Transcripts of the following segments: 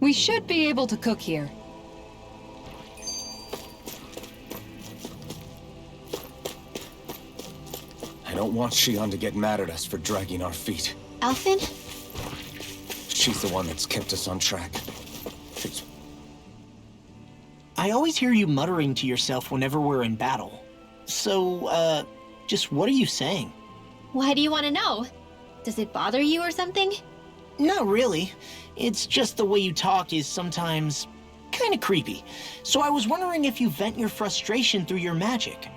We should be able to cook here. I don't want Shionne to get mad at us for dragging our feet. Alphen? She's the one that's kept us on track. I always hear you muttering to yourself whenever we're in battle. So, just what are you saying? Why do you want to know? Does it bother you or something? Not really. It's just the way you talk is sometimes kind of creepy. So I was wondering if you vent your frustration through your magic.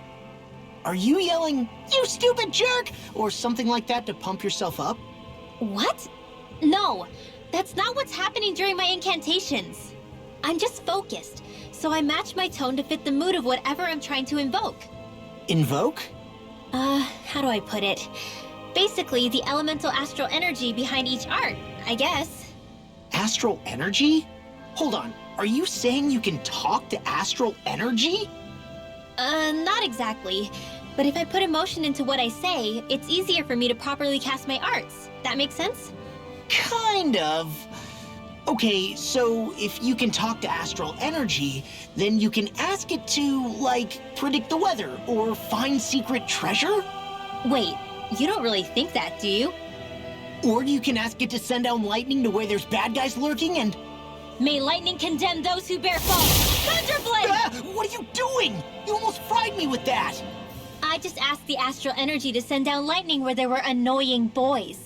Are you yelling, "You stupid jerk," or something like that to pump yourself up? What? No, that's not what's happening during my incantations. I'm just focused, so I match my tone to fit the mood of whatever I'm trying to invoke. Invoke? How do I put it? Basically, the elemental astral energy behind each art, I guess. Astral energy? Hold on, are you saying you can talk to astral energy? Not exactly. But if I put emotion into what I say, it's easier for me to properly cast my arts. That makes sense? Kind of. Okay, so if you can talk to astral energy, then you can ask it to, like, predict the weather or find secret treasure? Wait, you don't really think that, do you? Or you can ask it to send down lightning to where there's bad guys lurking and... May lightning condemn those who bear false! Thunderblade! Ah, what are you doing? You almost fried me with that! I just asked the astral energy to send down lightning where there were annoying boys.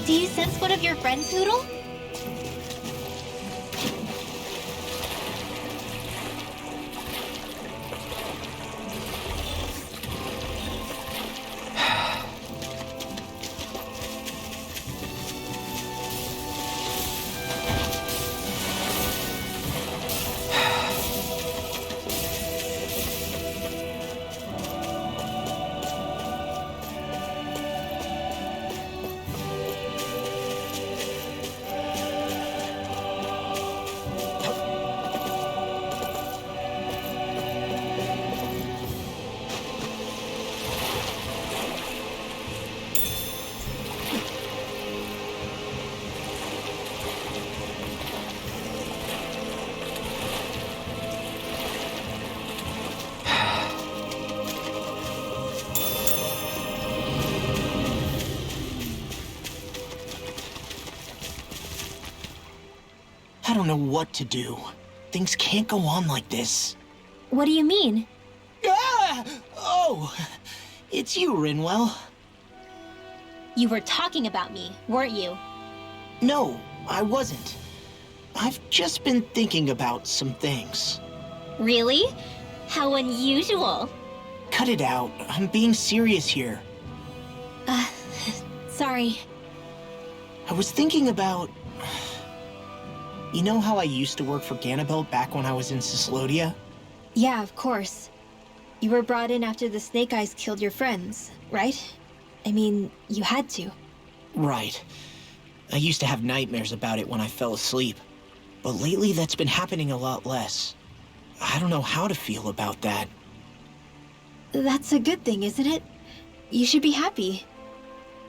Do you sense one of your friends, Noodle? I don't know what to do. Things can't go on like this. What do you mean? Ah! Oh! It's you, Rinwell. You were talking about me, weren't you? No, I wasn't. I've just been thinking about some things. Really? How unusual. Cut it out. I'm being serious here. Sorry. I was thinking about... You know how I used to work for Ganabelt back when I was in Cyslodia? Yeah, of course. You were brought in after the Snake Eyes killed your friends, right? I mean, you had to. Right. I used to have nightmares about it when I fell asleep. But lately that's been happening a lot less. I don't know how to feel about that. That's a good thing, isn't it? You should be happy.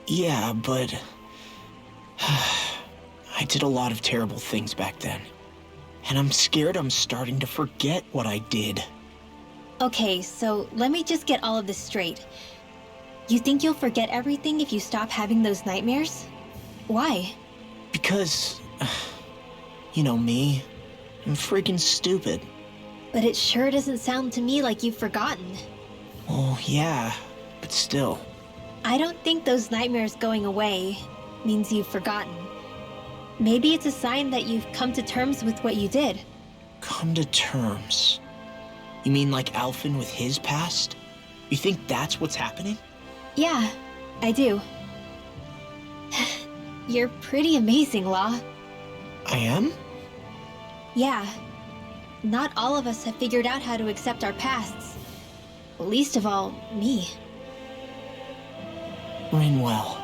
Yeah, but... I did a lot of terrible things back then. And I'm scared I'm starting to forget what I did. Okay, so let me just get all of this straight. You think you'll forget everything if you stop having those nightmares? Why? Because... You know me. I'm freaking stupid. But it sure doesn't sound to me like you've forgotten. Well, yeah, but still. I don't think those nightmares going away means you've forgotten. Maybe it's a sign that you've come to terms with what you did. Come to terms? You mean like Alphen with his past? You think that's what's happening? Yeah, I do. You're pretty amazing, Law. I am? Yeah. Not all of us have figured out how to accept our pasts. Least of all, me. Rinwell.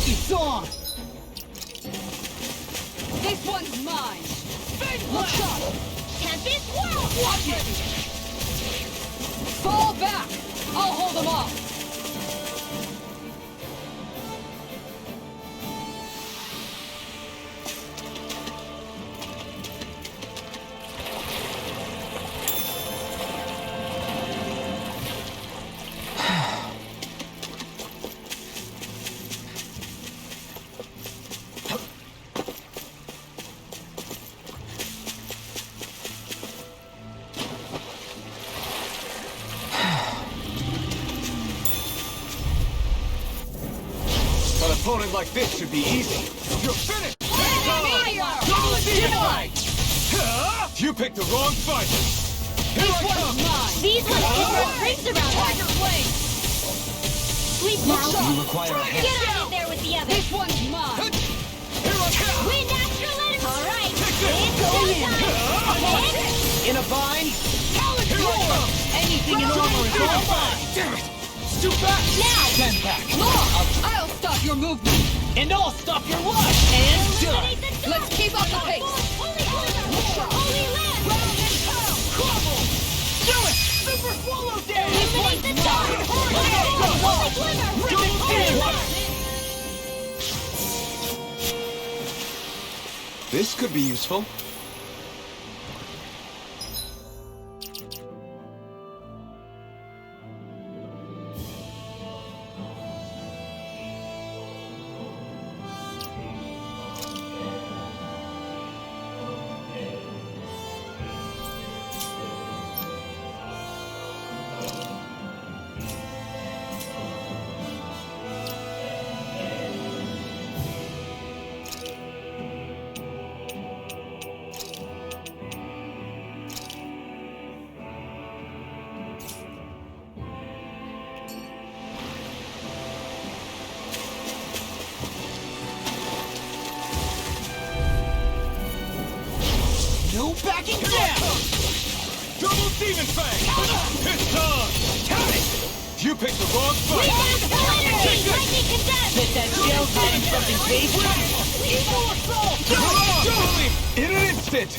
It's on! This one's mine! Look sharp! Tempest World! Watch it! Fall back! I'll hold them off! An opponent like this should be easy. You're finished! Double denied! You picked the wrong fight! This one's mine! These ones can run rings around Tiger us! Blade! Sleep now! You require a hand. Get out of there with the others! This one's mine! Here I come! We're natural enemies! Alright! Take It's this. showtime! In a bind? Talent Roar! Anything in armor is all mine! Damn it! It's too fast! Now! Stand back! Law! I'll stop your movement! And I'll stop your life! And done! Eliminate the dark! Let's keep up the pace! Holy Glimmer! Holy Land! Round and pound! Crumble! Do it! Super Swallow Dance! Illuminate the dark! Holy Glimmer! Holy Land! This could be useful. backing down! Double Demon Fang! It's on! Count it! You picked the wrong fight! Full energy! Lightning condemned! Hit that shell hiding something big! Eagle assault! In an instant!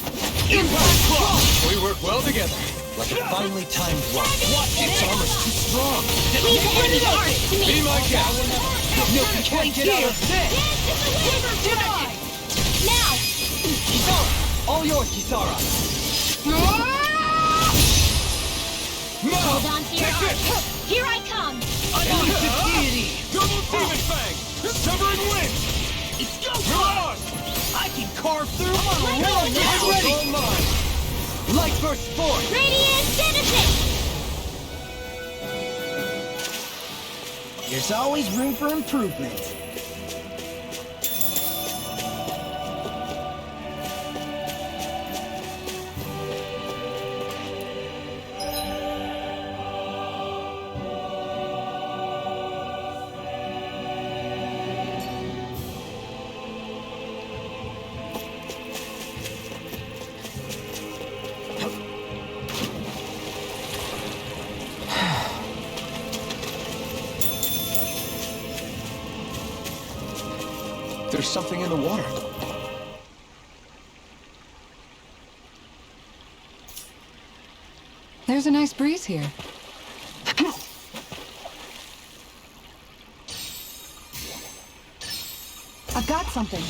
Impact Claw! We work well together. Like a finely timed rock. Its armor's too strong. Leave the enemy arms to me! Be my guest. No, you can't get out of this! Now! Kisara! All yours, Kisara! Hold on to your arms! Here I come! Unleash deity! Double Demon Fang! Severing Wind! It's go You're on! I can carve through Lightning Get attack! ready! All mine! Light burst forth! Radiant Genesis! There's always room for improvement. There's something in the water. There's a nice breeze here. I've got something.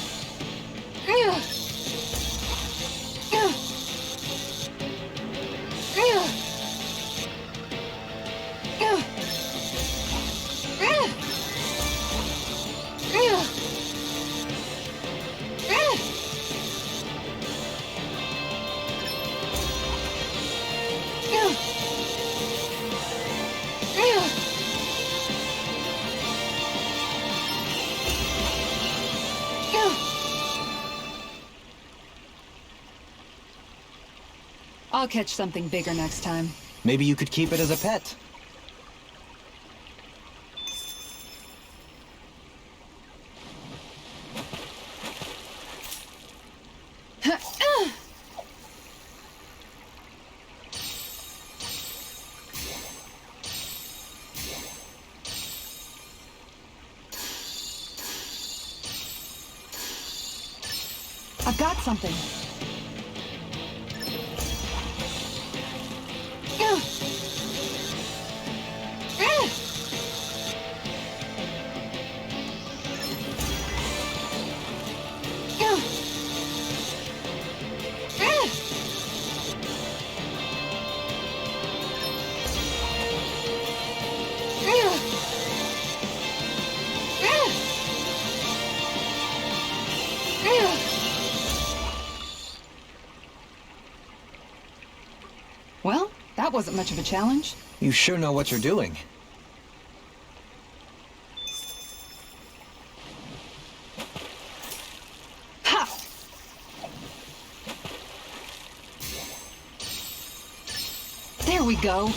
I'll catch something bigger next time. Maybe you could keep it as a pet. I've got something. Well, that wasn't much of a challenge. You sure know what you're doing. Ha! There we go.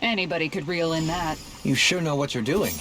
Anybody could reel in that. You sure know what you're doing.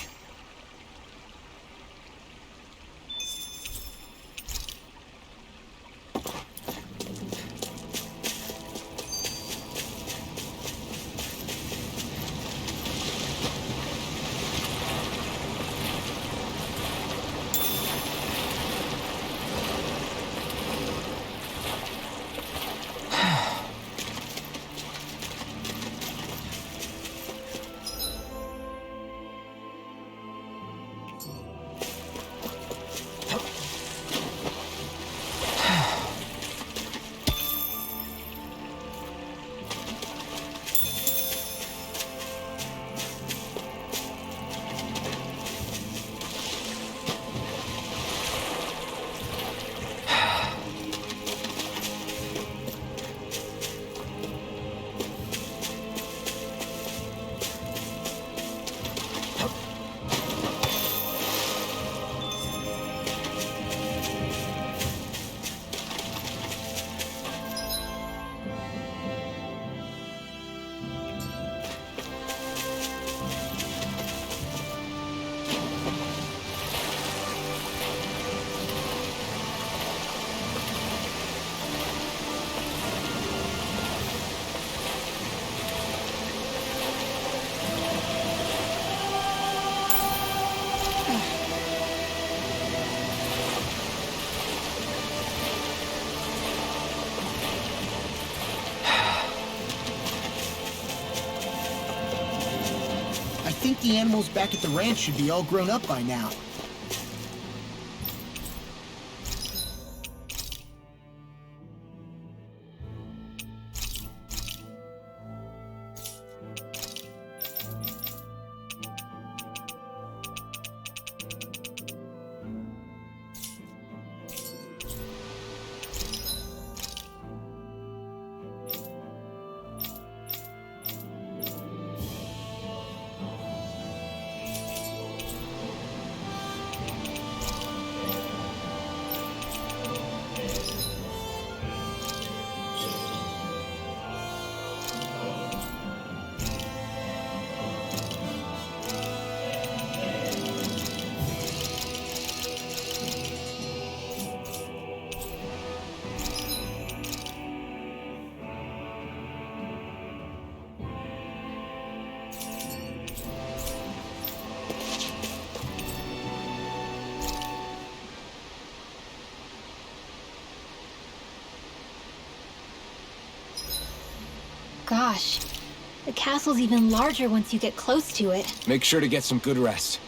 think the animals back at the ranch should be all grown up by now. Gosh, the castle's even larger once you get close to it. Make sure to get some good rest.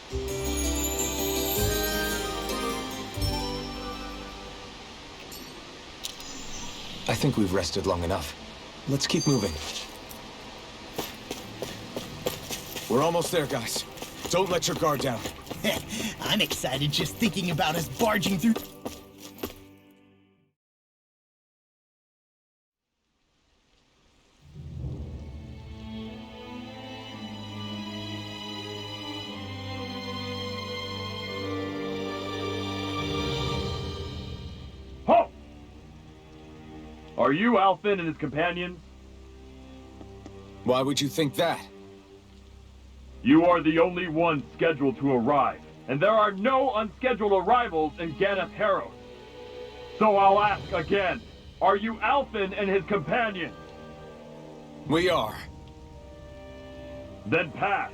I think we've rested long enough. Let's keep moving. We're almost there, guys. Don't let your guard down. I'm excited just thinking about us barging through. Halt! Are you Alphen and his companions? Why would you think that? You are the only ones scheduled to arrive, and there are no unscheduled arrivals in Ganeth Haros. So I'll ask again, are you Alphen and his companions? We are. Then pass.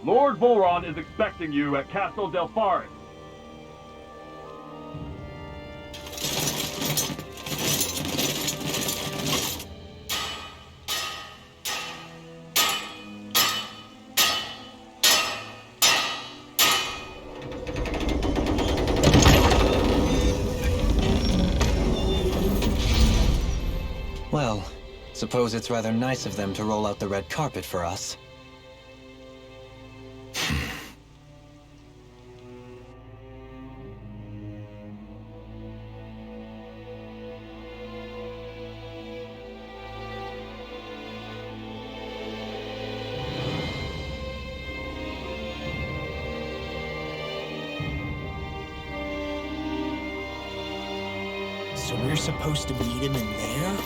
Lord Volron is expecting you at Castle Delpharis. Well, suppose it's rather nice of them to roll out the red carpet for us. So we're supposed to meet him in there?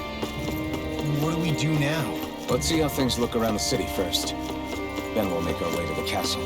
What do we do now? Let's see how things look around the city first. Then we'll make our way to the castle.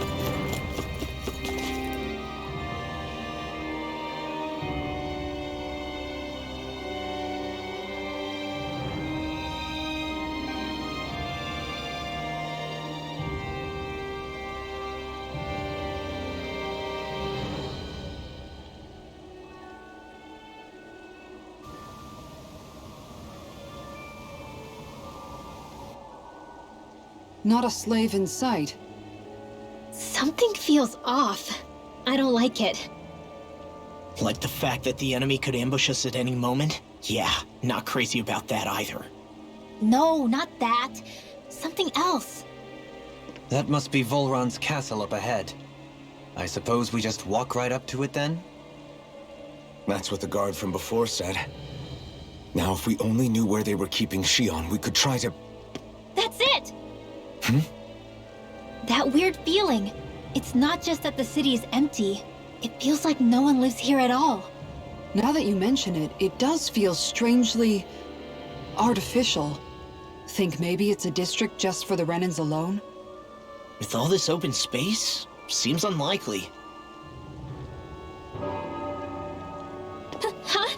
Not a slave in sight. Something feels off. I don't like it. Like the fact that the enemy could ambush us at any moment? Yeah, not crazy about that either. No, not that. Something else. That must be Volron's castle up ahead. I suppose we just walk right up to it then? That's what the guard from before said. Now, if we only knew where they were keeping Shion, we could try to... That's it! Hmm? That weird feeling. It's not just that the city is empty. It feels like no one lives here at all. Now that you mention it, it does feel strangely... artificial. Think maybe it's a district just for the Renans alone? With all this open space, seems unlikely. Huh?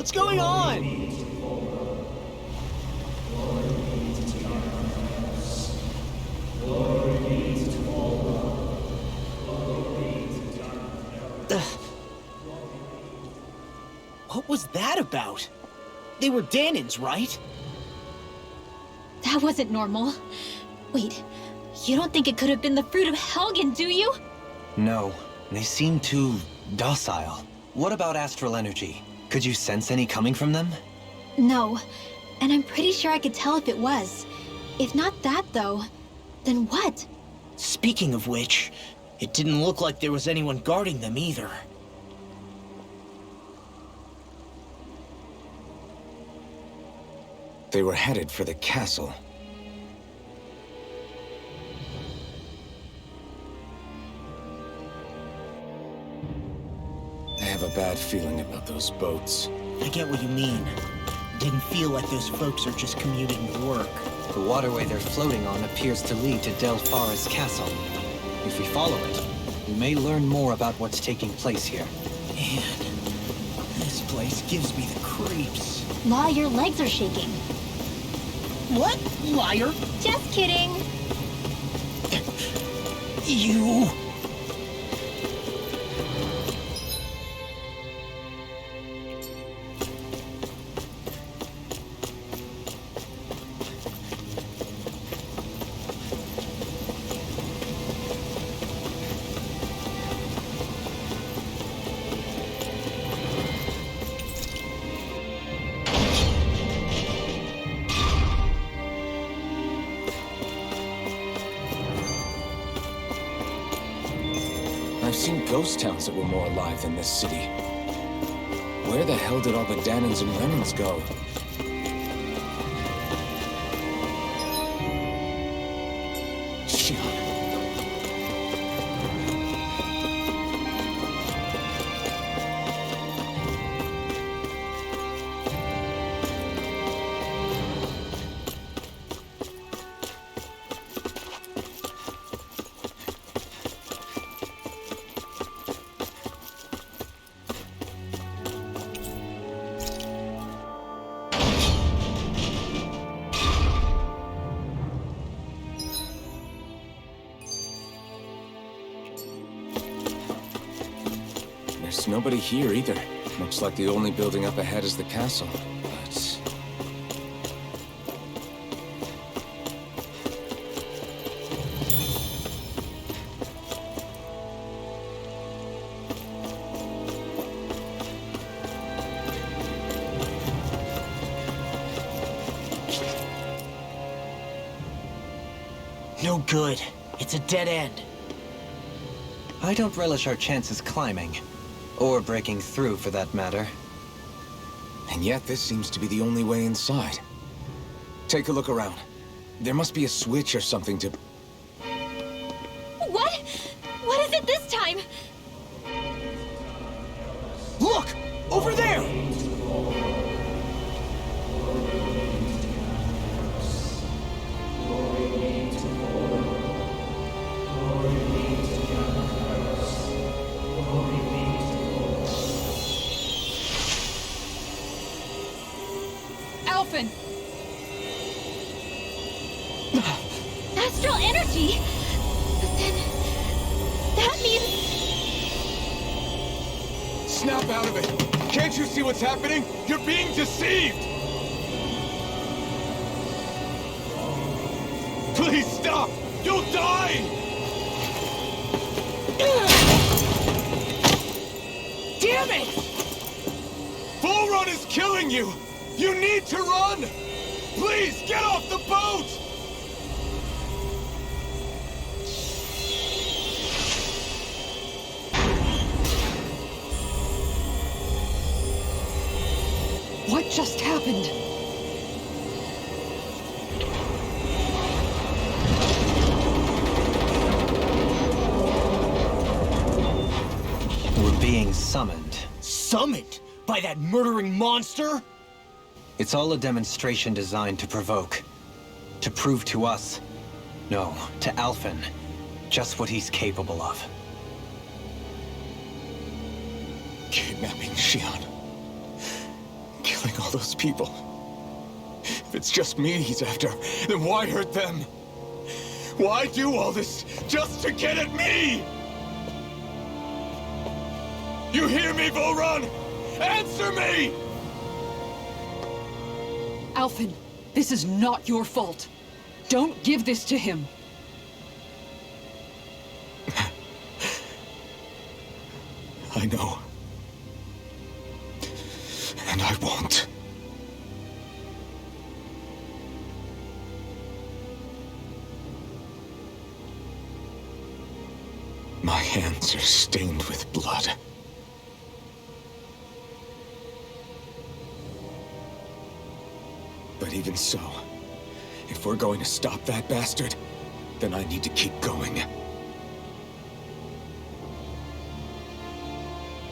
What's going on? What was that about? They were Danans, right? That wasn't normal. Wait, you don't think it could have been the fruit of Helgen, do you? No, they seem too docile. What about astral energy? Could you sense any coming from them? No, and I'm pretty sure I could tell if it was. If not that, though, then what? Speaking of which, it didn't look like there was anyone guarding them either. They were headed for the castle. I have a bad feeling about those boats. I get what you mean. Didn't feel like those folks are just commuting to work. The waterway they're floating on appears to lead to Del Farra's castle. If we follow it, we may learn more about what's taking place here. Man, this place gives me the creeps. Law, your legs are shaking. What? Liar? Just kidding. You... I've seen ghost towns that were more alive than this city. Where the hell did all the Danans and Renans go? Shion. There's nobody here either. Looks like the only building up ahead is the castle. But... No good. It's a dead end. I don't relish our chances climbing. Or breaking through, for that matter. And yet this seems to be the only way inside. Take a look around. There must be a switch or something to... What? What is it this time? Look! Over there! Alphen! Astral energy? But then... that means... Snap out of it! Can't you see what's happening? You're being deceived! Please stop! You'll die! Damn it! Bull Run is killing you! You need to run! Please, get off the boat! What just happened? We're being summoned. Summoned? By that murdering monster? It's all a demonstration designed to provoke. To prove to us, no, to Alphen, just what he's capable of. Kidnapping Shion. killing all those people? If it's just me he's after, then why hurt them? Why do all this just to get at me? You hear me, Volron? Answer me! Alphen, this is not your fault. Don't give this to him. I know. And I won't. My hands are stained with blood. But even so, if we're going to stop that bastard, then I need to keep going.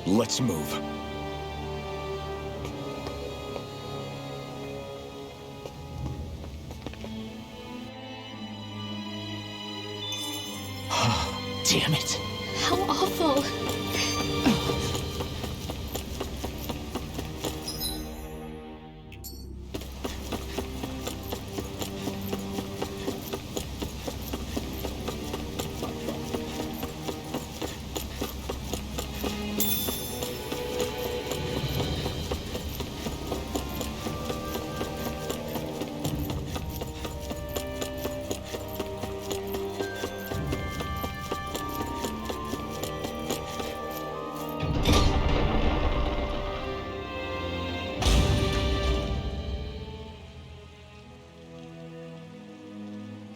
Let's move. Damn it. How awful.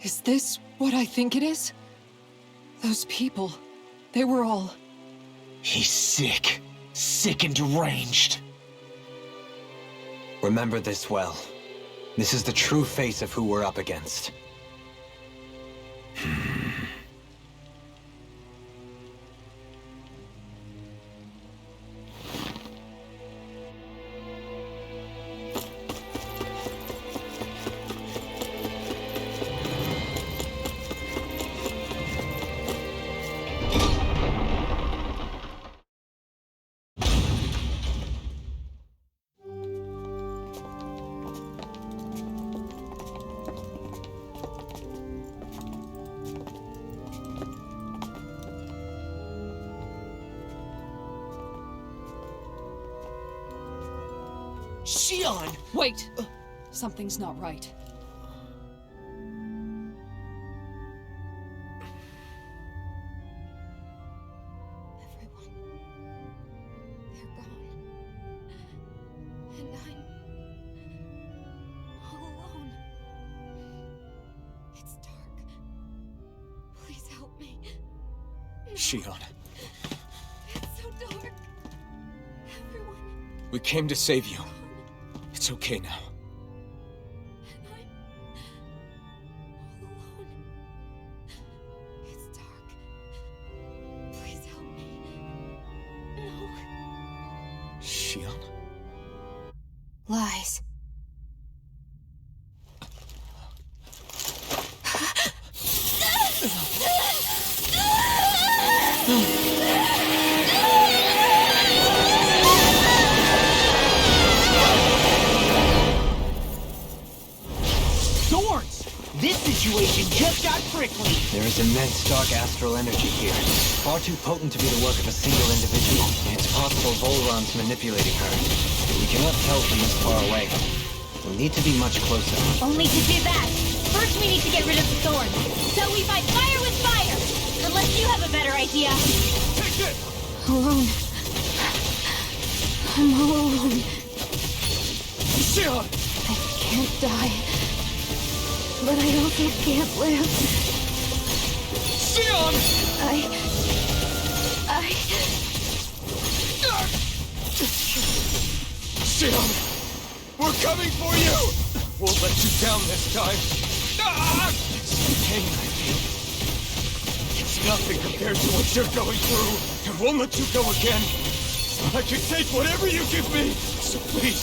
Is this what I think it is? Those people, they were all... He's sick. Sick and deranged. Remember this well. This is the true face of who we're up against. Shionne! Wait! Something's not right. Everyone. They're gone. And I'm all alone. It's dark. Please help me. Shionne, It's so dark. Everyone. we came to save you. It's okay now. And I'm all alone. It's dark. Please help me. No. Shionne? Lies. Thorns! This situation just got prickly. There is immense dark astral energy here. Far too potent to be the work of a single individual. It's possible Volron's manipulating her. We cannot tell from this far away. We'll need to be much closer. Only to do that, first we need to get rid of the thorns. So we fight fire with fire! Unless you have a better idea. Take this! Alone. I'm all alone. Shionne! I can't die. But I also can't live. Shionne! Shionne! We're coming for you! We'll let you down this time. It's the pain I feel. It's nothing compared to what you're going through. I won't let you go again. I can take whatever you give me. So please,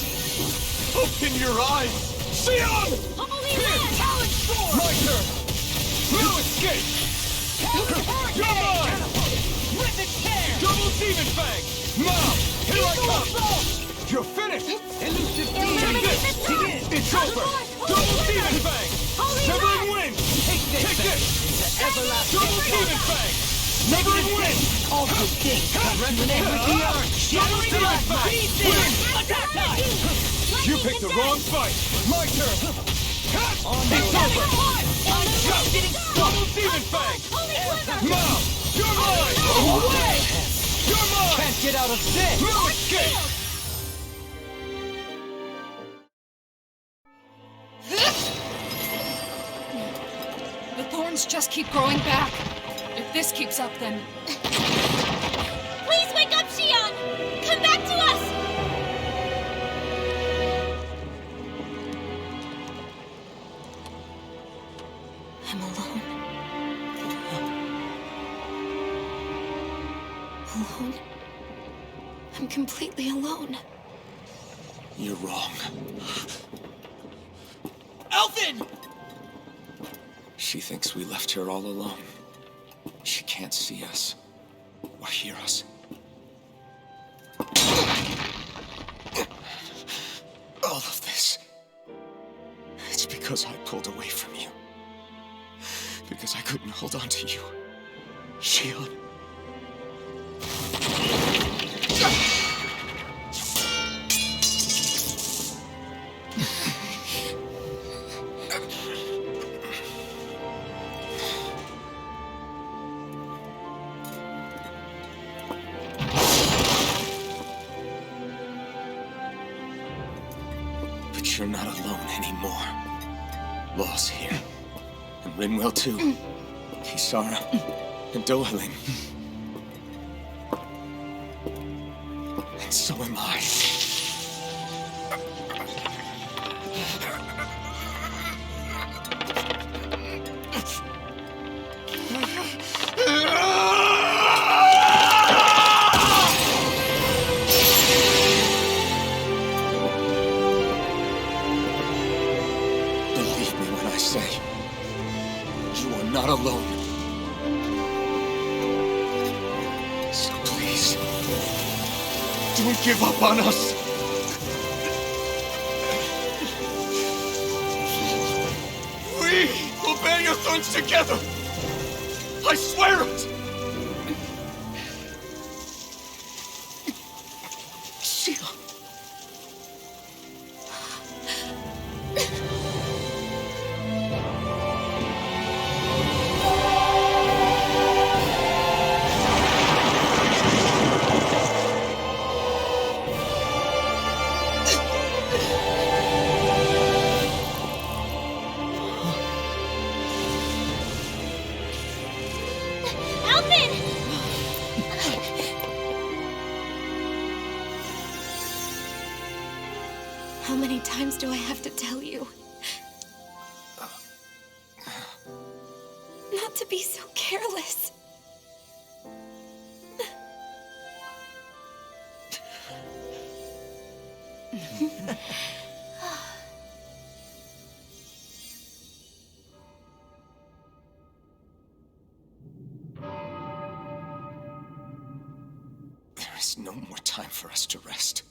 open your eyes. Shionne! Holy Here, man! Talent Storm! My turn! No escape! You're mine! Rhythmic Tear! Double Demon Fang! Now, here I come! You're finished! Elusive Illuminate the sun! It's over! Double Demon Fang! Severing Wind! Take this! Everlasting Double Demon Fang! Severing Wind! All good things resonate with the earth. Double Demon Fang! Wind! Attack time! You picked the wrong fight! My turn! It's over! Double Demon Fang! Now! You're mine! Away! You're mine! Can't get out of this! No escape! The thorns just keep growing back. If this keeps up, then... Please wake up, Xion! Come back to us! I'm alone. Alone? I'm completely alone. You're wrong. Alphen! She thinks we left her all alone. She can't see us or hear us. All of this. It's because I pulled away from you. Because I couldn't hold on to you. Xion. But you're not alone anymore. Law's here. And Rinwell too. Kisara. And Dohaling. And so am I. Believe me when I say, you are not alone. So please, don't give up on us. We will bear your thorns together. I swear it. Xion. Alphen! How many times do I have to tell you? Not to be so careless. There is no more time for us to rest.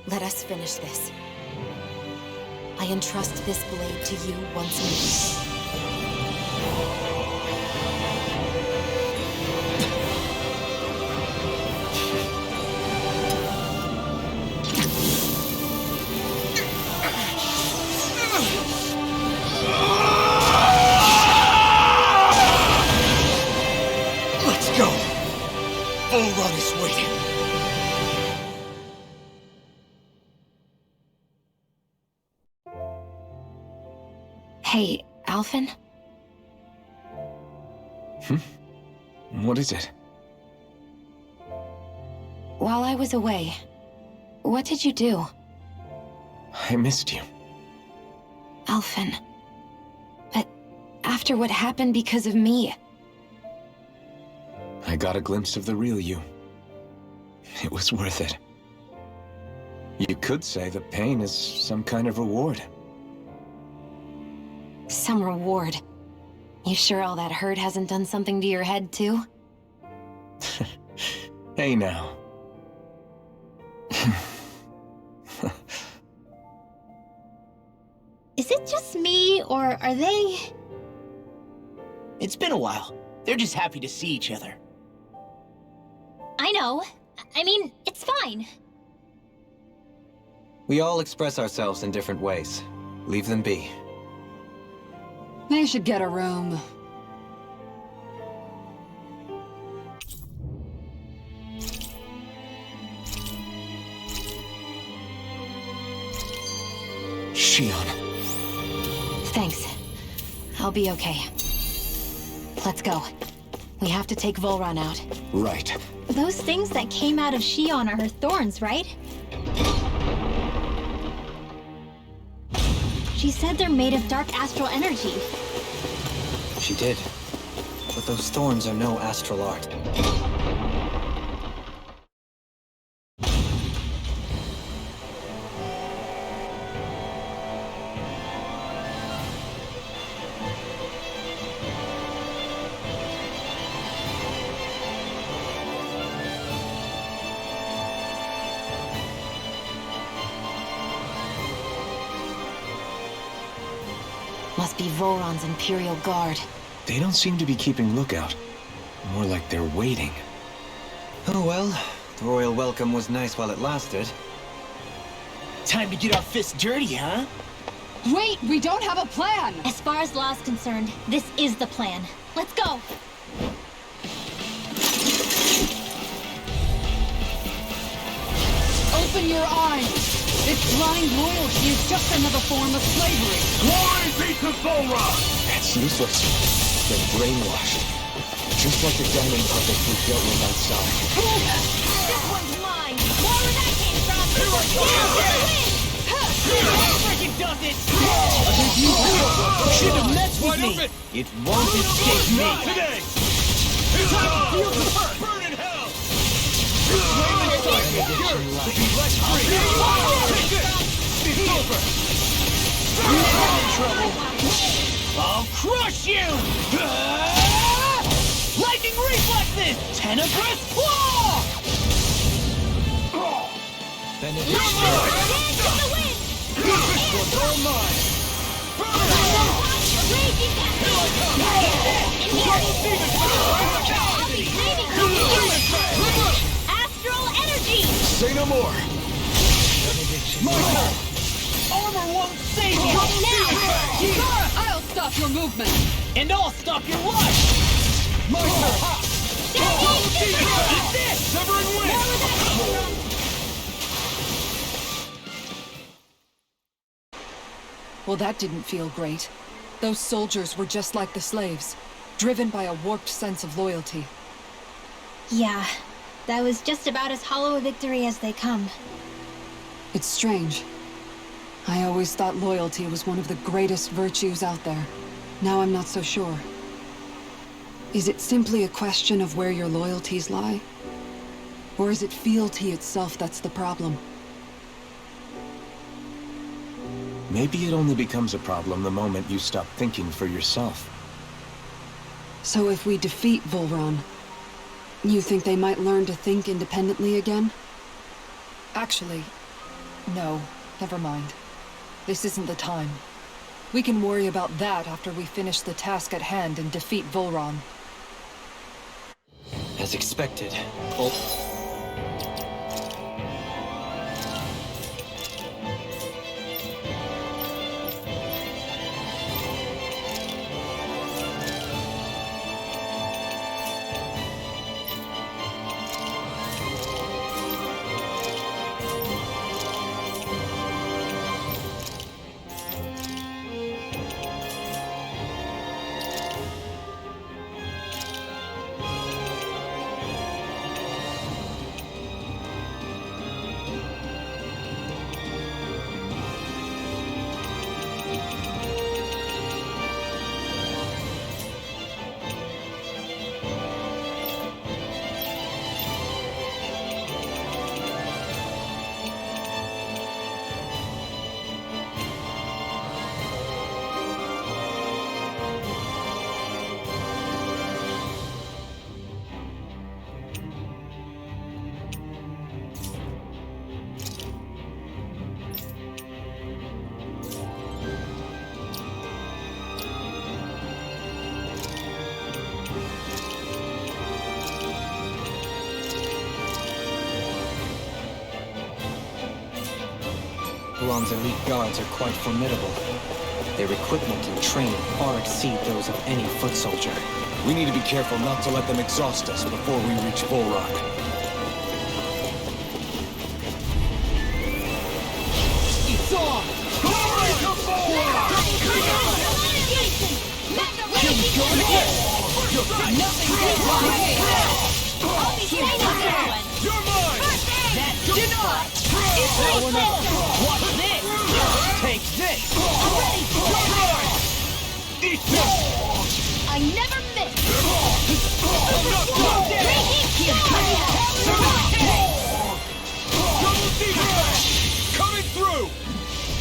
Let us finish this. I entrust this blade to you once more. Let's go! Volron is waiting. Hey, Alphen? What is it? While I was away, what did you do? I missed you. Alphen. But after what happened because of me, I got a glimpse of the real you. It was worth it. You could say the pain is some kind of reward. some reward. You sure all that hurt hasn't done something to your head, too? Hey now. Is it just me, or are they... It's been a while. They're just happy to see each other. I know. I mean, it's fine. We all express ourselves in different ways. Leave them be. They should get a room. Shion. Thanks. I'll be okay. Let's go. We have to take Volron out. Right. Those things that came out of Shion are her thorns, right? She said they're made of dark astral energy. She did. But those thorns are no astral art. Must be Volron's Imperial Guard. They don't seem to be keeping lookout. More like they're waiting. Oh well, the royal welcome was nice while it lasted. Time to get our fists dirty, huh? Wait, we don't have a plan! As far as Law's concerned, this is the plan. Let's go! Open your eyes! This blind loyalty is just another form of slavery. Glory be to Volron! That's useless. They're brainwashed. Just like the diamond puppets we dealt with outside. This one's mine! More where that came from! Freaking does it! Should have messed with me. It won't escape me. Not today! It's time to feel the hurt! Burn in hell! Yours to be let free! Take this! It's over! You're in trouble. I'll crush you! Lightning reflexes! Tenebrous claw! This one's all mine! Astral energy! Say no more! My turn! Armor won't save you! Kara, I'll stop your movement! And I'll stop your life! My turn! Eat this! Severing wind! Well, that didn't feel great. Those soldiers were just like the slaves, driven by a warped sense of loyalty. Yeah, that was just about as hollow a victory as they come. It's strange. I always thought loyalty was one of the greatest virtues out there. Now I'm not so sure. Is it simply a question of where your loyalties lie? Or is it fealty itself that's the problem? Maybe it only becomes a problem the moment you stop thinking for yourself. So if we defeat Volron, you think they might learn to think independently again? Actually, no, never mind. This isn't the time. We can worry about that after we finish the task at hand and defeat Volron. As expected. Apollon's elite guards are quite formidable. Their equipment and training far exceed those of any foot soldier. We need to be careful not to let them exhaust us before we reach Volron. It's on! Glory to Volron! Nothing good for me! I'll be staying on this one. You're mine! That did not! It's going up! Watch this! Take this! You're mine! Eat this! I never miss. I'm not done! Double Demon Fang! Coming through!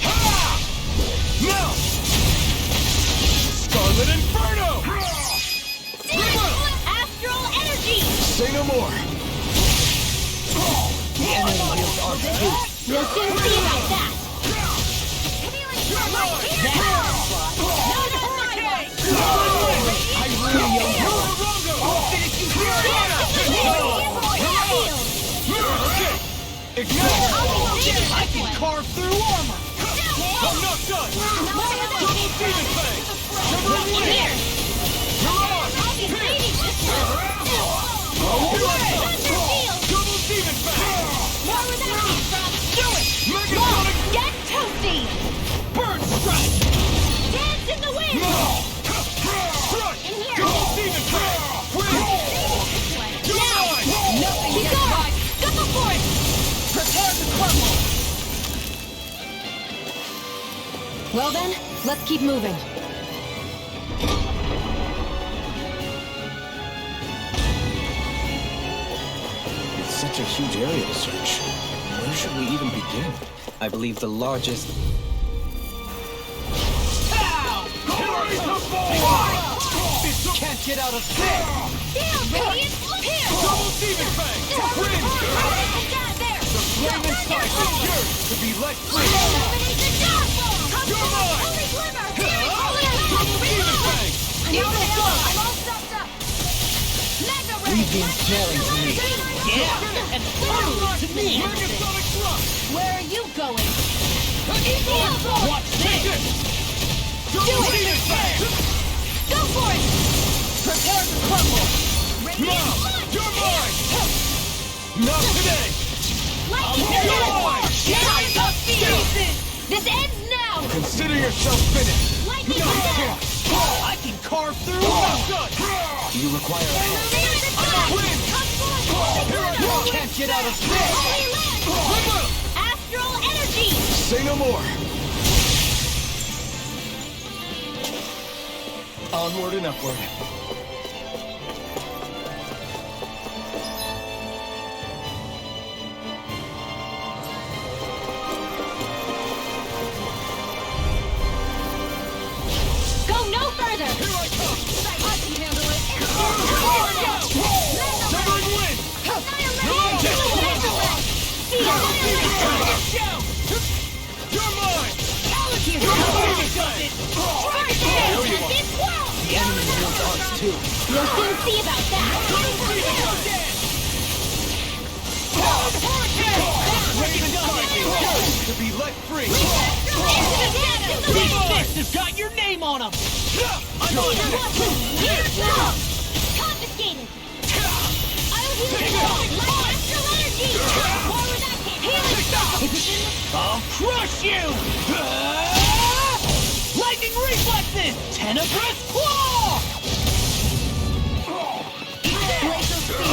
Ha! Now! Scarlet Inferno! Astral energy. Say no more! The enemy wields Arc too. We'll soon see about that. I really I'll finish you here! Ignite! I can carve through armor! I'm not done! Double Demon Fang! Here. You're on! I'll be waiting this one. Double Demon Fang! More where that came from. Do it. Megasonic Get toasty. Burn Strike! Dance in the wind. Strike! In here. Double Demon Fang! You're mine! Nothing Keep gets going. by! Go for it. Prepare to crumble! Well then, let's keep moving. It's such a huge area to search. Where should we even begin? I believe the largest... Glory to Volron! Can't get out of this! Radiant here. Double Demon Fang! Win! The flame inside is yours to be let free! You're mine! Double Demon Fang! Leave the ensnaring to me. Yeah, and through to me! Megasonic Thrust! Where are you going? Watch this! Double Demon Fang! Go for it! Prepare to crumble! Now! You're mine! Not today! Lightning mine! This ends now! Consider yourself finished! Lightning No attack! chance! I can carve through Not done! Do you require a hand? Win! Here I come! Can't get out of this! Astral energy! Say no more! Onward and upward. Go no further! Here I come! I can handle it! Severing Wind! You're mine! The enemy wields Arc too. We'll soon see about that! To be let free! These fists have got your name on them! Confiscated! I'll heal you! Astral energy! More where that came from! I'll crush you! Lightning reflexes! Tenebrous claw! Glacial spear!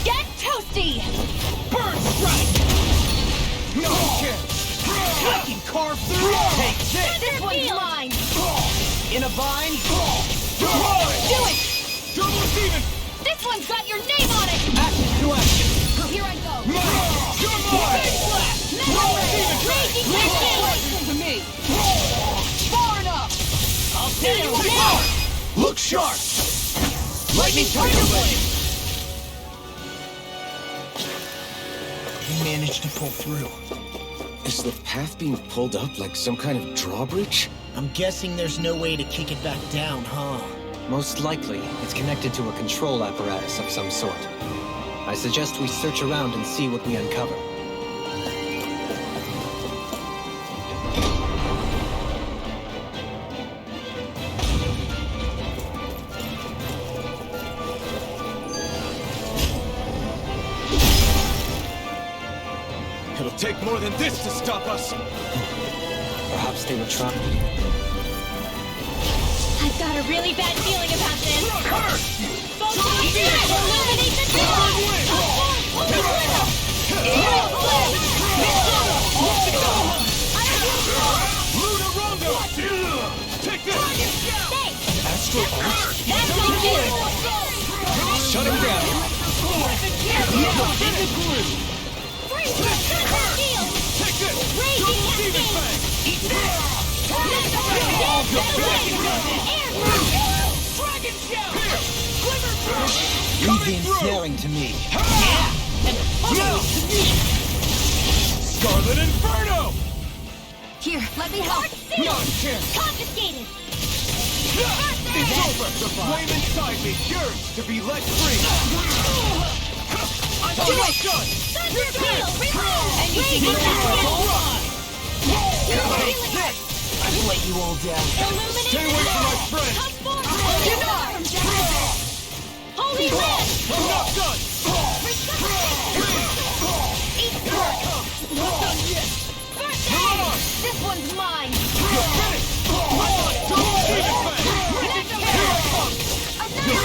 Get toasty! Burn strike! No chance! I can carve through! Take this! This one's mine! In a bind! You're mine! Do it! Double Demon! This one's got your name on it! Action to action! Here I go! You're mine! Raging Listen to me! Far enough! I'll deal with now! it! Look sharp! Lightning Tiger Blade! We managed to pull through. Is the path being pulled up like some kind of drawbridge? I'm guessing there's no way to kick it back down, huh? Most likely, it's connected to a control apparatus of some sort. I suggest we search around and see what we uncover. It'll take more than this to stop us! Perhaps they were trying. I've got a really bad feeling about this. Illuminate the Luna Rondo! Take this! Astral Arts? That's my cue. Shut him down! In the groove! Take this! Raging Cascade! Dragon Shell! Leave the ensnaring to me. Scarlet Inferno! Here, let me help. Not a chance! Confiscated! It's over! The flame inside me yearns to be let free! I'm almost done! Thunder Gale! Anything Raging Cascade! I've let you all down. Illuminate Stay away from my friend! Come forward! Holy Land! I'm not done! This one's mine! You're finished! Double Demon Fang! You're finished!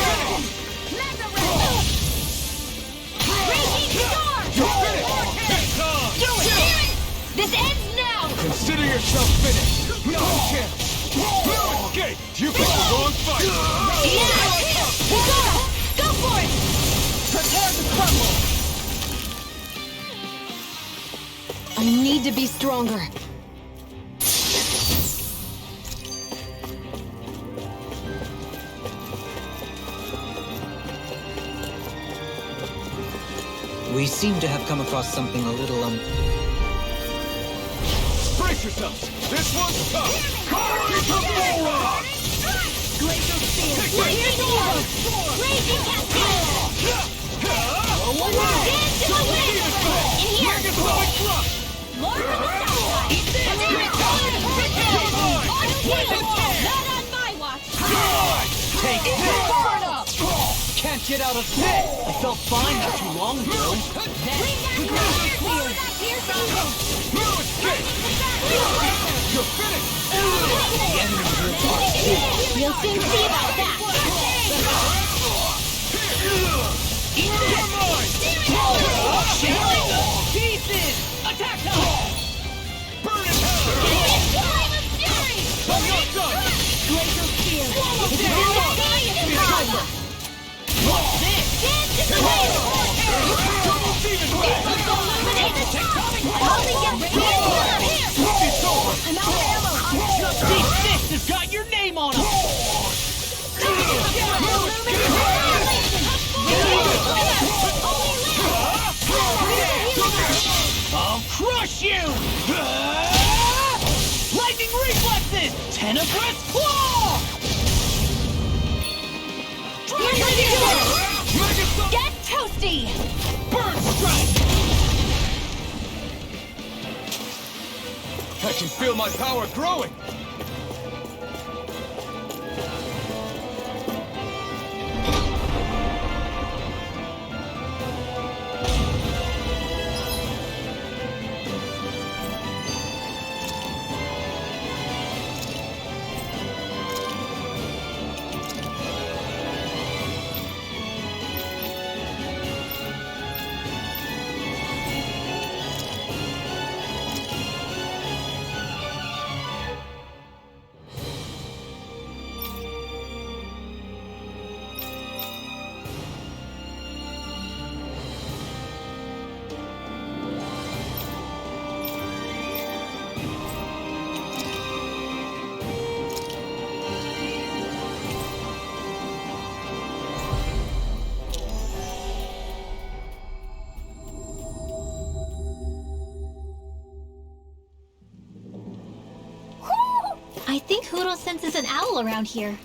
Raging Star! You're finished! It's on! Do it! This ends now! Consider yourself finished! No chance! No escape! You picked the wrong fight! Go for it! Prepare to crumble. I need to be stronger. We seem to have come across something a little, Brace yourselves! This one's tough! It's a bull run! Glacial Spear! Raging Storm! Raging Cascade! Dance to the wind! In here! Megathronic Thrust! More from the south side! Not on my watch! Take this! Can't get out of this! I felt fine not too long ago. No escape! You're finished! The enemy will talk too. We'll soon see about that! You're mine! Pieces! Attack them! Burn in hell! Flame of Fury! I'm not done! Glacial Spear! What's this? Dance to the wind! Double Demon Fang! Illuminate the tectonic! Only get here! It's over! I'm out of ammo! Big Fist has got your name on him! I'll crush you! Lightning reflexes! Tenebrous claw! Get toasty! Burn strike! I can feel my power growing! I think Hootle senses an owl around here.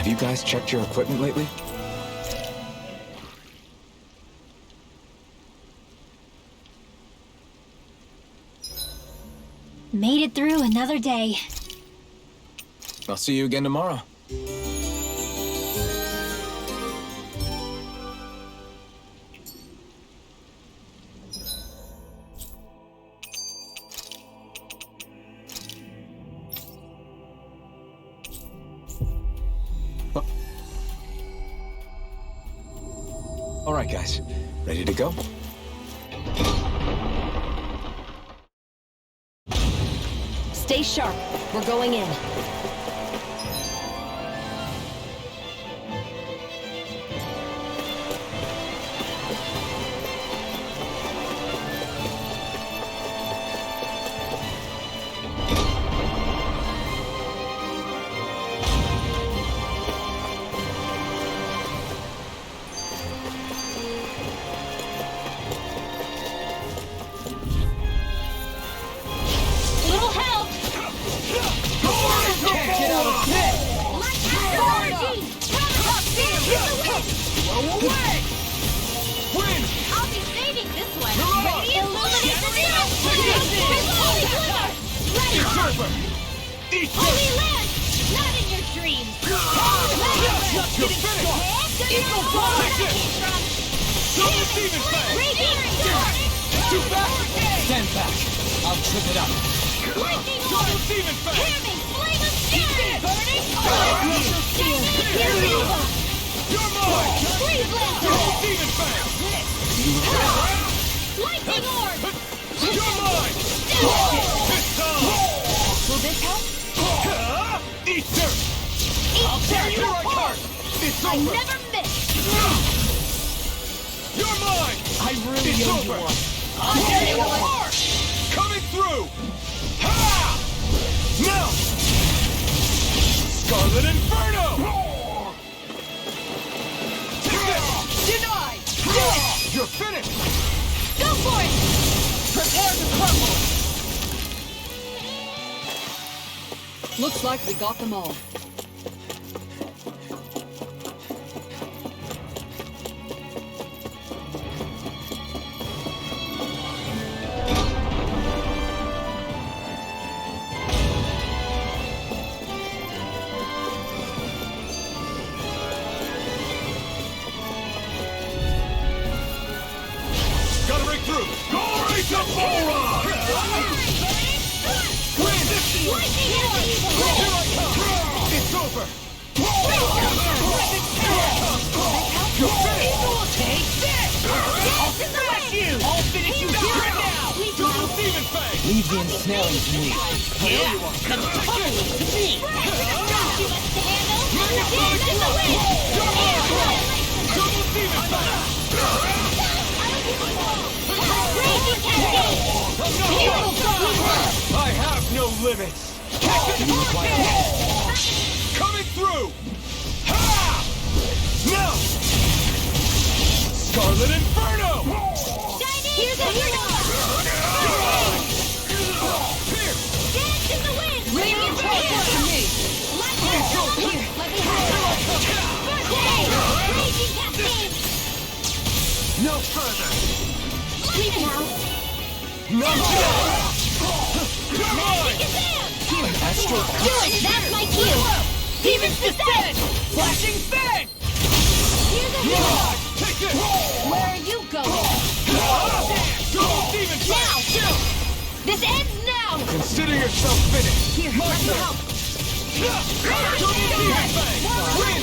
Have you guys checked your equipment lately? Made it through another day. I'll see you again tomorrow. All right, guys. Ready to go? Stay sharp. We're going in. Little help! Get out of bed! Energy! Blow away! Win! I'll be saving this one! Hurrah! Illuminate the Holy Glitter! Ready! Usurper! Eat Holy this! Land! Not in your dreams! You're finished! Eagle Take this! Double Demon Fang! Too fast! Stand back. I'll trip it up. Double Demon Fang! Damning flame of fury! Burning You're mine! Freeze Lancer! Double Demon Fang! Lightning Orb! You're mine! This time! Will this help? Eat dirt! I'll tear you apart! It's I over! never miss! You're mine! I really It's owe over! you one. I'll tear you apart! Coming through! Ha! Now! Scarlet Inferno! Take this! Denied! You're finished! Go for it! Prepare to crumble! Looks like we got them all. Gotta break through! Glory to Volron! Win! Here I come! It's over! You're finished! Take this! I'll smash you! I'll finish you here and now! Double Demon Fang! Leave the ensnaring to me. Yeah! Come totally to me! Double Demon Fang! I have no limits! Coming through! Ha! Now! Scarlet Inferno! Here's a hero! Here! Dance in the wind! Radiant teleport to me! Here, let me have it! Birthday! Raging Cascade! No further! Sleep now! No chance! Come on! Here, Astral good! That's my cue! Demon's Descent! Flashing Fang! Here's a hero! Take this! Where are you going? Double Demon Now! Fang! This ends now! Consider yourself finished! Here, let me help! Double Demon Fang! Win!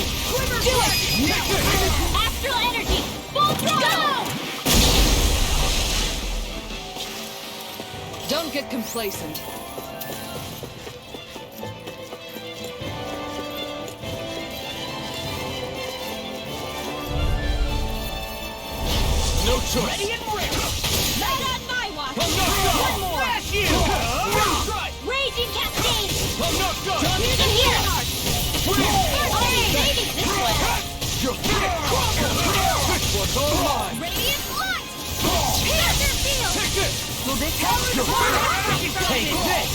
Do it! Astral Energy! Full throttle! Don't get complacent. No choice! Ready and ready! Not on my watch! I'm not done! One more! Flash you! Right! Raging Cascade! I'm not done! Here's a hero! Win! I'll be saving this one! You're finished! This one's all mine! Radiant Light! Panther Field! Take this! Will this help? You're finished! Take this!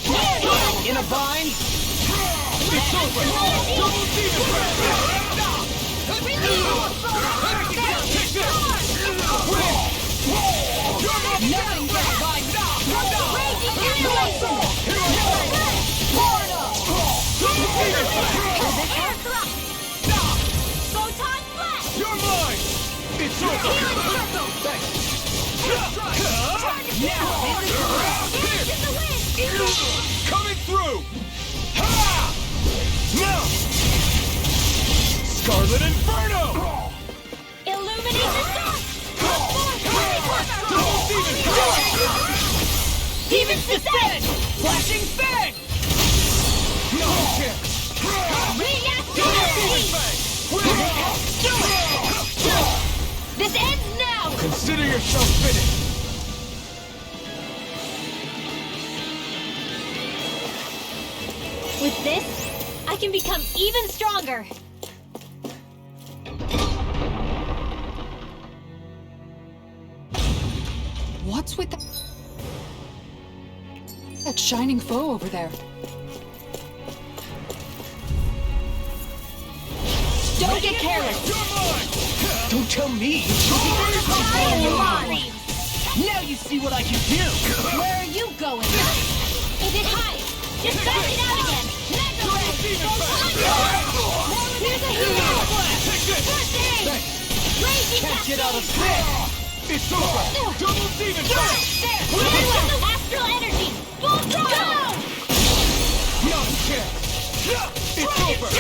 Here, In a bind? It's over! Double demon breath! Take this! Win! You're my Nothing but my Raging annihilation! double demon breath! Air thrust! Photon blast! You're mine! It's over! Healing circle! Thanks! Here's the wind! Coming through! Ha! Now! Scarlet Inferno! Illuminate the dark! Double demon breath! Demons descend! Flashing fang! No chance! Reactive energy! This ends now! Consider yourself finished! With this, I can become even stronger! What's with that shining foe over there? Don't get careless! You're mine! Don't tell me! Now you see what I can do! Where are you going? Is it high? Just back it out again! Mega Ray! Here's a hero! Take this! First aid! Thanks! Raging Can't get out of cascade! this! It's over! Double demon breath! There! Astral energy! Full throttle! No chance! It's over!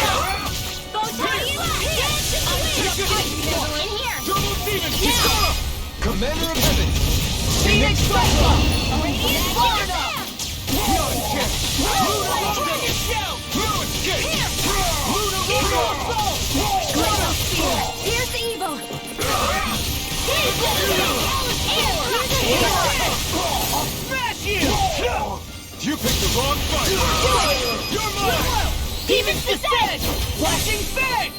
Photon blast! Take this! In here! Double demon Now! breath! Commander of Heaven! Phoenix Flashball! Radiant Florida! No chance! Luna escape! Luna Glacial Spear! Here's the evil! Here's the I'll smash you! You picked the wrong fight! You're mine! Demons descend! Flashing fang!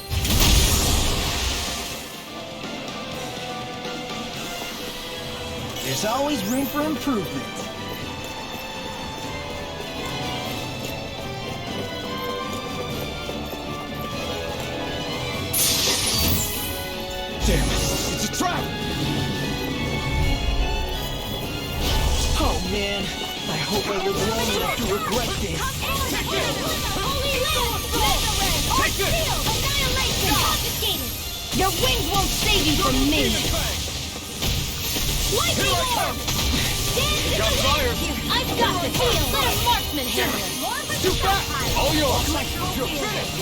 There's always room for improvement. Damn it! It's a trap! Oh man, I hope I live long enough to regret this. Holy Land! Mega Ray! Take this! Shield! Annihilation! Confiscated! Your wings won't save you from me! Lightning Orb! Dance got fire! I've got the heel! Let a marksman handle it! Too fast! All yours! You're finished!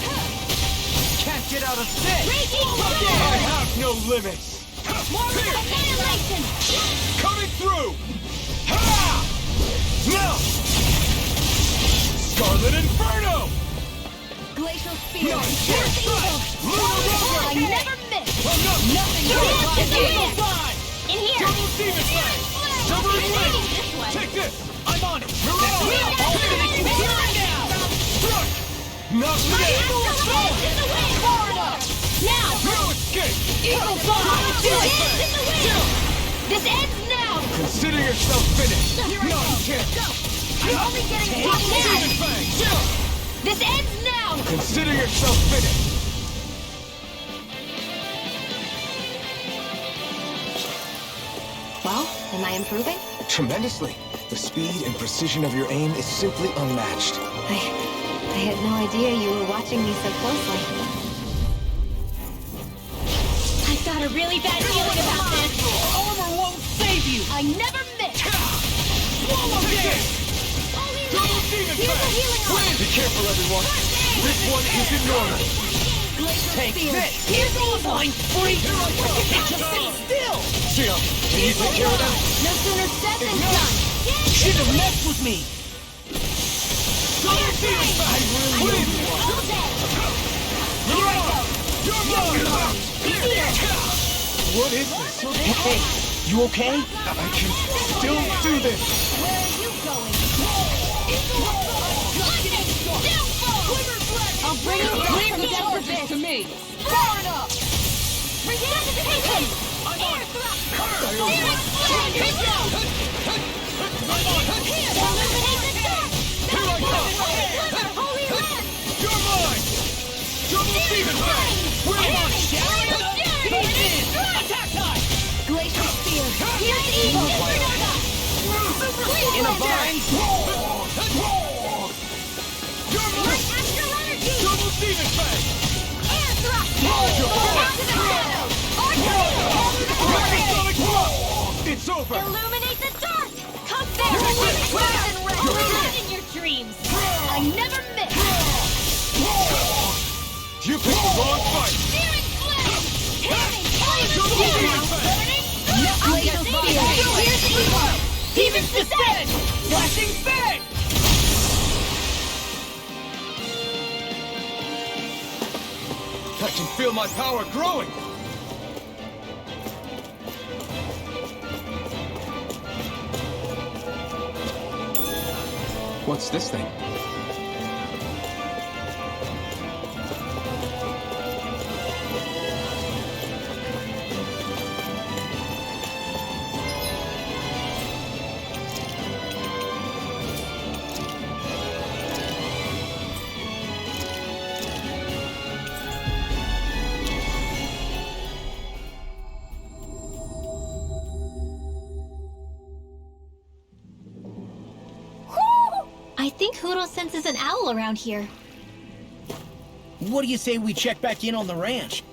Can't get out of this! Raging I Fire! have no limits! More annihilation! Coming through! Ha! Now! Scarlet Inferno! Glacial Spear! No Here's chance! the evil! Luna Rover! I never miss! Nothing Reactive goes Command! In here! Double demon fang! Silver I'm flame! leading this way! Take this! I'm on it! Not today! Now! No escape! Eagle Bomb! Dance in the wind! This ends now! Consider yourself finished! No chance! I'm only getting one Demon now! fang! This ends now! Consider yourself finished! Well, am I improving? Tremendously. The speed and precision of your aim is simply unmatched. I had no idea you were watching me so closely. I've got a really bad feeling about this! Armor won't save you! I never miss! Swallow this! Double demon Here's a fang! healing arm! Be careful, everyone! This one isn't normal! Take this! Here's the evil! I'm free! Just sit still! Xion, can you take care of that? No sooner said than done! Should have messed with me! Double demon fang! Win! You're mine! What is this? Hey, you okay? I can still do this! Where are you going? I'll bring you back from charges to me! Far enough! Resuscitation! Air thrust! Phoenix Flame! Illuminate the dark! Holy Land! You're mine! Demon Fang! We're on Glacier Spear! Here's evil! in a bind! Your move! Astral energy! Double Demon Fang! Air thrust! Sonic Blow! It's over! Illuminate the dark! Come there! Not in your dreams! I never miss! You picked the wrong fight! Searing flame! Double Demon Fang! Glacial Spear! Here's evil! Demon's Descent! Flashing Fang! I can feel my power growing! What's this thing? I think Huro senses an owl around here. What do you say we check back in on the ranch?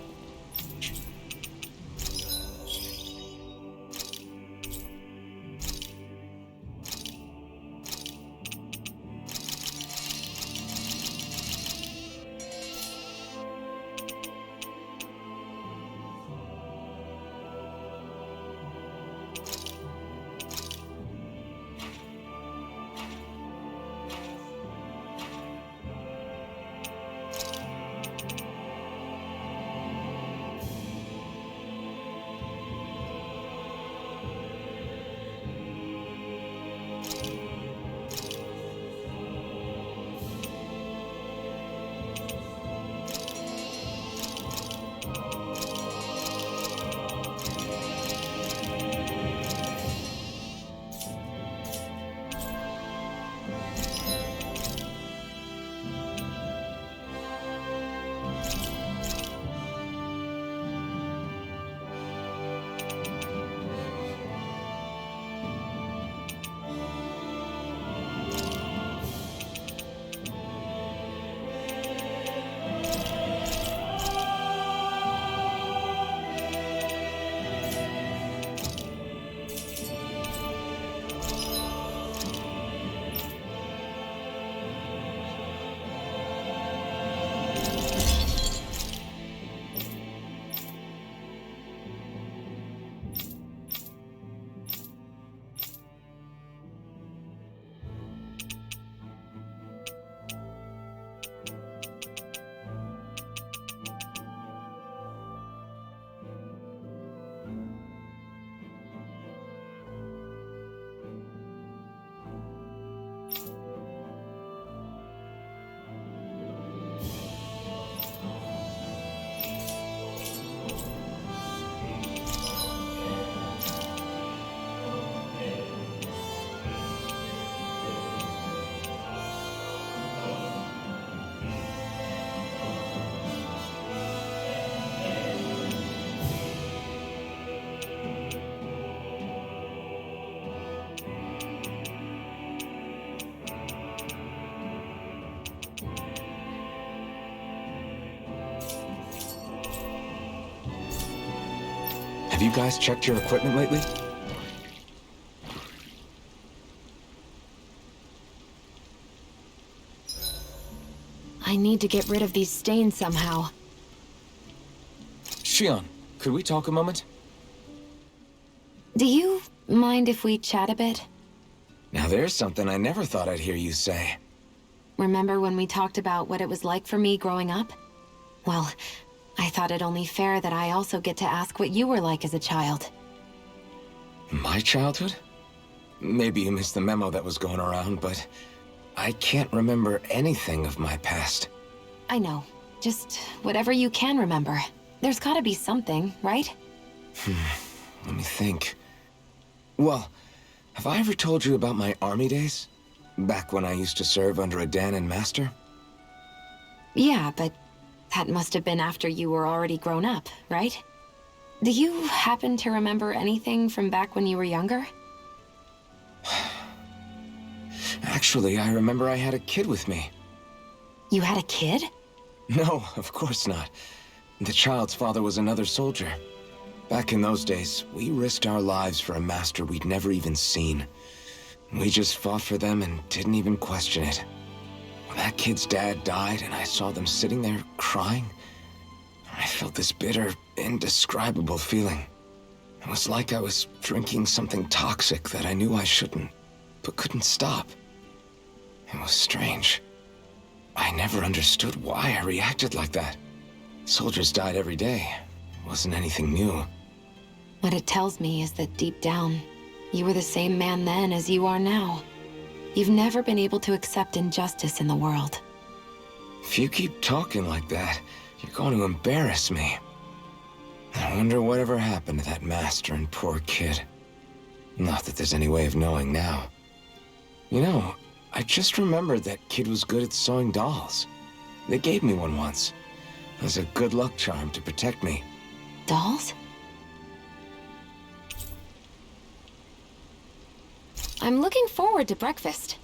Have you guys checked your equipment lately? I need to get rid of these stains somehow. Shion, could we talk a moment? Do you mind if we chat a bit? Now there's something I never thought I'd hear you say. Remember when we talked about what it was like for me growing up? Well, I thought it only fair that I also get to ask what you were like as a child. My childhood? Maybe you missed the memo that was going around, but I can't remember anything of my past. I know. Just whatever you can remember. There's gotta be something, right? Let me think. Well, have I ever told you about my army days? Back when I used to serve under a Danon master? Yeah, but That must have been after you were already grown up, right? Do you happen to remember anything from back when you were younger? Actually, I remember I had a kid with me. You had a kid? No, of course not. The child's father was another soldier. Back in those days, we risked our lives for a master we'd never even seen. We just fought for them and didn't even question it. When that kid's dad died and I saw them sitting there crying, I felt this bitter, indescribable feeling. It was like I was drinking something toxic that I knew I shouldn't, but couldn't stop. It was strange. I never understood why I reacted like that. Soldiers died every day. It wasn't anything new. What it tells me is that deep down, you were the same man then as you are now. You've never been able to accept injustice in the world. If you keep talking like that, you're going to embarrass me. I wonder whatever happened to that master and poor kid. Not that there's any way of knowing now. You know, I just remembered that kid was good at sewing dolls. They gave me one once. As a good luck charm to protect me. Dolls? I'm looking forward to breakfast.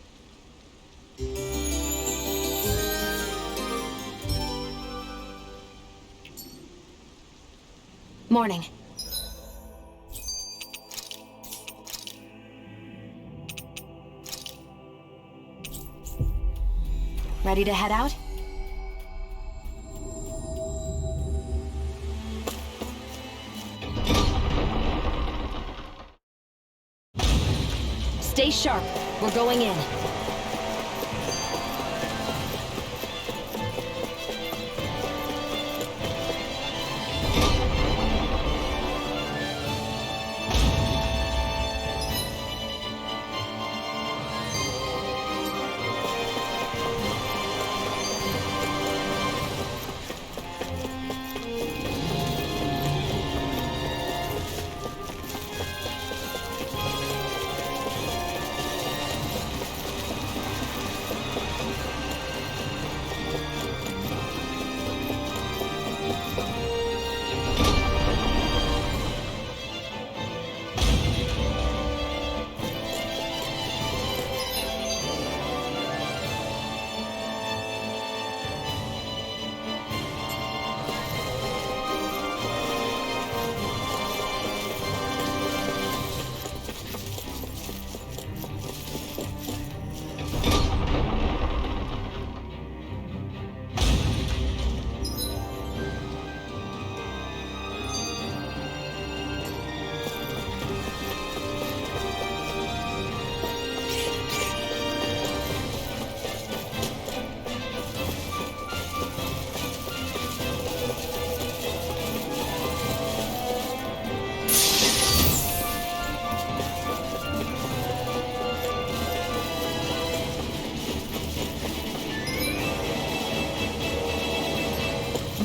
Morning. Ready to head out? Stay sharp. We're going in.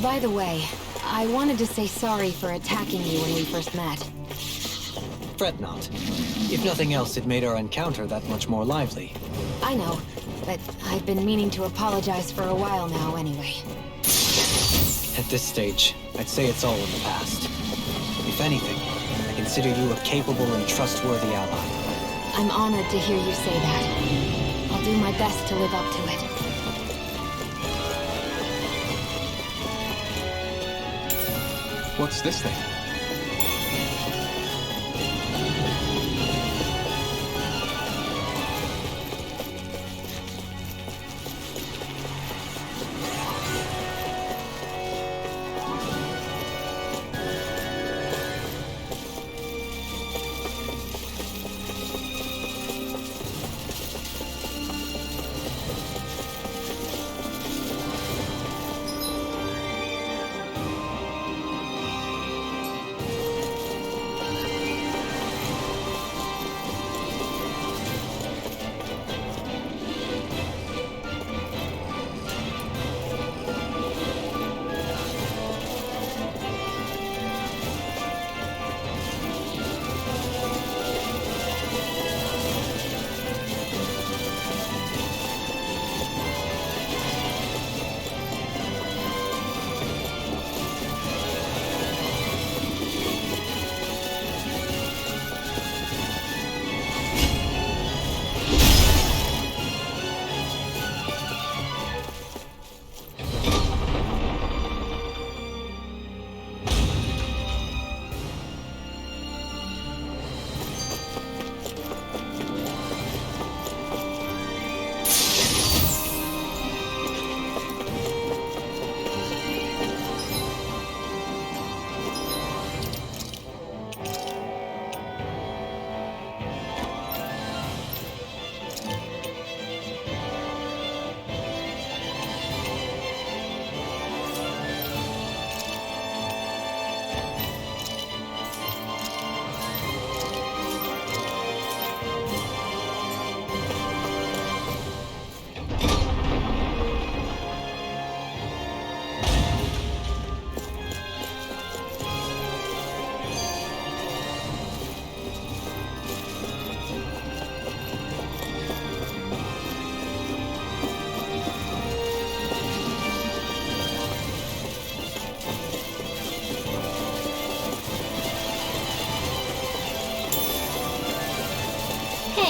By the way, I wanted to say sorry for attacking you when we first met. Fret not. If nothing else, it made our encounter that much more lively. I know, but I've been meaning to apologize for a while now anyway. At this stage, I'd say it's all in the past. If anything, I consider you a capable and trustworthy ally. I'm honored to hear you say that. I'll do my best to live up to it. What's this thing?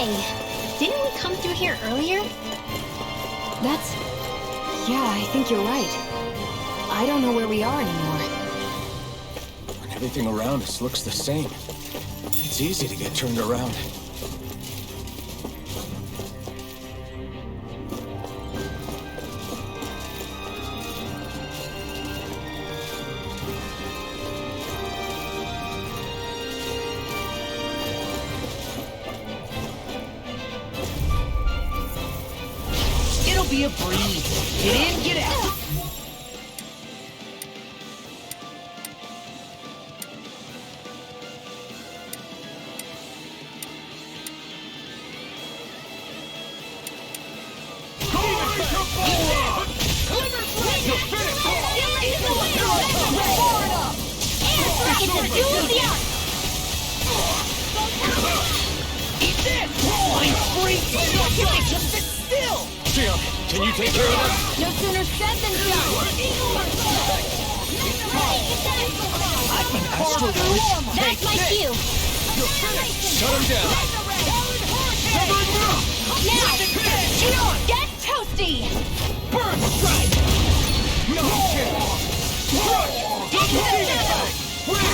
Hey, didn't we come through here earlier? Yeah, I think you're right. I don't know where we are anymore. When everything around us looks the same, it's easy to get turned around. It'll be a breeze. Get in, get out. Eat this! I'm free! Just sit still! Xion, can you take care of them? No sooner said than done! That's my cue! Shut him down! Now! Get toasty! Burn strike! No chance! Crush! Win!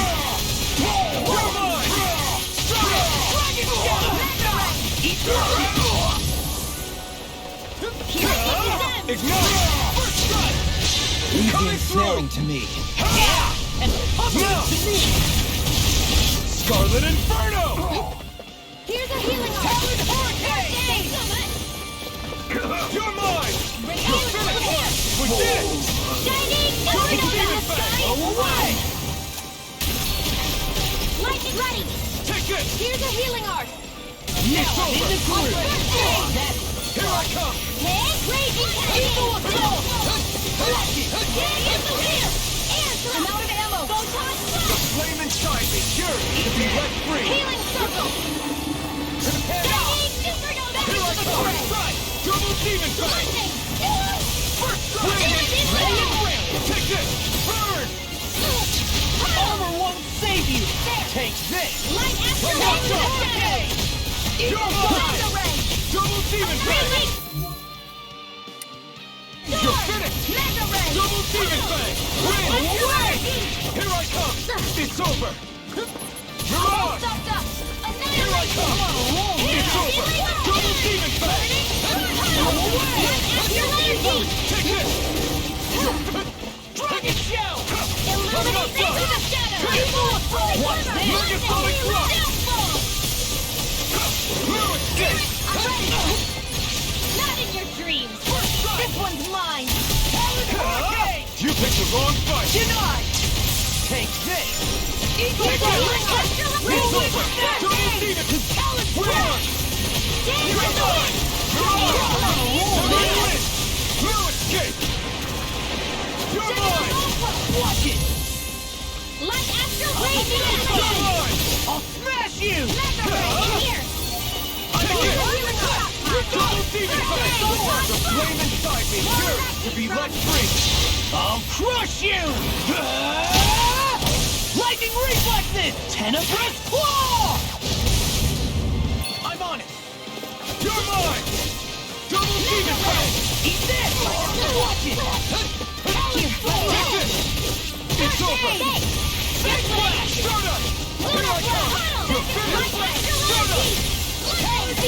You're mine! Ignite! First strike! Coming through! to me. And now! Scarlet Inferno! Here's a healing Talon Hurricane! You're mine! You're finished! We did it! Shining Supernova! Go away! Lightning ready! Take this! Here's a healing arc! It's over! Here I come! Take raging cannon! I'm out of ammo! Photon The blast! flame inside me yearns to be let free! Healing circle! Prepare! Supernova! Here I come! Strike! Double demon bang! First strike! Take this! Burn! Armor won't save you! Take this! Light after Hurricane! You're mine! Double demon bang! You're finished! Double demon bang! Win! Away! Here I come! It's over! Mirage! Here I come! It's over! Double demon bang! Away! Take this! Dragon shell! Coming up top! Watch this! Megaphonic thrust! Now it's this! Not in your dreams! This one's mine! You picked the wrong fight! Denied! Take this! Take this! It's over! Double demon! Win! You're mine! Mirage! No escape! You're mine! Watch it! Light after raging You're cannon! mine! I'll smash you! Here! Take it! Double demon bang! The flame inside me yearns to be let free! I'll crush you! Lightning reflexes! Tenebrous claw! I'm on it! You're mine! Double demon bang! Eat this! Watch it! Take this! It's over! Flash! Stardust! Here I come! You're finished! Stardust! Mirage!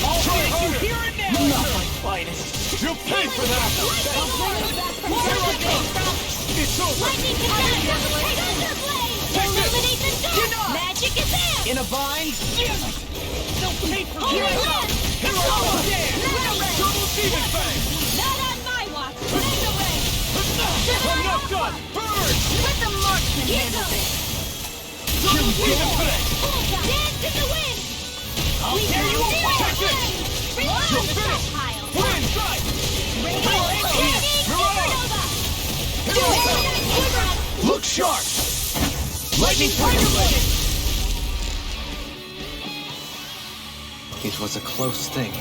I'll Try finish you harder! here and now! Not my finest! You'll pay for that! Here I come! It's over! Lightning can illuminate the dark! Magic is there! In a bind? Don't pay for Here this! I am! Here I come! Double demon bang! Not on my watch! Take away! I'm not done! Burn! Let the marksman handle this! Double demon bang! Dance in the wind! I'll tear you apart! Check this! You're finished! Win! Strike! Mirage! Look sharp! Lightning fire! It was a close thing.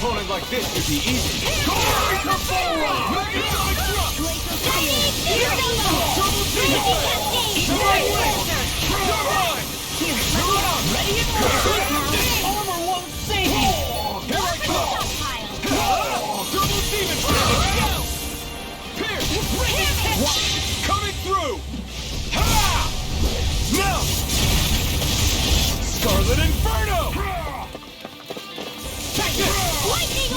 opponent like this should be easy. Double Armor won't save me! Here I come! Double demon blast! Pierce! Coming through! Ha! Now! Scarlet Inferno! Take this! Lightning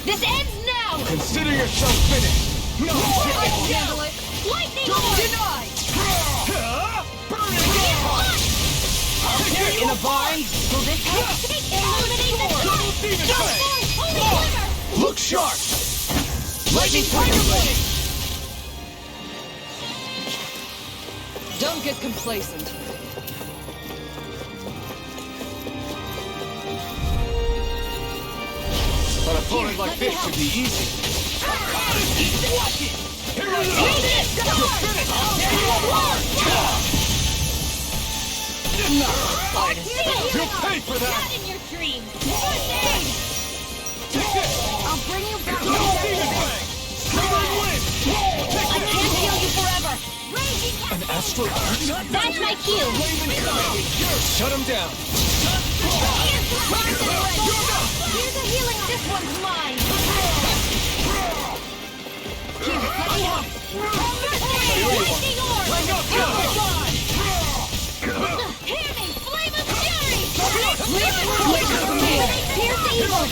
This ends now! Consider yourself finished! No! I can handle it! Lightning denied! In a bind! Will this help? Illuminate the Double demon blast! Holy glimmer! Look sharp! Lightning Tiger Blade! Don't get complacent. An opponent like this should be easy. Here I go! You'll pay for that! Not in your dreams! Take this! I'll bring you back to Double demon the blade! Stubborn wind! I can't heal you forever! Raging An astral arch? That's my cue! Shut him down! Here's a healing, this one's mine! Here, let me help! Lightning orb! Hear me! Flame of fury! Pierce the evil!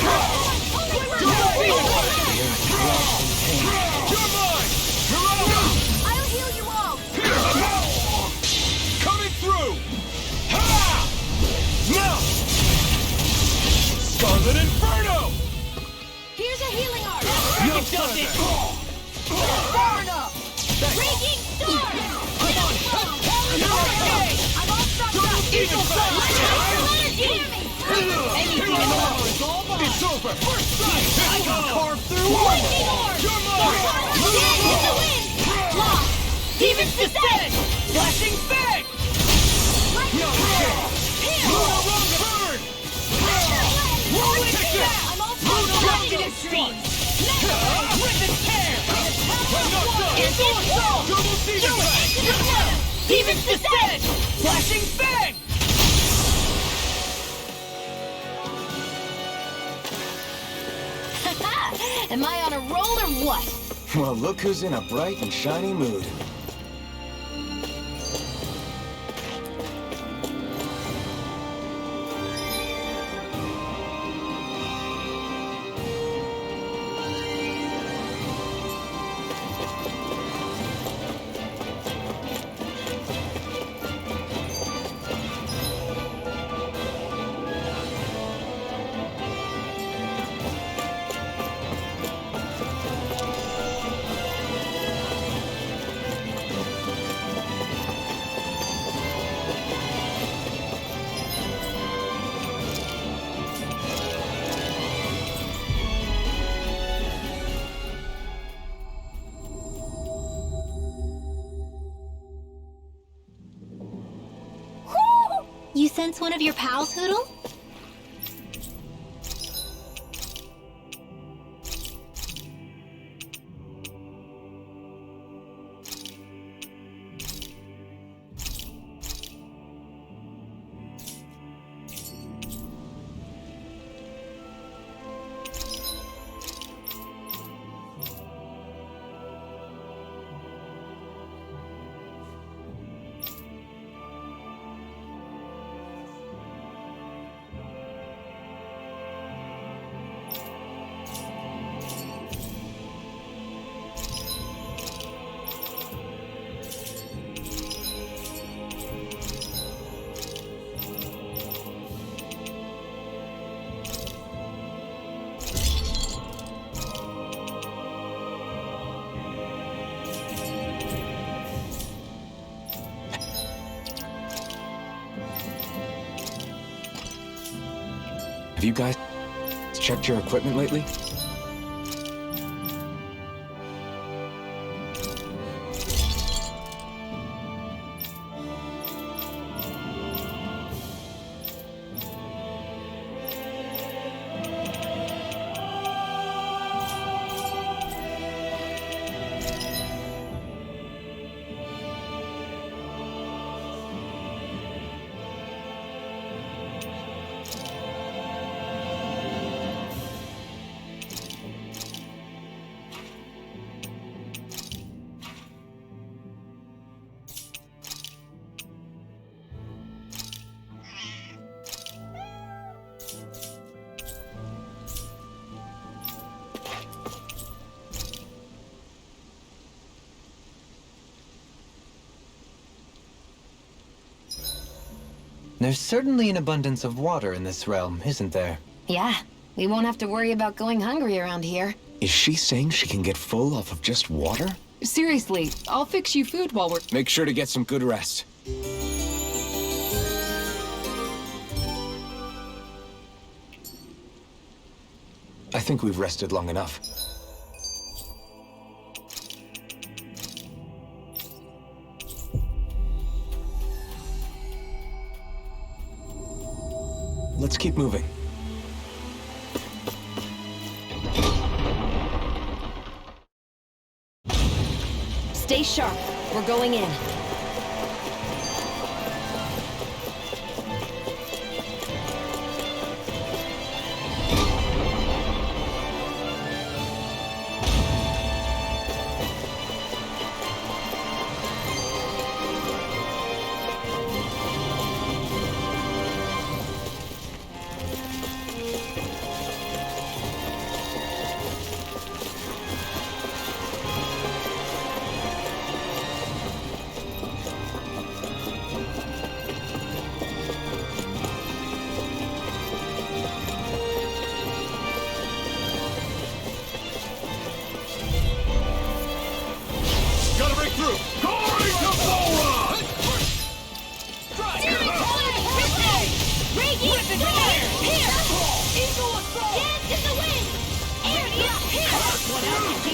You're mine! I'll heal you all! Coming through! Ha! Now! Scarlet Inferno! Here's a healing art! No further! Far enough! Raging storm! I'm all stuck up! Demon Blast! Anything in the world is all mine! It's over! First strike! I can carve through Lightning orb! You're mine! Dead in the wind! Lost! Demons descend! Flashing fang! No chance! Burn! Take this! I'm all stuck up in his dreams! Rip and tear! Double demon blast! Demons descend! Flashing fang! Am I on a roll or what? Well, look who's in a bright and shiny mood. You sense one of your pals, Hoodle? Have you guys checked your equipment lately? There's certainly an abundance of water in this realm, isn't there? Yeah, we won't have to worry about going hungry around here. Is she saying she can get full off of just water? Seriously, I'll fix you food while we're... Make sure to get some good rest. I think we've rested long enough. Let's keep moving. Stay sharp. We're going in. Gotta break through! Glory to Volron! Raging Flare! Here! Eagle Assault! Dance in the wind! Area! Here! What else is the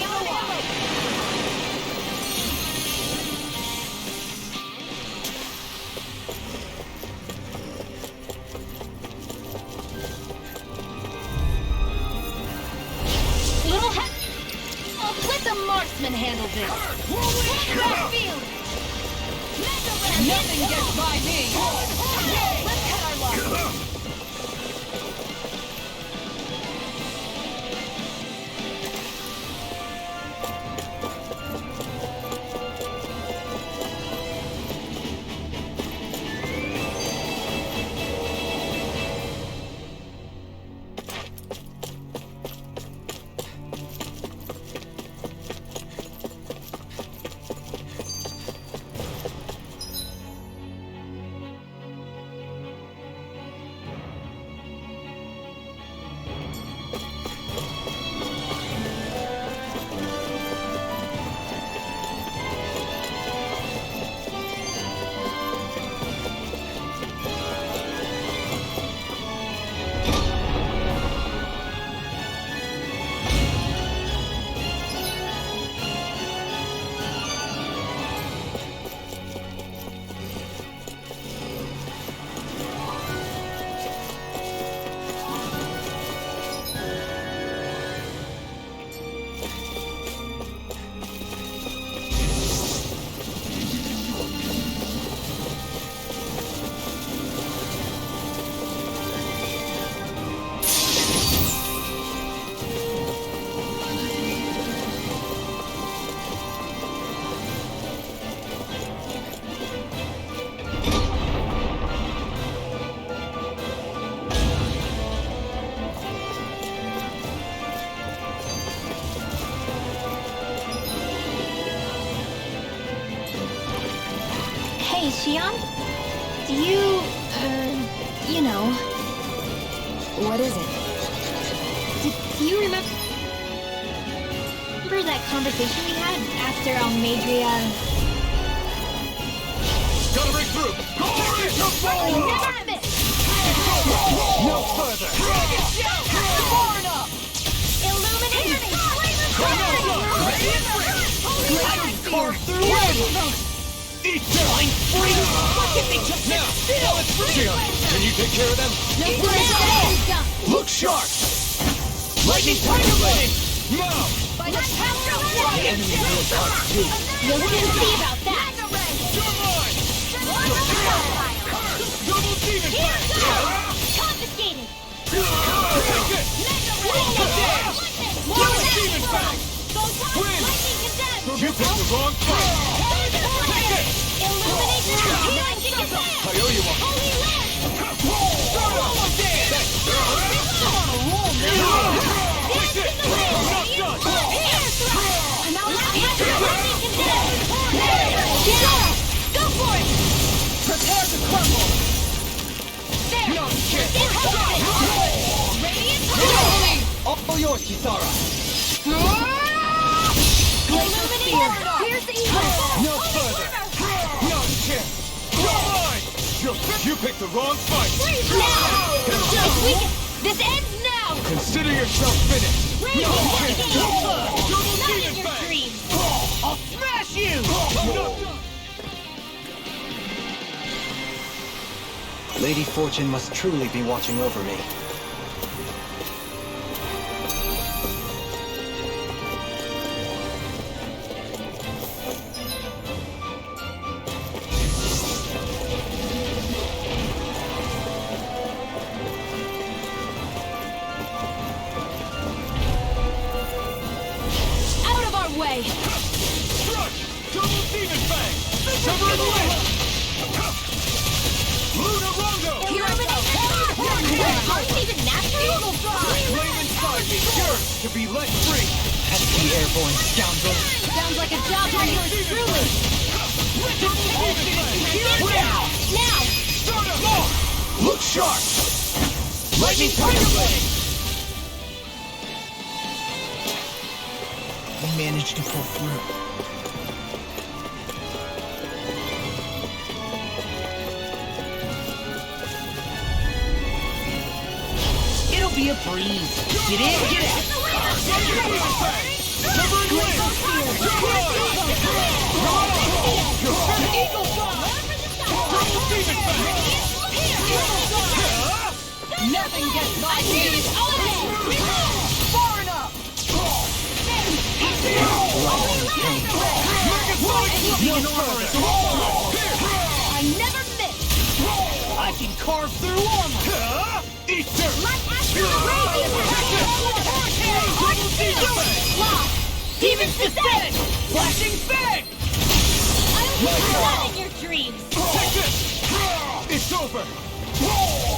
Little head... let the marksman handle this! Backfield! Nothing gets by me! Let's cut our loss! Hey, Xion? Do you, you know... What is it? Do you remember that conversation we had after Almadria... Gotta break through! Glory to Volron! Never miss! No further! Far enough! Illuminate! Carve through! Eat them! Free! Now! Xion, can you take care of them? Look sharp! Lightning Tiger Blade! Now! The enemy will come too! We'll soon see about that! You're mine! Double Demon Blade! Confiscated! Take it! Double Demon Blade! Win! You picked the wrong fight! Take it! I owe you one! Holy Land! Take it! Not done! Go for it! Prepare to crumble! yours, Kisara! Here's the evil! No further! No chance! You're mine! You picked the wrong fight! This ends now! Consider yourself finished! Raise No your chance! hand! Double Not in demon your fang! dreams! I'll smash you! Lady Fortune must truly be watching over me. Out of our way! Crush! Double demon fang! Severing wind! Luna Rondo! Aren't even natural? Flame inside me yearns to be let free! Pesky airborne scoundrel! Sounds like a job for yours truly! Now! Start up! Look sharp! Lightning Tiger Blade! We managed to pull through. It'll be a breeze. Get in, get out. Severing wind! Eagle Bomb! Double demon fang! Nothing gets by me! Far enough! I never miss! I can carve through armor. Eat dirt! Demons descend! Flashing fang! Not in your dreams! Take this! It's over!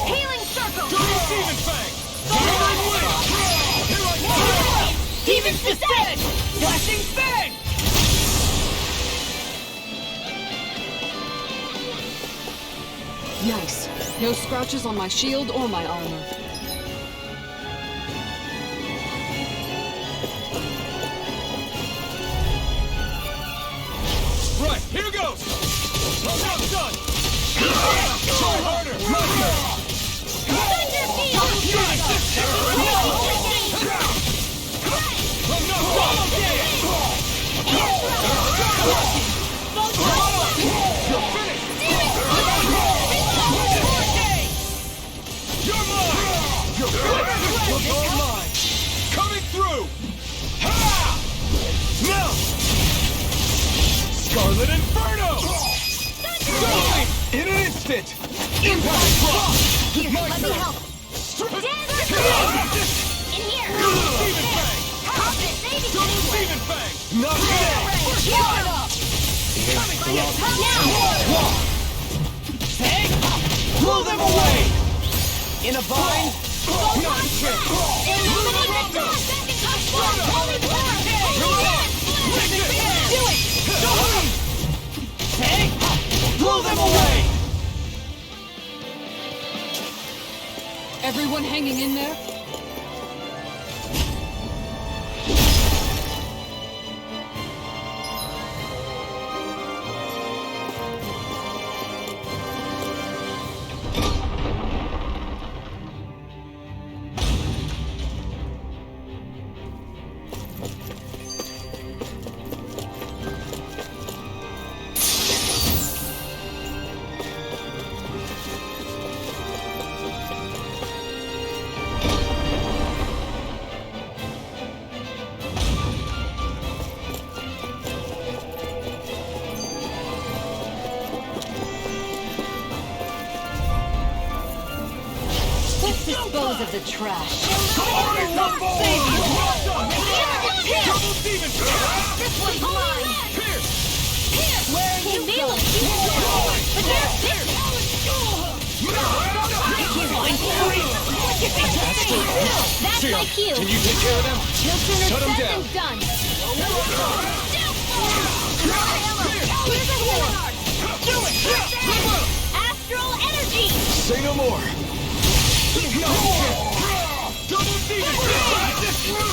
Healing circle! Double demon fang! Severing wind! Here I come! Demons descend! Flashing fang! Nice. No scratches on my shield or my armor. Right, here goes! I'm not done! Try harder! Thunder! I'm not done! You're finished! You're mine! You're finished! You're mine! Coming through! Ha! Now! Scarlet Inferno! Doubling! In an instant! Impact Block! My Let me turn! help! In here! Double Demon Fang! Pop it, baby! Double Demon Fang! Not today! Shut up! Now! Blow them away! In a vine. Not a chance! Eliminate the Holy power! Do it! Blow them away! Everyone hanging in there? Dispose of the trash. Double Demon Fang! This one's mine! Pierce! Where you go? But there's this! That's my cue. Can you take care of them? No sooner Shut 'em said down. than done. Astral energy! Say no more! Double Demon Fang!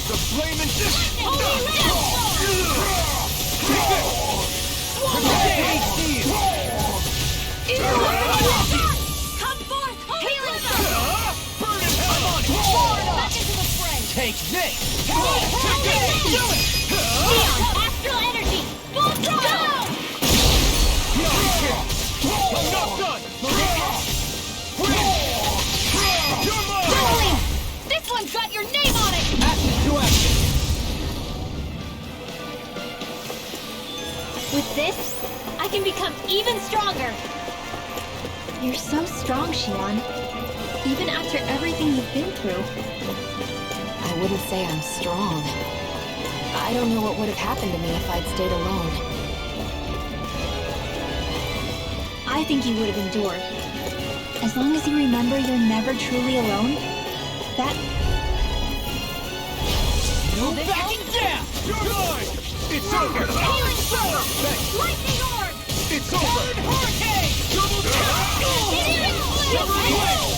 The flame and Come forth! Healing burn in hell! Back into the fray! Take this! Do it! Neon, astral energy! Full throttle! I'm not done! Win! You're mine! Juggling! This one's got your name on it! Action to action! With this, I can become even stronger. You're so strong, Xion. Even after everything you've been through. I wouldn't say I'm strong. I don't know what would have happened to me if I'd stayed alone. I think you would have endured. As long as you remember you're never truly alone, that... No backing down! You're mine! It's over! Healing sword! Thanks. Lightning orb! It's over! Hurricane! Double tap! Engineering flame!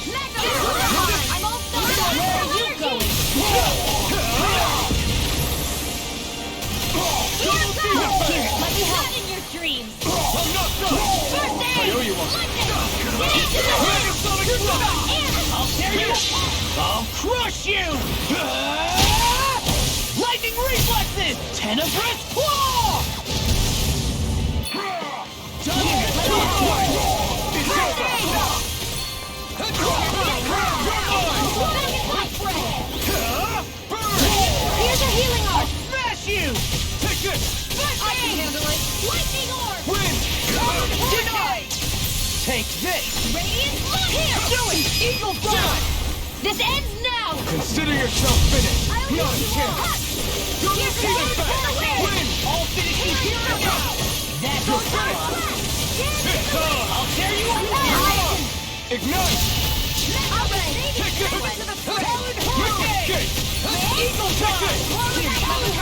Mega Hurricane! I'm all done! Where are you going? Here, let me help in your dreams. I'm not done! First aid! I owe you one. I'll tear you! I'll crush you! Lightning reflexes! Tenebrous claw! Here's a healing orb! Smash you! Take this! I can handle it! Lightning orb! Win! Denied! Take this! Radiant look here! Do it! Eagle fly! This ends now! Consider yourself finished! I'll Not a use you chance! all. Double Here's team the effect! win. Win! All finishes here and now! That's You're your finished! time! I'll tear you apart! Ignite! Take this! Talon Hurricane! Eagle fly!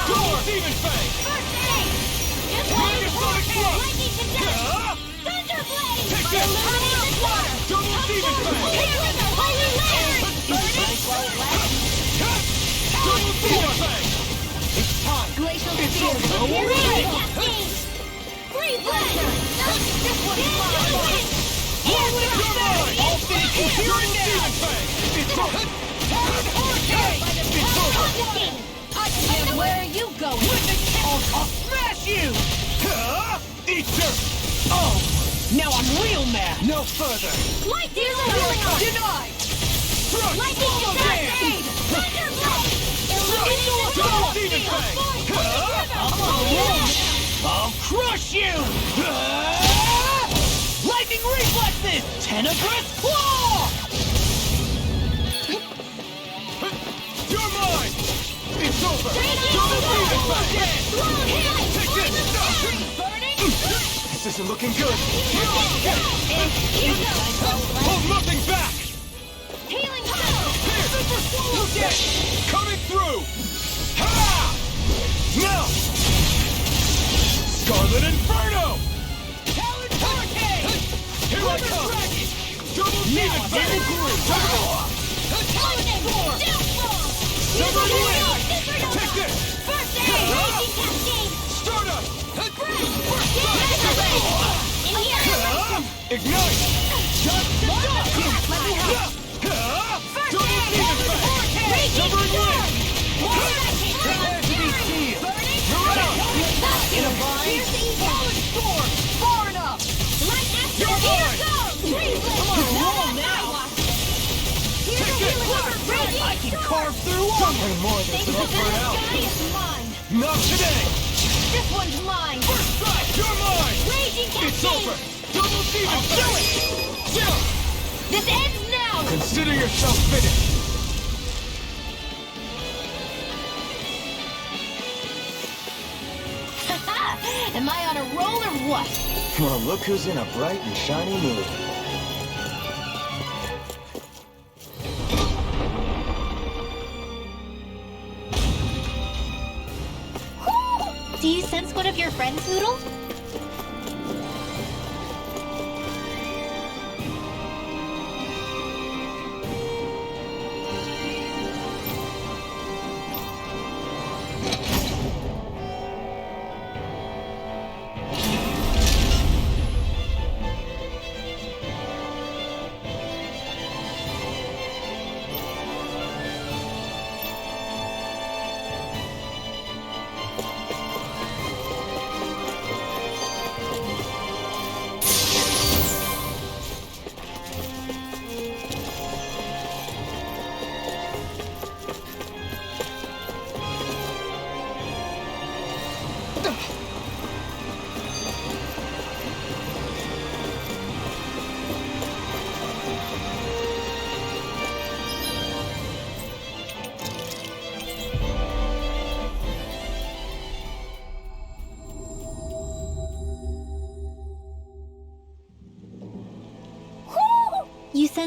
Double demon fang! Megasonic thrust! Take this! Double demon fang! Double demon fang! It's time! Glacial It's Spear! over! Breathe Blaster! This one's mine! You're mine! All finishes here and now! Demon fang! It's over! Hurricane! It's over! And where are you going? I'll smash you! Eat dirt! Oh! Now I'm real mad! No further! Lightning healing orb! Denied! Thrust! Lightning cascade! Thunderblade! Illuminated Double soul! demon fang! I'll crush you! Lightning reflexes! Tenebrous claw! You're mine! It's over! Radiant Double soul! demon fang! Blown healing! Take this! This isn't looking good! Hold nothing back! Healing soul! Here! Coming through! Ha! Now! Scarlet Inferno! Talon Hurricane! Here I come! Double demon fang! Lightning orb! Silver wind! Take this! First aid! Raging cascade! Stardust! Ignite! Just Let me help! Double demon fang! Silver wind! Prepare to be sealed! In a bind! Here's the evil! Storm! Far enough! Light action! You're Here mine! goes! Breathe now! Here's Take the this! healing orb! Raging I can carve through Something more than Think enough the for now! sky is mine! Not today! This one's mine! First strike! You're mine! Raging It's cascade! over! Double demon fang! This ends now! Consider yourself finished! Am I on a roll or what? Well, look who's in a bright and shiny mood. Do you sense one of your friends, Noodle?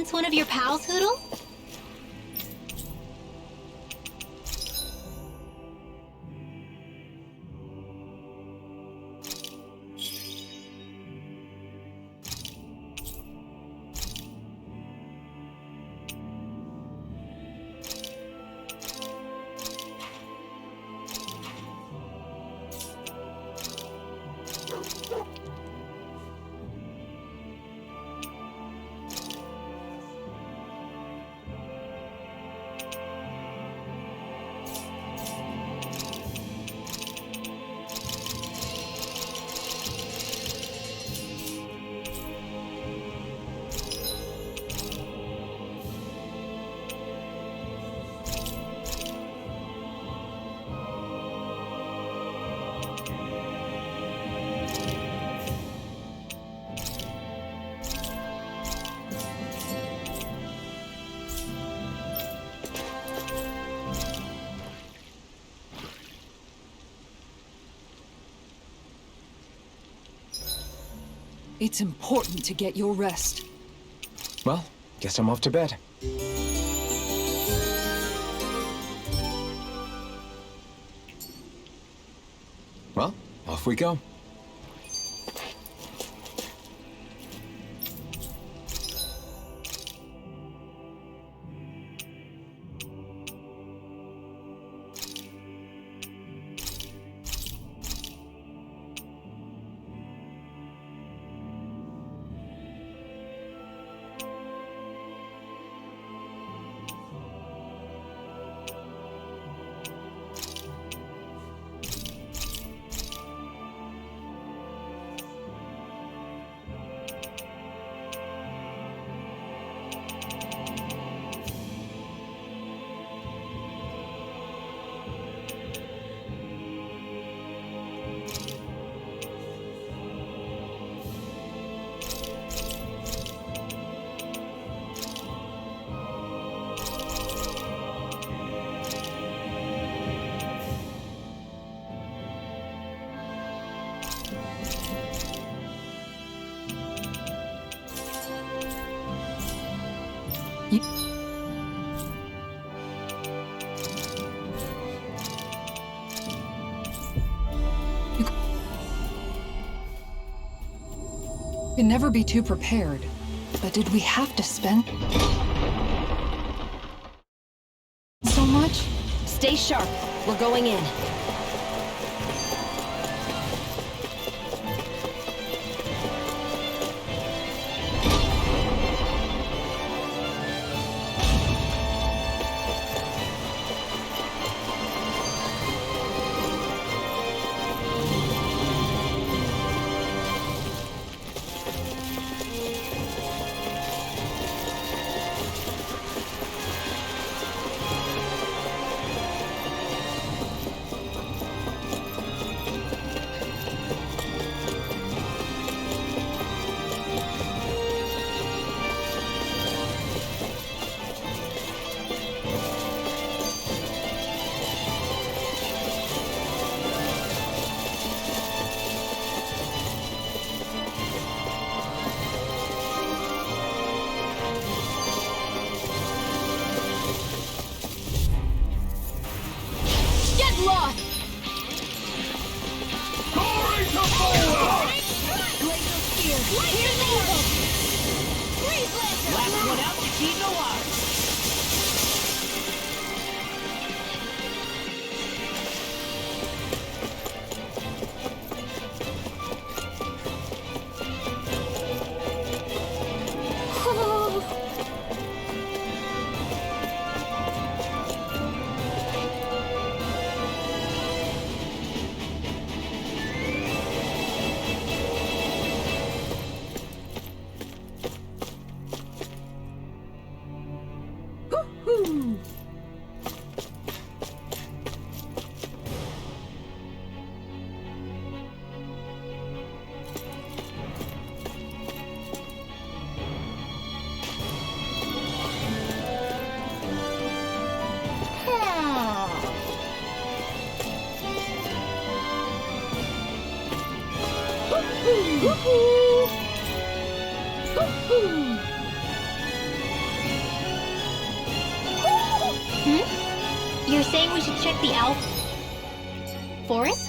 against one of your pals, Hootle? It's important to get your rest. Well, guess I'm off to bed. Well, off we go. Can never be too prepared. But did we have to spend so much? Stay sharp. We're going in. saying we should check the forest?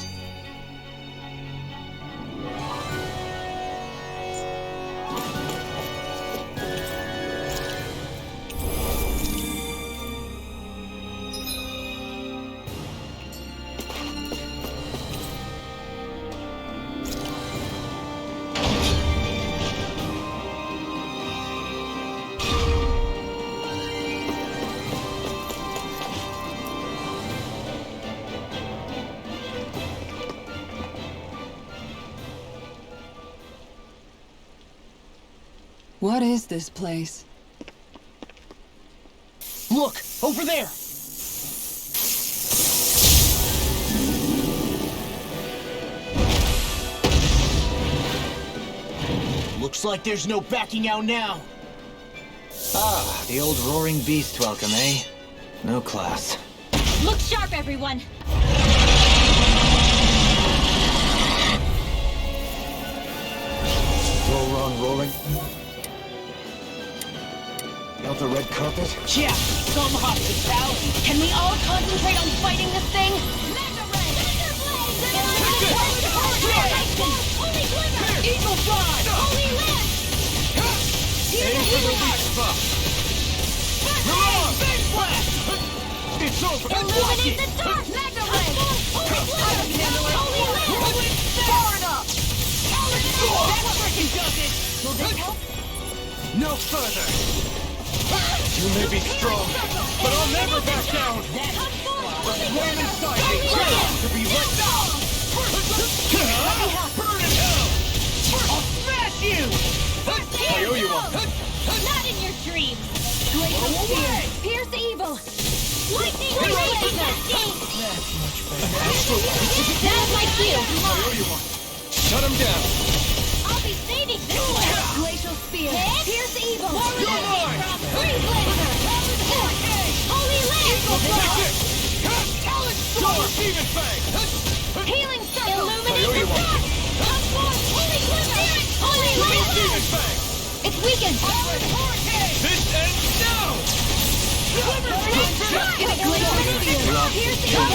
What is this place? Look! Over there! Looks like there's no backing out now. Ah, the old roaring beast welcome, eh? No class. Look sharp, everyone! Volron roaring. Out the red carpet? Yeah, some hospitality. Can we all concentrate on fighting this thing? Eagle Fly! Aim for the weak spot! Mirage! Big Blast! It's over! Illuminate the dark! Mega Ray! Far enough! That freaking does it! Will this help? No further! You may be strong, but I'll never back down! The flame inside me cannot to be let down! Burn in hell! I'll smash you! I owe you one! Not in your dreams! Glacial Spear! Pierce evil! Lightning Radiation! That's my cue! I owe you one! Shut him down! I'll be saving this one! Glacial Spear! Pierce evil! You're mine! Freeze Laser! Holy Land! Dark Demon Fang! Healing Circle! I Illuminate owe the you one! dark! Holy Glimmer! Holy Demon Land! Fang! It's weakened! This ends now! Get it, Glacial Spear! Pierce evil!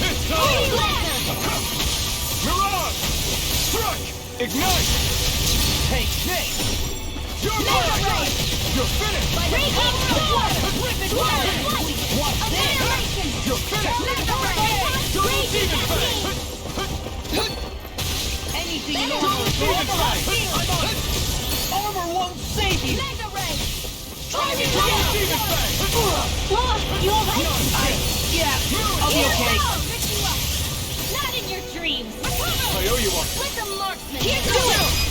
It's Holy time! Laser! Mirage! Strike! Ignite! Take this! You're mine! You're finished! Raging Storm! Light! What's this? Annihilation! You're finished! Double Raging Demon Fang! Anything in Demon Fang! Armor won't save you! Mega Ray! Double Demon Fang! You alright? Yeah, I'll be okay. Not in your dreams! I owe you one! Like a marksman! Can't do it!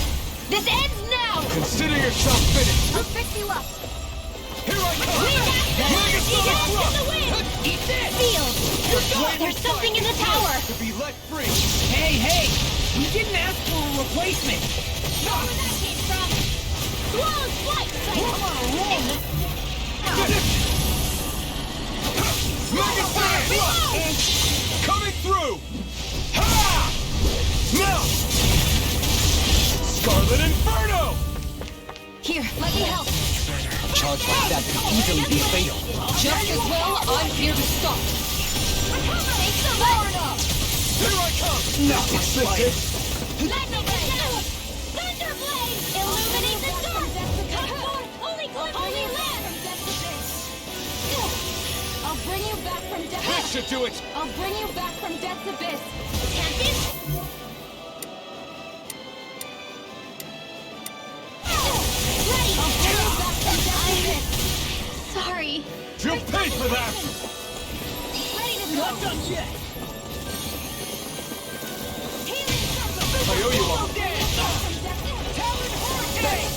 This ends now! Consider yourself finished! I'll fix you up! Here I come! Mega Sonic Thrust! Eat this! Field! There's something in the tower! To be let free! Hey! We didn't ask for a replacement! Where that came from? Close flight cycle! Mega Sonic Thrust! Coming through! Ha! Now! Scarlet Inferno! Here, let me help! A charge like that could easily be fatal. Just as well, I'm here to stop! Far enough! Here I come! Nothing's like Lightning Blade! Thunderblade! Illuminate the dark! Come forth! Holy Land! I'll bring you back from That death! should do it! I'll bring you back from death's abyss! Tempest? Ready! I'll bring you back from death's abyss! Sorry. You'll pay for that! Ready to go! Not done yet! Healing circle! I owe you one! Talon Hurricane!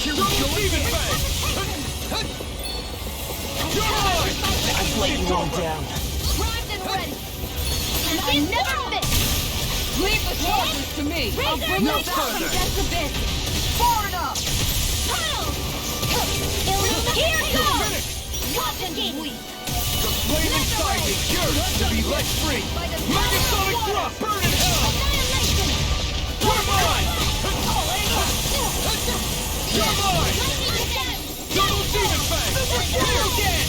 Double Demon Fang! You're mine! I've let you all down. Primed and ready! And I never miss! Leave the charges to me! I'll bring No you back from further. death's abyss! Far enough! Here goes! Finish! Conjugate! The flame inside me yearns to be let free! Mega Sonic Thrust! Burn in hell! Annihilation! You're mine! You're mine! Double Demon Fang! Here again!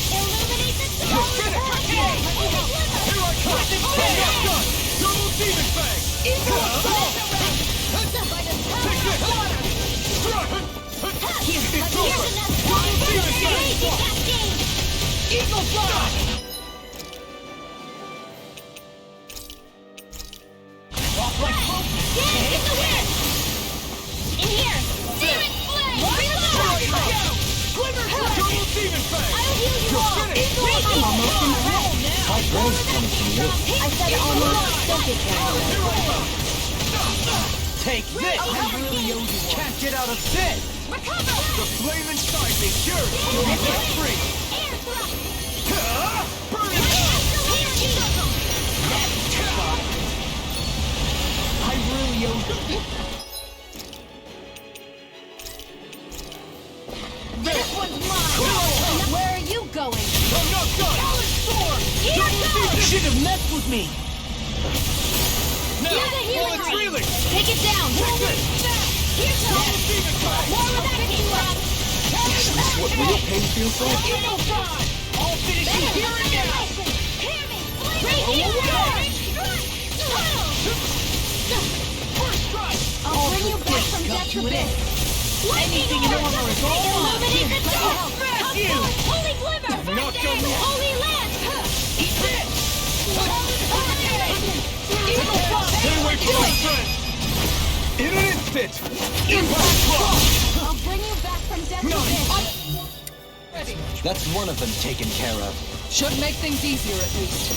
Raging Cascade! Eagle Fly! Dance in the wind! In here! Searing Flame! Double Demon Fang! I'll heal you all! Finished! I'm almost in the red! High praise coming from you. I said almost. Don't get carried away. Take this! I really owe you Can't get out of this! Recover! The flame inside me yearns to be set free! Air thrust! Burn it! I really owe you. This one's mine! Where are you going? I'm not done! Should have messed with me! Now, Here's a healing while it's ring. reeling! Take it down! Take this! Here's Double Demon Fang! more of that you up! Is this what real pain feels like? I'll finish you here and now! Hear me! Raging Storm! First strike! I'll bring you back from death to this! Anything in armor is all mine! Illuminate the Let me dark! smash you! Holy Glimmer! Not done yet. Holy Lance! Eat this! Stay away from my friend! In an instant! Impact Block! I'll bring you back from death to this! That's one of them taken care of. Should make things easier at least.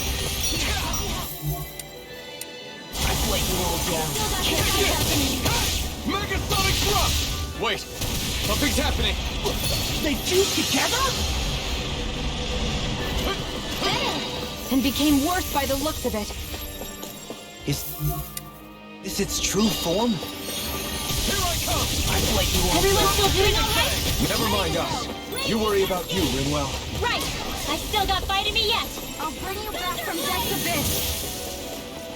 I've let you all down. Megasonic Thrust! Wait, something's happening! They fused together? And became worse by the looks of it. Is this its true form? Here I come! I've let you all Everyone down. still doing alright? Never mind us. You worry about you, Rinwell. Right! I still got fight in me yet! I'll bring you back from death to this.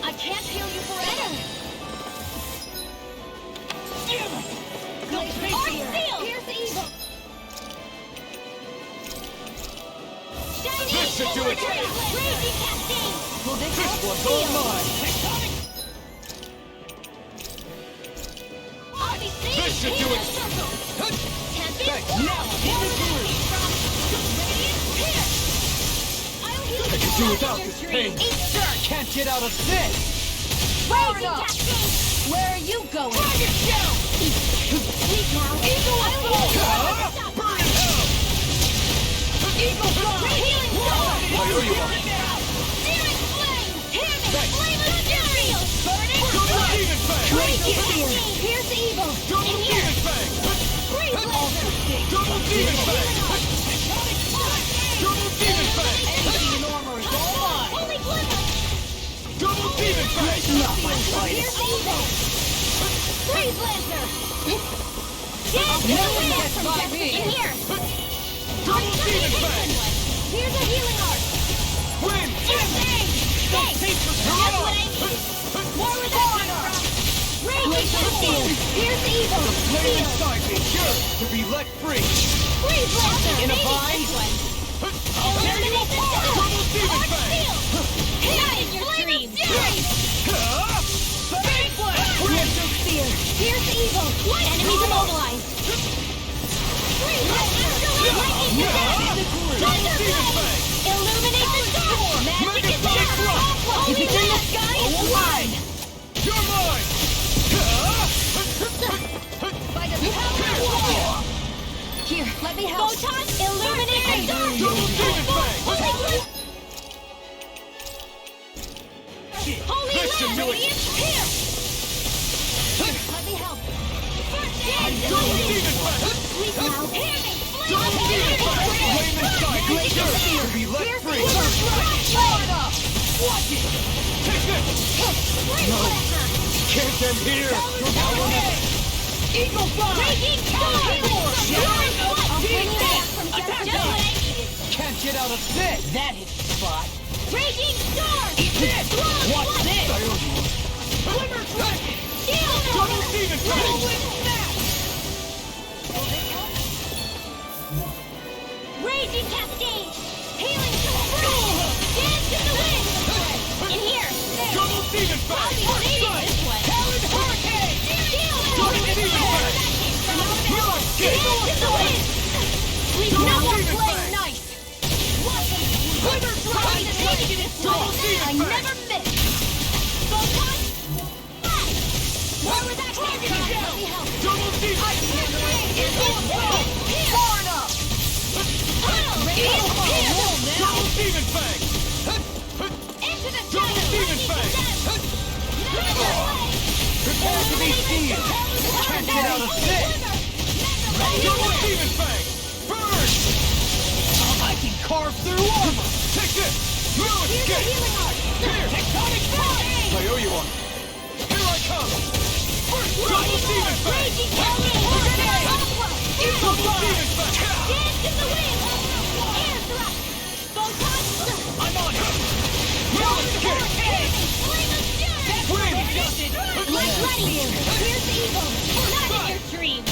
I can't heal you forever. Arc Seal! Here's evil. Shiny! This should do it. Raging Cascade! Will this This help? one's all mine! RBC! This should do it. Tempest! Thanks. Now! I could do without this pain. Can't get out of this! Raging Cascade! Where are you going? Sleep now! Burn in hell! Eagle Fly! Healing Sword! I owe you one. Searing Flame! Hear me! Flame of Fury! Burn it! Double Demon Fang! Raging Cascade! Here's the evil! Double Demon Fang! Freeze Laser! Double Demon Fang! Double Demon Fang! Anything in armor is all mine! Holy Glimmer! Double Demon Fang! Here's the evil! Freeze Lancer! Dance in the Nothing wind gets from by death me. in here! Double Demon Fang! Here's a healing art! Win! Thanks! That's what I needed! More where that came from! Raging Cascade! Here's the evil! Flame Seal! inside me yearns to be let free! Freeze Lancer! In a Maybe bind? this one! Illuminate the dark! Double Demon Arc Fang! Seal! Not in your dreams! Ransom Spear! Here's the evil! What? Enemies immobilized! Freeze Lancer! Lightning to death! Thunder Blade! Illuminate the dark! Magic is Megasonic there! Thrust! Holy If it's in the Lance! sky, it's mine! You're mine! By the power of war! Here, let me help. Photon! Illuminate the dark! Double Demon Fang! Holy Glimmer! Holy This should do it. Lance! Here! Let me help. Double Demon Fang! Sleep now! Hear me! Double Demon Fang! Flame inside me yearns to be let free! Watch it! Take this! Freeze Lancer! Can't end here! Eagle Fly! Raging Storm! I'll bring you back from death. Just what I needed! Can't get out of this! That hits the spot. Raging Storm! this! What's this? Glimmer Dragon! Shield! Double Demon Fang! Raging Cascade! Healing Sword! Dance in the wind! In here! Double Demon Fang! I'll be saving this one! Talon Hurricane! Shield! Double Demon Fang! Dance in the wind! Sleep now! this way! I never miss! Voltron! Where was that candy? Let me help! Double deep! I can't here! Far enough! Double demon fang! Into the Double demon fang! Prepare to be sealed! Can't get out of this! Double demon fang! Burn! I can carve through armor! Take this! No escape! Here! Tectonic force! I owe you one! Here I come! Double demon fang! Double demon fang! Dance in the wind! Air thrust! Photon! I'm on it! No escape! Flame of fury! Flame! Get ready! Here's evil! Not in your dreams!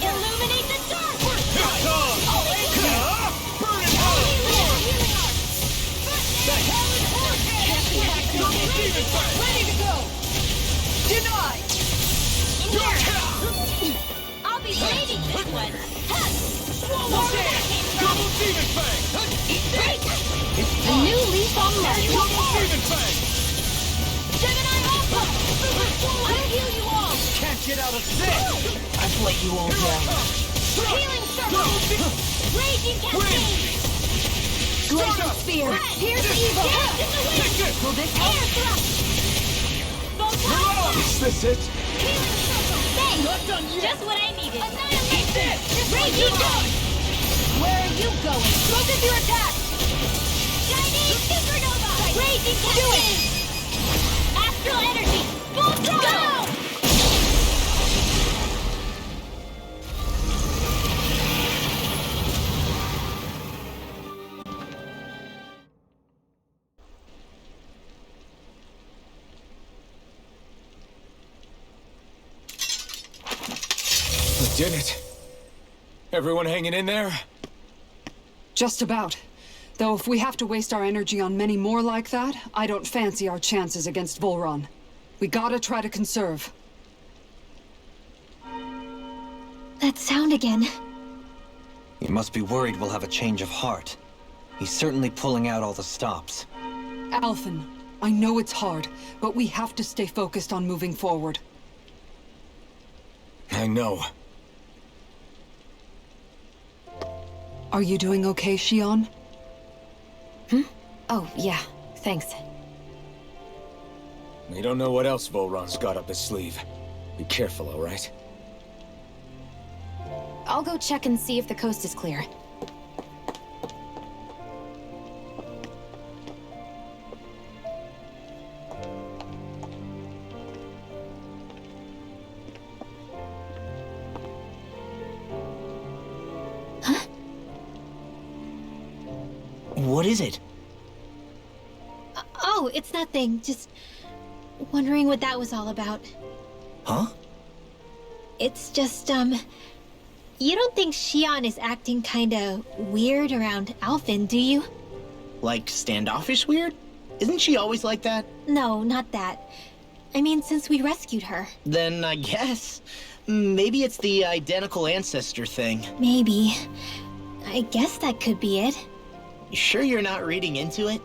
Illuminate the dark! It's on! Burn in hell! Double demon fang! Ready to go! Denied! I'll be saving this one! Double demon fang! A new leaf on life! Double demon fang! Gemini Alpha! I'll heal you all! Can't get out of this! I've let you all down. Healing circle! Raging cascade! Glacial spear! Here's evil! Take this! Will this air thrust? Photon! Is this it? Healing circle! Thanks! Not done yet! Just what I needed! Annihilate this! Raging gun! Where are you going? Focus your attack! Chinese supernova! Raging cascade! Astral energy! Full throttle! Go! We did it. Everyone hanging in there? Just about. Though if we have to waste our energy on many more like that, I don't fancy our chances against Volron. We gotta try to conserve. That sound again. You must be worried we'll have a change of heart. He's certainly pulling out all the stops. Alphen, I know it's hard, but we have to stay focused on moving forward. I know. Are you doing okay, Shion? Oh, yeah. Thanks. We don't know what else Volron's got up his sleeve. Be careful, all right? I'll go check and see if the coast is clear. What is it? Oh, it's nothing. Just wondering what that was all about. Huh? It's just, you don't think Shion is acting kinda weird around Alphen, do you? Like standoffish weird? Isn't she always like that? No, not that. I mean, since we rescued her. Then I guess. Maybe it's the identical ancestor thing. Maybe. I guess that could be it. You sure you're not reading into it?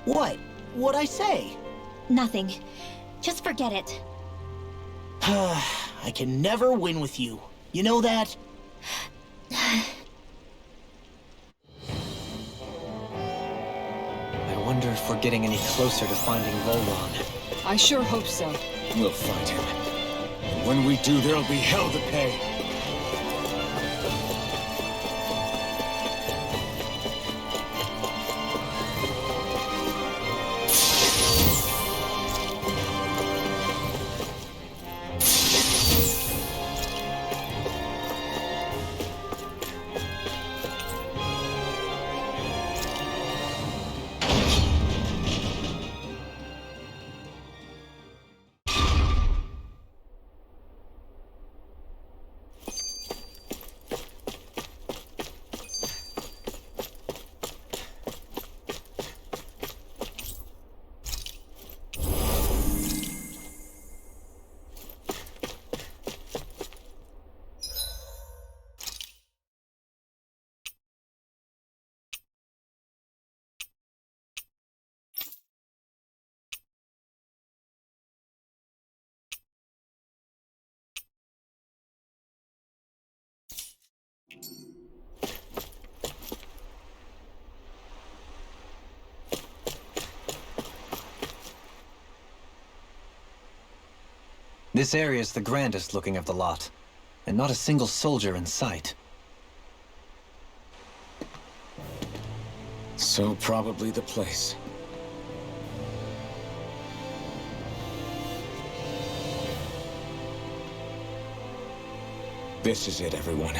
What? What'd I say? Nothing. Just forget it. I can never win with you. You know that? I wonder if we're getting any closer to finding Volron. I sure hope so. We'll find him. And when we do, there'll be hell to pay. This area is the grandest looking of the lot, and not a single soldier in sight. So probably the place. This is it, everyone.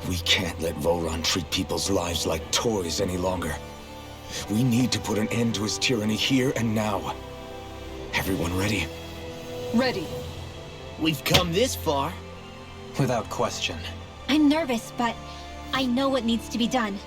We can't let Volron treat people's lives like toys any longer. We need to put an end to his tyranny here and now. Everyone ready? Ready. We've come this far. Without question. I'm nervous, but I know what needs to be done.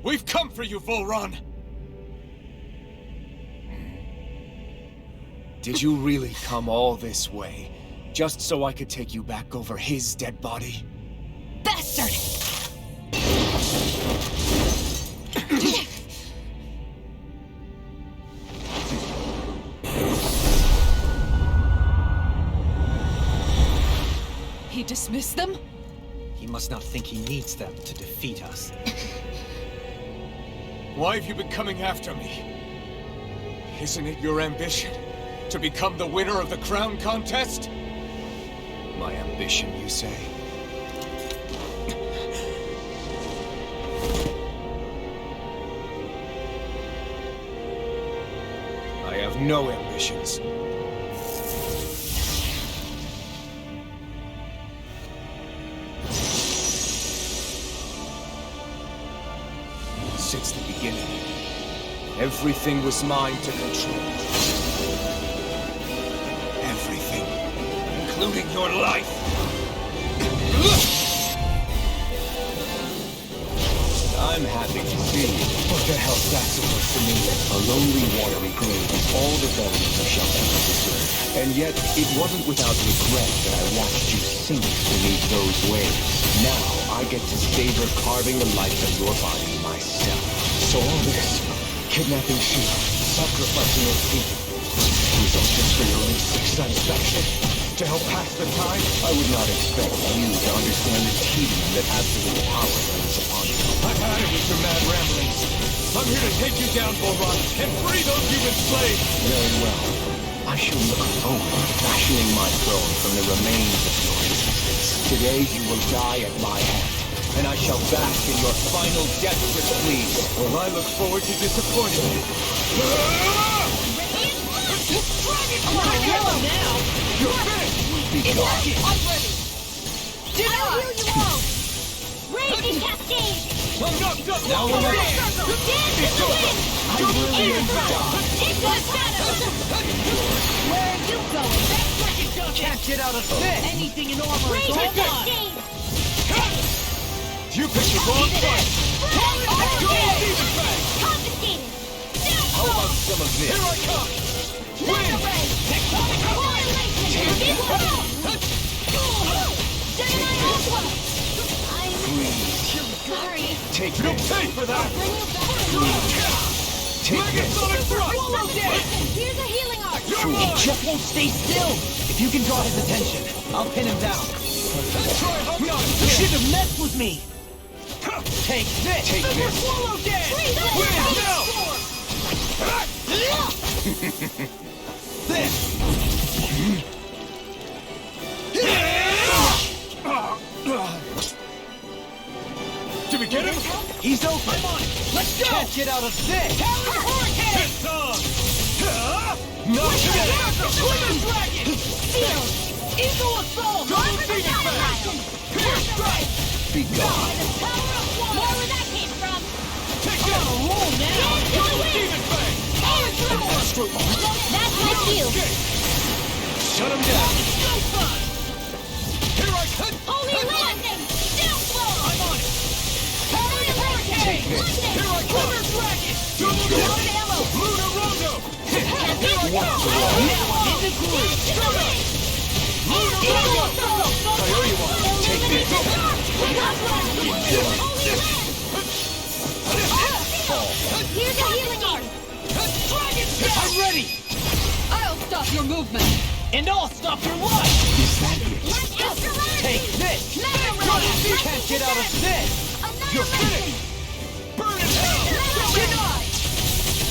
We've come for you, Volron! Did you really come all this way, just so I could take you back over his dead body? Bastard! He dismissed them? He must not think he needs them to defeat us. Why have you been coming after me? Isn't it your ambition to become the winner of the crown contest? My ambition, you say? I have no ambitions. Since the beginning, everything was mine to control. Everything, including your life. I'm happy to see you. What the hell's that supposed to mean? A lonely, watery grave is all the bones you shall ever deserve. And yet, it wasn't without regret that I watched you sink beneath those waves. Now, I get to savor carving the life of your body myself. So all this, kidnapping sheep, sacrificing your people, was all just for your own satisfaction? To help pass the time? I would not expect you to understand the tedium that absolute power brings upon you. I've had it with your mad ramblings. I'm here to take you down, Volron, and free those human slaves! Very well. I shall look forward to fashioning my throne from the remains of your existence. Today you will die at my hand, and I shall bask in your final desperate pleas. Well, I look forward to disappointing you. You're finished! Be gone. I'm ready! Did I hear you all? Raging Cascade! I'm knocked up Now now! dance in the wind! I really am Into the shadows! Where are you going? That's what you do! Can't get out of this! Anything in armor is Raging all mine! Cascade! You picked the wrong fight! Confiscated! How about some of this? Here I come! Mega Ray! Annihilation! Behold! Dynamite Aqua! I'm sorry. Take You'll this! pay for that! Bring you back! Take this! Megasonic thrust! Here's a healing arc! He just won't stay still! If you can draw his attention, I'll pin him down. Try Hogdog You again! shouldn't have messed with me! Take this! Take this! Swallow dead! Win now! This! Did we get him? He's open! I'm on it! Let's go! Can't get out of this! It's on! Not today! Swinging dragon! Sealed! Eagle assault! Double Annihilation! Strike! Be gone! More where that came from! Take this! Roll now! Into the wind! Demon Fang! That's my cue. Shut him down. Here I come. Holy lightning! Downfall! I'm on it. Holy lightning! Take this. Here I come. Dragon. Double Load ammo! Luna Rondo. Here I go! Luna Rondo. I owe you one. Take this. Here's a healing arm! I'm ready. I'll stop your movement. And I'll stop your life! Light extra large! Take this. Mega Ray! You can't get out of this. You're finished. Burn in hell.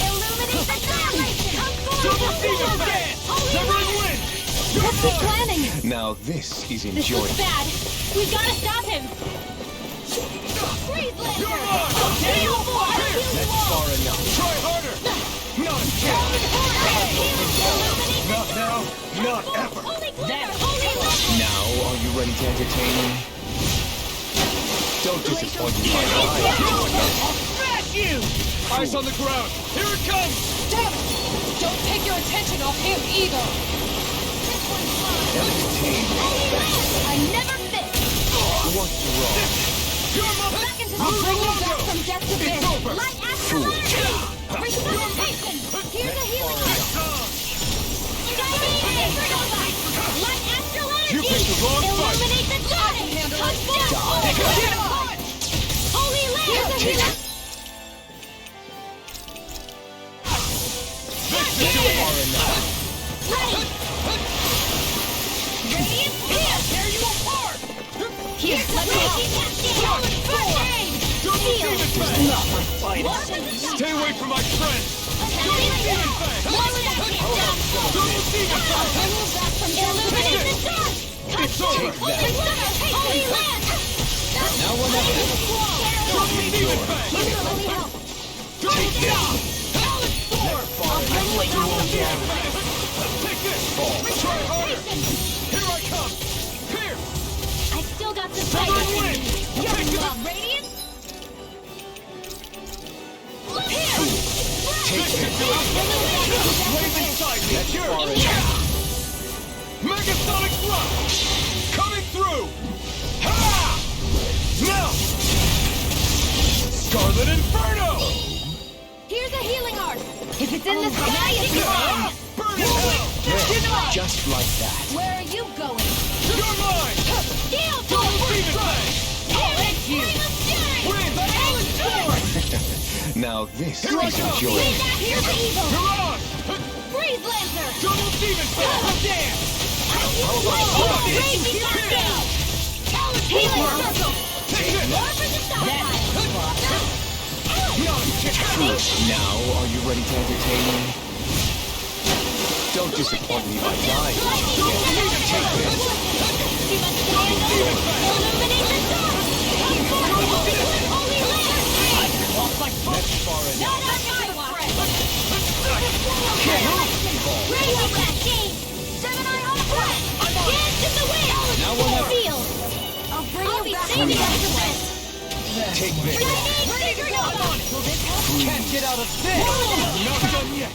Illuminate the annihilation! Come Double forward! Demon Fan. Severin win. Let's keep planning. Now this is This looks bad. We've got to stop him. Freeze Lancer! You're on. Okay. That's far enough. Try harder. Not again. Not now. Not ever. Holy glitter! Holy lightning! Now, are you ready to entertain me? Don't disappoint me, my guy. Smash you. Eyes on the ground. Here it comes. Damn it! Don't take your attention off him either. Entertain me. I never miss! What's wrong? You're my Back into the Luna bring you back Rondo. from death to It's this! over. Light Astrology! Resuscitation! Here's a healing arm! Light Astrology! You picked the wrong fight. Illuminate the Dragon! Touch down! Holy Land! Here's a healing... Ready! Radiant Spear! Tear you apart. Here, let me First aid! Double Heal! Demon Fang. Not my fight. Stay away from my friend. Double Demon Fang! Double Demon Fang. Illuminate the dark! It's over. Holy Land! Now we're not Double Demon Fang. Holy help! Take this. I'll let you all down. Take this. Try harder. Here I come. Here. I still got some Severin fight. win. Take You're this. radiant? Take this. Wave inside me. That's yours. Megasonic Thrust. Coming through. Ha! Now. Scarlet Inferno. Here's a healing art. If it's in the sky, it's mine. Burn in hell. just like that. Where are you going? You're mine. Steel Double Force! Demon Fang. Flame of Fury! Win. Now this Here I is come. enjoyable. Here's the evil! You're on. Freeze Lancer! Double Demon Fang. Damn! Here. Healing Circle! Take this. More for the side! Now, are you ready to entertain me? Don't disappoint me by dying. Take this. She must stand over! Illuminate the dark! Come forward! Holy Land! That's far enough. Not on my watch! Radio Machine! Seven Eye Opera! Dance in the wind! Now we're not- Field! I'll bring you back from this! Take this. Ready to go! Can't get out of this. Not done yet.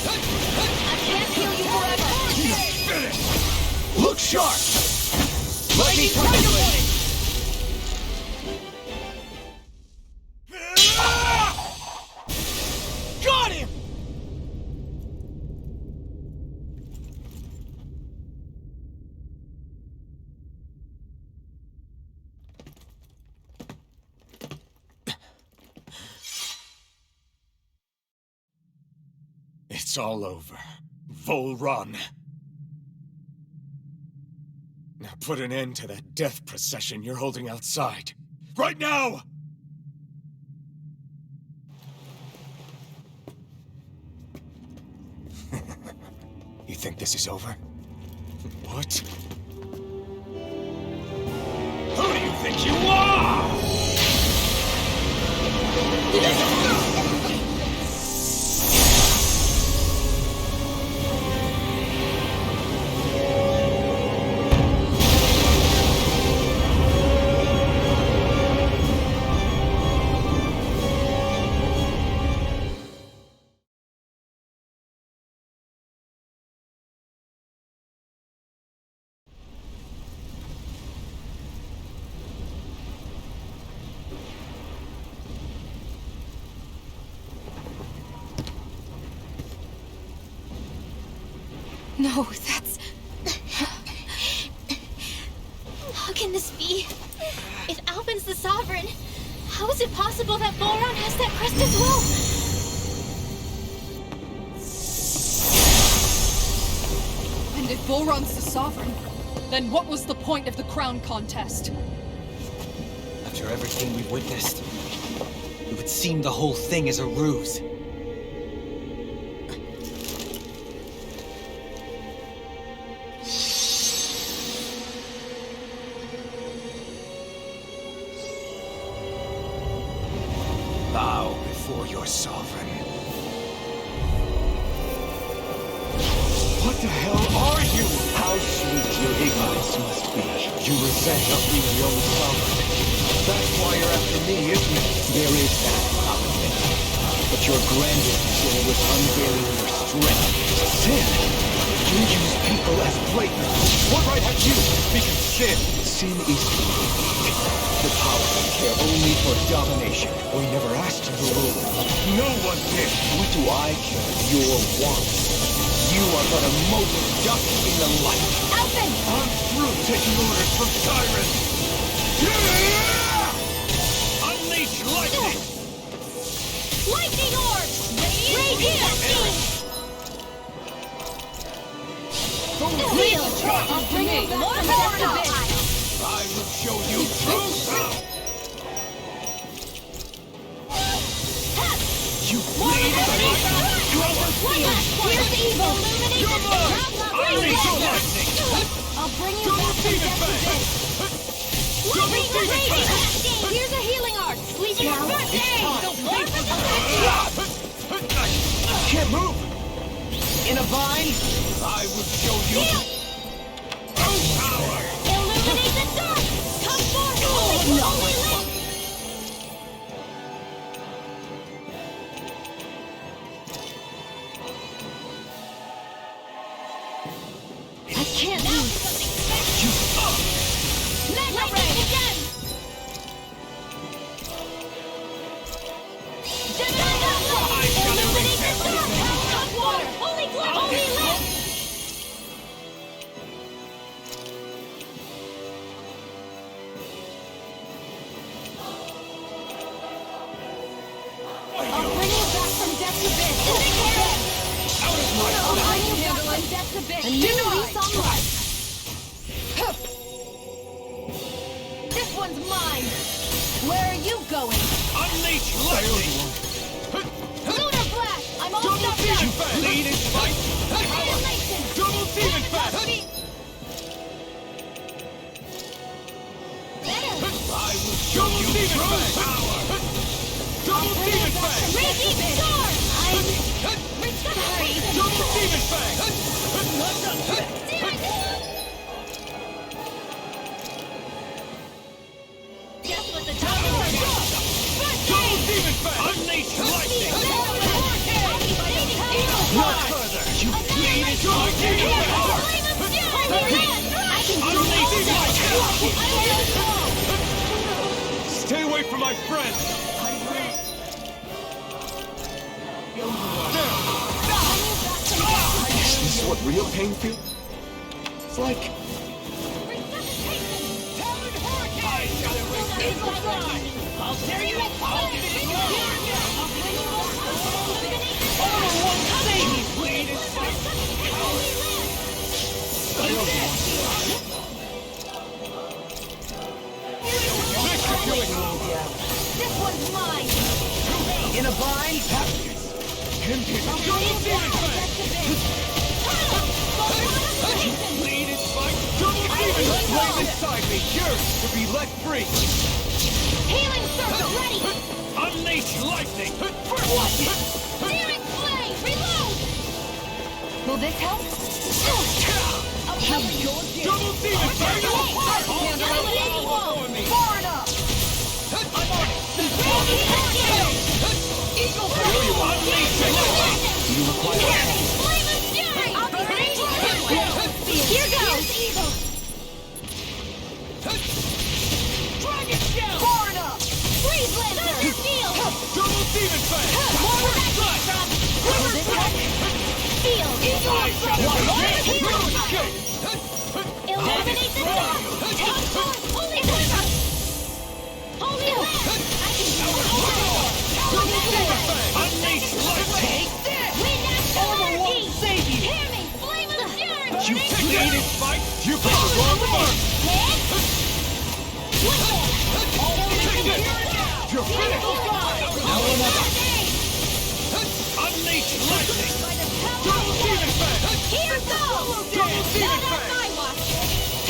I can't heal you forever! Finish. Look sharp. Let me contemplate. Got him. It's all over. Volron. Now put an end to that death procession you're holding outside. Right now! You think this is over? What? Who do you think you are? No, that's... How can this be? If Alphen's the Sovereign, how is it possible that Volron has that crest as well? And if Volron's the Sovereign, then what was the point of the crown contest? After everything we've witnessed, it would seem the whole thing is a ruse. Bow before your sovereign. What the hell are you? How sweet your ignorance must be. You resent not being the only sovereign. That's why you're after me, isn't it? There is that, I'll admit. But your grandest goal was unveiling your strength. Sin! You use people as playthings. What right have you to speak of sin? Sin is the power to care only for domination. We never asked you to rule. No one did. What do I care? Your wants. You are but a mote of dust in the light. Alphen! I'm through taking orders from tyrants. Unleash lightning! Lightning Orb! Radiant Destiny! Wheel! I'll bring you back from death to this! I will show you true power! You bleeding Here's evil! Illuminate the Unleash lightning! I'll bring you back from death to this! Lightning Radiant Destiny! Here's a healing art! Legion of First Aid! Can't move! In a vine? I will show you true power! Illuminate the dark! Come forth! Holy light! I can't lose! Mega Ray again! Illuminate the dark! Hot water! Holy glow! Holy lit! I'll bring you back from death to this! I'll bring you back from death to this! A new lease on life! This one's mine! Where are you going? Unleash lightning! Lunar Blast! I'm all Double stuffed demon up! fast! Lead and fight! Annihilation! Double demon fast! I will show you true power! Double demon fast! Raging Sword! I'm sorry! Double demon fast! Just what the double Double demon fast! Unleash lightning! Not further! You bleed into my demon power! I can do Unleash lightning! Stay away from my friends! Is this what real pain feels? It's like... I'll tear you apart! This one's mine! In a vine? Double demon fast! Lead and fight! Double demon flame inside me! Yours to be let free! Healing circle ready! Unleash lightning! Searing flame! Reload! Will this help? I'll cover you! Double demon fast! Illuminating wall! Far enough! I'm on it! Eagle Unleash lightning! You require flame of fury! I'll be ready to here goes! Evil! Dragon shell! Far enough! Freeze Lancer! Shield! Double demon fast! More protection from... Quiver Strike! Shield! I shall You needed fight! You picked the wrong mark! You're finished! Now or never! Unleash lightning! Double demon fang! Here goes! Double demon Not on fang! my watch!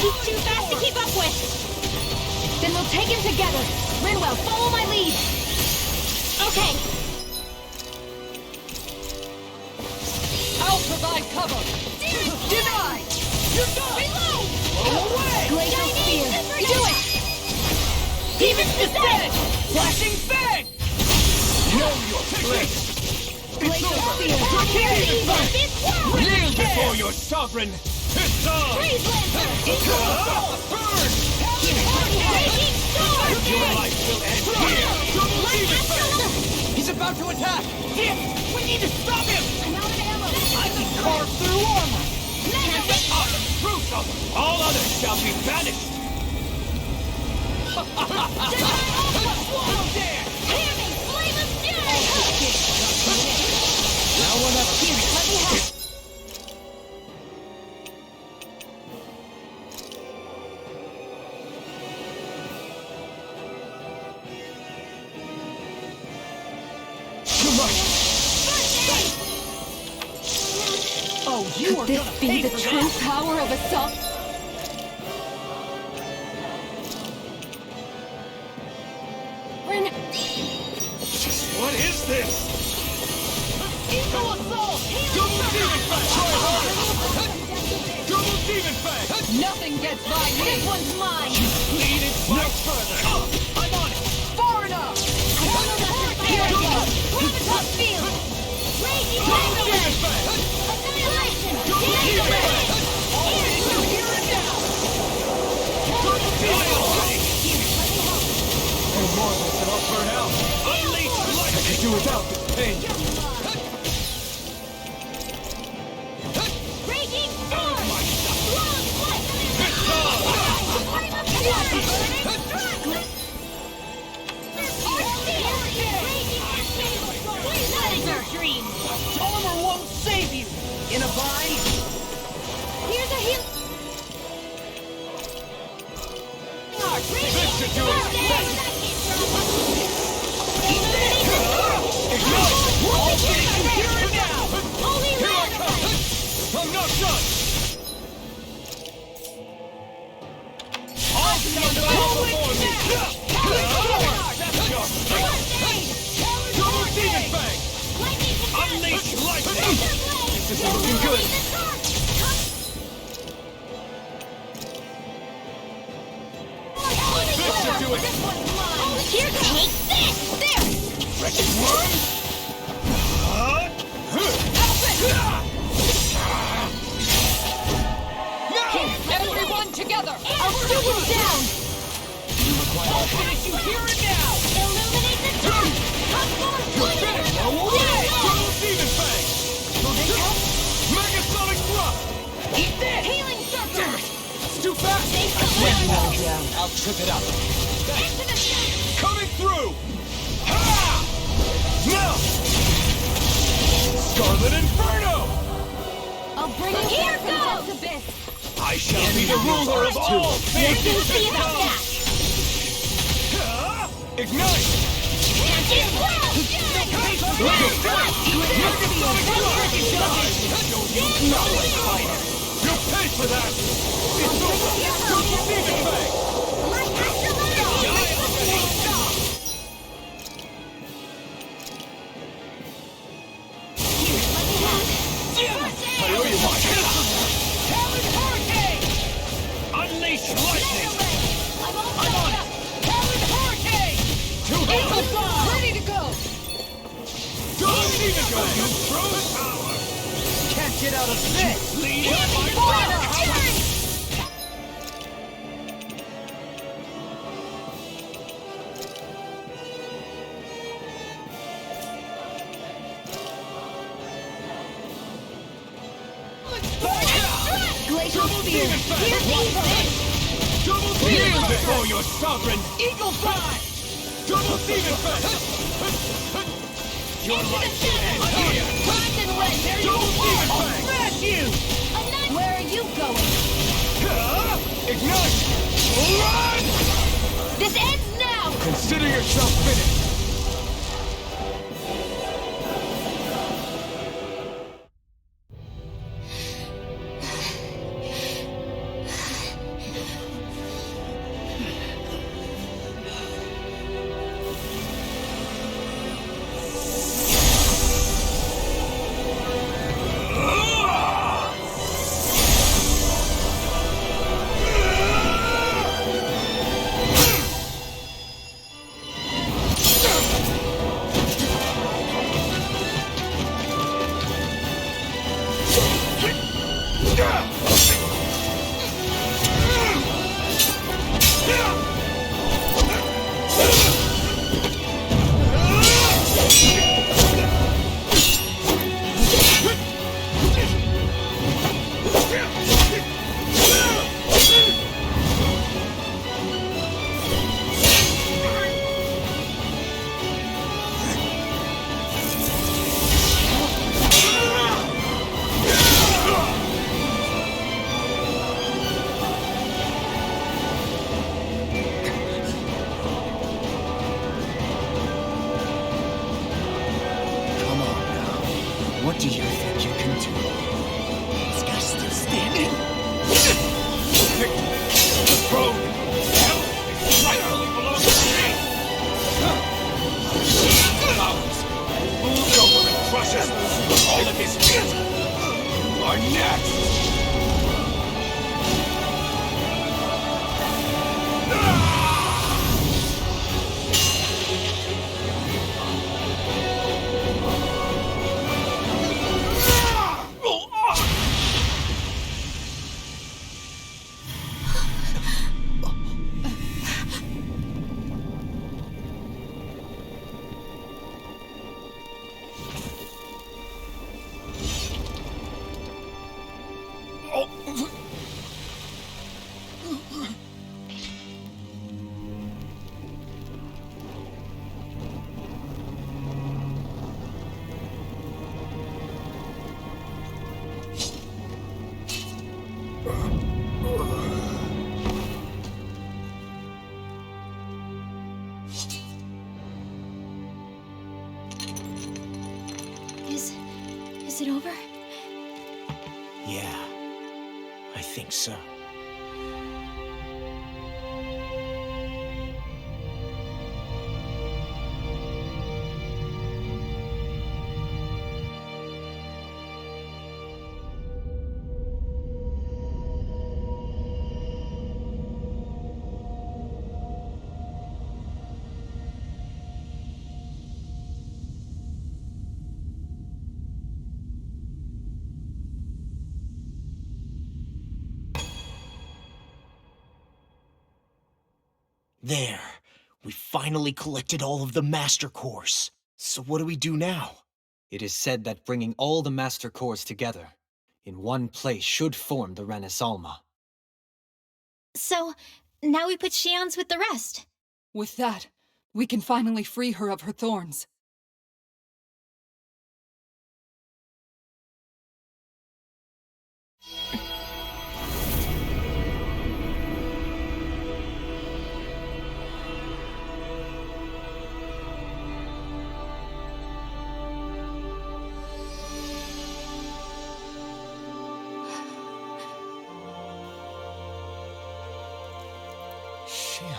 He's too fast to keep up with! Then we'll take him together! Rinwell, follow my lead! Okay! I'll provide cover. Denied. You're done! Reload! Away. Glacial Spear! Do it. Demon's Descent. Flashing Fang. Know your place! Glacial Spear! Kneel before your sovereign! It's on! Freeze Lancer! Burn! Raging Sword! Your life will end here! Double Light demon fang! Astral! He's about to attack! Damn! We need to stop him! I'm out of ammo! I can carve through armor! Awesome! All others shall be banished! Swallow there! Hammy! Flame of Death! Now or never! Let me help! Come on! Oh, you are Could this gonna be pay the for true this. power of Assault? Rin... What is this? Eagle Assault! Double demon fang! Try harder! Double demon fang! Nothing gets by me. This one's mine! Needed fight further! I'm on it! Far enough. Here I go! Gravitas Field! Raging Double demon Avalanche! fang! Annihilation! Double demon fang! Here and now. Double demon fang! And more of this and I'll burn out! Unleash light! I can do without this pain! Raging Storm! Long Flight! It's on! Armor won't save you. In a bind. Here's a heal. This should do it! We're all getting you here and now. Holy Here I Red! come! I'm not done! I'll stand up before me! That's your fate! Double demon fang! Unleash lightning! This isn't looking good! This should do it! Here, take this! There! Wretched worm! Everyone together. I'll shoot him down! I'll finish you here and now. Illuminate the dark! Double demon fang! Megasonic thrust! Eat this. Healing circle! It's too fast! I'll trip it up. Into the sun! Coming through! Ha! Now! Scarlet Inferno! I'll bring it here goes! Abyss! I shall be the ruler of all things! We'll see about that! Ignite! It's well! Not like fighter! You'll pay for that! It's over! Double demon fang! Light Astral Energy! I owe you one! Talon Hurricane. Unleash lightning! I'm on it! Talon Hurricane. To hell! Ready to go. Double demon fang! You throw power! Can't get out of this. Lead Healing my Fire! power! Glacial Spear! Demon fang! Here's the Double demon fang! Before your sovereign! Eagle Fly. Double demon fang! Your life will end here! Red! There you Double demon I'll fang! smash you. Where are you Ignite! Run! This ends now! Consider yourself finished! What do you think you can do? This guy's still standing? The throne! Hell, it rightfully belongs to me! Cowards! Moves over and crushes all of his feet! You are next! Is it over? Yeah, I think so. There, we finally collected all of the Master Cores. So what do we do now? It is said that bringing all the Master Cores together in one place should form the Renaissalma. So, now we put Shionne's with the rest. With that, we can finally free her of her thorns. Shion.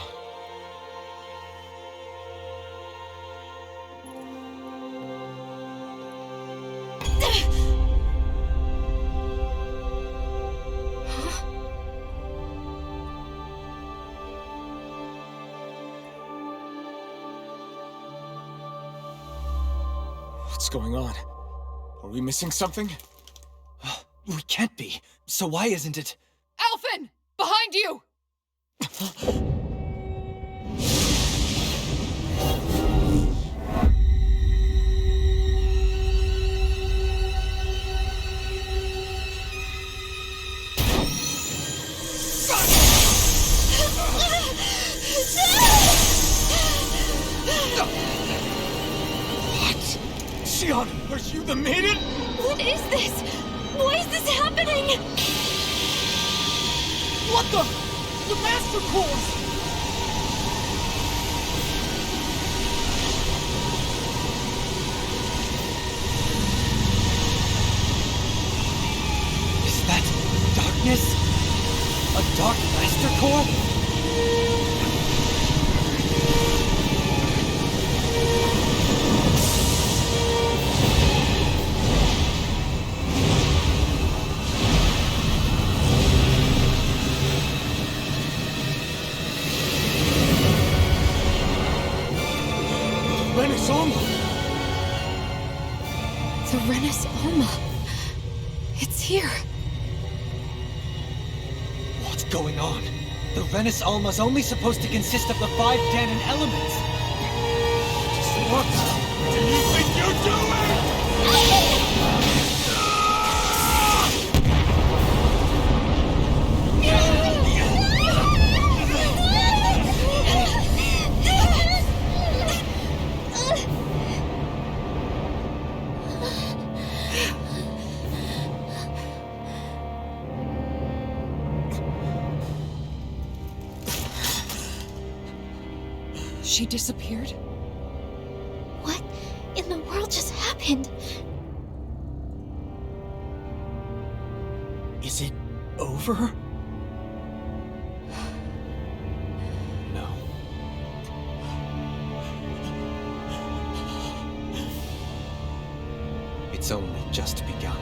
What's going on? Are we missing something? We can't be. So why isn't it? Alphen! Behind you! Shion, are you the maiden? What is this? Why is this happening? What the? the Master Cores! Is that darkness? A Dark Master Core? Renis Alma! The Renis Alma. It's here. What's going on? The Renis Alma's only supposed to consist of the 5 Ganon elements. Just what do you think you're doing? She disappeared? What in the world just happened? Is it over? No. It's only just begun.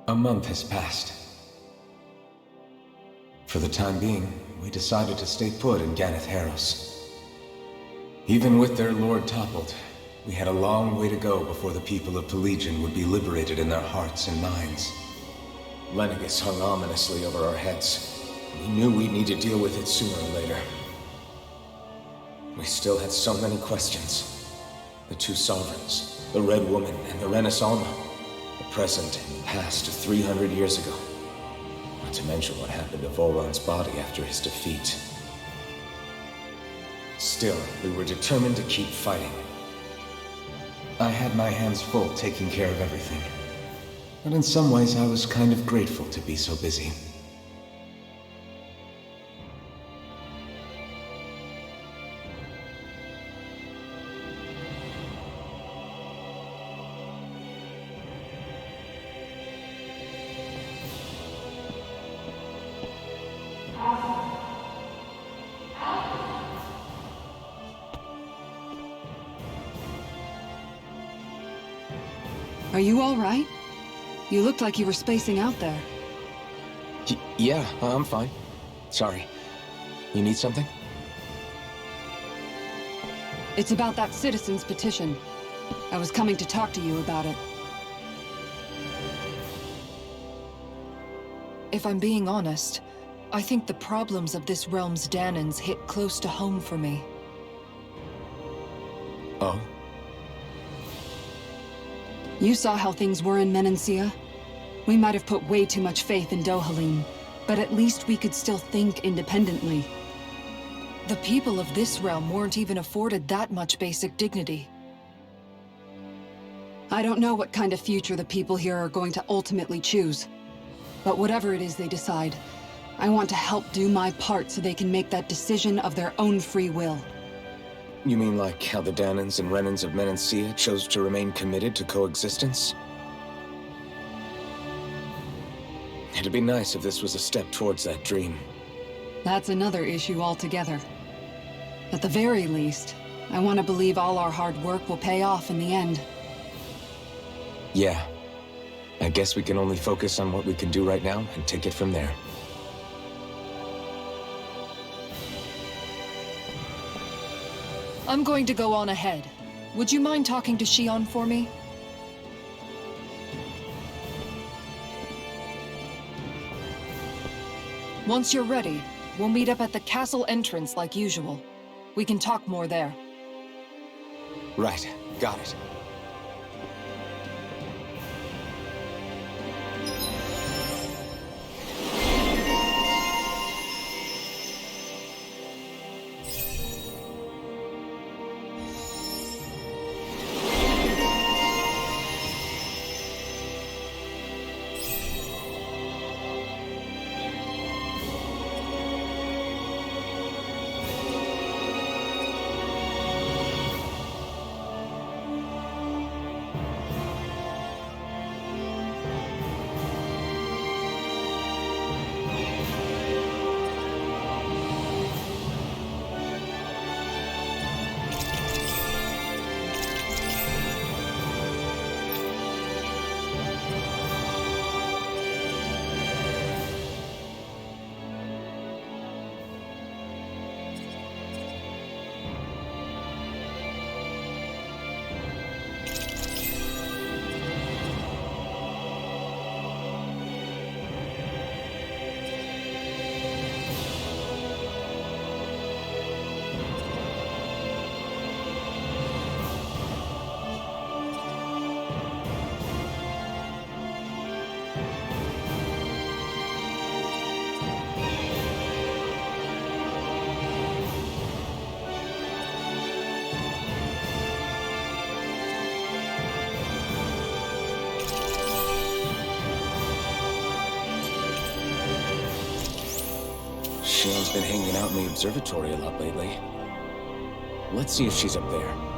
A month has passed. For the time being, we decided to stay put in Ganath Haros. Even with their lord toppled, we had a long way to go before the people of Pelegion would be liberated in their hearts and minds. Lenegis hung ominously over our heads. We knew we'd need to deal with it sooner or later. We still had so many questions. The two sovereigns, the Red Woman and the Renis Alma. The present and past of 300 years ago. Not to mention what happened to Volron's body after his defeat. Still, we were determined to keep fighting. I had my hands full taking care of everything. But in some ways, I was kind of grateful to be so busy. Are you all right? You looked like you were spacing out there. Yeah, I'm fine. Sorry. You need something? It's about that citizen's petition. I was coming to talk to you about it. If I'm being honest, I think the problems of this realm's Dahnans hit close to home for me. Oh? You saw how things were in Menancia? We might have put way too much faith in Dohalim, but at least we could still think independently. The people of this realm weren't even afforded that much basic dignity. I don't know what kind of future the people here are going to ultimately choose. But whatever it is they decide, I want to help do my part so they can make that decision of their own free will. You mean like how the Dahnans and Renans of Menancia chose to remain committed to coexistence? It'd be nice if this was a step towards that dream. That's another issue altogether. At the very least, I want to believe all our hard work will pay off in the end. Yeah. I guess we can only focus on what we can do right now and take it from there. I'm going to go on ahead. Would you mind talking to Shion for me? Once you're ready, we'll meet up at the castle entrance like usual. We can talk more there. Right. Got it. Shion's been hanging out in the observatory a lot lately. Let's see if she's up there.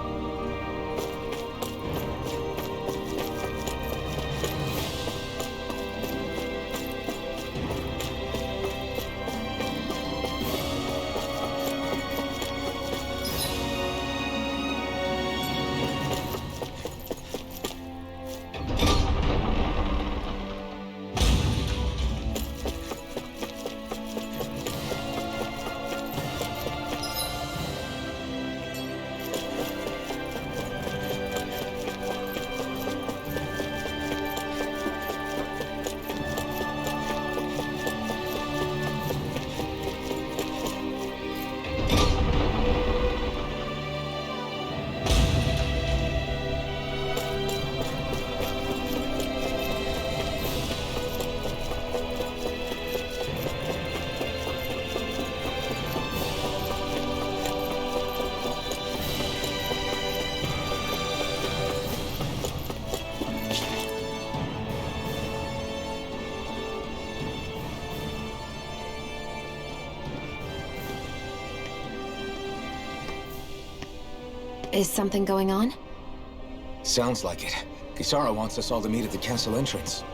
Is something going on? Sounds like it. Kisara wants us all to meet at the castle entrance.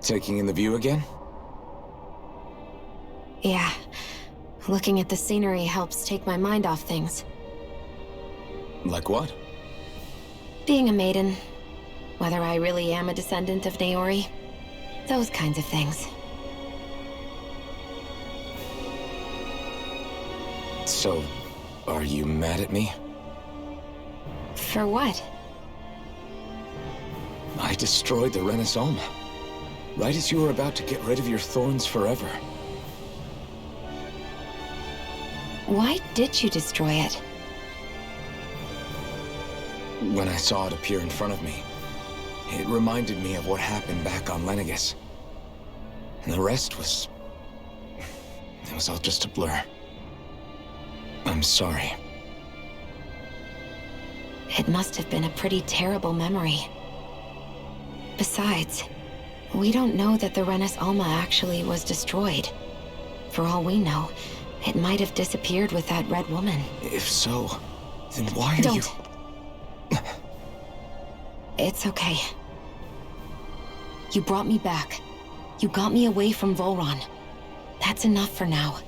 Taking in the view again? Yeah. Looking at the scenery helps take my mind off things. Like what? Being a maiden. Whether I really am a descendant of Naori. Those kinds of things. So, are you mad at me? For what? I destroyed the Renis Alma. Right as you were about to get rid of your thorns forever. Why did you destroy it? When I saw it appear in front of me, it reminded me of what happened back on Lenegis. And the rest was... it was all just a blur. I'm sorry. It must have been a pretty terrible memory. Besides, we don't know that the Renis Alma actually was destroyed. For all we know, it might have disappeared with that red woman. If so, then why are Don't. you... It's okay. You brought me back. You got me away from Volron. That's enough for now.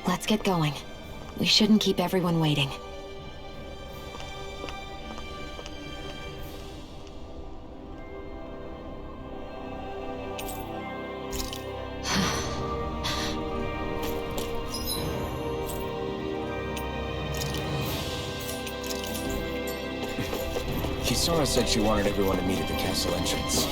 Let's get going. We shouldn't keep everyone waiting. Kisara said she wanted everyone to meet at the castle entrance.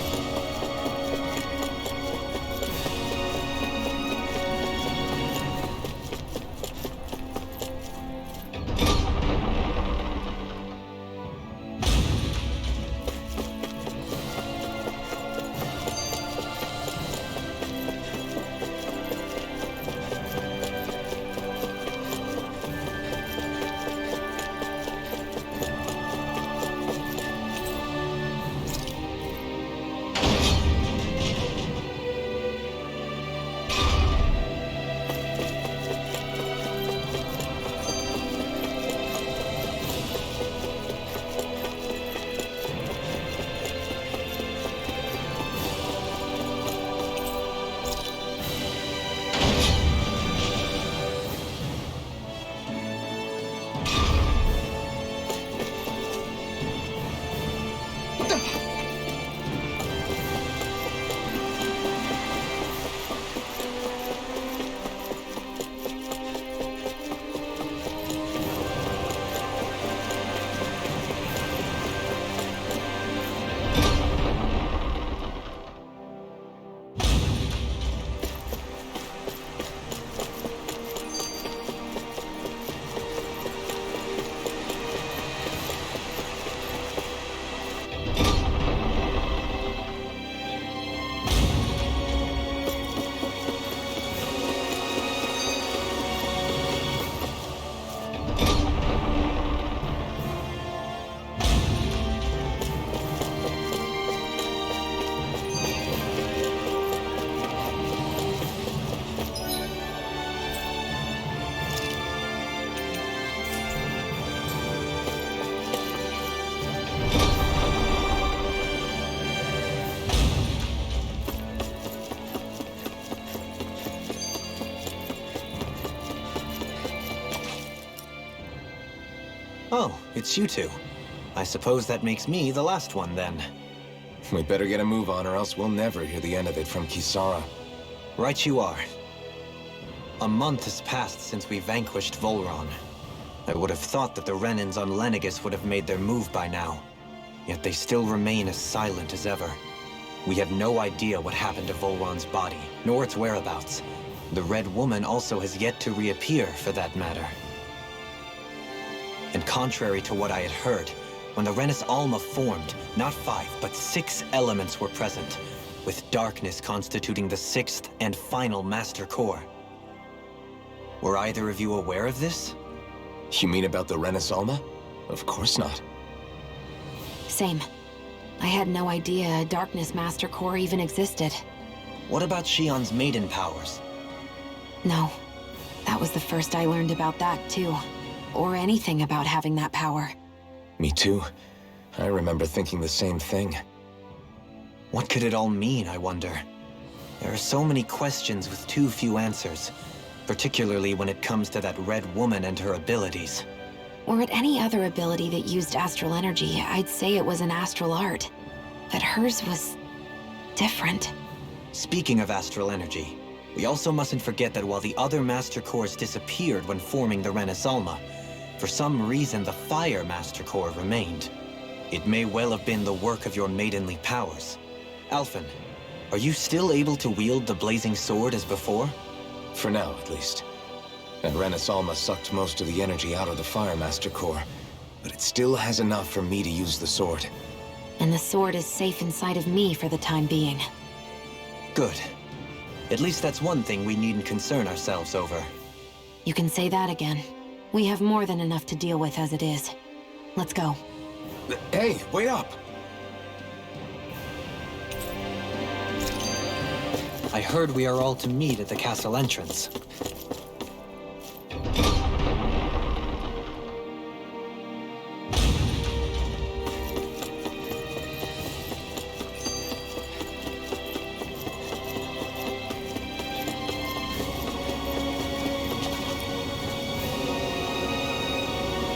Oh, it's you two. I suppose that makes me the last one, then. We better get a move on or else we'll never hear the end of it from Kisara. Right you are. A month has passed since we vanquished Volron. I would have thought that the Renins on Lenegis would have made their move by now. Yet they still remain as silent as ever. We have no idea what happened to Volron's body, nor its whereabouts. The Red Woman also has yet to reappear, for that matter. And contrary to what I had heard, when the Renis Alma formed, not 5, but 6 elements were present, with darkness constituting the 6th and final Master Core. Were either of you aware of this? You mean about the Renis Alma? Of course not. Same. I had no idea a Darkness Master Core even existed. What about Shionne's maiden powers? No. That was the first I learned about that, too. Or anything about having that power. Me too. I remember thinking the same thing. What could it all mean, I wonder? There are so many questions with too few answers. particularly when it comes to that red woman and her abilities. Or at any other ability that used astral energy, I'd say it was an astral art. But hers was different. Speaking of astral energy, we also mustn't forget that while the other Master Cores disappeared when forming the Renaissalma, for some reason the Fire Master Core remained. It may well have been the work of your maidenly powers. Alphen, are you still able to wield the blazing sword as before? For now, at least. And Renaissalma sucked most of the energy out of the Fire Master Core, but it still has enough for me to use the sword. And the sword is safe inside of me for the time being. Good. At least that's one thing we needn't concern ourselves over. You can say that again. We have more than enough to deal with as it is. Let's go. Hey, wait up! I heard we are all to meet at the castle entrance.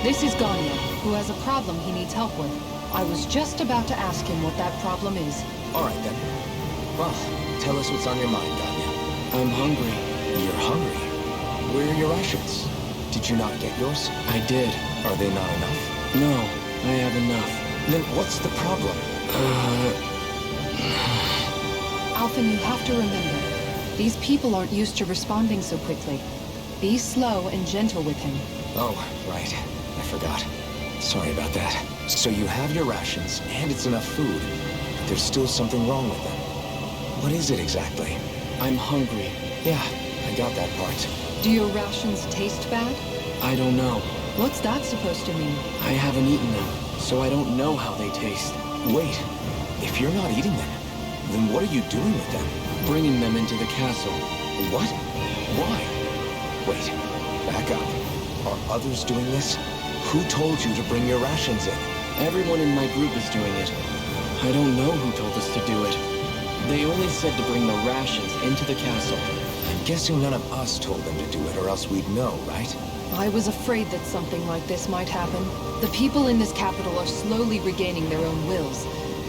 This is Ganya, who has a problem he needs help with. I was just about to ask him what that problem is. All right, then. Well, tell us what's on your mind, Ganya. I'm hungry. You're hungry? Where are your rations? Did you not get yours? I did. Are they not enough? No, I have enough. Then what's the problem? Alphen, you have to remember, these people aren't used to responding so quickly. Be slow and gentle with him. Oh, right. I forgot. Sorry about that. So you have your rations, and it's enough food, but there's still something wrong with them. What is it exactly? I'm hungry. Yeah, I got that part. Do your rations taste bad? I don't know. What's that supposed to mean? I haven't eaten them, so I don't know how they taste. Wait, if you're not eating them, then what are you doing with them? Bringing them into the castle. What? Why? Wait, back up. Are others doing this? Who told you to bring your rations in? Everyone in my group is doing it. I don't know who told us to do it. They only said to bring the rations into the castle. I'm guessing none of us told them to do it, or else we'd know, right? I was afraid that something like this might happen. The people in this capital are slowly regaining their own wills,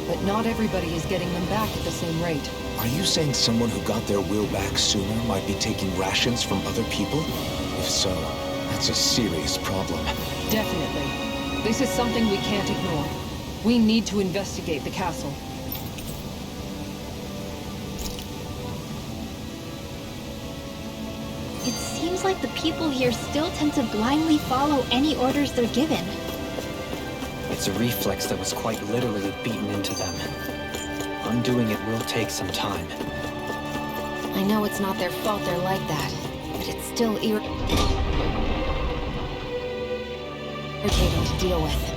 but not everybody is getting them back at the same rate. Are you saying someone who got their will back sooner might be taking rations from other people? If so, that's a serious problem. Definitely. This is something we can't ignore. We need to investigate the castle. It seems like the people here still tend to blindly follow any orders they're given. It's a reflex that was quite literally beaten into them. Undoing it will take some time. I know it's not their fault they're like that, but it's still irritating to deal with.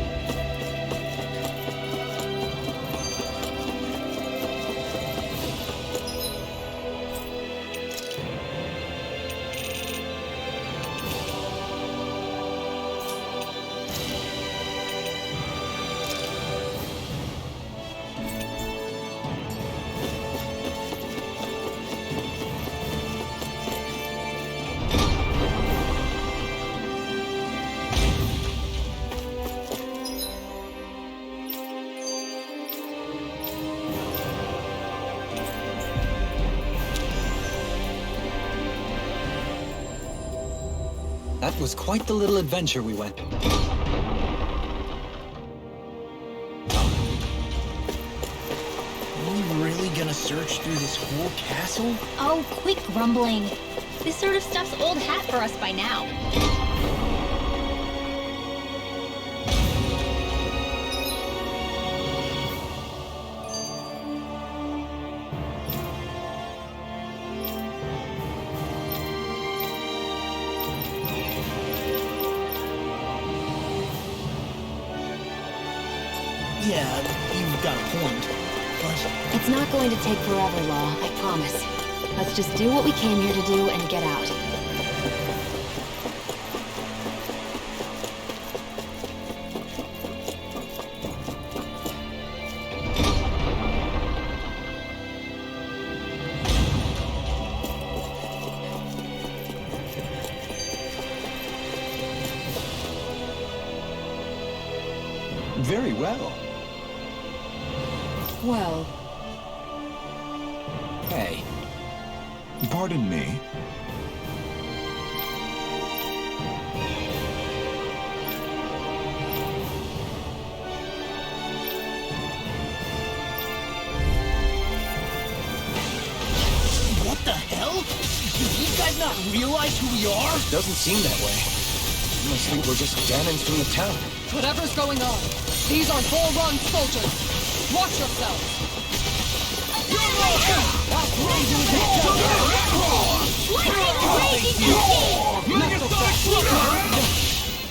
That was quite the little adventure we went. Are we really gonna search through this whole castle? Oh, quit grumbling. This sort of stuff's old hat for us by now. Yeah, you've got a point, but... It's not going to take forever, Law, I promise. Let's just do what we came here to do and get out. well. Well, Hey, Pardon me? What the hell? Do these guys not realize who we are? doesn't seem that way. You must think we're just Danons from the town. Whatever's going on, these are Volron soldiers. Watch yourselves.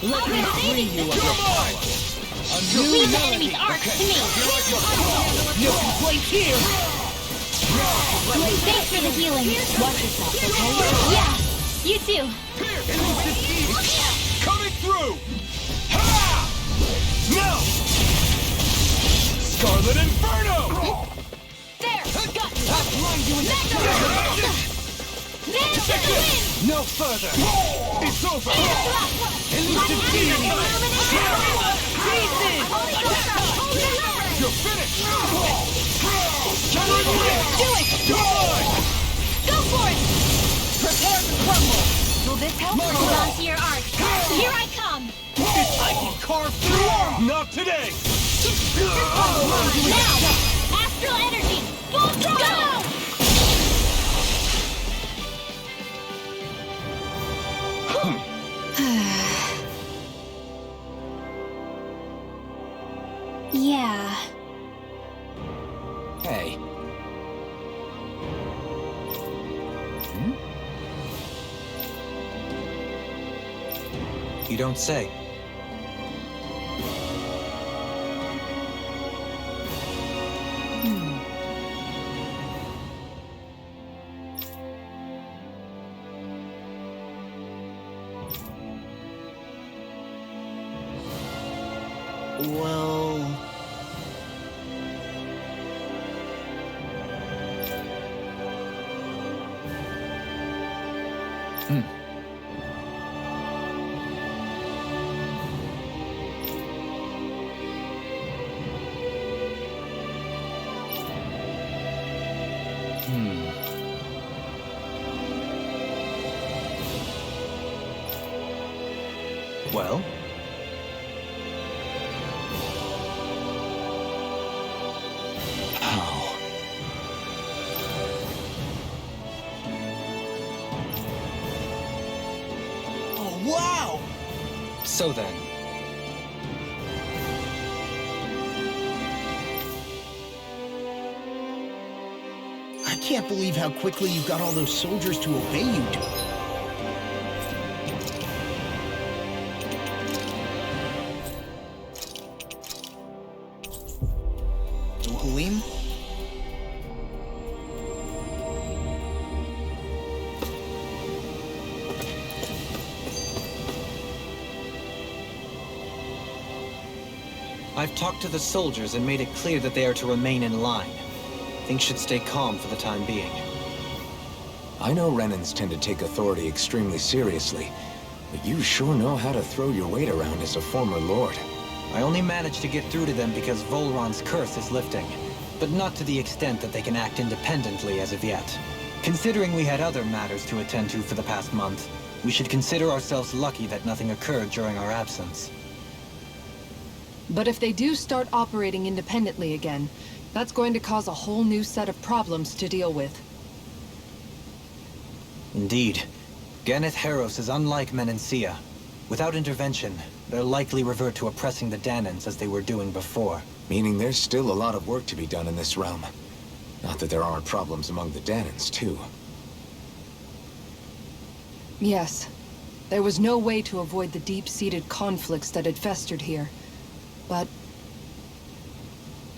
Let me free you of your power. Leave the enemy's arc to me. No complaints here. Thanks for the healing. Watch yourself, okay? Yeah, you too. Coming through! Ha! No! Scarlet Inferno! There! Got you! I'll blind you into There's for the win! No further! It's over! Elusive Demon! Pieces! You're finished! Do it! Go for it! Prepare to crumble! Will this help? Hold on to your arc. Here I come! I can carve through armor! Not today! Now! Astral energy! Full throttle! Yeah. Hey. You don't say. Well... Well? How? Oh, wow! So then, I can't believe how quickly you got all those soldiers to obey you two. Halim? I've talked to the soldiers and made it clear that they are to remain in line. Things should stay calm for the time being. I know Renans tend to take authority extremely seriously, but you sure know how to throw your weight around as a former lord. I only managed to get through to them because Volron's curse is lifting, but not to the extent that they can act independently as of yet. Considering we had other matters to attend to for the past month, we should consider ourselves lucky that nothing occurred during our absence. but if they do start operating independently again, that's going to cause a whole new set of problems to deal with. Indeed. Ganeth Heros is unlike Menancia. Without intervention, they'll likely revert to oppressing the Danons as they were doing before. Meaning there's still a lot of work to be done in this realm. Not that there aren't problems among the Danons, too. Yes. There was no way to avoid the deep-seated conflicts that had festered here. But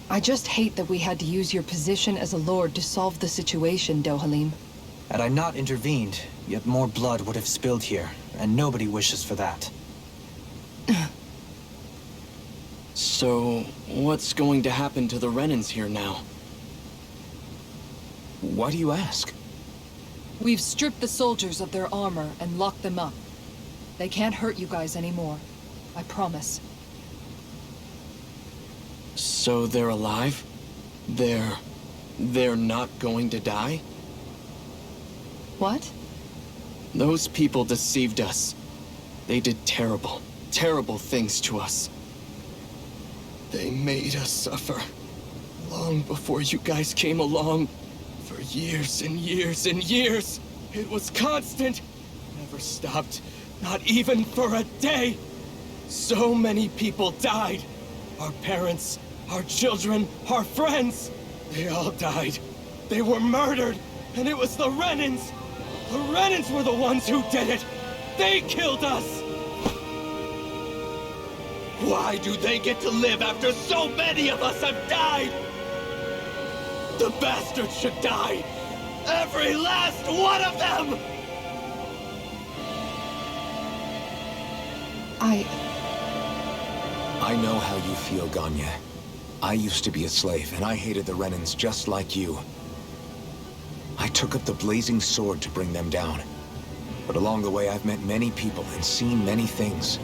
I just hate that we had to use your position as a lord to solve the situation, Dohalim. Had I not intervened, yet more blood would have spilled here, and nobody wishes for that. So, what's going to happen to the Renans here now? Why do you ask? We've stripped the soldiers of their armor and locked them up. They can't hurt you guys anymore. I promise. So they're alive? They're not going to die? What? Those people deceived us. They did terrible, terrible things to us. They made us suffer. Long before you guys came along. For years and years and years. It was constant. Never stopped. Not even for a day. So many people died. Our parents, our children, our friends. They all died. They were murdered. And it was the Renans. The Renans were the ones who did it. They killed us. Why do they get to live after so many of us have died? The bastards should die! Every last one of them! I know how you feel, Ganya. I used to be a slave, and I hated the Renans just like you. I took up the blazing sword to bring them down. But along the way, I've met many people and seen many things.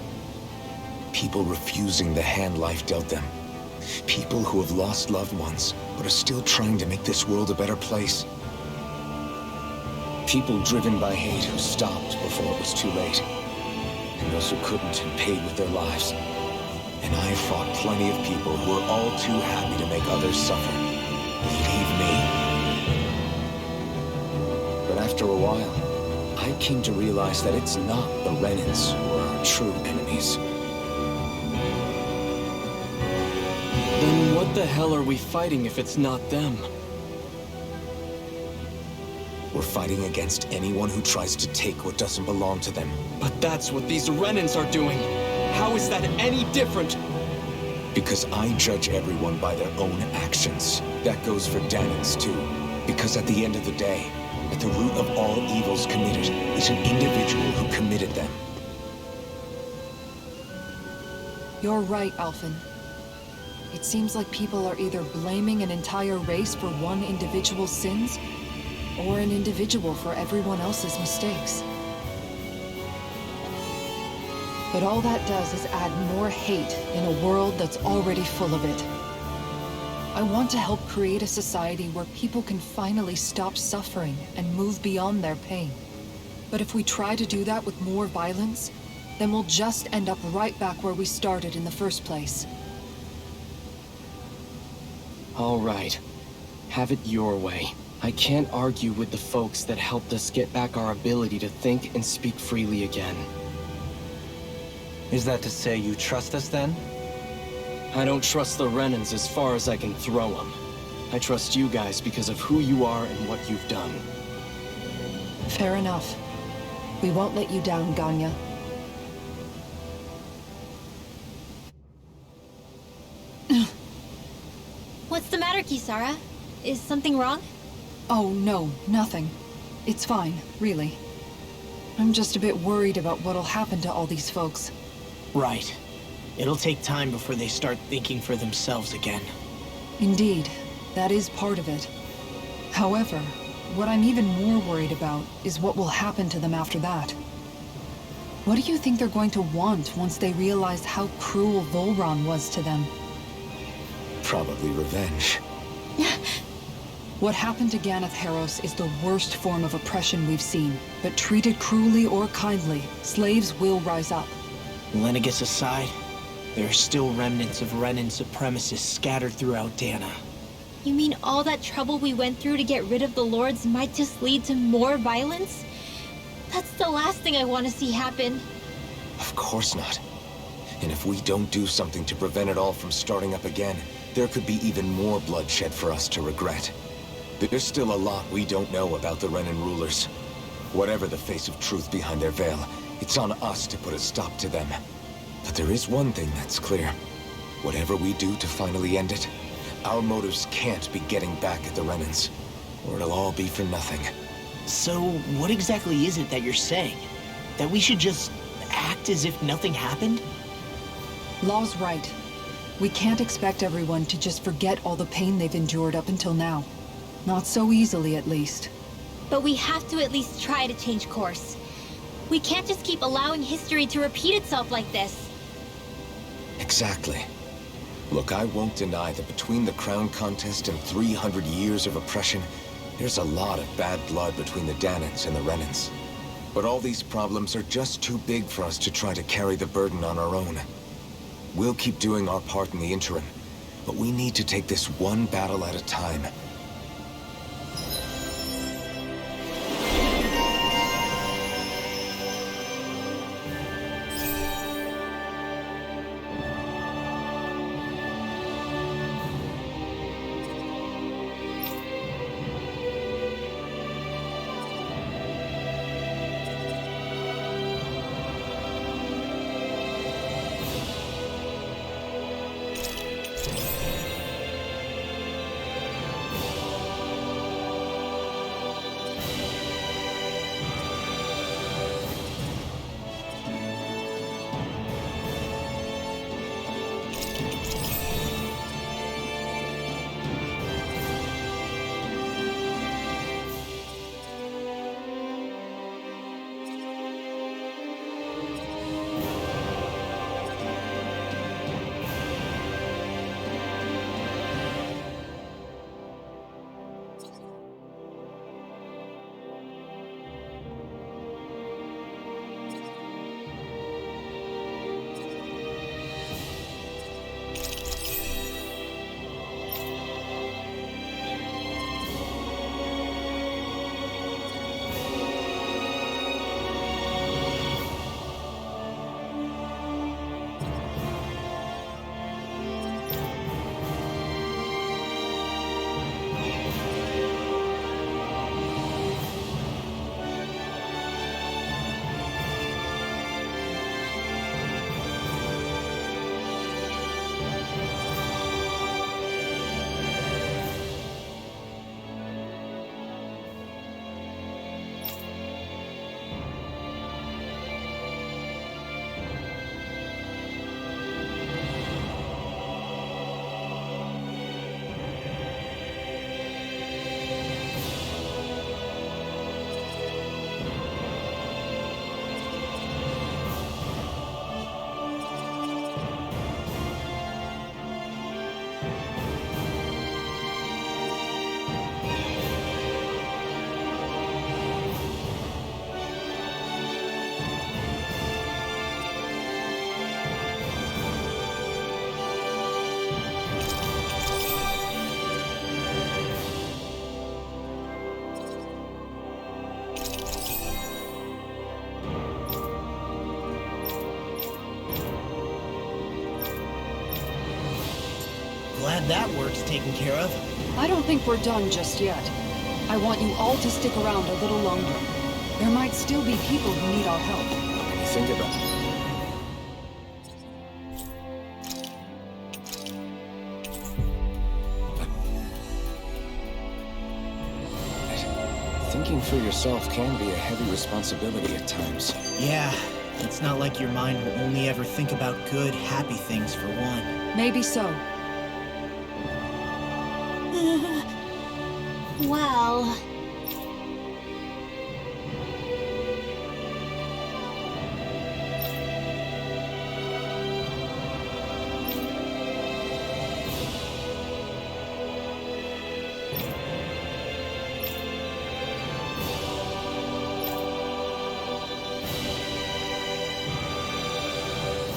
People refusing the hand life dealt them. People who have lost loved ones, but are still trying to make this world a better place. People driven by hate who stopped before it was too late. And those who couldn't and paid with their lives. And I fought plenty of people who were all too happy to make others suffer. Believe me. But after a while, I came to realize that it's not the Renans who are our true enemies. Then what the hell are we fighting if it's not them? We're fighting against anyone who tries to take what doesn't belong to them. But that's what these Renans are doing. How is that any different? Because I judge everyone by their own actions. That goes for Dahnans too. Because at the end of the day, at the root of all evils committed is an individual who committed them. You're right, Alphen. It seems like people are either blaming an entire race for one individual's sins, or an individual for everyone else's mistakes. But all that does is add more hate in a world that's already full of it. I want to help create a society where people can finally stop suffering and move beyond their pain. But if we try to do that with more violence, then we'll just end up right back where we started in the first place. All right. Have it your way. I can't argue with the folks that helped us get back our ability to think and speak freely again. Is that to say you trust us then? I don't trust the Renans as far as I can throw them. I trust you guys because of who you are and what you've done. Fair enough. We won't let you down, Ganya. What's the matter, Kisara? Is something wrong? Oh, no, nothing. It's fine, really. I'm just a bit worried about what'll happen to all these folks. Right. It'll take time before they start thinking for themselves again. Indeed, that is part of it. However, what I'm even more worried about is what will happen to them after that. What do you think they're going to want once they realize how cruel Volron was to them? Probably revenge. What happened to Ganath Haros is the worst form of oppression we've seen, but treated cruelly or kindly, slaves will rise up. Lenegis aside, there are still remnants of Renan supremacists scattered throughout Dahna. You mean all that trouble we went through to get rid of the Lords might just lead to more violence? That's the last thing I want to see happen. Of course not. And if we don't do something to prevent it all from starting up again, there could be even more bloodshed for us to regret. There's still a lot we don't know about the Renan rulers. Whatever the face of truth behind their veil, it's on us to put a stop to them. But there is one thing that's clear. Whatever we do to finally end it, our motives can't be getting back at the Renans, or it'll all be for nothing. So, what exactly is it that you're saying? That we should just act as if nothing happened? Law's right. We can't expect everyone to just forget all the pain they've endured up until now. Not so easily, at least. But we have to at least try to change course. We can't just keep allowing history to repeat itself like this. Exactly. Look, I won't deny that between the crown contest and 300 years of oppression, there's a lot of bad blood between the Danans and the Renans. But all these problems are just too big for us to try to carry the burden on our own. We'll keep doing our part in the interim, but we need to take this one battle at a time. Glad that work's taken care of. I don't think we're done just yet. I want you all to stick around a little longer. There might still be people who need our help. Think about it. Thinking for yourself can be a heavy responsibility at times. Yeah, it's not like your mind will only ever think about good, happy things for one. Maybe so. Well...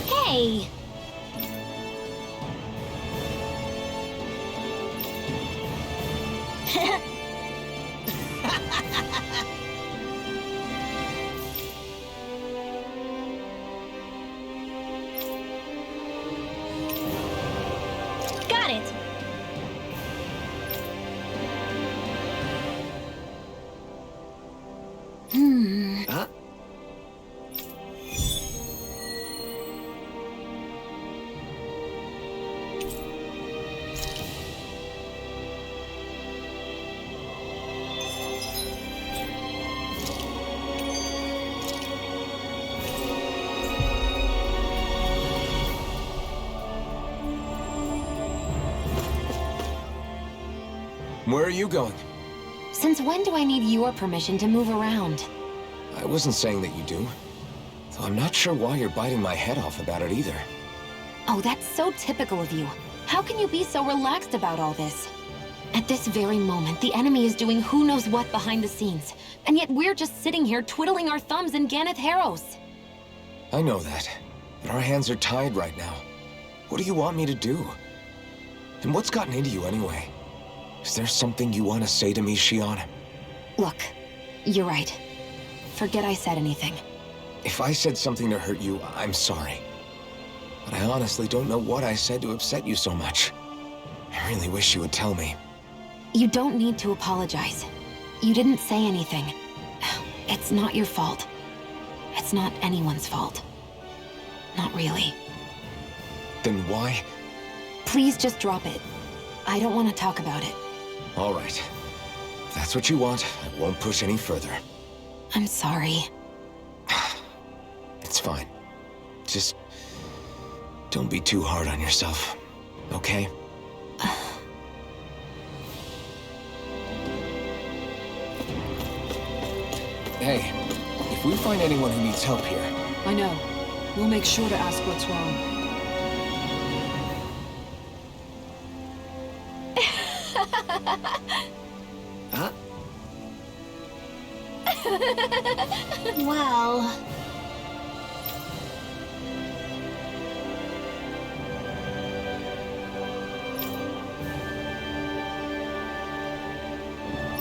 Hey! Got it! Huh? Where are you going? Since when do I need your permission to move around? I wasn't saying that you do. Though I'm not sure why you're biting my head off about it either. Oh, that's so typical of you. How can you be so relaxed about all this? At this very moment, the enemy is doing who knows what behind the scenes, and yet we're just sitting here twiddling our thumbs in Ganeth Harros. I know that, but our hands are tied right now. What do you want me to do? And what's gotten into you anyway? Is there something you want to say to me, Shion? Look, you're right. Forget I said anything. If I said something to hurt you, I'm sorry. But I honestly don't know what I said to upset you so much. I really wish you would tell me. You don't need to apologize. You didn't say anything. It's not your fault. It's not anyone's fault. Not really. Then why? Please just drop it. I don't want to talk about it. All right. If that's what you want, I won't push any further. I'm sorry. It's fine. Just don't be too hard on yourself, okay? Hey, if we find anyone who needs help here... I know. We'll make sure to ask what's wrong. Huh? Well...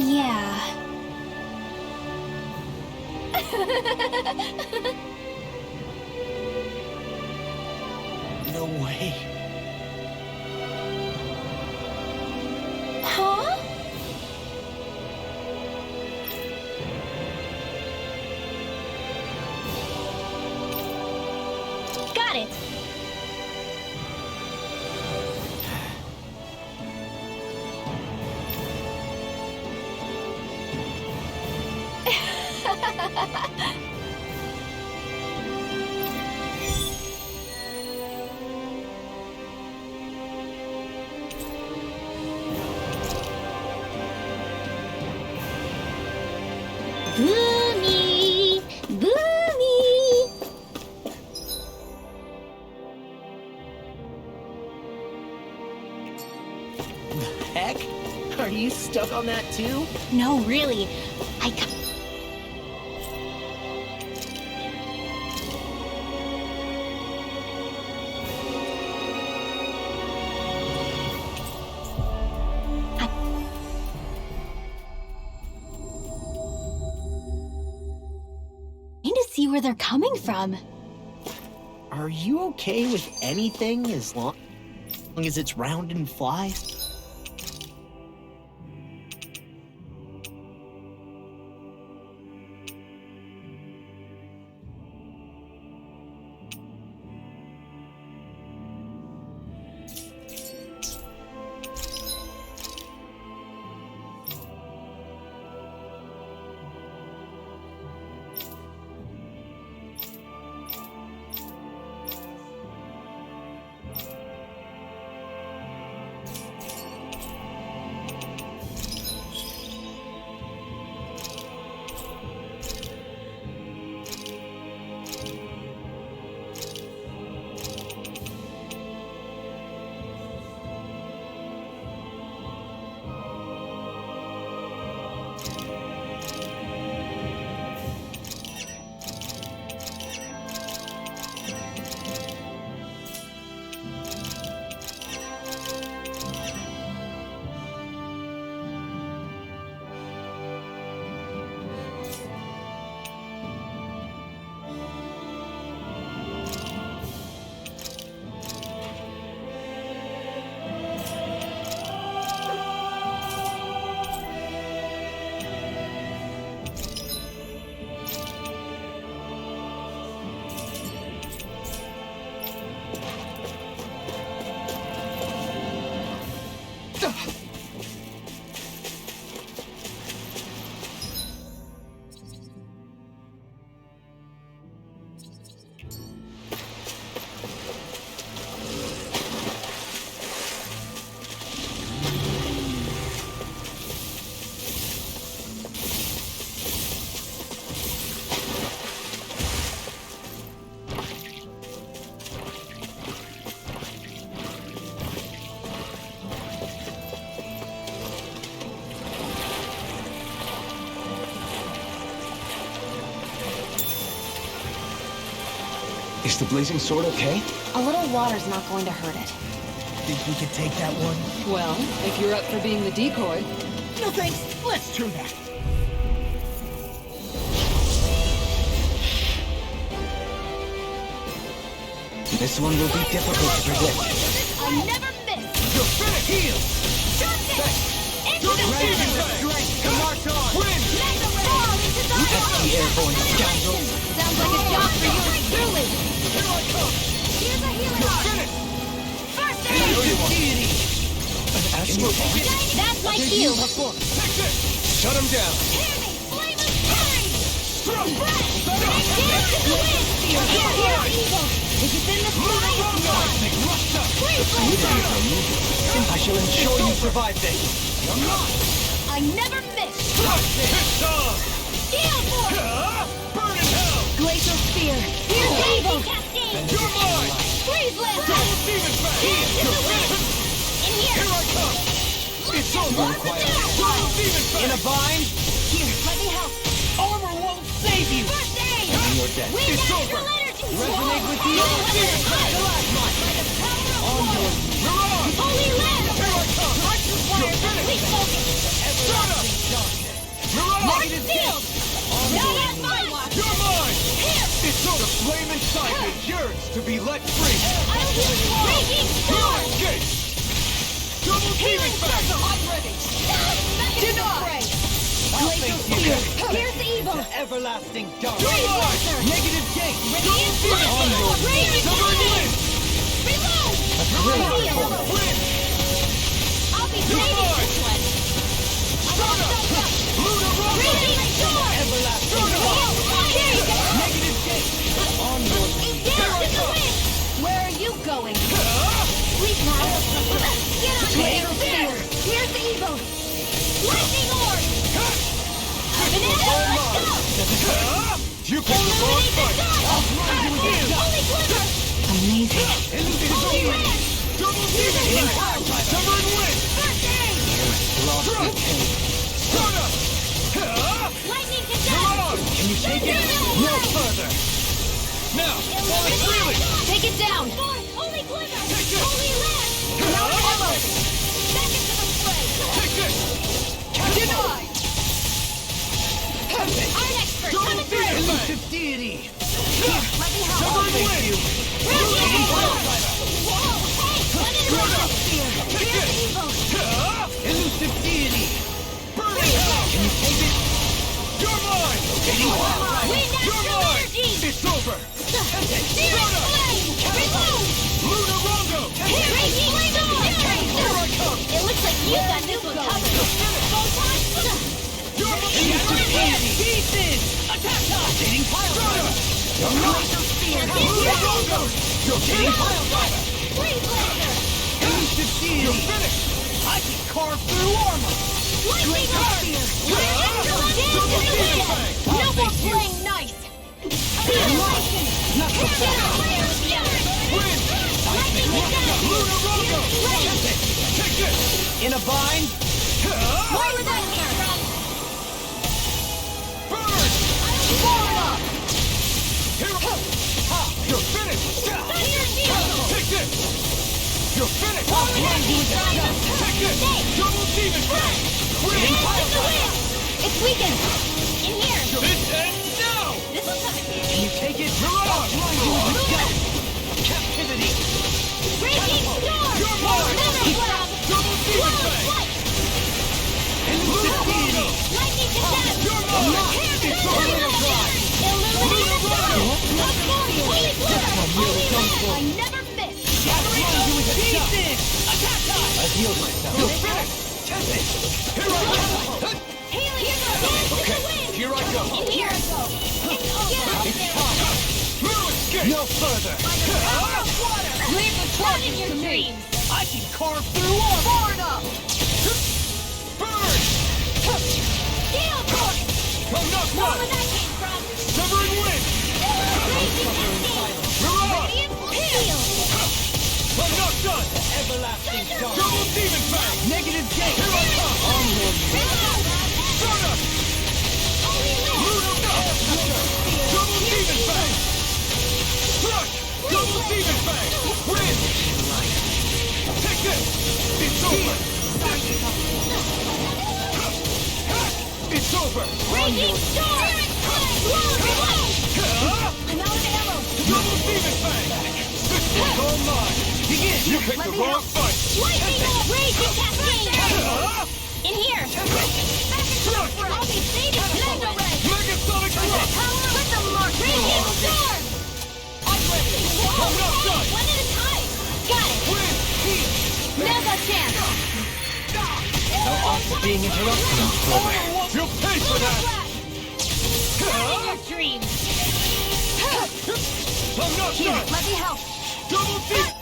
Yeah. No way. Huh? Got it. Boomy! Boomy! Heck? Are you stuck on that too? No, really. See where they're coming from. Are you okay with anything as long as it's round and flies? Is the blazing sword okay? A little water's not going to hurt it. Think we could take that one? Well, if you're up for being the decoy. No thanks. Let's turn back. This one will be difficult to predict. I never miss! You're finished! Heal! Shut this! Into the center! To march on! Win! Mega Fall into the Pesky airborne scoundrel. Sounds like a job for yours truly! Here I come! Here's a healing You're arm! finished! First aid! An astral That's my shield! Take this! Shut him down! Hear me! Flame of fury! Dance to the wind! Here's evil! Is it in the sky? Please, I shall ensure you survive this. I never miss! It's on! Gale Force! Burn in hell! Glacial Spear! Here's evil! Cascade! You're mine! Freeze Lancer! Double demon back! Dance to the wind! In here! Here I come! It's over! Double demon back! In a bind, Here, let me help! armor won't save you. First aid! And you're dead. Wind It's astral over. energy! Resonate with the Double old demon back! Plasma. By the power of water! Mirage! Holy Land! Here I come! March requires complete focus! Shut up! Mirage! March field! Not at my watch! You're mine! Here! It's over! The flame inside me yearns to be let free! I'll heal you all! Raging Storm! Escape! Double demon back! I'm ready! Deny! Glacial Spear! Here's evil! Everlasting dark. Freeze Lancer! Negative gate. Radiant Blast! Raging Storm! Reload! Heal! I'll be saving this one! Shut up! Luna Rock! Raging Storm! Everlasting Heal! There you go! Negative gate. Onward. Down to the wind! Where are you going? Sleep now! Get on Glacial Spear! Here's evil! Lightning Orb! Vanilla, let's go! You picked the wrong fight! Holy Glimmer! Amazing. Holy Land! Double demon back! Cover and win! First aid! Shut up! Lightning Condemn! Can you take it? No further! Now, while it's reeling! Take it down! Holy Glimmer! Holy Land! No ammo! Back into the fray! Take this! Deny! Art expert, coming through! Elusive deity. Let me help! Cover and win! Radiant Storm! Let it rock! Here's evil! Elusive deity. Burn it out! Can you take it? You're mine! Wind You're astral mine! energy! It's over! Demon flame! Reload! Luna Rongo! Raging Storm! Here I come! It looks like you got this one covered! Photon! You're Elusive deity. Pieces. Attack us. Hitting pile driver. Glacial Spear! Luna Rongo! You're Hitting pile driver. Freeze Lancer! Elusive deity. You're finished! I can carve through armor. Lightning Spear! No more playing nice! Annihilation! Not so fast. Win! Lightning Condemn! Luna Rongo! Ready! Take this! In a bind. Why was I here? Burn! Flora! Here! Ha! You're finished! Thunder Shield! Take this! You're finished! Take this! Double demon back! It's weakened! In here! This ends now! This is a... Can you take it? Mirage! Captivity. Raging Storm! You're mine! Metal Blast! Double demon Blow back! Flight! Elusive deity. Lightning Condemn! You're mine! It's a little dry! Illuminate the dark! Look for you! Holy Glitter! Holy Land! I never miss! Pieces. Attack us. I've healed myself. You're finished! Tempest. Here I come! Healing! Dance to the wind! Here I go! In here! It's over! It's time. Through escape! No further. By the power of water! Leave the Flooding torches your to me. dreams! I can carve through armor. Far enough! Burn! Gale Force! I'm not Know where done! that came from! Severing wind! Raging Cascade! Mirage! Radiant Shield! I'm not done! Everlasting dark. Double demon back! Negative gate. Here I come! Onward. Reload! Shut up! Holy Land! Luna Double demon back! Crush! over! Raging storm! I'm out of ammo! Double demon fang! This one's all mine! Begin! You picked the wrong fight! Lightning orb! Raging cascade! In here! Back into the front! I'll be saving Mega Ray! Megasonic thrust! Power with the mark! Raging storm! I'm ready! Coming up tight! One at a time! Got it! Win! Heat! Mega chance! No odds of being interrupted, Clover. You'll pay for that! Not in your dreams! I'm not Here, done! let me help! Double deep!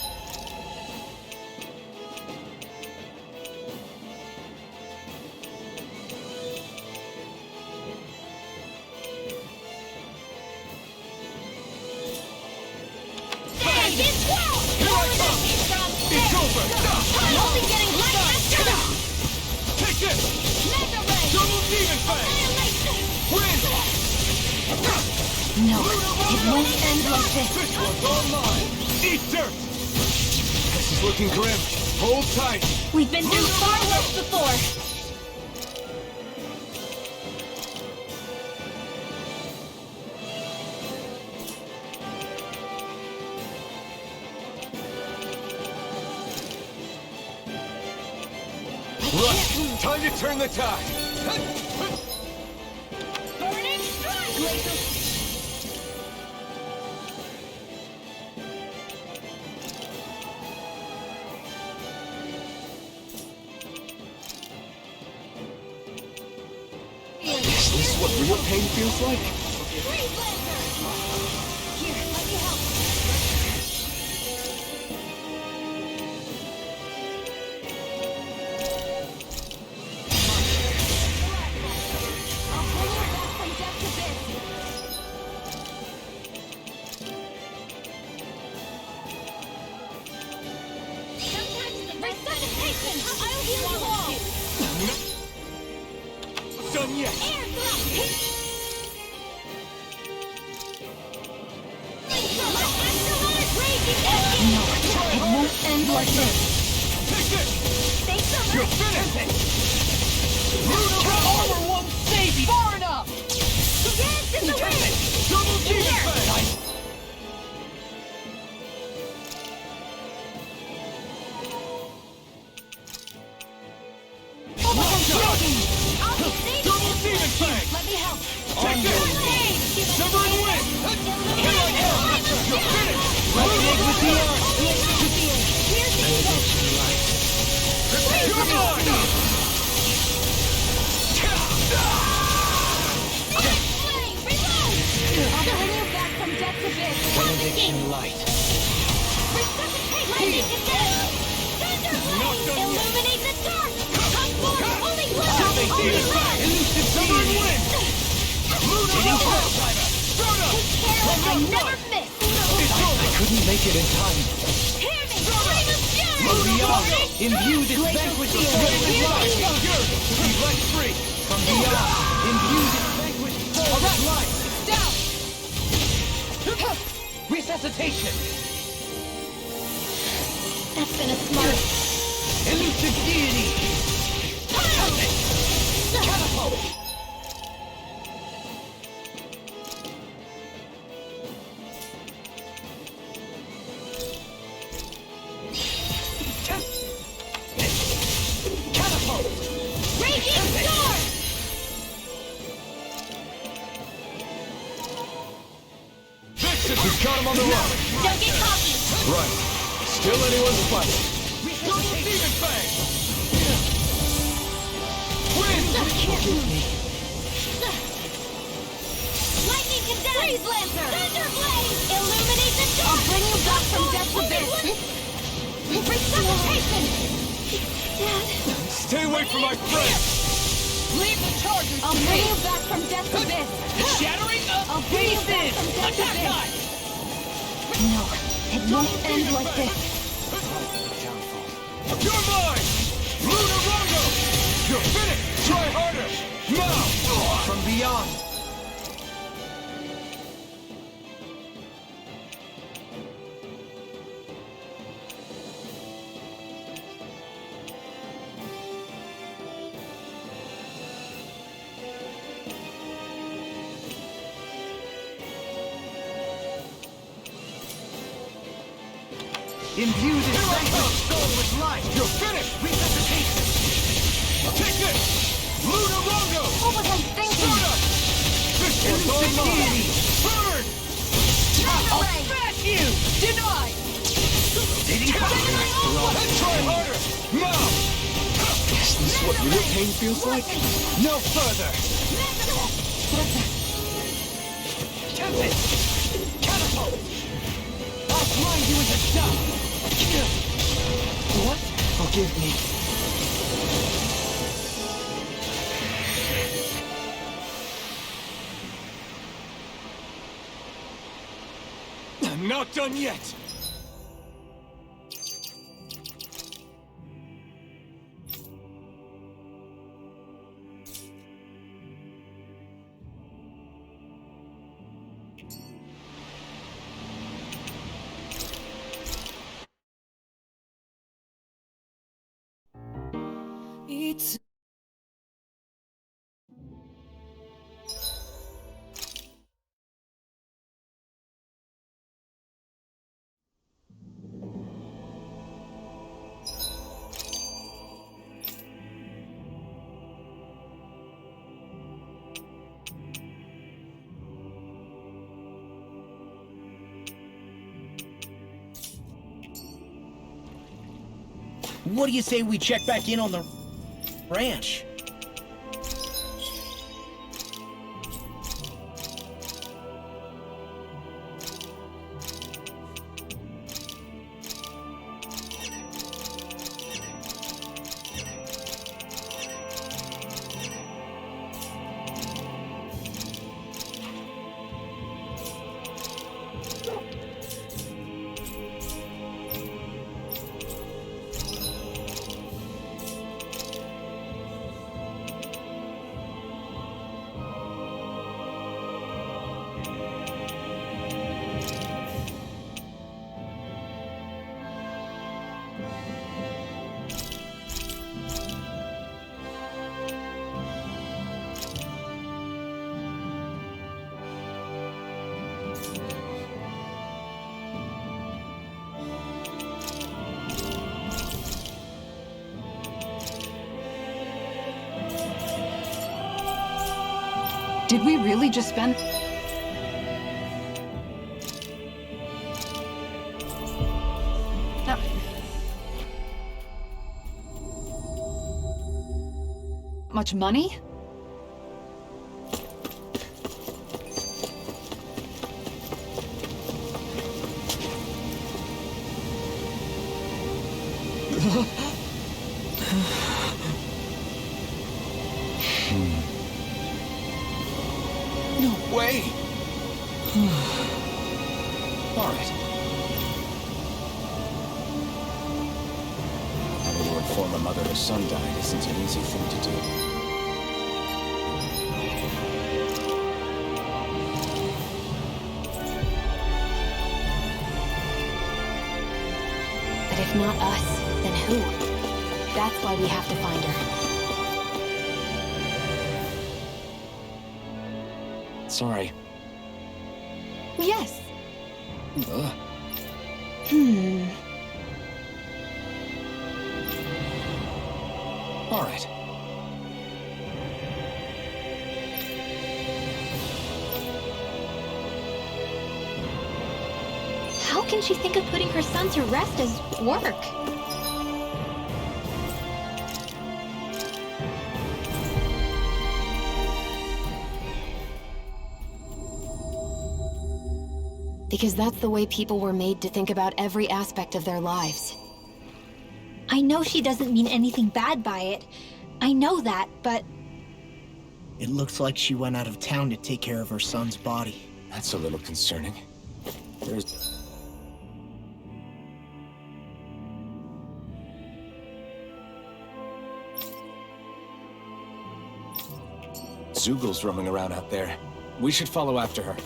Stand this well! Here I come! It's over! I'm only getting light after! Take this! Mega Ray! Double demon fang! Annihilation! Win! No, it won't end like this. This one's all mine! Eat dirt! This is looking grim. Hold tight! We've been through far worse before. Right! Time to turn the tide! Burning strike! Laser. Is this what real pain feels like? Freeze laser! Here, let me help. I'll pull you back from death to this. Sometimes the resuscitation! I'll heal you all! Done yet! Air thrust! No, it won't end like this. Take this! Stay summer! You're finished! Armor won't save you! Far enough! Dance in the wind! Double demon Here. fang! I'll be safe! Double demon fang! Let me help! Take this! Severing wind! Here I come! You're finished! Lightning with the earth! Here's the eagle! You're mine! Flame! Reload! I'll bring you back from death to this! Benediction light. Resuscitate! Lightning to death! Thunder blade! Illuminate the dark! Come forth! Only love! Double Only demon fang! love! Severing wind! Lunar roll! Rhoda! Take care and I never miss! It's over! I couldn't make it in time. Hear me! Flame of fury! From beyond, Burning imbue this banquet with Here's flaming the light. eagle! Yours to be let free! From beyond, imbue this banquet full of light. Down! Resuscitation. That's been a smart... Elusive deity. Catapult. Catapult. Raging storm! Vixen, we've got him on the run! Don't get cocky! Right. Still anyone's fight. Double demon fang! Wind! Lightning condemned! Freeze lancer! Thunder blade! Illuminate the dark! I'll bring you back from death to this! Resuscitation! Dad? Stay away from my friend! Leave the chargers I'll to bring me! you back from death to this! Shattering of I'll bring you back from death to Attack this! time! No, it won't end like this! You're mine! Lunar Rondo! You're finished! Try harder! Now! From beyond. Imbue this vanquished soul with life! You're finished! Resuscitation! Take this! Lunar Rondo! What was I thinking? This one's all mine! Burn! Mega Ray! Smash you! Denied! Didn't Let's try harder! Now! Is this what real pain feels like? No further! Tempest! Catapult! I'll blind you into dust! What? Forgive me. I'm not done yet! It's... What do you say we check back in on the ranch? Did we really just spend... much money? No way! All right. Having to inform a mother her son died isn't an easy thing to do. But if not us, then who? That's why we have to find her. Sorry. Yes. Ugh. All right. How can she think of putting her son to rest as work? Because that's the way people were made to think about every aspect of their lives. I know she doesn't mean anything bad by it. I know that, but... It looks like she went out of town to take care of her son's body. That's a little concerning. There's... Zoogl's roaming around out there. We should follow after her.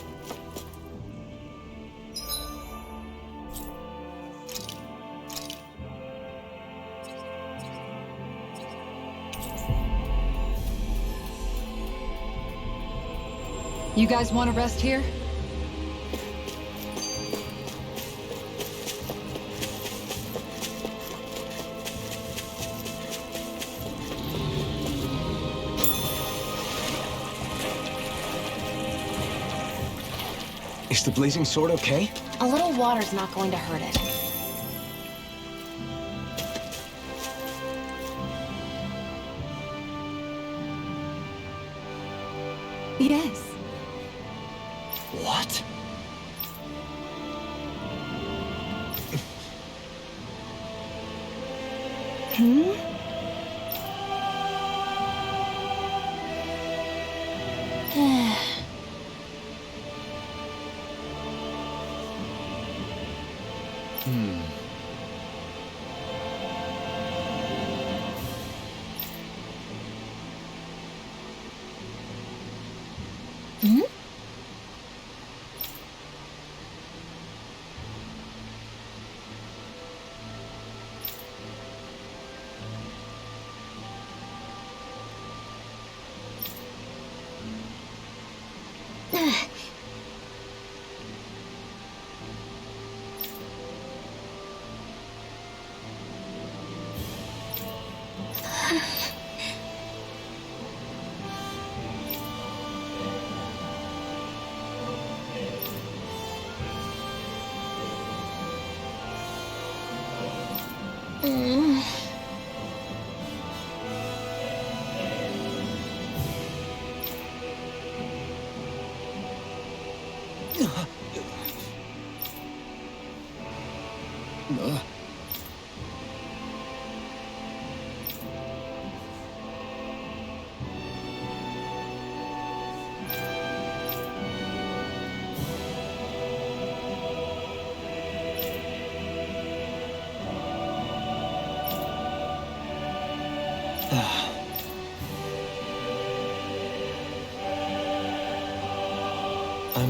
You guys want to rest here? Is the blazing sword okay? A little water's not going to hurt it. Yes. What?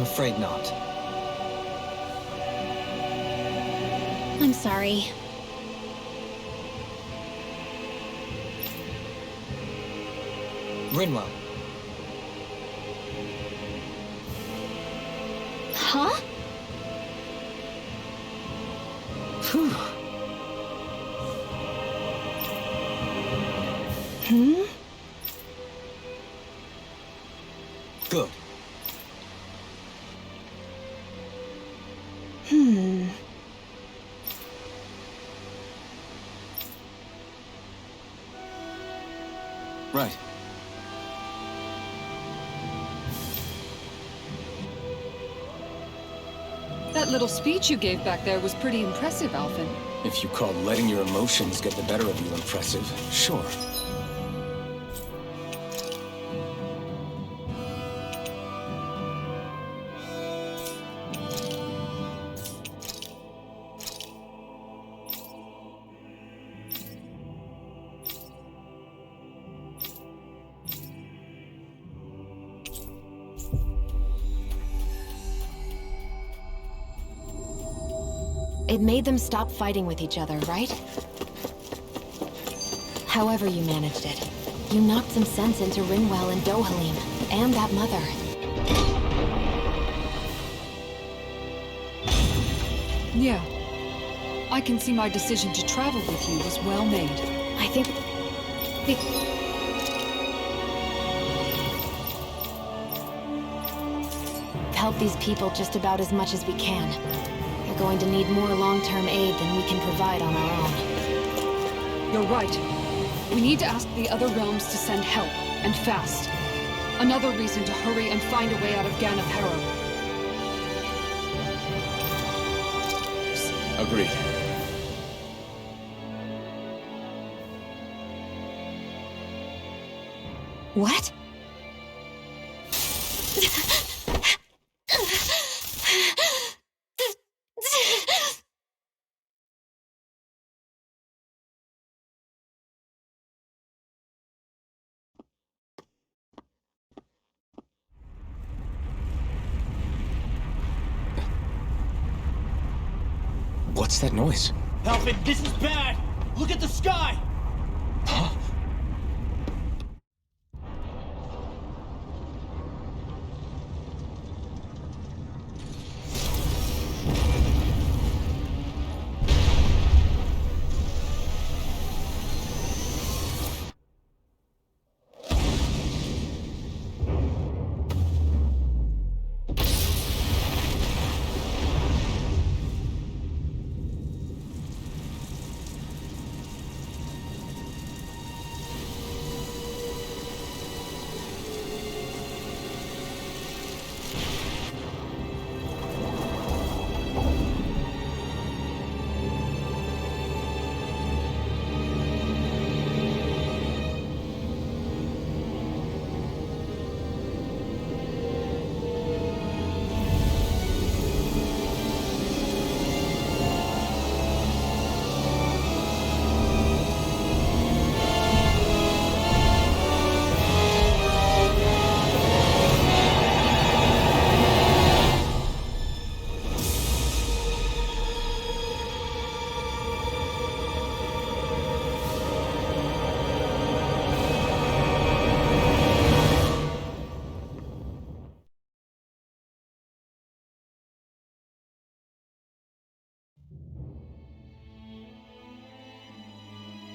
I'm afraid not. I'm sorry. Rinwell, Huh? good. Right. That little speech you gave back there was pretty impressive, Alphen. If you call letting your emotions get the better of you impressive, sure. It made them stop fighting with each other, right? However you managed it, you knocked some sense into Rinwell and Dohalim, and that mother. Yeah. I can see my decision to travel with you was well made. I think... help these people just about as much as we can. They're going to need more long-term aid than we can provide on our own. You're right. We need to ask the other realms to send help, and fast. Another reason to hurry and find a way out of Ganath Harrow. Agreed. What? What's that noise? Alfred, this is bad! Look at the sky! Huh?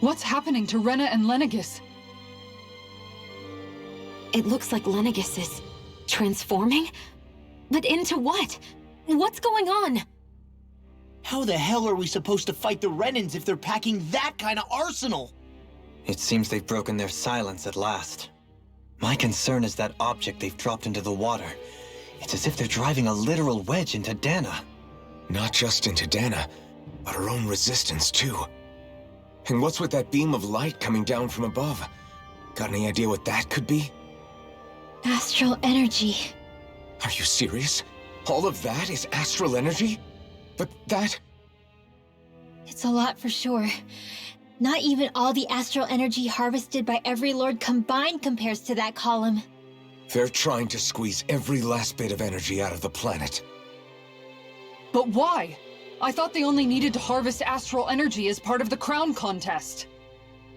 What's happening to Rena and Lenegis? It looks like Lenegis is transforming? But into what? What's going on? How the hell are we supposed to fight the Renans if they're packing that kind of arsenal? It seems they've broken their silence at last. My concern is that object they've dropped into the water. It's as if they're driving a literal wedge into Dana. Not just into Dana, but her own resistance too. And what's with that beam of light coming down from above? Got any idea what that could be? Astral energy. Are you serious? All of that is astral energy? But that... It's a lot for sure. Not even all the astral energy harvested by every lord combined compares to that column. They're trying to squeeze every last bit of energy out of the planet. But why? I thought they only needed to harvest astral energy as part of the crown contest.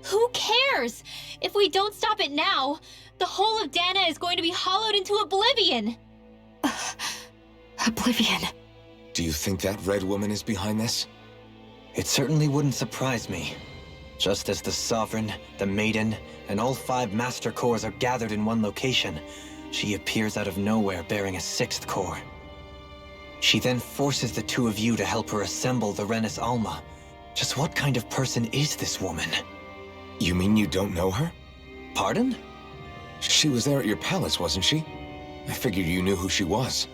Who cares? If we don't stop it now, the whole of Dana is going to be hollowed into oblivion. Oblivion. Do you think that red woman is behind this? It certainly wouldn't surprise me. Just as the Sovereign, the Maiden, and all 5 Master Cores are gathered in one location, she appears out of nowhere bearing a 6th core. She then forces the 2 of you to help her assemble the Renis Alma. Just what kind of person is this woman? You mean you don't know her? Pardon? She was there at your palace, wasn't she? I figured you knew who she was.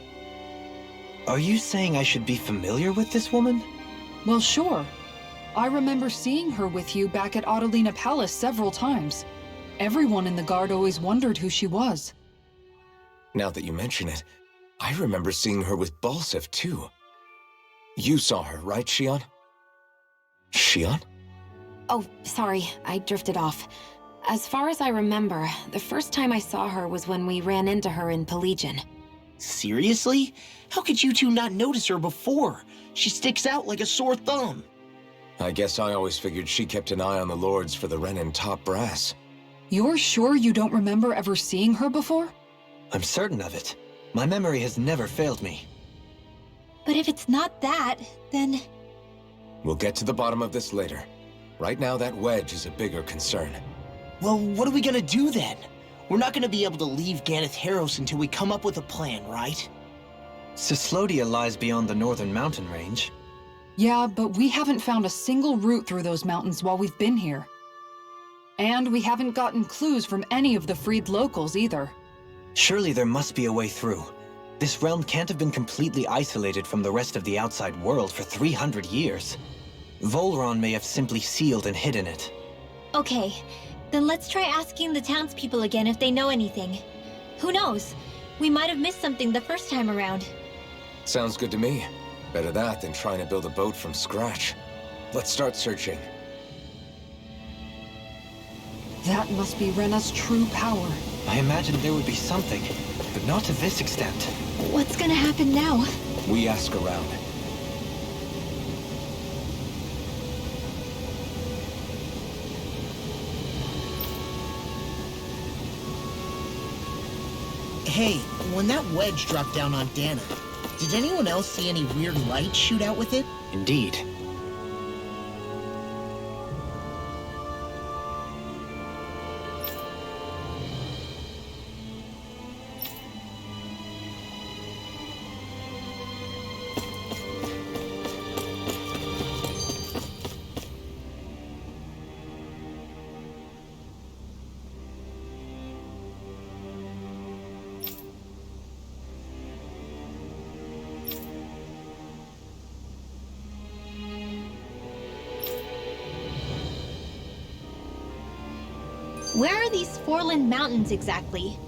Are you saying I should be familiar with this woman? Well, sure. I remember seeing her with you back at Adelina Palace several times. Everyone in the guard always wondered who she was. Now that you mention it, I remember seeing her with Balsef too. You saw her, right, Shion? Shion? Oh, sorry, I drifted off. As far as I remember, the first time I saw her was when we ran into her in Pelegion. Seriously? How could you 2 not notice her before? She sticks out like a sore thumb. I guess I always figured she kept an eye on the lords for the Renan top brass. You're sure you don't remember ever seeing her before? I'm certain of it. My memory has never failed me. But if it's not that, then... We'll get to the bottom of this later. Right now, that wedge is a bigger concern. Well, what are we gonna do then? We're not gonna be able to leave Ganeth Haros until we come up with a plan, right? Cyslodia lies beyond the northern mountain range. Yeah, but we haven't found a single route through those mountains while we've been here. And we haven't gotten clues from any of the freed locals either. Surely there must be a way through. This realm can't have been completely isolated from the rest of the outside world for 300 years. Volron may have simply sealed and hidden it. Okay, then let's try asking the townspeople again if they know anything. Who knows? We might have missed something the first time around. Sounds good to me. Better that than trying to build a boat from scratch. Let's start searching. That must be Rena's true power. I imagined there would be something, but not to this extent. What's gonna happen now? We ask around. Hey, when that wedge dropped down on Dana, did anyone else see any weird light shoot out with it? Indeed. Where are these Forland Mountains exactly?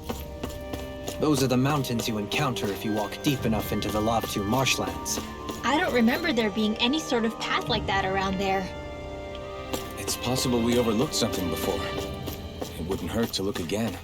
Those are the mountains you encounter if you walk deep enough into the Lavtu marshlands. I don't remember there being any sort of path like that around there. It's possible we overlooked something before. It wouldn't hurt to look again.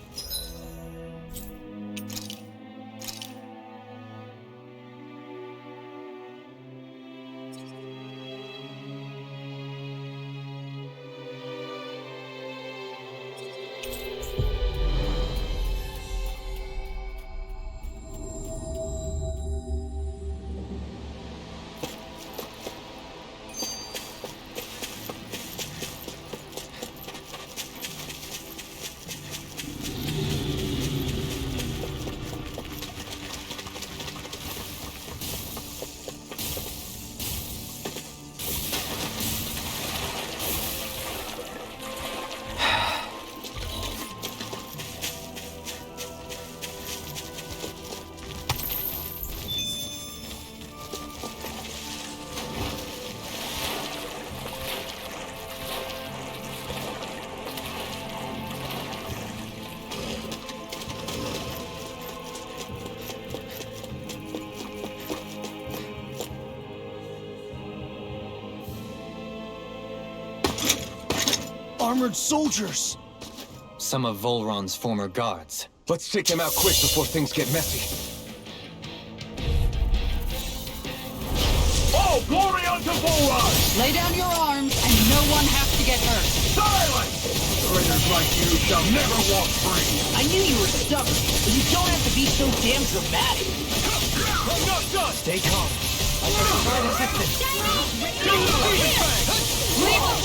armored soldiers! Some of Volron's former guards. Let's take them out quick before things get messy. All glory unto Volron! Lay down your arms, and no one has to get hurt. Silence! Traitors like you shall never walk free! I knew you were stubborn, but you don't have to be so damn dramatic. I'm not done! Stay calm. I can provide assistance. Leave the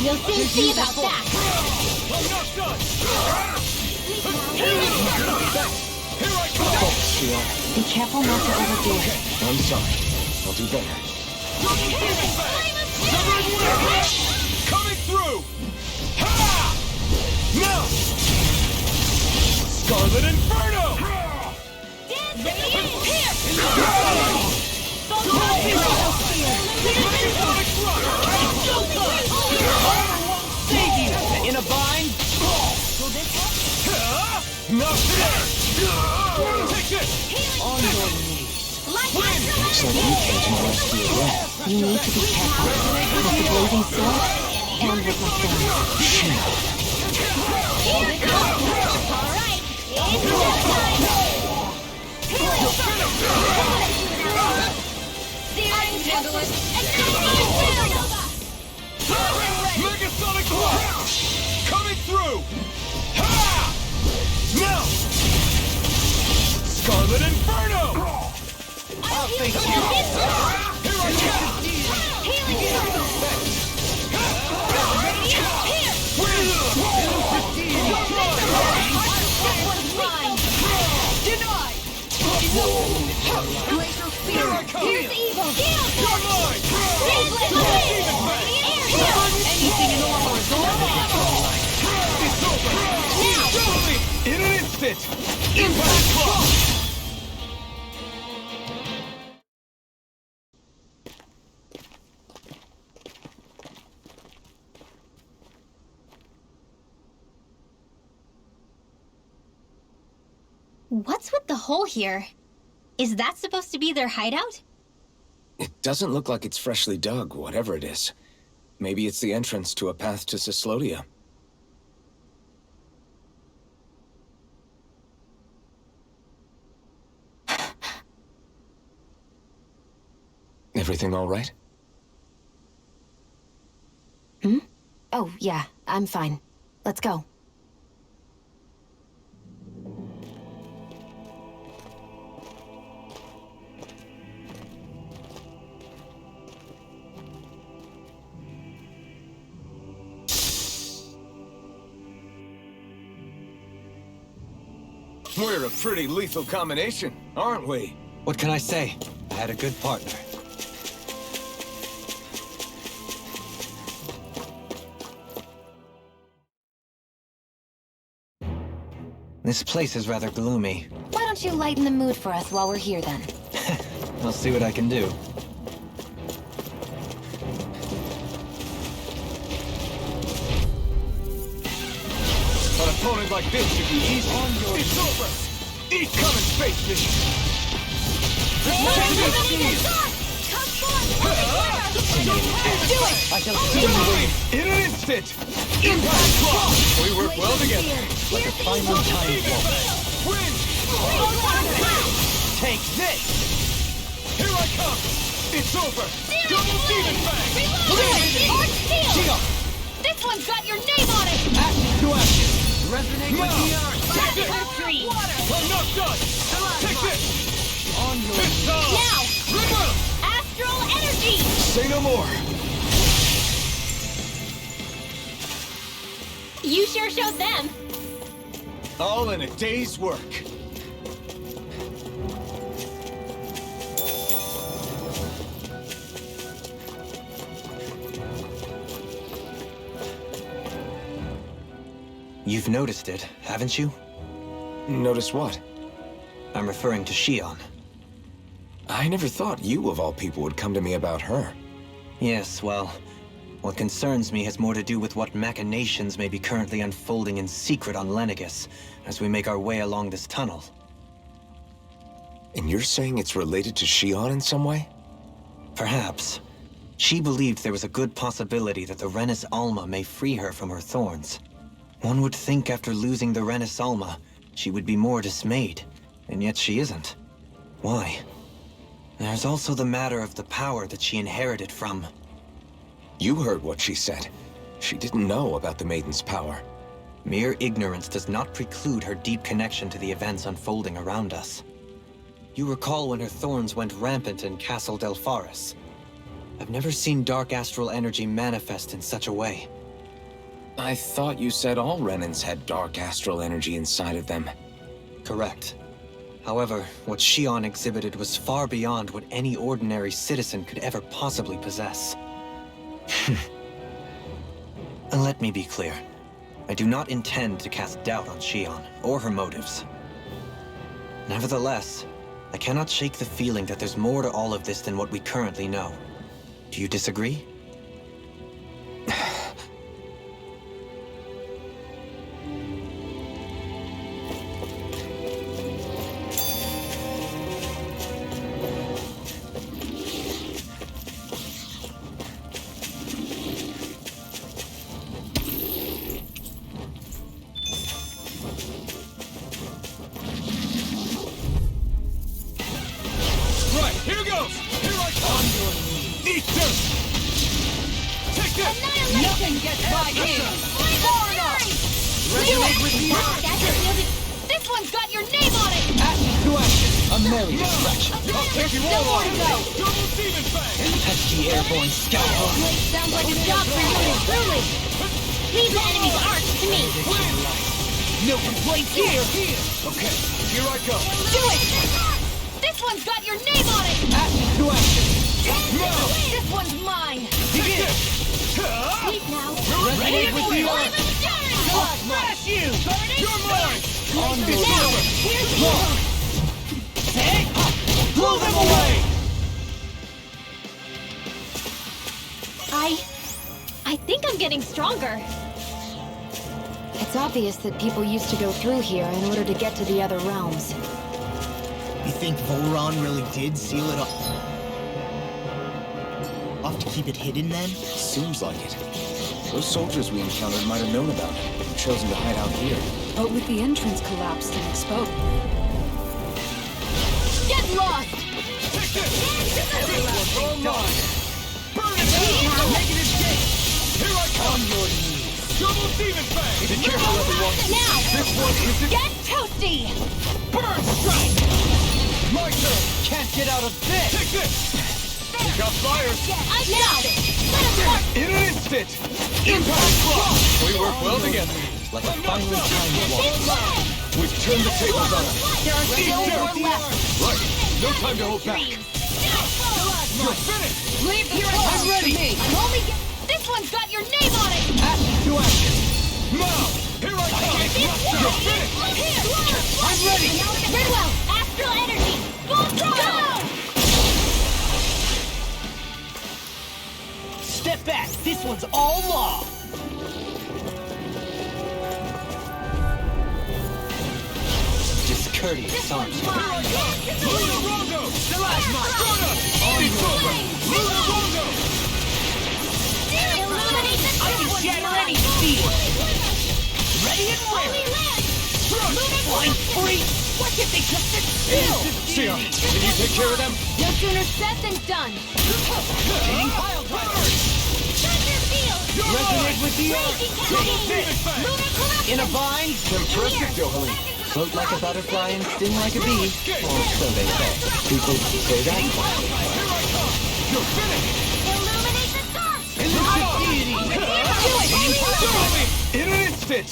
You'll soon see about that. I'm not done! Here I come! Be careful not to overdo it. I'm sorry. I'll do better. Coming through! Ha! Now! Scarlet Inferno! Save you! In a bind? Not there! Take this! On your knees. Looks like you came to my rescue again. You need to be careful. With the blazing sword, and with my thorns. Alright, it's time! handle it. Megasonic Blast! Coming through! Ha! Now! Scarlet Inferno! I'll face you! Here I come! Healing circle! This one's mine! Denied! Glacier Spear! Here's evil! Heal! You're mine! Anything in armor is over! It's over! Now! In an instant! Impact Clock! What's with the hole here? Is that supposed to be their hideout? It doesn't look like it's freshly dug, whatever it is. Maybe it's the entrance to a path to Cyslodia. Everything all right? Hmm? Oh, yeah, I'm fine. Let's go. We're a pretty lethal combination, aren't we? What can I say? I had a good partner. This place is rather gloomy. Why don't you lighten the mood for us while we're here, then? I'll see what I can do. An opponent like this should be easy. It's over! Eat, come and face me! I shall see you win. In an instant! Impact Clock! We work well together. Like a final time warp. Win! Take this! Here I come! It's over! Double Demon Fang! This one's got your name on it! Ashes to ashes. Resonate with the earth. Tree! I'm not done! Take this! On your It's time! Now! River! Astral energy! Say no more! You sure showed them. All in a day's work. You've noticed it, haven't you? Notice what? I'm referring to Shion. I never thought you, of all people, would come to me about her. Yes, well, what concerns me has more to do with what machinations may be currently unfolding in secret on Lenegis as we make our way along this tunnel. And you're saying it's related to Shion in some way? Perhaps. She believed there was a good possibility that the Renis Alma may free her from her thorns. One would think after losing the Renis Alma, she would be more dismayed, and yet she isn't. Why? There's also the matter of the power that she inherited from... You heard what she said. She didn't know about the Maiden's power. Mere ignorance does not preclude her deep connection to the events unfolding around us. You recall when her thorns went rampant in Castle Delpharis. I've never seen dark astral energy manifest in such a way. I thought you said all Renins had dark astral energy inside of them. Correct. However, what Shion exhibited was far beyond what any ordinary citizen could ever possibly possess. And let me be clear. I do not intend to cast doubt on Shion, or her motives. Nevertheless, I cannot shake the feeling that there's more to all of this than what we currently know. Do you disagree? Right, here goes! Here I come! Eat this! Take this! Nothing gets by here! Far enough! Resonate with the earth! This one's got your name on it! Action to action. A merry distraction. I'll take you Still all more to out! go! Double demon fang! Pesky airborne scoundrel! Sounds like a job for you, truly! Leave the enemy's arch to me! No complaints here. Okay, here I go! Do it! This one's got your name on it! Action to action. This one's mine! Take this! Sleep now! Resonate with the earth. Smash you! You're mine! On your Now, way. here's the evil! Blow them away. I think I'm getting stronger. It's obvious that people used to go through here in order to get to the other realms. You think Volron really did seal it off? Off to keep it hidden then? Seems like it. Those soldiers we encountered might have known about it and chosen to hide out here. But with the entrance collapsed and exposed. Get lost! Take this! This one's all mine! Burn it down! Make it escape! Here I come! On your knees! Double demon fang! Be careful, everyone! Now! This one isn't... Get toasty! Burn strike! My turn! Can't get out of this. Take this! You got fire! I got it! Let him work! In an instant! Impact block! We work well together. Like a finely timed walk. We've turned the tables on us. There are still more left! Right. No time to hold back. You're finished! Leave the Here I thorns come! to me! I'm only This one's got your name on it! Action to action. Now! Here I come! You're finished! I'm ready! Very well! Astral energy! Full throttle! Step back. This one's all law. Discourteous arms. Luna Rondo! Scorda! It's over! Luna Rondo! Illuminate the I can shatter any steel. Ready and ready. Blind freak. Why can't they just sit still? Sion, can you take care of them? No sooner said than done! Getting pile drivers. Resonate with the earth. Double demon fang! In a bind. Impressive, Johaleen. Float like a butterfly and sting like a bee. Or so they say. People say that. You're finished! Illuminate the dark! Elusive deity. In an instant!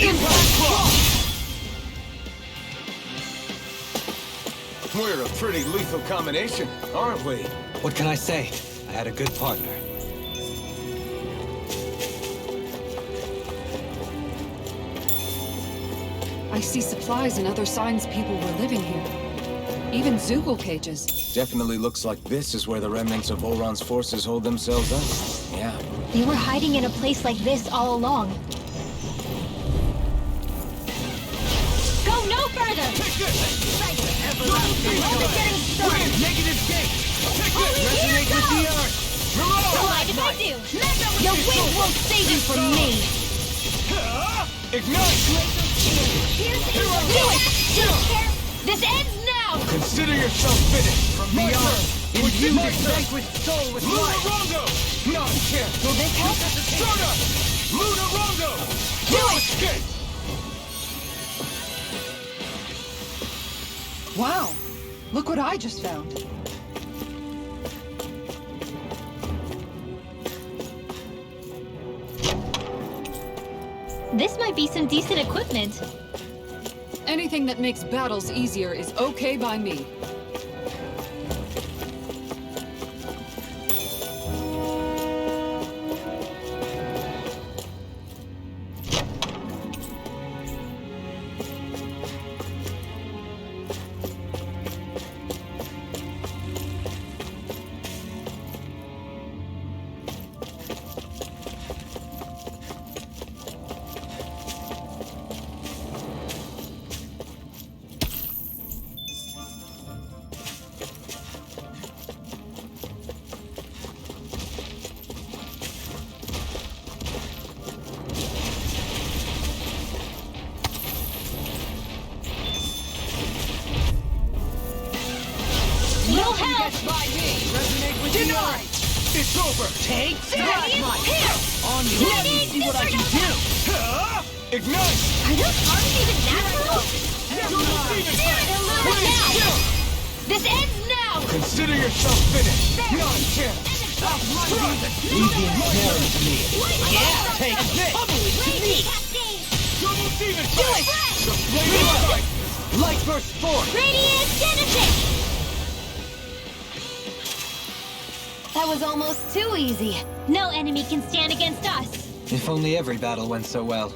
Impact block! We're a pretty lethal combination, aren't we? What can I say? I had a good partner. I see supplies and other signs people were living here. Even Zoogle cages. Definitely looks like this is where the remnants of Volron's forces hold themselves up. Yeah. They were hiding in a place like this all along. Go no further! Take this! Double Only getting started! Negative gate! Holy Resonate with the earth! Mind if I do? Your wings won't save you from me! Ignite! Do it! This ends now! Consider yourself finished from beyond. Imbue this vanquished soul with life. Lunarondo! Not here! Will this help? Shona! Lunarondo! Do it! Escape! Wow! Look what I just found. This might be some decent equipment. Anything that makes battles easier is okay by me. No help! Resonate with the earth! It's over! Take that! Here! On you! Let me see what I can do! Ignite! Are those arms even natural? Now! This ends now! Consider yourself finished! Not a chance! Leave the inferno to me. Yeah, take this! Double demon Do it! The flame of light! Light burst forth! Radiant Genesis! That was almost too easy. No enemy can stand against us. If only every battle went so well.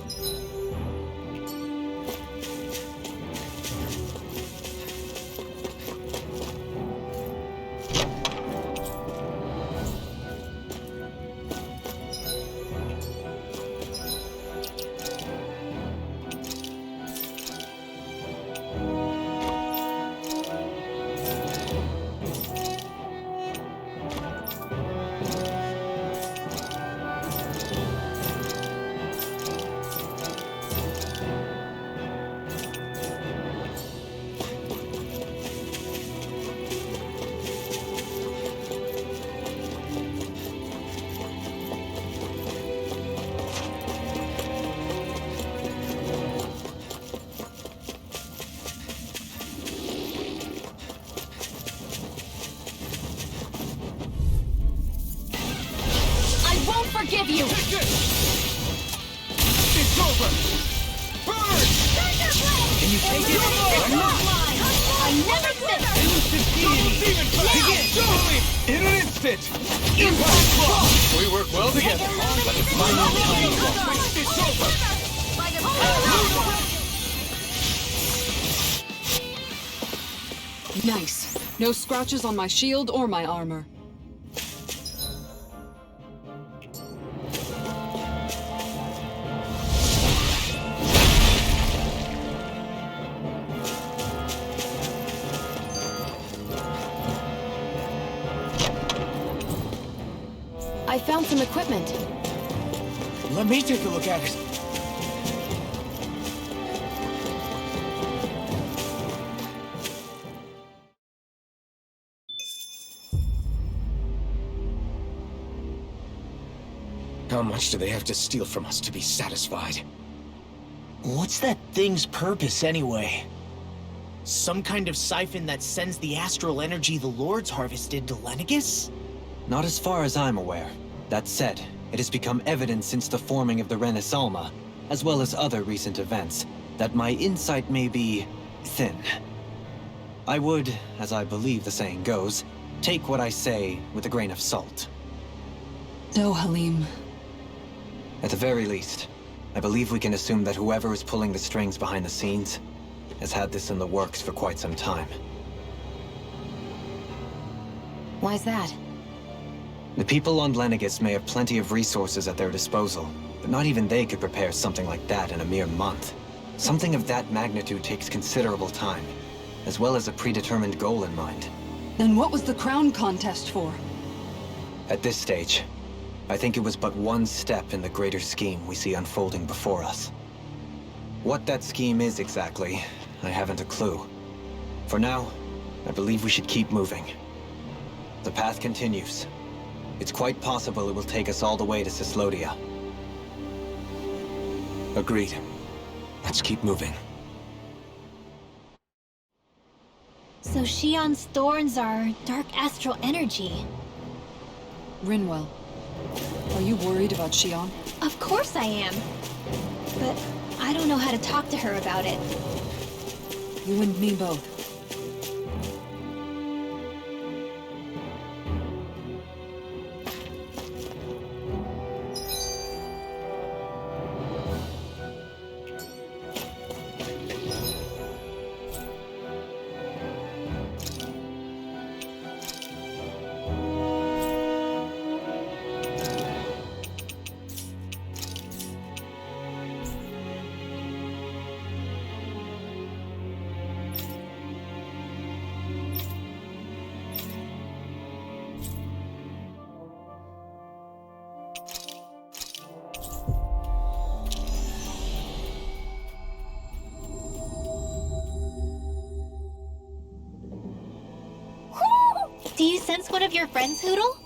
Forgive you! Take this! It's over! Burn! Can you take it? I never miss! Elusive demon Begin! In an instant! Impact block! We work well together. But it's final time. It's over! Nice. No scratches on my shield or my armor. I found some equipment. Let me take a look at it. How much do they have to steal from us to be satisfied? What's that thing's purpose, anyway? Some kind of siphon that sends the astral energy the Lords harvested to Lenegis? Not as far as I'm aware. That said, it has become evident since the forming of the Renaissalma, as well as other recent events, that my insight may be thin. I would, as I believe the saying goes, take what I say with a grain of salt. No, Halim. At the very least, I believe we can assume that whoever is pulling the strings behind the scenes has had this in the works for quite some time. Why's that? The people on Lenegis may have plenty of resources at their disposal, but not even they could prepare something like that in a mere month. Something of that magnitude takes considerable time. as well as a predetermined goal in mind. Then what was the crown contest for? At this stage, I think it was but one step in the greater scheme we see unfolding before us. What that scheme is exactly, I haven't a clue. For now, I believe we should keep moving. The path continues. It's quite possible it will take us all the way to Cyslodia. Agreed. Let's keep moving. So Shion's thorns are dark astral energy. Rinwell, are you worried about Shion? Of course I am. But I don't know how to talk to her about it. You and me both. Do you sense one of your friends, Hootle?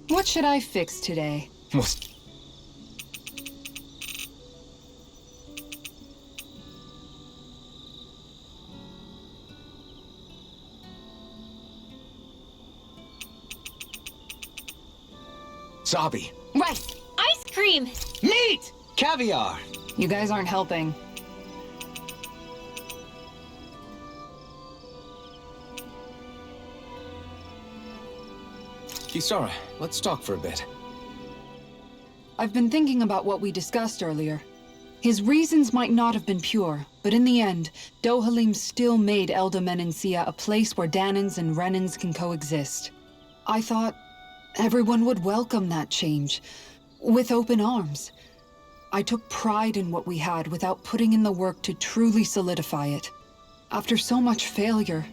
What should I fix today? Zabi! Rice! Ice cream! Meat! Caviar! You guys aren't helping. Kisara, let's talk for a bit. I've been thinking about what we discussed earlier. His reasons might not have been pure, but in the end, Dohalim still made Elda Menancia a place where Dahnans and Renans can coexist. I thought everyone would welcome that change, with open arms. I took pride in what we had without putting in the work to truly solidify it. After so much failure,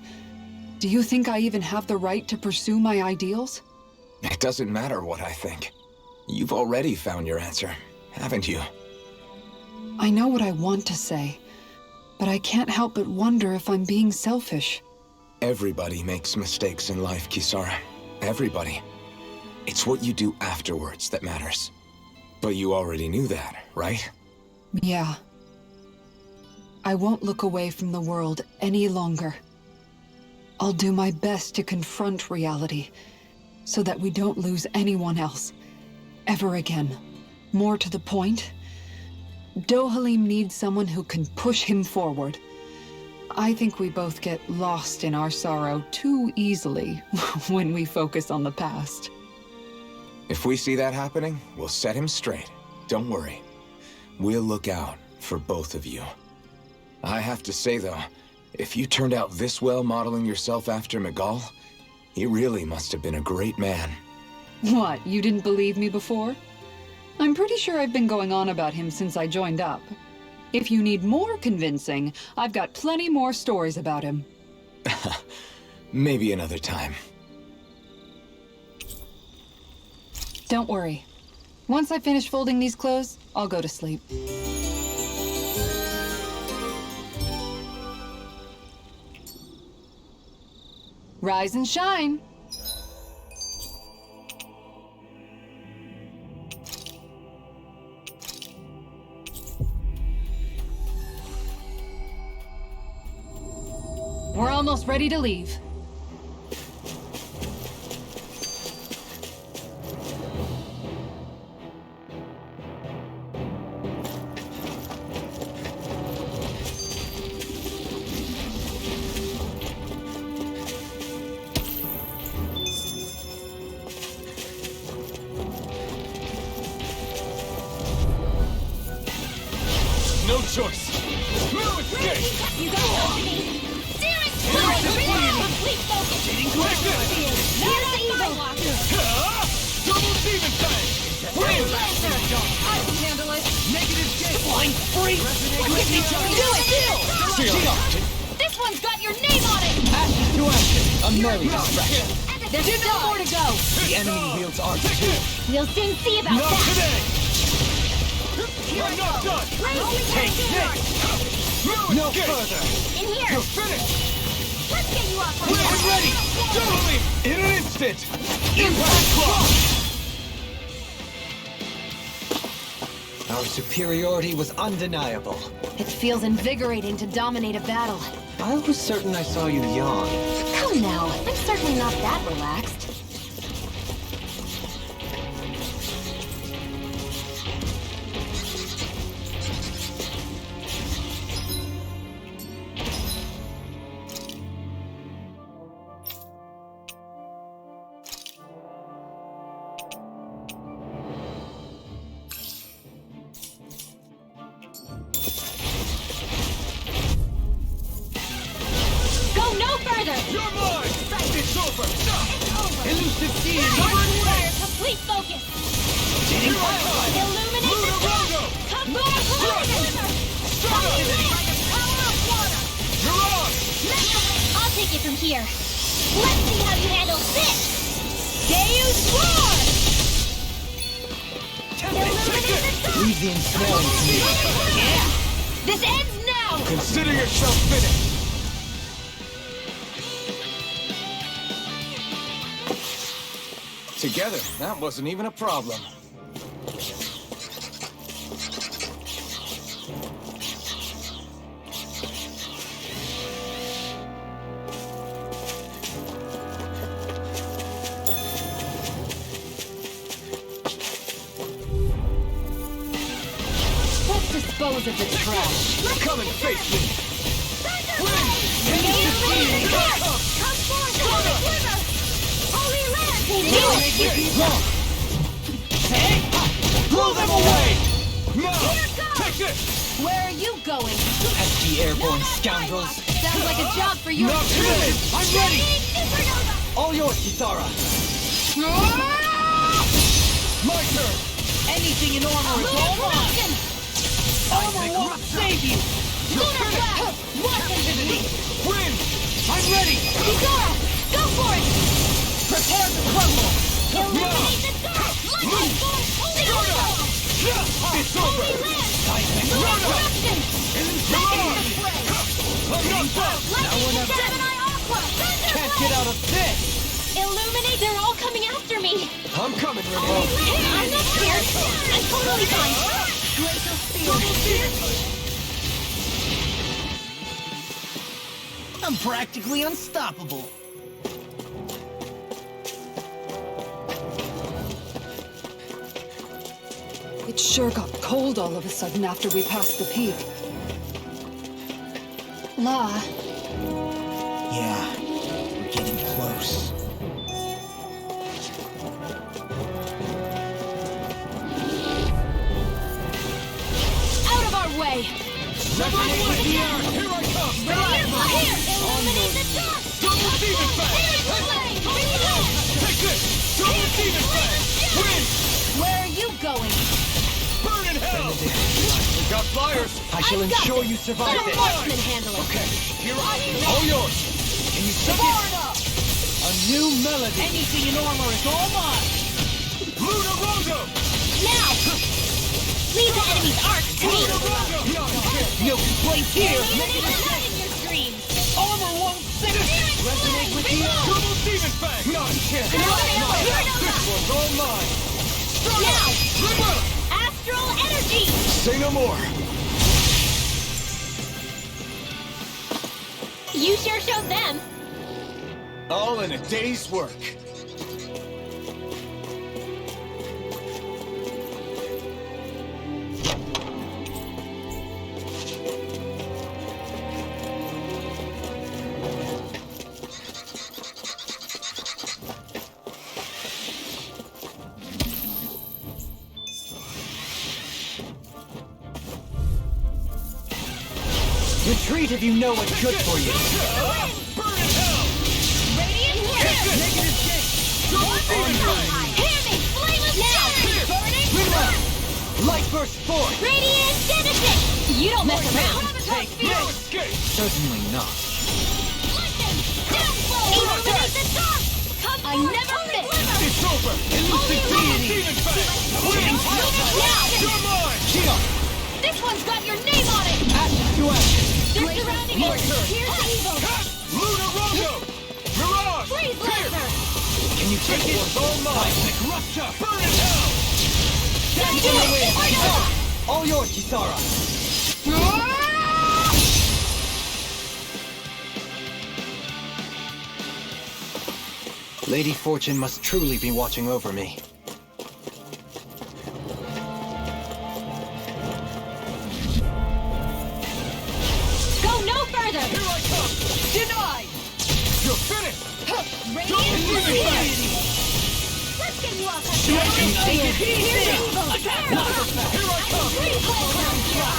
do you think I even have the right to pursue my ideals? It doesn't matter what I think. You've already found your answer, haven't you? I know what I want to say, but I can't help but wonder if I'm being selfish. Everybody makes mistakes in life, Kisara. Everybody. It's what you do afterwards that matters. But you already knew that, right? Yeah. I won't look away from the world any longer. I'll do my best to confront reality, so that we don't lose anyone else, ever again. More to the point, Dohalim needs someone who can push him forward. I think we both get lost in our sorrow too easily when we focus on the past. If we see that happening, we'll set him straight. Don't worry. We'll look out for both of you. I have to say, though, if you turned out this well modeling yourself after Miguel, he really must have been a great man. What, you didn't believe me before? I'm pretty sure I've been going on about him since I joined up. If you need more convincing, I've got plenty more stories about him. Maybe another time. Don't worry. Once I finish folding these clothes, I'll go to sleep. Rise and shine! almost ready to leave. No choice. No escape. You got me. Steering complete focus. Take this. Here's the evil. Double demon fang. Green Lancer. I can handle it. Negative gate. Flying free. Resonate each other. Do it. This one's got your name on it. Action to action. A merry distraction. There's still more to go. The enemy wields arts too. We'll soon see about Not that. today. I'm not done. Take this. No further. In here. You're finished. Let's get you off. I'm ready. Totally. In an instant. Impact clock. Our superiority was undeniable. It feels invigorating to dominate a battle. I was certain I saw you yawn. Come now, I'm certainly not that relaxed. Go no further. You're mine. It's over. Elusive key. Fire complete focus. Illuminate the dark. Come back. Power of water. You're on. I'll take it from here. Let's see how you handle this. Deus Roar. Illuminate the dark. Leave the ensnaring to me. This ends now. Consider yourself finished. Together, that wasn't even a problem. Let's dispose of the trash. Come and face me. Come forth, Holy River. Holy Land. Blow them away. Now. Take this. Where are you going? Pesky airborne scoundrels. Sounds like a job for you. Not today. I'm ready. All yours, Kisara. My turn. Anything in armor is all mine. Armor won't save you. You're finished. Win. I'm ready. Kisara, go for it. Prepare to crumble. Illuminate the dark. Lightning force. Holy River. It's over. Eruption. I'm not done. Lightning Gemini Aqua. Can't get out of this. Illuminate, they're all coming after me. I'm coming, Rimbo. I'm not scared. I'm totally fine. I'm practically unstoppable. It sure got cold all of a sudden after we passed the peak. La, Yeah, we're getting close. Out of our way. Resonate with the air. Here I come. Here. Illuminate the dark. Double demon fang. Take this. Double demon fang. Win. where are you going? Burn in hell. We got flyers. I shall I've got ensure this. you survive Let a this. marksman handle it. Okay. Here I am. All yours. Can you take it? A new melody. Anything in armor is all mine. Luna Rondo. Now. Leave the enemy's arc to me. Luna Rondo. No complaints here. Illuminate the light in your screams. Armor won't save it. Resonate with the air. Double demon fang. Not chance. This one's all mine. Now. Rimbo. Astral energy. Say no more. You sure showed them. All in a day's work. Retreat if you know what's good for you. Burn in hell! Radiant Blast! Negative gate! Double demon blade! Hear me! Flame of now! Burning Reload! Light burst forth! Radiant Genesis! You don't mess around! Take No this! escape! Certainly not. Lightning! Downfall! Illuminate the dark! Come I never miss! It's over! Only Double one! demon fang! Win! Now! You're mine! Shield! This one's got your name on it! Action to action! They're surrounding My us! turn. Here's the evil! Luna Rogo! Mirage! Freeze Lancer! Can you take it? This one's all mine! Seismic rupture! Burn in hell! Stand Do in the it! way! Or Kisara! All yours, Kisara! Lady Fortune must truly be watching over me. Go no further! Here I come! Denied! You're finished! Radiant demon Blast! fang! Let's get you off that Take it Here's easy! the evil! Here I come! Freeze Lancer!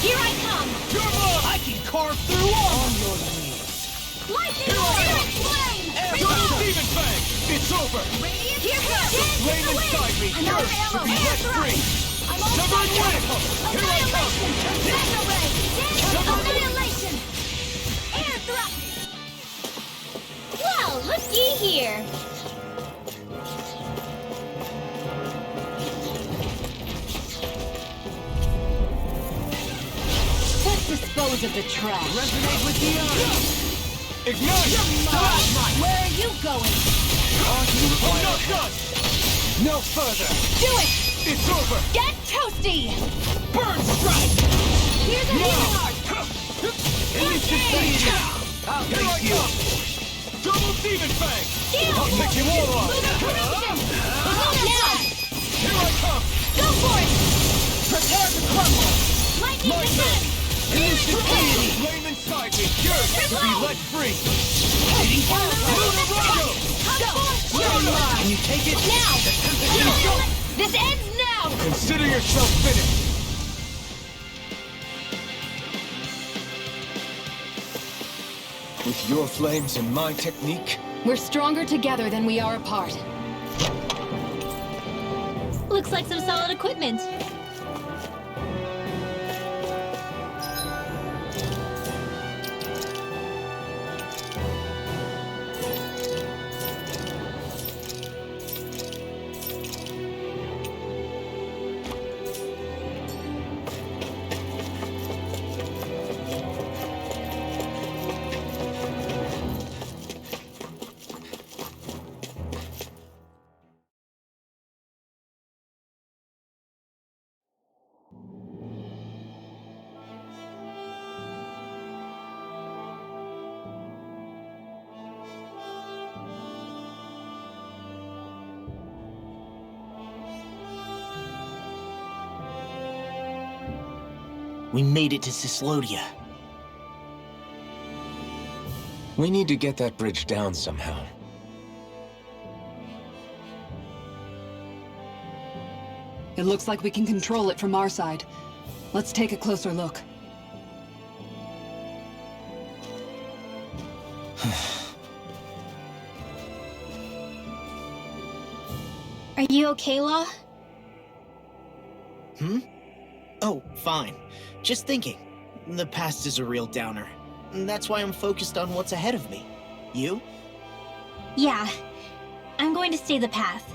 Here I come! You're mine! I can carve through all your needs! Lightning Order! Flame! Double demon fang! It's over! Radiant Here comes! Flame inside me! Yours to be let free! I'm all Severed fired wind! up! Here I come! Mega Ray! Annihilation! Air thrust! Well, looky here! Let's dispose of the trash. Resonate with the earth! Ignite! Where are you going? I'm not done! No further! Do it! It's over! Get toasty! Burn strike! Here's a healing art! Initiate! I'll Here I face you! come! Double demon fang! Shield! I'll take you all on! Lunar corruption! Now! Here I come! Go for it! Prepare to crumble! Lightning My defense! Initiate! Flame inside me! Yours to be let free! Luna Rogo! Can you take it? Now! This ends now! Consider yourself finished! With your flames and my technique, We're stronger together than we are apart. Looks like some solid equipment. We made it to Cyslodia. We need to get that bridge down somehow. It looks like we can control it from our side. Let's take a closer look. Are you okay, Law? Oh, fine. Just thinking. The past is a real downer. That's why I'm focused on what's ahead of me. You? Yeah. I'm going to stay the path.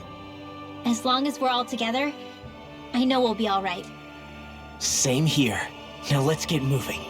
As long as we're all together, I know we'll be all right. Same here. Now let's get moving.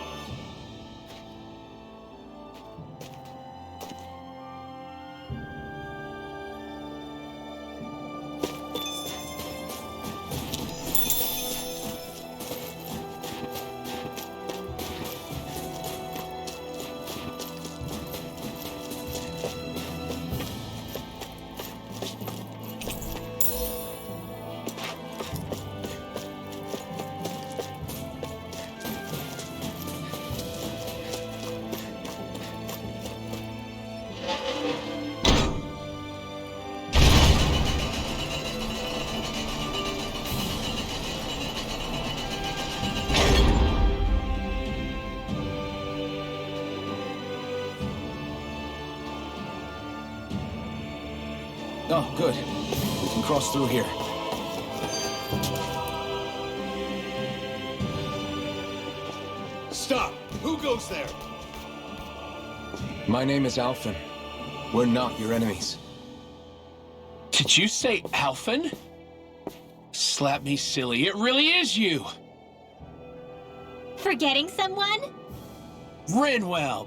Good. We can cross through here. Stop! Who goes there? My name is Alphen. We're not your enemies. Did you say Alphen? Slap me silly, it really is you! Forgetting someone? Rinwell!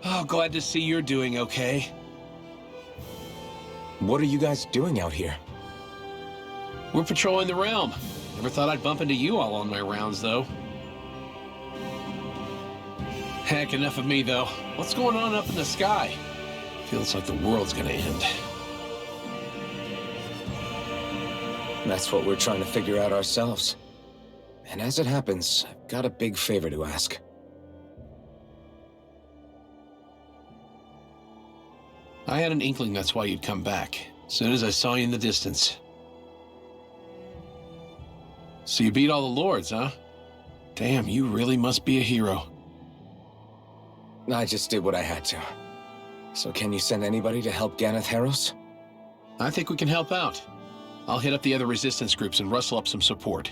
Oh, glad to see you're doing okay. What are you guys doing out here? We're patrolling the realm. Never thought I'd bump into you all on my rounds, though. Heck, enough of me, though. What's going on up in the sky? Feels like the world's gonna end. That's what we're trying to figure out ourselves. And as it happens, I've got a big favor to ask. I had an inkling that's why you'd come back. As soon as I saw you in the distance. So you beat all the lords, huh? Damn, you really must be a hero. I just did what I had to. So can you send anybody to help Ganeth Heros? I think we can help out. I'll hit up the other resistance groups and rustle up some support.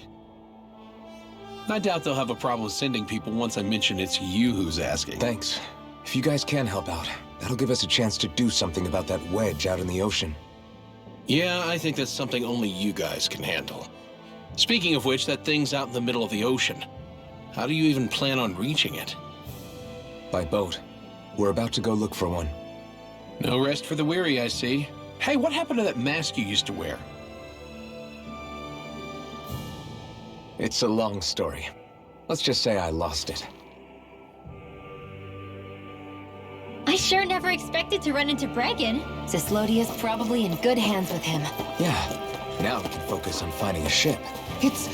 I doubt they'll have a problem sending people once I mention it's you who's asking. Thanks. If you guys can help out, that'll give us a chance to do something about that wedge out in the ocean. Yeah, I think that's something only you guys can handle. Speaking of which, that thing's out in the middle of the ocean. How do you even plan on reaching it? By boat. We're about to go look for one. No rest for the weary, I see. Hey, what happened to that mask you used to wear? It's a long story. Let's just say I lost it. I sure never expected to run into Bregan. Cyslodia's probably in good hands with him. Yeah. Now we can focus on finding a ship. It's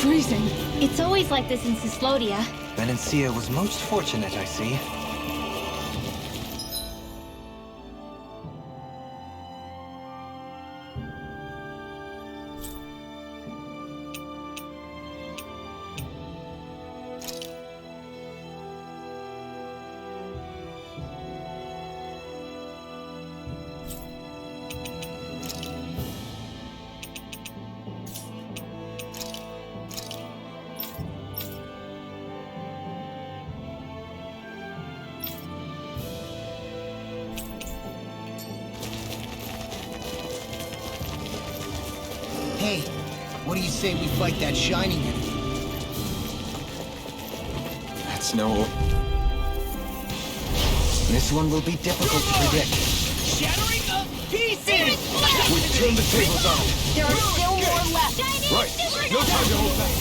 freezing. It's always like this in Cyslodia. Venencia was most fortunate, I see. Hey, what do you say we fight that shining enemy? That's no... This one will be difficult to predict. Shattering of pieces! We've turned the tables on it. There are still more left. Right. No time to hold back.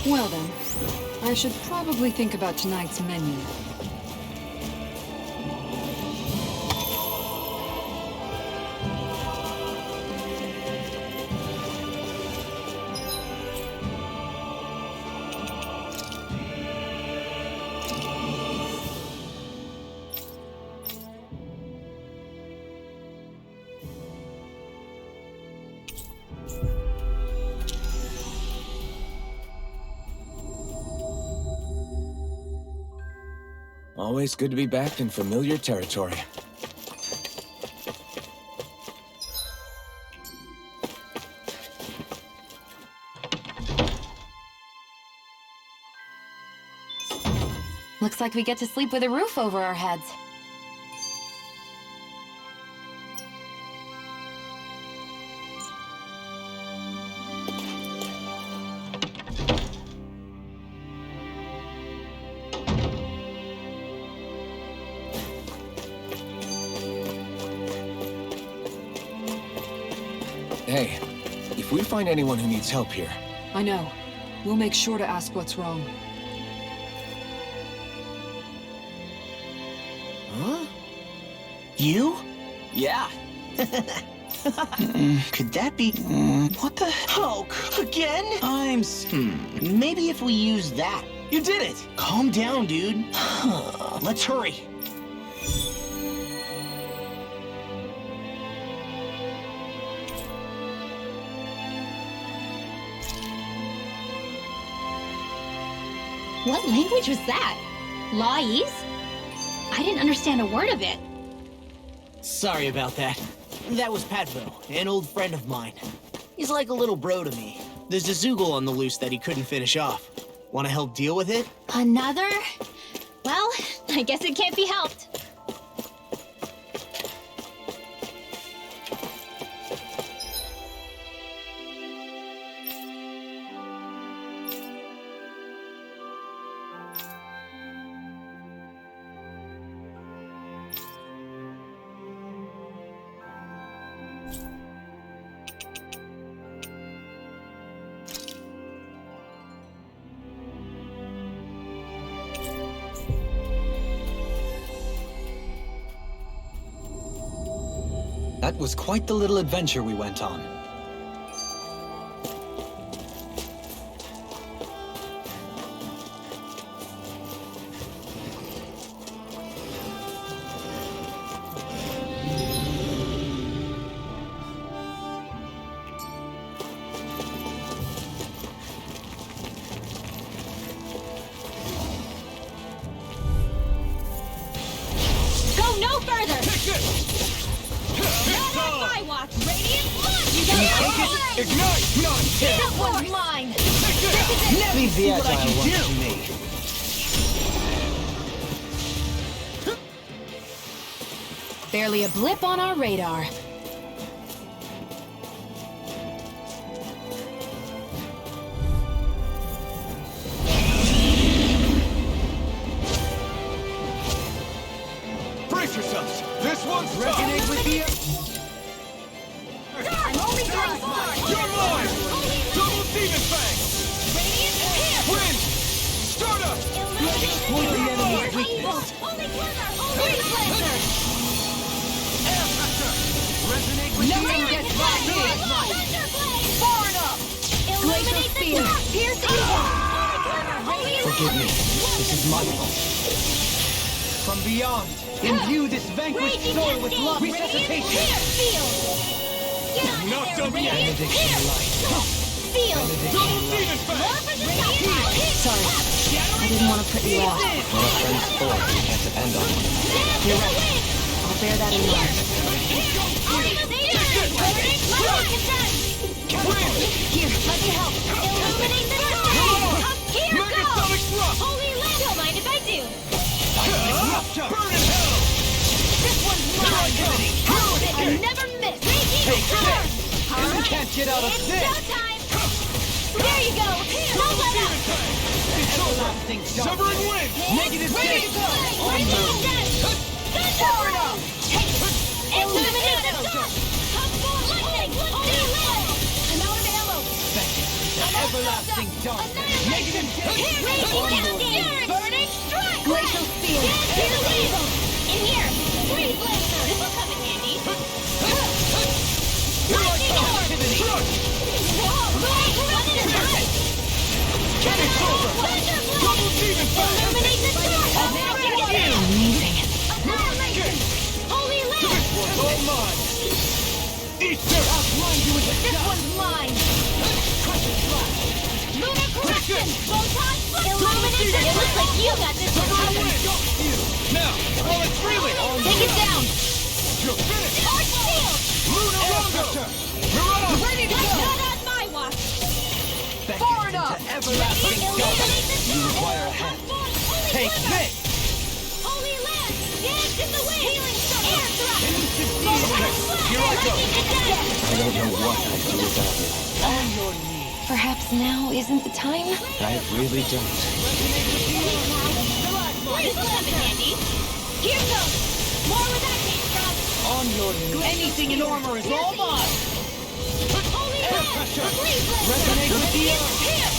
Well then, I should probably think about tonight's menu. Always good to be back in familiar territory. Looks like we get to sleep with a roof over our heads. Hey, if we find anyone who needs help here... I know. We'll make sure to ask what's wrong. Huh? You? Yeah. Could that be... What the... Hulk? Again? Maybe if we use that. You did it! Calm down, dude. Let's hurry. What language was that? Lai's? I didn't understand a word of it. Sorry about that. That was Patvo, an old friend of mine. He's like a little bro to me. There's a Zoogle on the loose that he couldn't finish off. Want to help deal with it? Another? Well, I guess it can't be helped. That was quite the little adventure we went on. Go no further! Take it! Not on my watch! Radiant blood! You got it! Ignite! Not That one's mine! Leave the agile one to me. Barely a blip on our radar. Brace yourselves! This one's resonate with you! I'm only going far! You're mine! Double Demon Fang! Radiant here! Wind! Stardust! Exploit the enemy's weakness! Holy Glimmer! Holy Blazer! Air Pressure! Resonate with Nothing you! gets by me! Thunderblade! Far enough! Illuminate the dark! Pierce evil! Forgive me. This is my fault. From beyond, imbue this vanquished soul with love. Resuscitation. Not done yet! Benediction light. Double Demon Fang! Sorry, I didn't want to put you out. What our friends for, we can't depend on them. You're right. I'll bear that in mind. Here, let me help. Illuminate the dark! Here Megasonic goes! Thrust! Holy land! Don't mind if I do. Burn in hell! This one's mine! I never miss! Take this! You can't get out of It's this! showtime! There you go! Don't let up! Everlasting dark. Severing Wind! Negative Ready gate. to play! Thunder! Illuminate the dark! Come forward! Lightning! Holy land! I'm out of ammo! Everlasting dark. Negative gate. Radiant burning strike! Glacial Spear. Here's evil! In here! Free blaster! This will come in handy! Lightning orb! Whoa! Run in his eyes! It's over! Double Demon Fang! Illuminate the dark! Amazing. Annihilation! Holy land! This one's all mine! Eat this! This one's mine! Lunar correction! Photon flip! Illuminate the dark! It looks like you got this one covered! Now, while it's reeling! Take it down! You're finished! Arch shield! Lunar Rondo! Mirage! Ready to go! Not on my watch! Far enough. Everlasting dark. Illuminate the dark! Require a hand. Take this. Holy land! Dance in the wind! Healing strike! Air thrust! Here I go. I don't know what I'd do without you. On your knees. Perhaps now isn't the time? I really don't. This will come in handy! Here goes! More where that came from! On your knees. Anything in armor is all mine. Holy land! Please let Resonate with the earth. Here!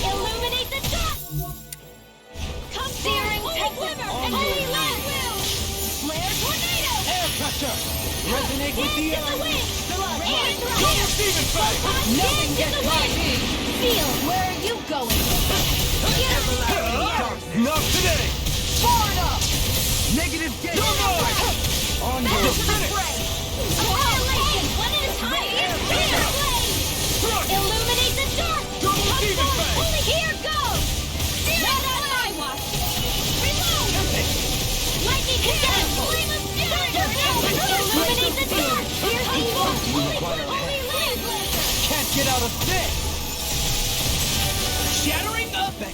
Illuminate the dark! Come searing glimmer! Holy land! Flare tornado! Air pressure. Resonate with the Dance in the earth. wind! Air thrust! Double Demon Fang! Nothing gets by me. Feel! Where are you going? Not today! Far enough. Negative gate. On your Annihilation! One at a time! Illuminate the dark! Double Demon Fang! Holy, here goes! Not on my watch! Reload! Lightning hit! Flame of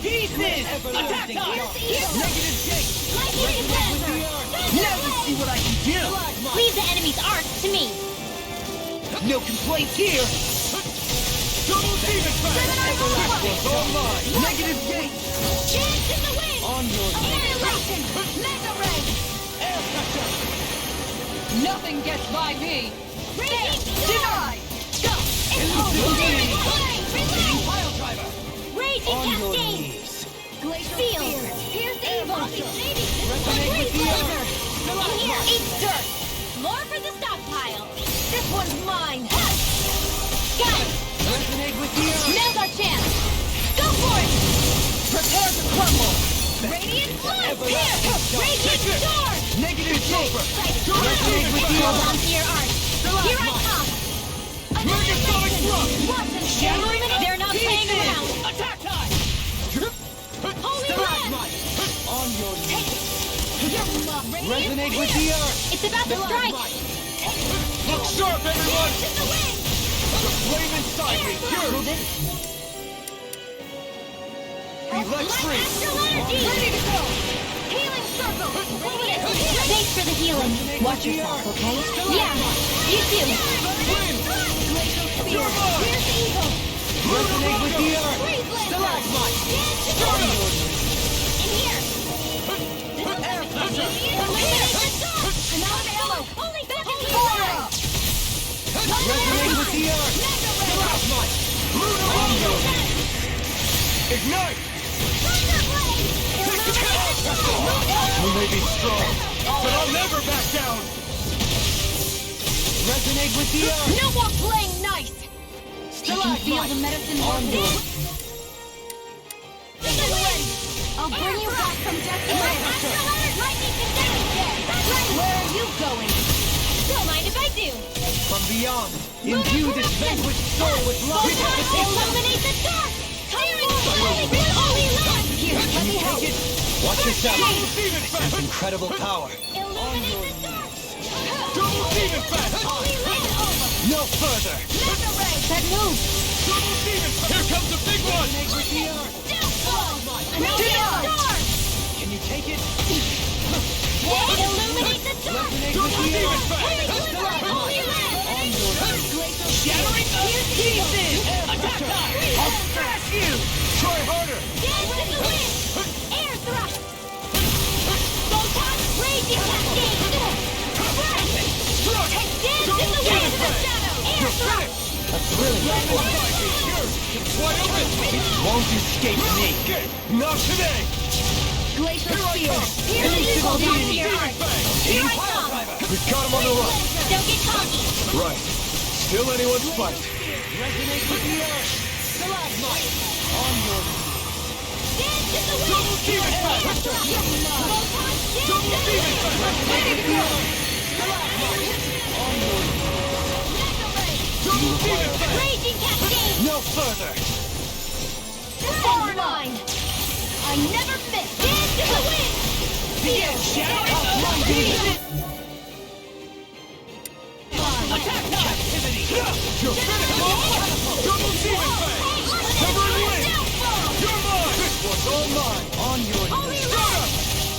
pieces! Attack time! Negative gate! Lightning Blaster! Now you see what I can do! Leave the enemy's arc to me! No complaints here! Double demon fang! This was all mine! Negative gate! Chance in the wind! On your Annihilation! Mega Ray! air pressure! Nothing gets by me! Denied! Go! Pile driver! Raging On your Cascade! knees! Feel! Here's evil! Resonate with the earth! Here, eat dirt! More for the stockpile! This one's mine! Got it! Resonate with the earth! Now's our chance! Go for it! Prepare to crumble! Radiant Flood! Here! Radiant Sword! Negative gate! Resonate with the Hold on to your arc! Here I come! Megasonic thrust! Watch them shattering! They're not playing around! Attack time! Holy Land! On your knees! Radiant Resonate with the earth! It's about to strike! Look sharp, everyone! Dance in the wind! The flame inside me! You're... Be let free! Astral energy! Ready to go! Healing circle! Thanks for the healing. Watch yourself, okay? Yeah, you too. You're mine! Here's the eagle. Resonate with the earth! Freeze Blaster. Stalagmite! Dance in the wind. In here. Air pressure! Illuminate the sun. Another ammo. Holy fucking Aura! Resonate with the earth! Stalagmite! On your knees! Ignite! Thunderblade. Illuminate the sun. You may be strong, but I'll never back down! Resonate with the earth! No more playing nice. You can feel the medicine working. I'll bring you back from death. Lightning condemned. Where are you going? Don't mind if I do. From beyond, imbue this vanquished soul with love. Illuminate the dark. Holy Land. Here, let me help. Watch yourself. Demon fang! Incredible power. Illuminate the dark. Double demon fang! Holy Land. No further. Mega Ray. That move. Double demon fang! Here comes the big one! Resonate with the earth. Another star. Can you take it? Illuminate the dark. Double demon fang! Holy Land. Shattering the pieces! Attack time! I'll smash you! Try harder! Dance in the wind. Air thrust. Photon raging cascade. Struck! Dance in the wind. Air You're thrust. finished! A thrilling performance. It's wide open! It won't escape me. Okay, not today! Glacial Here I spear. come! Invincible down to your Demon heart. fang! Here I come. We've got him on the run! Don't get cocky. Right. Still anyone's fight. Resonate with the earth. Stalagmite. On your Dance in the wind. Double demon fang! Photon Double demon fang! Ready to go. Double demon fang! Raging cascade. no further. Far line. I never miss. Dance in the wind. Feel shattering the Attack captivity. You're finished! Double demon fang! Severing wind! You're mine! This one's all mine! On your Holy knees. Land.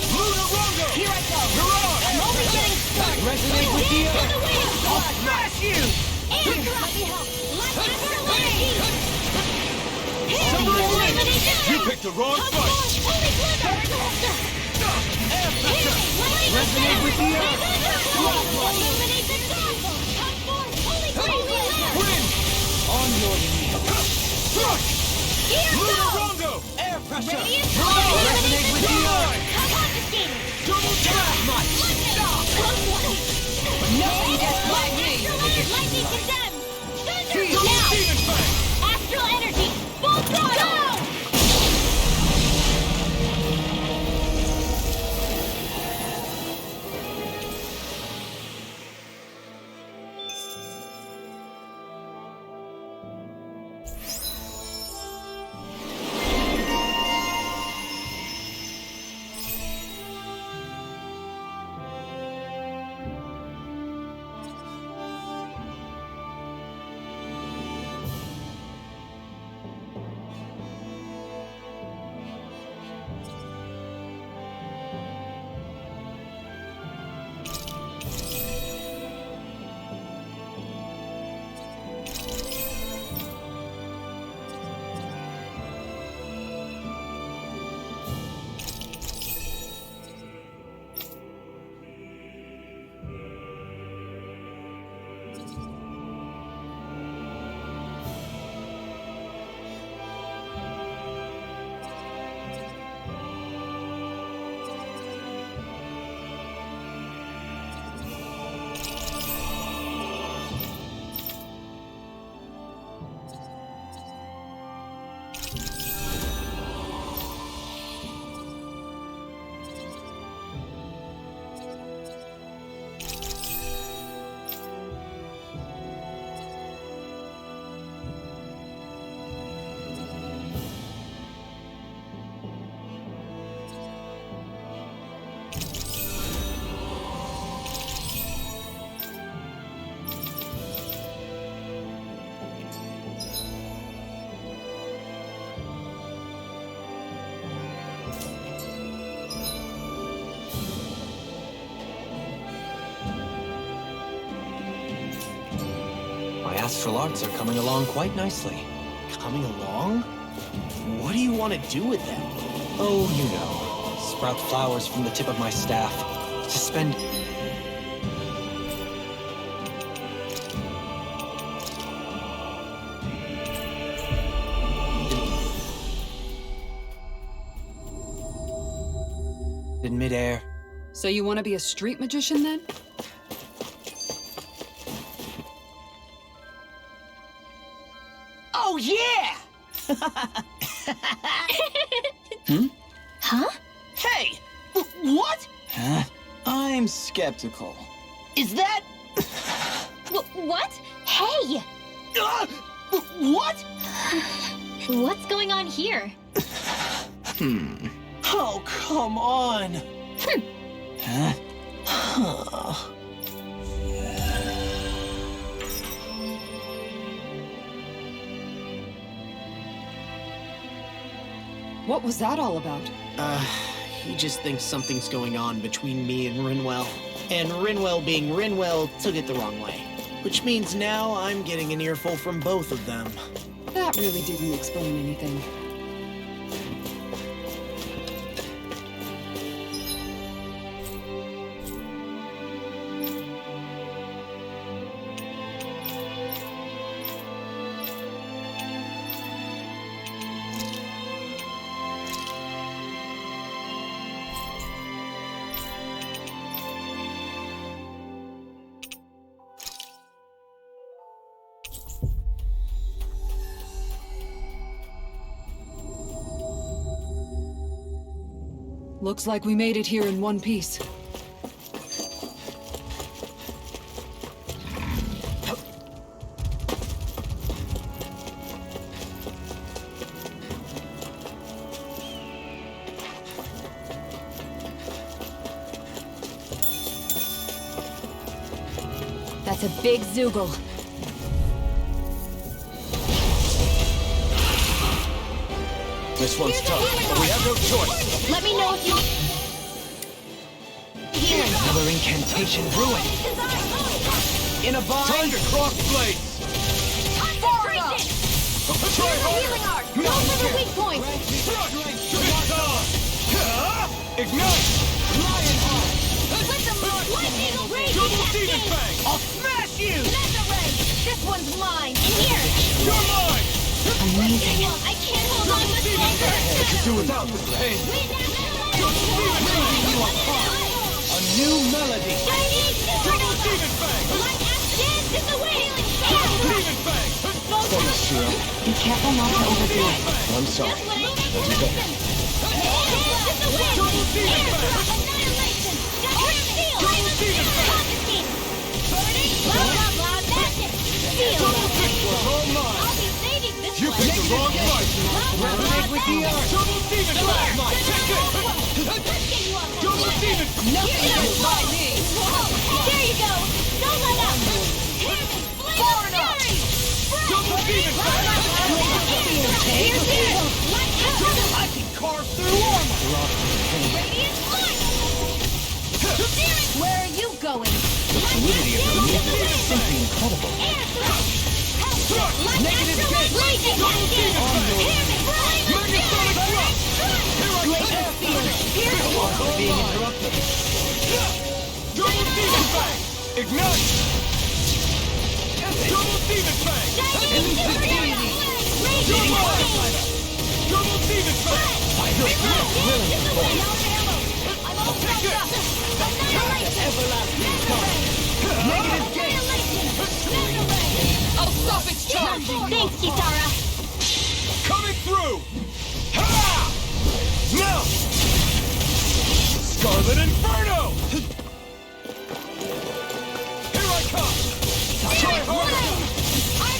Luna Rongo! Here I go. Mirage! I'm only getting started. Resonate with the Dance in earth. the wind. I'll smash you. Air thrust. Let me help. Severing wind! You picked the wrong fight! Holy Blizzard. Air pressure! Resonate with the earth. Illuminate the sun. Come forth. Holy Blizzard. Wind! On your knees. Strike! Here Luna goes. Rongo! Air pressure. Radiant Resonate with the earth. Confiscated. Double Stalagmite. Nothing gets by me! Lightning condemned. Thunder. Double Now. demon fang! Astral energy. Full throttle. astral arts are coming along quite nicely. Coming along? What do you want to do with them? Oh, you know. Sprout flowers from the tip of my staff. Suspend... in midair. So you want to be a street magician then? Oh, yeah! Huh? Hey! What? Huh? I'm skeptical. Is that... What? Hey! What? What's going on here? Oh, come on! Huh? What was that all about? He just thinks something's going on between me and Rinwell. And Rinwell being Rinwell took it the wrong way. Which means now I'm getting an earful from both of them. That really didn't explain anything. Looks like we made it here in one piece. That's a big Zoogle. This one's tough, but we have no choice. Let me know if you... Healing. Another incantation ruined. In a bind. Time to cross blades. Concentration! Try Healing art! Go for the weak point! Ignite! With the lightning raging Double demon cascade! fang! I'll smash you! Mega ray! This one's mine! And here! You're mine! Amazing! I can't hold on much longer! I could do without this pain. Double demon fang! A new melody! Shiny Double supernova! demon fang! Light axe dance in the wind! Demon fang! Thanks, Shiro. Be careful not to overdo it. I'm sorry. Double demon fang! Annihilation! Double demon fang! Confiscate! Burning! Loud, loud magic! Seal! All mine! I'll be saving this You one! picked the wrong fight! Resonate with the earth! Double demon fang! Take it! Double demon fang! There you go! Don't let up! Flame of fury! Double demon fang! Here's Eagle! I can carve through armor! Radiant light! Where are you going? The fluidity of your movement is simply incredible. Air thrust! Negative gate! Raging cascade! Megasonic thrust! Laser field! Pierce! Being interrupted. Double demon fang! Ignite! Double demon fang! Shining supernova! Raging cascade! Double demon fang! I'm all Take it! Annihilation! Negative gate! I'll stop its charge! Thanks, Kitara! Coming through! Ha! Now! Scarlet Inferno! Here I come! Try harder!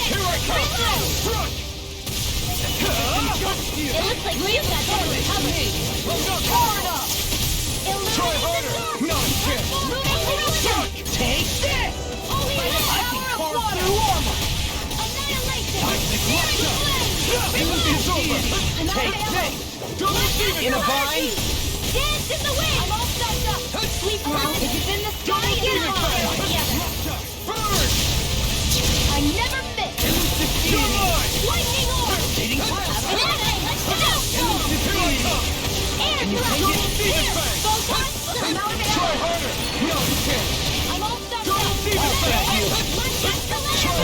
Here I come! Crush! It looks like we've got some recovery! Try harder! Not a chance! Take this! I can carve through armor! It's over! Take this! Double demon In a bind? Dance in the wind! I'm all set up! Sleep now! If it's in the sky, get on! Burn! I never miss!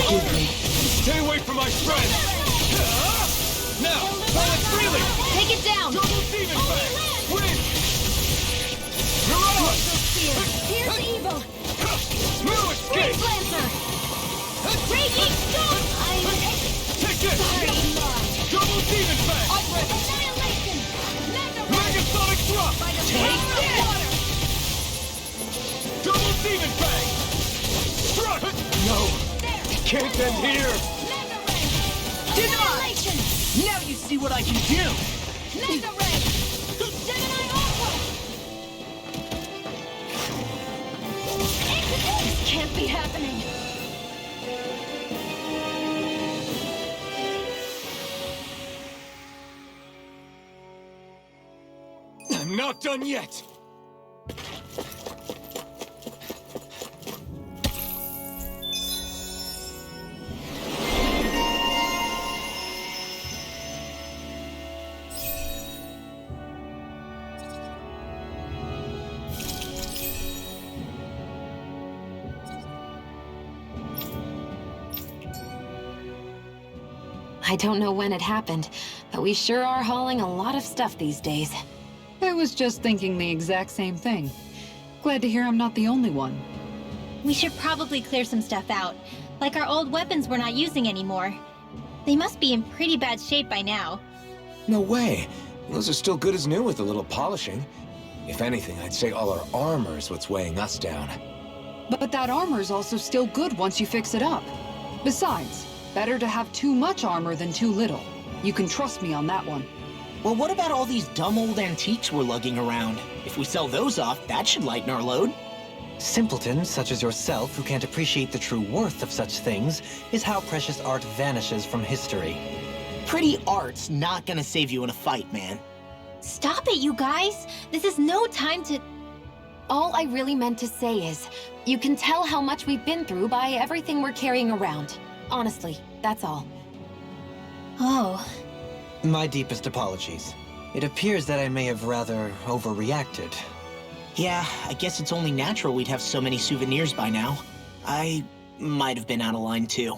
Stay away from my friend! Now, Planet Freely! Take it down! Double Demon Fang! Win! Mirage! Here's evil! No escape! Freeze Lancer! Raging Storm! Take this! Double Demon Fang! Annihilation! Megasonic Drop! Take this! Double Demon Fang! Strut! No! Can't end here! Denied! Now you see what I can do! Mega Ray! Gemini Aqua! This can't be happening! I'm not done yet! I don't know when it happened, but we sure are hauling a lot of stuff these days. I was just thinking the exact same thing. Glad to hear I'm not the only one. We should probably clear some stuff out. Like our old weapons we're not using anymore. They must be in pretty bad shape by now. No way. Those are still good as new with a little polishing. If anything, I'd say all our armor is what's weighing us down. But that armor's also still good once you fix it up. Besides, better to have too much armor than too little. You can trust me on that one. Well, what about all these dumb old antiques we're lugging around? If we sell those off, that should lighten our load. Simpletons such as yourself who can't appreciate the true worth of such things is how precious art vanishes from history. Pretty art's not gonna save you in a fight, man. Stop it, you guys! This is no time to... All I really meant to say is, you can tell how much we've been through by everything we're carrying around. Honestly, that's all. Oh. My deepest apologies. It appears that I may have rather overreacted. Yeah, I guess it's only natural we'd have so many souvenirs by now. I might have been out of line too.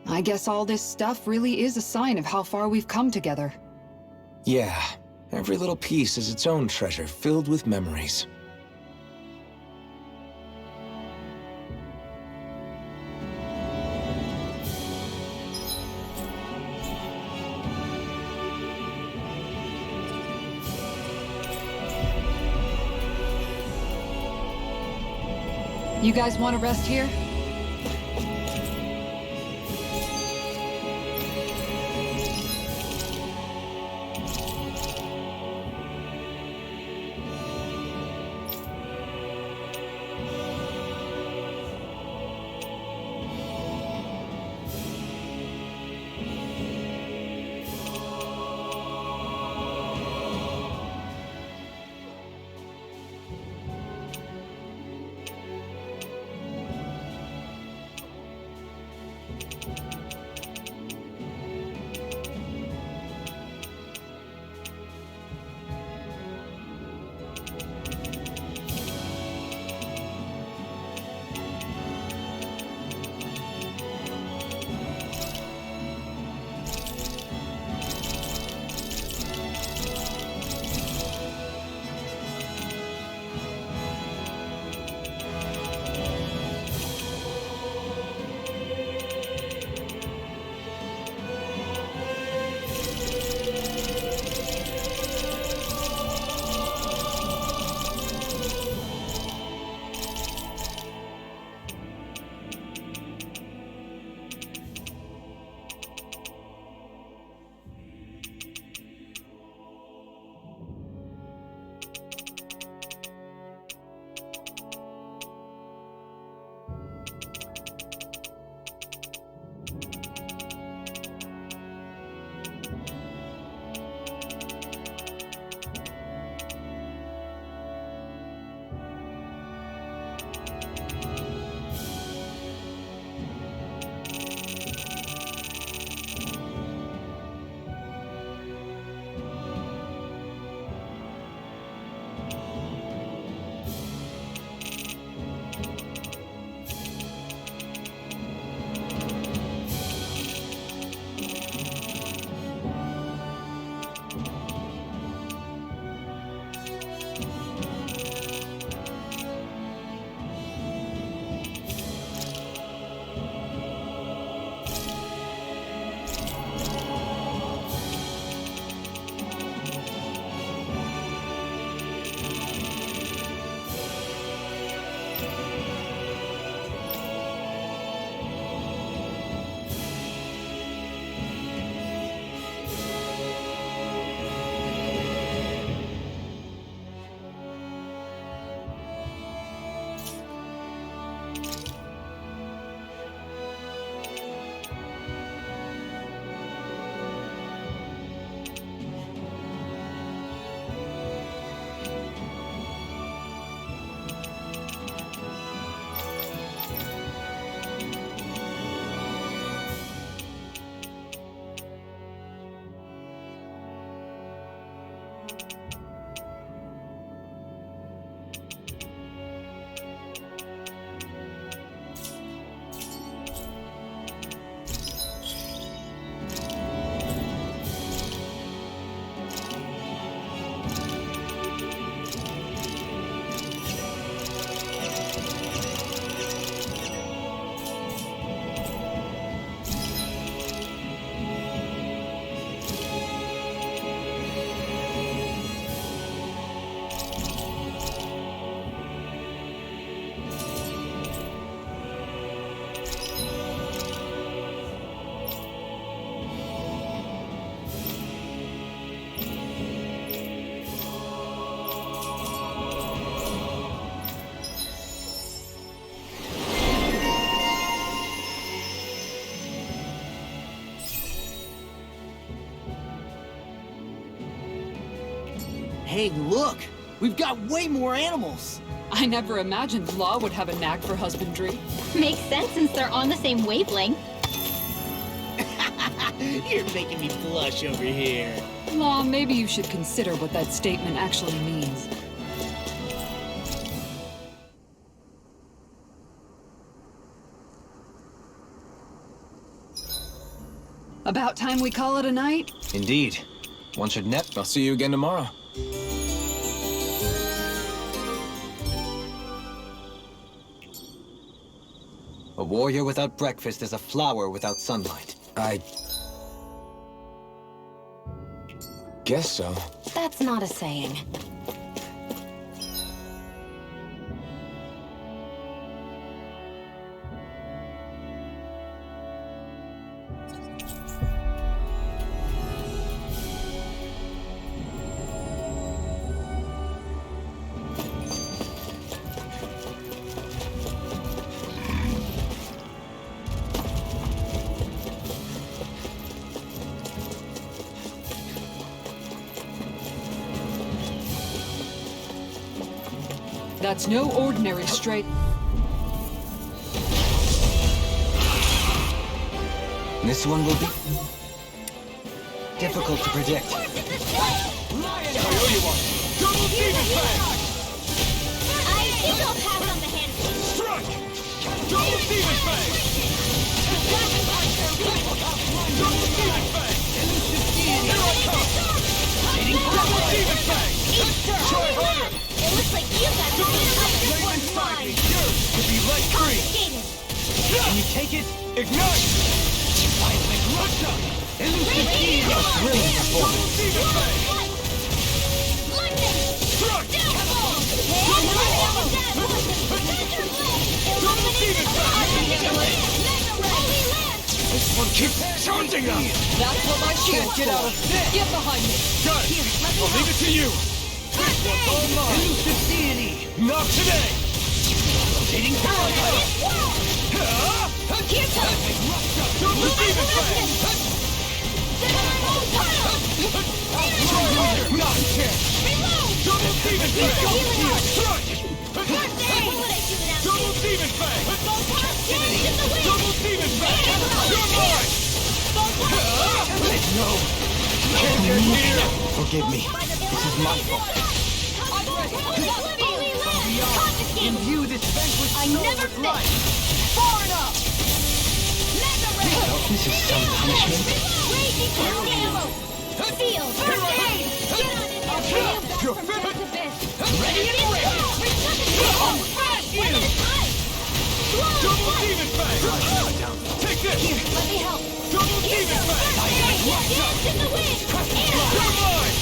I guess all this stuff really is a sign of how far we've come together. Yeah, every little piece is its own treasure filled with memories. You guys want to rest here? Hey, look! We've got way more animals! I never imagined Law would have a knack for husbandry. Makes sense since they're on the same wavelength. You're making me blush over here. Law, maybe you should consider what that statement actually means. About time we call it a night? Indeed. One should net. I'll see you again tomorrow. A warrior without breakfast is a flower without sunlight. I guess so. That's not a saying. That's no ordinary straight... This one will be difficult to predict. I owe you one. Double demon fang! I think I'll pass on the handshake. Strike! Double demon fang! Double demon fang! Here I come! Double demon fang! Try harder! It looks like you got the beat up. This one's mine. Yours could be light green! Confiscated. Can you take it? Ignite! Seismic Russia! Elucidate! Brilliant performance! Double demon fang! Lightning. Strike! Downfall. Double demon fang! Holy Land. This one keeps charging us! That's what my shield's Get out for. of this! Get behind me! Got it! I'll leave it to you! This one's all mine! Elusive deity! Not today! Rotating paradise! Here's up. Double demon fang! Try harder! Not a chance! Double demon fang! Strike! Double demon fang! Double demon fang! You're mine! No! Can't get near! Forgive me. This is my fault. Imbue this vanquished I soul never with life! Far enough! This is some punishment. Raging ammo! Seal! First aid! Get on in there! You're finished! Ready and ready! One at a time! Double demon fang! Take this! Here, let me help! Double demon fang! Dance in the wind! You're mine!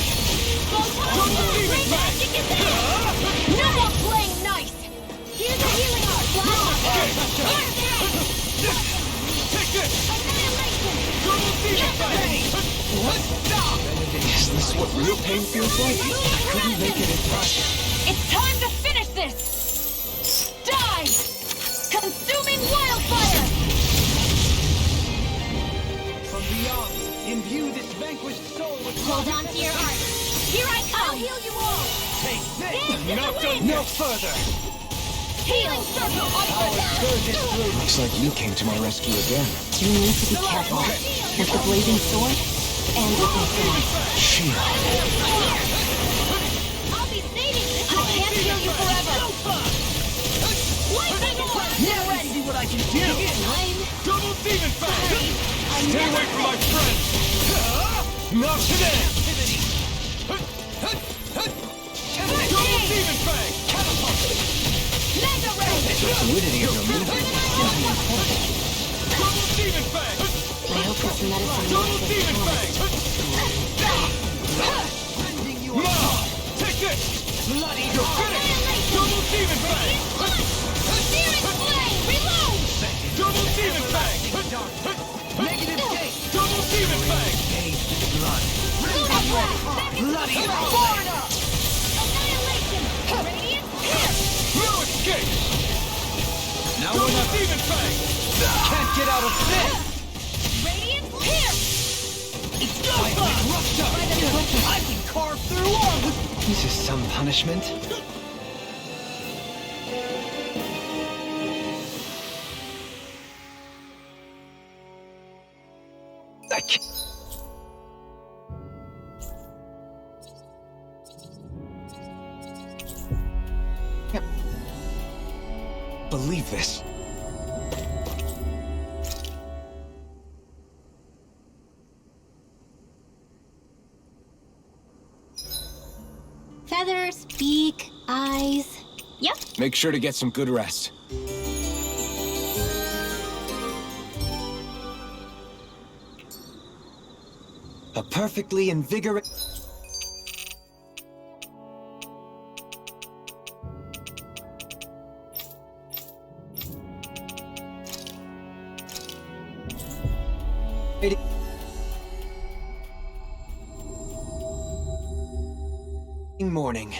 Double demon fang! No more playing nice! Here's a healing art! Take this! Annihilation! Double demon fang! Is this what real pain feels like? I couldn't make it in time. It's time to finish this! Die! Consuming wildfire! From beyond, imbue this vanquished soul with Hold on to your art! Here I come! I'll heal you all! Take this! Not done no further! Healing circle! Looks like you came to my rescue again. You need to be careful. With the blazing sword, and with my sword. Shield. I'll be saving this! I can't heal you forever! Lightning orb! Now ready! See what I can do! Double demon fang! Stay away from my friends! Not today! Double demon fang! Mega ray! The fluidity of your movement is simply important. Double demon fang! I hope this medicine Double works demon with fang! Ma! Take this! Bloody You're finished! Double demon fang! Searing flame! Reload! Double demon fang! Negative gate! Double demon fang! Lunar blast! Bloody Far enough! Annihilation! Radiant pierce! No escape! Now we're not demon fang! Can't get out of this! Radiant pierce! It's go! I can carve through all! This is some punishment. I can't... believe this. Feathers, beak, eyes. Yep. Make sure to get some good rest. A perfectly invigorating... morning.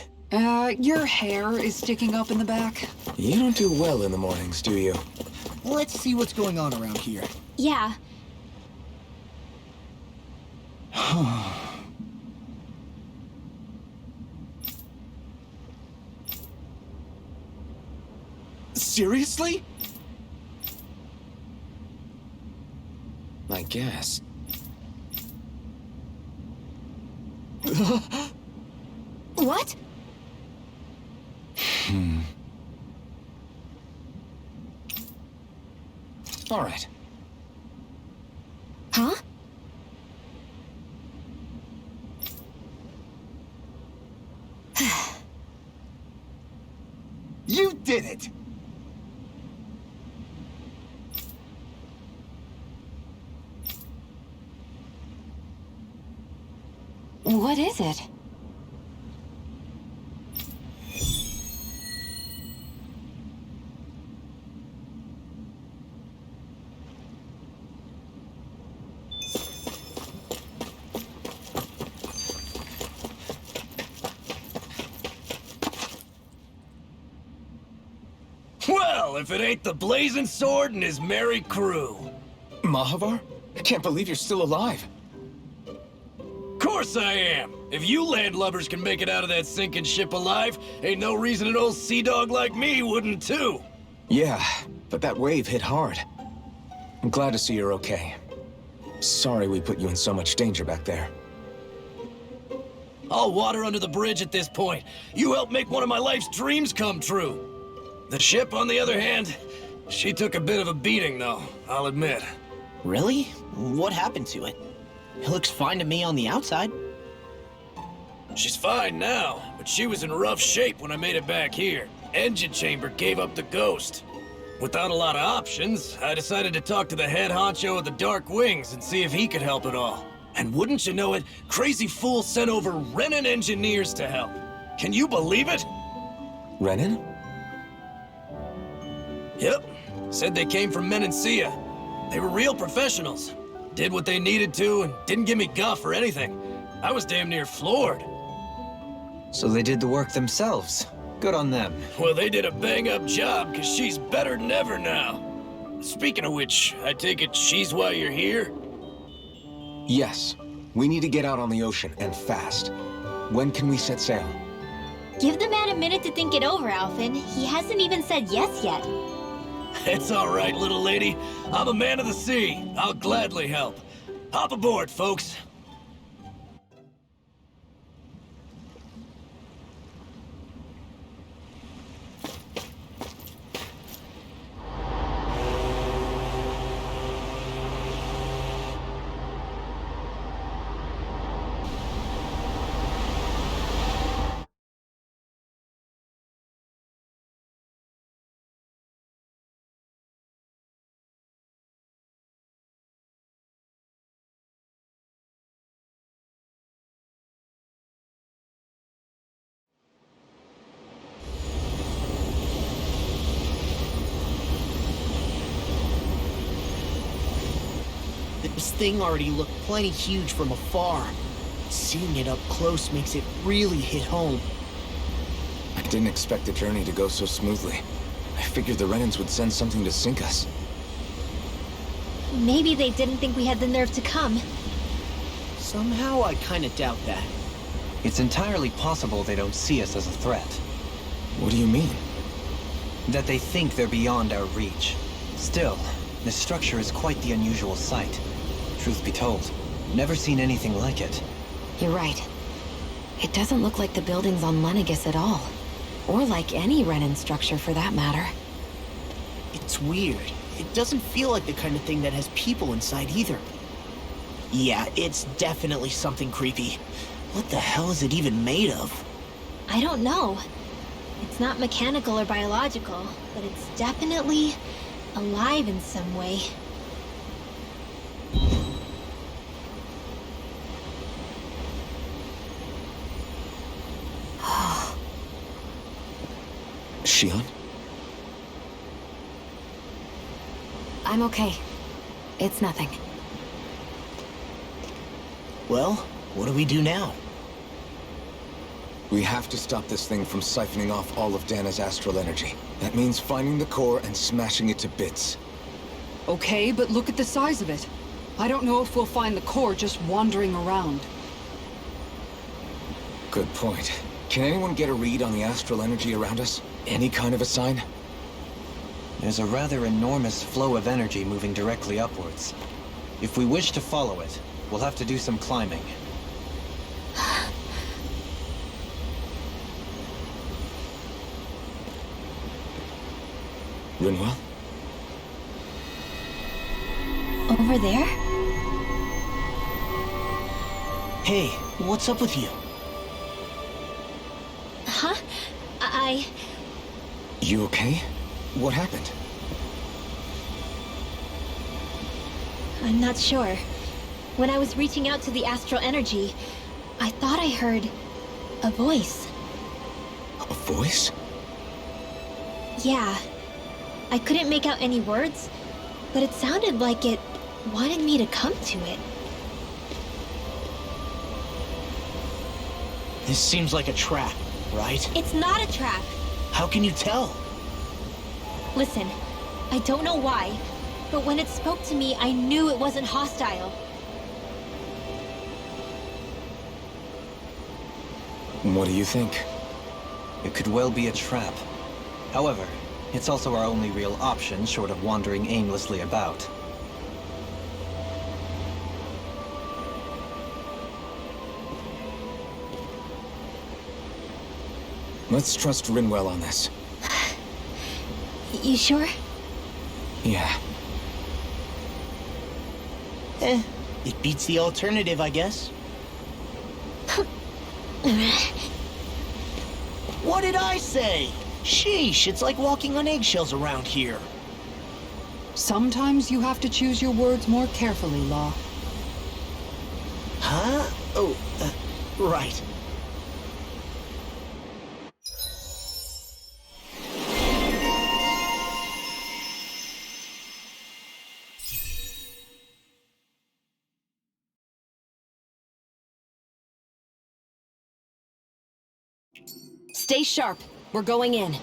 Your hair is sticking up in the back. You don't do well in the mornings, do you? Let's see what's going on around here. Yeah. Seriously? I guess. What? All right. Huh? You did it! What is it? Well, if it ain't the Blazing Sword and his merry crew. Mahavar? I can't believe you're still alive. Course I am. If you landlubbers can make it out of that sinking ship alive, ain't no reason an old sea dog like me wouldn't too. Yeah, but that wave hit hard. I'm glad to see you're okay. Sorry we put you in so much danger back there. All water under the bridge at this point. You helped make one of my life's dreams come true. The ship, on the other hand, she took a bit of a beating, though, I'll admit. Really? What happened to it? It looks fine to me on the outside. She's fine now, but she was in rough shape when I made it back here. Engine chamber gave up the ghost. Without a lot of options, I decided to talk to the head honcho of the Dark Wings and see if he could help at all. And wouldn't you know it, Crazy Fool sent over Renan engineers to help. Can you believe it? Renan? Yep. Said they came from Menancia. They were real professionals. Did what they needed to and didn't give me guff or anything. I was damn near floored. So they did the work themselves. Good on them. Well, they did a bang-up job, because she's better than ever now. Speaking of which, I take it she's why you're here? Yes. We need to get out on the ocean, and fast. When can we set sail? Give the man a minute to think it over, Alphen. He hasn't even said yes yet. It's all right, little lady. I'm a man of the sea. I'll gladly help. Hop aboard, folks. This thing already looked plenty huge from afar. Seeing it up close makes it really hit home. I didn't expect the journey to go so smoothly. I figured the Renans would send something to sink us. Maybe they didn't think we had the nerve to come. Somehow I kinda doubt that. It's entirely possible they don't see us as a threat. What do you mean? That they think they're beyond our reach. Still, this structure is quite the unusual sight. Truth be told, never seen anything like it. You're right. It doesn't look like the buildings on Lenegis at all. Or like any Renan structure for that matter. It's weird. It doesn't feel like the kind of thing that has people inside either. Yeah, it's definitely something creepy. What the hell is it even made of? I don't know. It's not mechanical or biological, but it's definitely alive in some way. Shion? I'm okay. It's nothing. Well, what do we do now? We have to stop this thing from siphoning off all of Dana's astral energy. That means finding the core and smashing it to bits. Okay, but look at the size of it. I don't know if we'll find the core just wandering around. Good point. Can anyone get a read on the astral energy around us? Any kind of a sign? There's a rather enormous flow of energy moving directly upwards. If we wish to follow it, we'll have to do some climbing. Rinwell? Over there? Hey, what's up with you? Huh? You okay? What happened? I'm not sure. When I was reaching out to the astral energy, I thought I heard a voice. A voice? Yeah. I couldn't make out any words, but it sounded like it wanted me to come to it. This seems like a trap, right? It's not a trap. How can you tell? Listen, I don't know why, but when it spoke to me, I knew it wasn't hostile. What do you think? It could well be a trap. However, it's also our only real option short of wandering aimlessly about. Let's trust Rinwell on this. You sure? Yeah. It beats the alternative, I guess. What did I say? Sheesh, it's like walking on eggshells around here. Sometimes you have to choose your words more carefully, Law. Huh? Oh, right. Stay sharp. We're going in.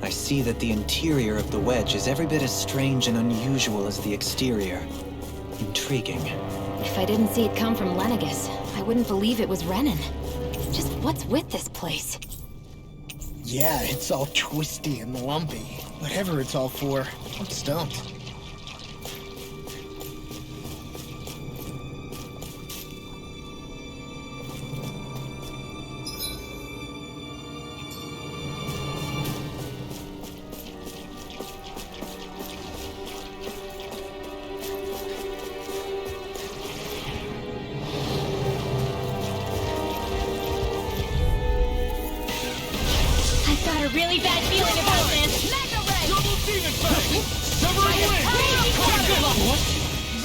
I see that the interior of the wedge is every bit as strange and unusual as the exterior. Intriguing. If I didn't see it come from Lenegis, I wouldn't believe it was Renan. Just what's with this place? Yeah, it's all twisty and lumpy. Whatever it's all for, I'm stumped.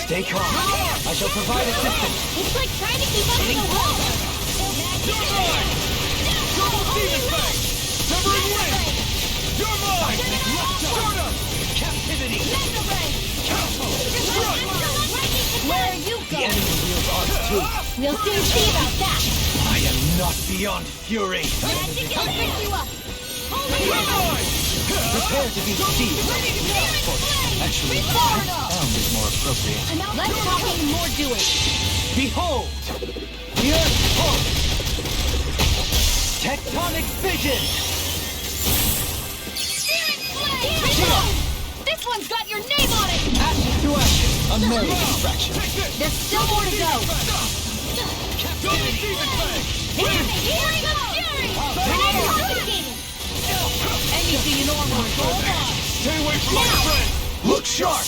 Stay calm. I shall provide assistance. It's like trying to keep up with a wall. You're mine! Double demon fang! Severing wing! You're mine! Start up! Captivity. Mega Ray! Where are you The going? enemy wields arts too. We'll soon see about that. I am not beyond fury. Magic will pick you up. You're mine! Prepare to be sealed. Actually, found is more appropriate. Less talking, more doing. Behold! The Earth pulse! Tectonic vision! This one's got your name on it! Ashes to ashes! A merry distraction. There's still more to go. Double demon fang! Here we go! Grenade confiscated! Anything in armor, hold on! Stay away from my friend! Look sharp!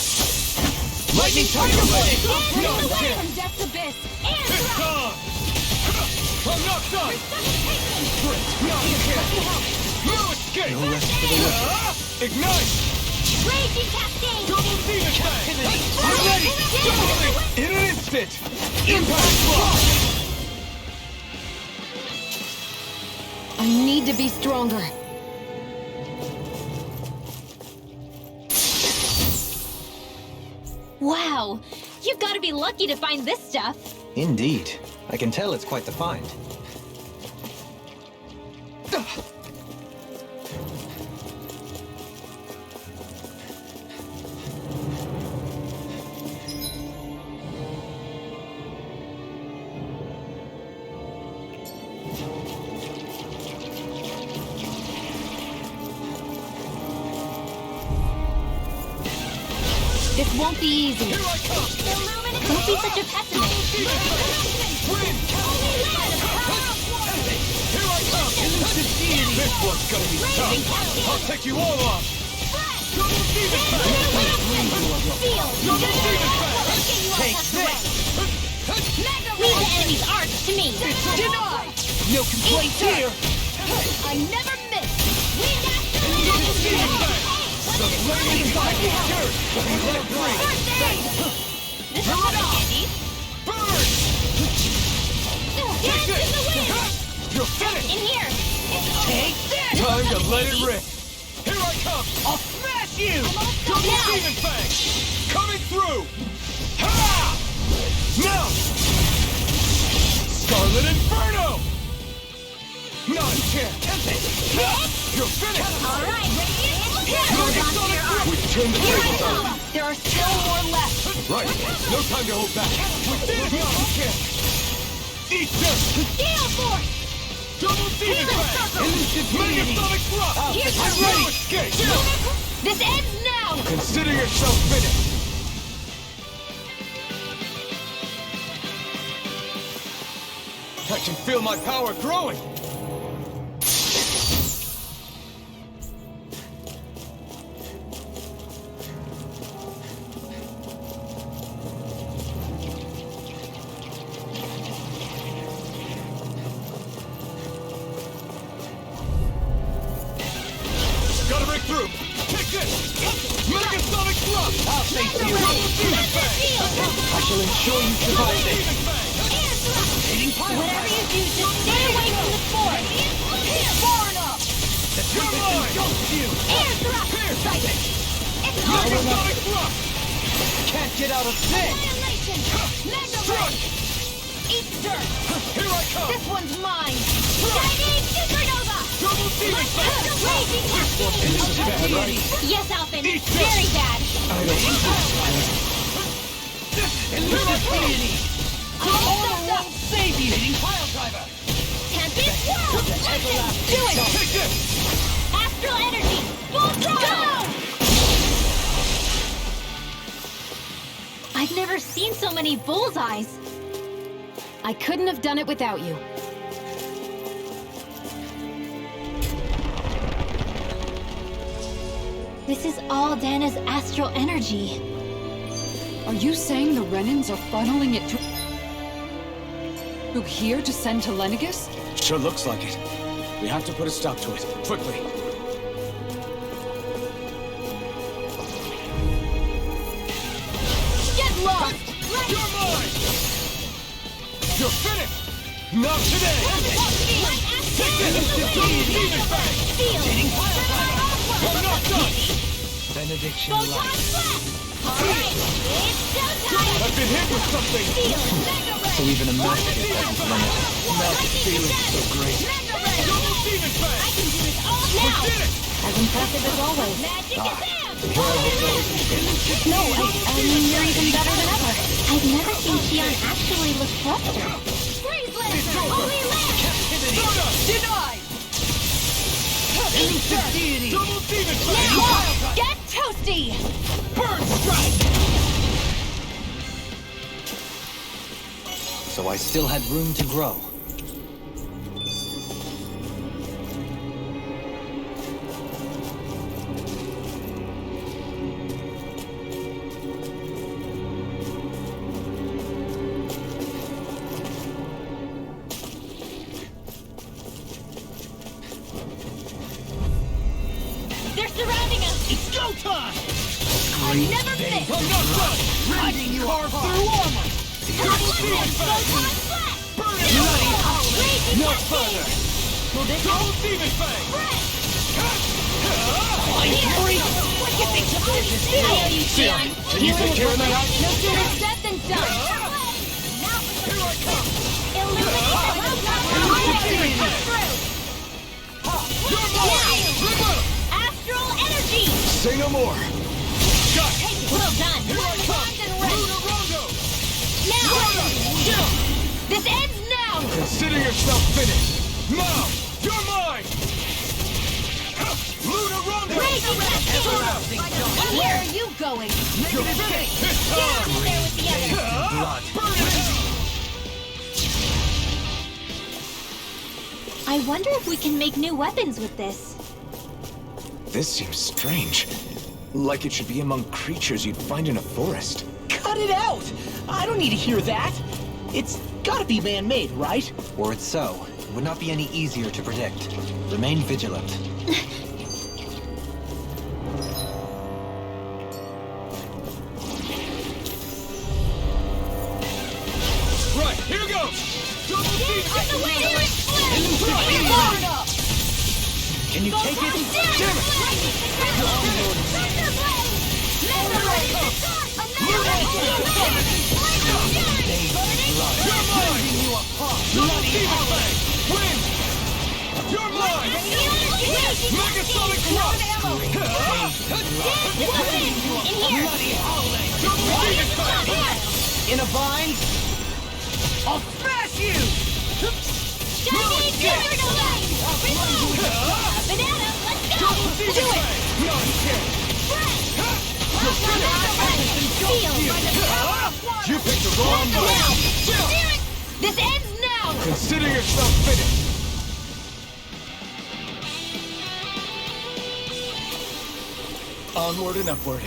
Lightning tiger blade! No chance! From Death's Abyss! It's gone! I'm not done! No chance! No escape! No rest for the wicked. Ignite! Raging Cascade! Double demon fang! I'm ready! In an instant! Impact block! I need to be stronger. Wow! You've got to be lucky to find this stuff. Indeed. I can tell it's quite the find. This won't be easy. Here I come! Don't be such a pessimist. Win! Here I come! This one's gonna be tough! I'll take you all on! Double demon fang! Double demon fang! Take this! Leave the enemy's arts to me. Denied! No complaints here! I never miss. Double demon fang! The flaming cycle dirt! Let free! This is what candy. Burn! Dance in the wind. You're finished! In here. Take this! Time to let it rip! Here I come! I'll smash you! Double demon fang! Coming through! Ha! Now! Scarlet Inferno! Not a chance! You're finished! All right. We've turned the tables on! There are still more left. Right! No time to hold back! With this, not a chance! Eat this! Gale Force. Double demon fang! Elusive Megasonic thrust! Here's I'm your ready! Escape! This ends now. Consider yourself finished! I can feel my power growing! Gotta break through! Take this! Megasonic thrust! I'll face you! Double demon fang! I shall ensure you survive this! Demon fang! Whatever you do, just stay away from the force. Far enough. You're mine! Air thrust. It's on. Megasonic thrust! Can't get out of this! Annihilation. Mega Strike! Ray. Eat dirt. Here I come! This one's mine. Shining Supernova. Double demon fang! Raging Cascade. This is bad, right? Yes, Alphen. Eat this. Very bad. I don't need Elusive deity! won't save you! Pile driver! Can't be swallowed. Do it. Take this! Astral energy. Full throttle. I've never seen so many bullseyes. I couldn't have done it without you. This is all Dana's astral energy. Are you saying the Renans are funneling it through here to send to Lenegus? Sure looks like it. We have to put a stop to it. Quickly. Get lost! You're mine! You're finished! Not today! Take this! Double demon bang! I'm not done! Benediction Photon light. blast! Alright, it's showtime! I've been hit with something! So even a magic effect is limited. Magic feeling so great. Double demon bang! I can do this all now! We did it! As impressive as always. Magic attack! No, I mean, you're even better than ever. I've never seen Xion actually look flustered. Freeze laser! Holy lance! Denied! Double demon bang! Now, get toasty! Burn strike! So I still had room to grow. They're surrounding us! It's go time! I never miss! I'm not done! Rending you carve through armor! Double demon bang! Photon blast! Burn it! Bloody Raging no cascade! further! Double demon bang! What you think of this? I owe you, Xion. Can you take care of that? No sooner said than done. Here I come! Illuminate the through! You're mine! Remove! Astral energy! Say no more! Got it! Well done! Here I come! Bronze and red! Lunar Rondo! Now! This ends now! Consider yourself finished! Now! You're mine! Lunar Rondo! Raging cascade! And where are you going? You're finished! This Get time! over there with the others! Blood! Burn it! I wonder if we can make new weapons with this. This seems strange. Like it should be among creatures you'd find in a forest. Cut it out! I don't need to hear that. It's gotta be man-made, right? Were it so, it would not be any easier to predict. Remain vigilant. Right, here goes! Double demon! On the way to explode! Can you take it? Damn it! You're mine! Double demon bang! Win! You're mine! Megasonic crush! In here! Double demon bang! In a bind? I'll smash you! Shiny Junior Design! Banana, let's go! Double demon bang! Not again! You picked the wrong one! This ends now! Consider yourself finished! Onward and upward.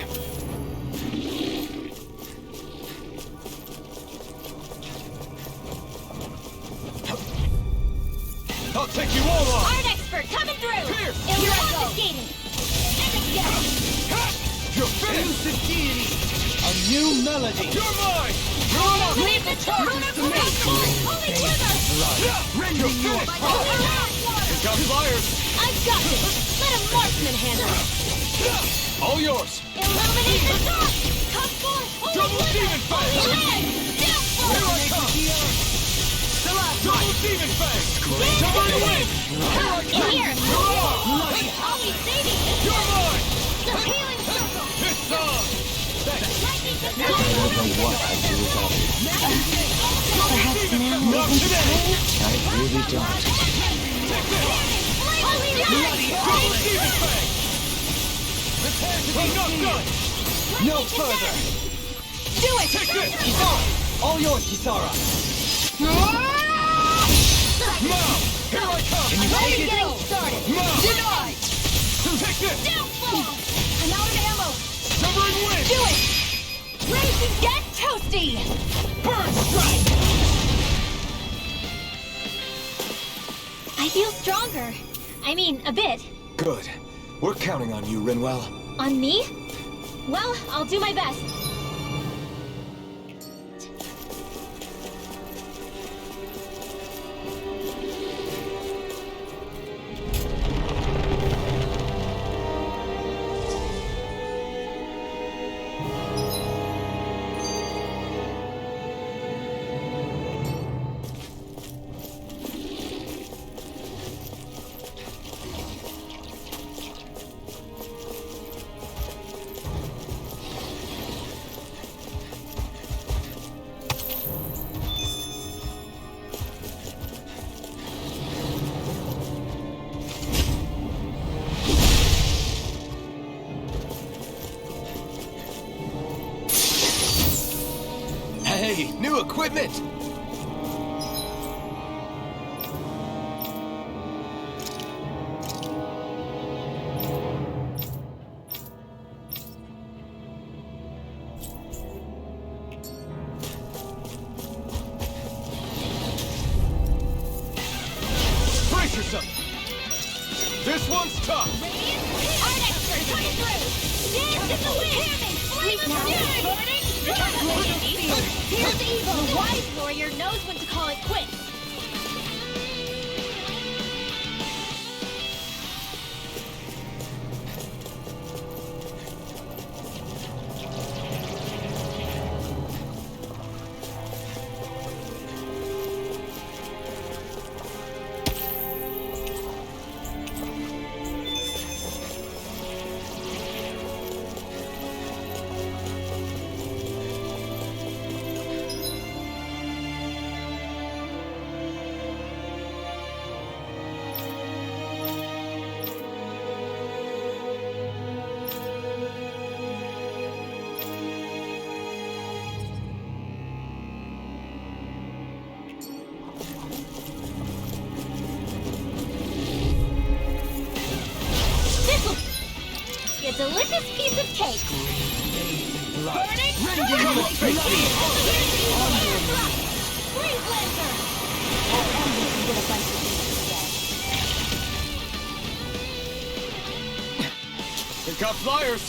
I'll take you all on! Art expert coming through! Here! Confiscated! And again! You're finished! A new melody. You're mine! Leave the charges to me! Holy quiver! You're finished! It got fired! I've got this! Let a marksman handle it! All yours! Illuminate the dark! Come forth! Holy Double quiver! demon bang! Holy land! Downfall! Here I come! Double demon bang! Double win! Here! Always saving! You're mine! The healing circle! This song! Lightning I don't know what I'd do without you. Perhaps now Not today! I really don't. Holy light! Double demon bang! I'm not done! No further. Do it! Take this! All yours, Kisara. Now! Here I come! Can you take it? Getting started! Now! Denied! Take this! Downfall! I'm out of ammo! Severing wind! Do it! Raging get toasty! Burn strike! I feel stronger. I mean, a bit. Good. We're counting on you, Rinwell. On me? Well, I'll do my best. Hey, new equipment! Brace yourself! This one's tough! Art expert coming through! Dance in the wind! Sleep now! Here's evil! The wise warrior knows when to call it quits! A delicious piece of cake. Burning! Freeze lantern! Here got flyers!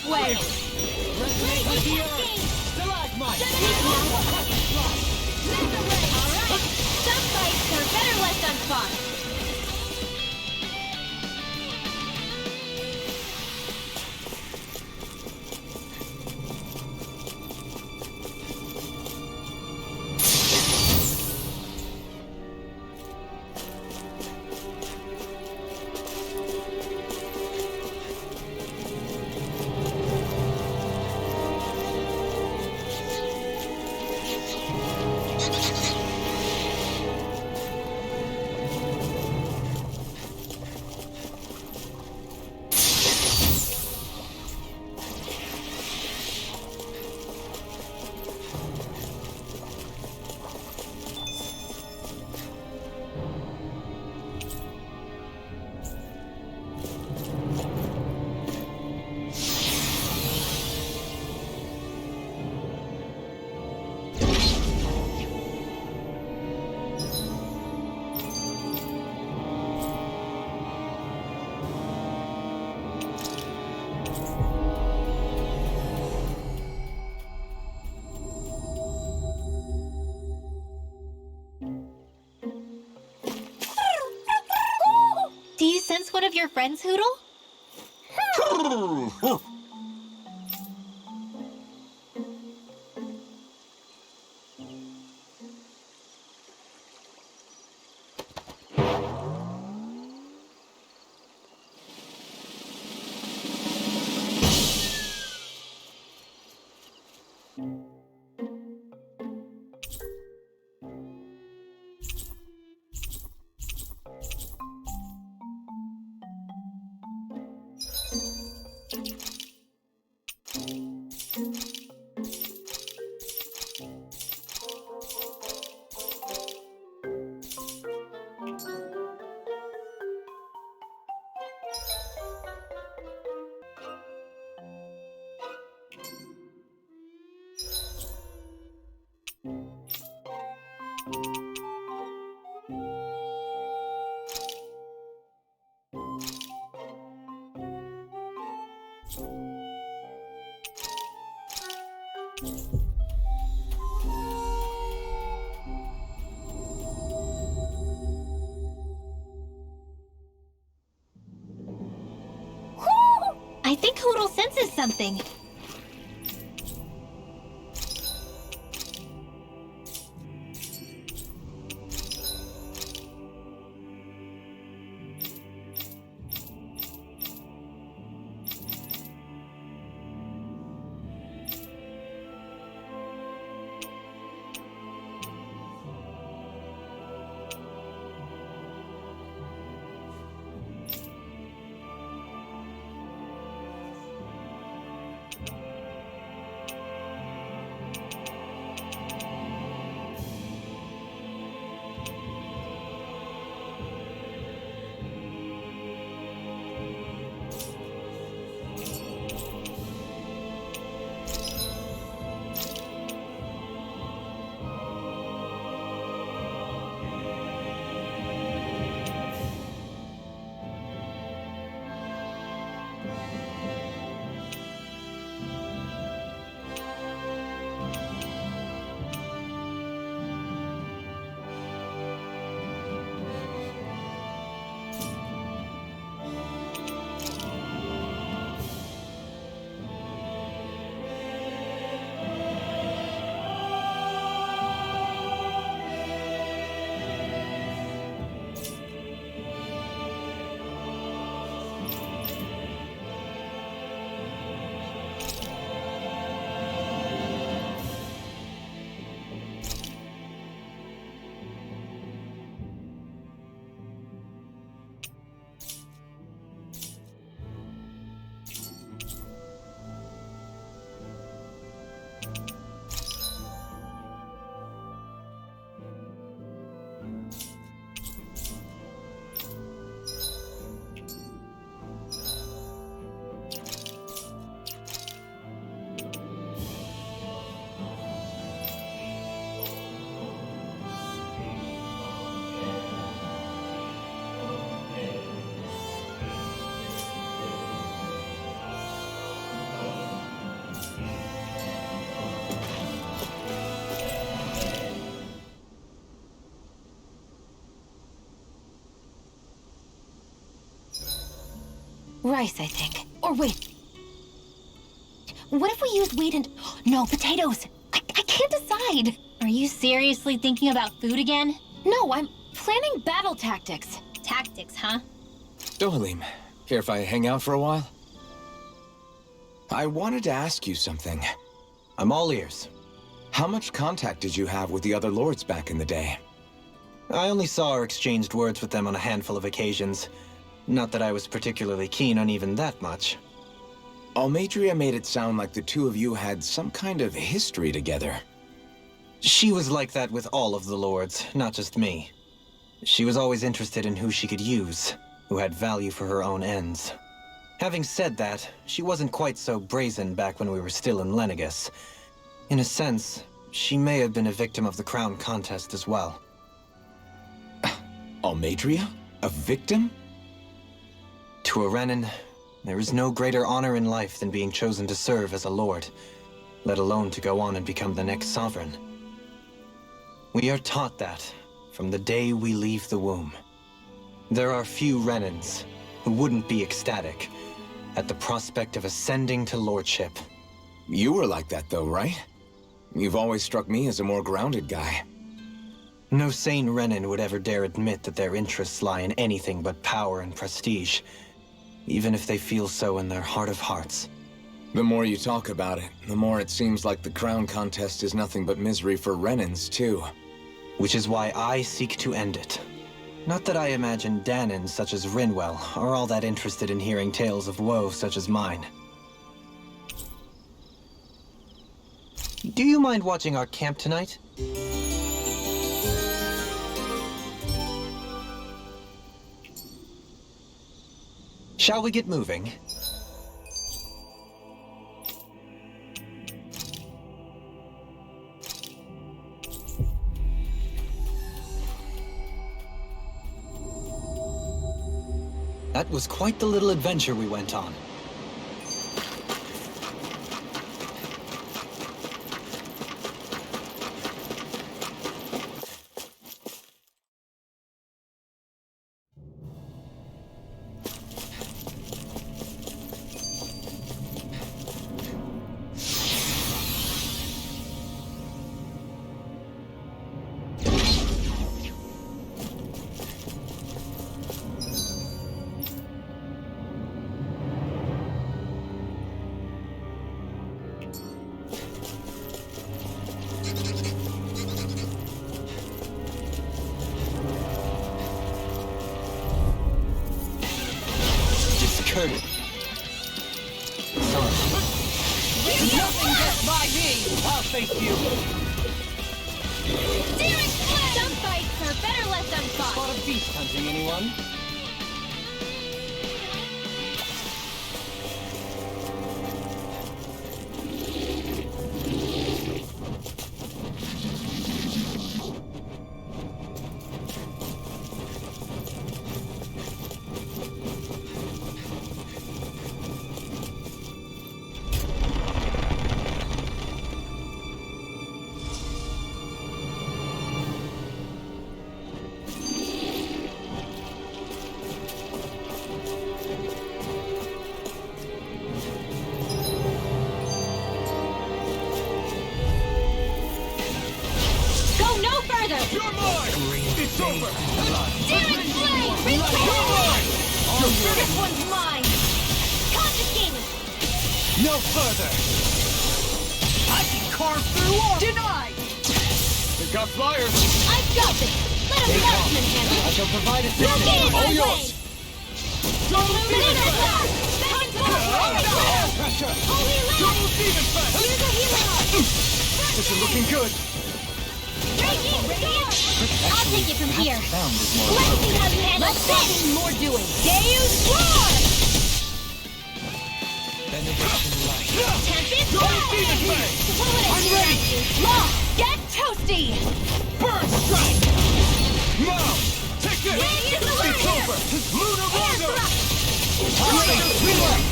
Wait! Alright! Some fights are better left unfought! Do you sense one of your friends, Hootle? think Hootle senses something. Rice, I think. Or wait. What if we use wheat and... No, potatoes! I can't decide! Are you seriously thinking about food again? No, I'm planning battle tactics. Tactics, huh? Dohalim, care if I hang out for a while? I wanted to ask you something. I'm all ears. How much contact did you have with the other lords back in the day? I only saw or exchanged words with them on a handful of occasions. Not that I was particularly keen on even that much. Almeidrea made it sound like the two of you had some kind of history together. She was like that with all of the lords, not just me. She was always interested in who she could use, who had value for her own ends. Having said that, she wasn't quite so brazen back when we were still in Lenegus. In a sense, she may have been a victim of the crown contest as well. Almeidrea? A victim? To a Renan, there is no greater honor in life than being chosen to serve as a lord, let alone to go on and become the next sovereign. We are taught that from the day we leave the womb. There are few Renans who wouldn't be ecstatic at the prospect of ascending to lordship. You were like that though, right? You've always struck me as a more grounded guy. No sane Renan would ever dare admit that their interests lie in anything but power and prestige, even if they feel so in their heart of hearts. The more you talk about it, the more it seems like the crown contest is nothing but misery for Renans, too. Which is why I seek to end it. Not that I imagine Danans such as Rinwell are all that interested in hearing tales of woe such as mine. Do you mind watching our camp tonight? Shall we get moving? That was quite the little adventure we went on. Curtain. Nothing gets by me! I'll face you. Searing flame! Some fights are better left unfought. Spot of beast hunting, anyone? Go no further! You're mine! It's over! Searing flame! Return! This one's mine! Confiscated! No further! I can carve through all. Denied! They've got flyers! I've got this! Let a marksman handle I it! shall provide Don't assistance. get in my All way! yours! Double demon fire! Back and forth! Holy Air pressure! Holy land! Double demon fang! Here's a healer! This is looking good! I'll take it from here. Found is more. Let's see how you handle this! More doing. Deus Roar! Benediction light. Tempest Double Fire! demon fang! What would I'm ready! Lost! Get toasty! Burn strike! Now! Take this! Radiant It's Illusion! over! Lunar Air Rondo! thrust! Reload.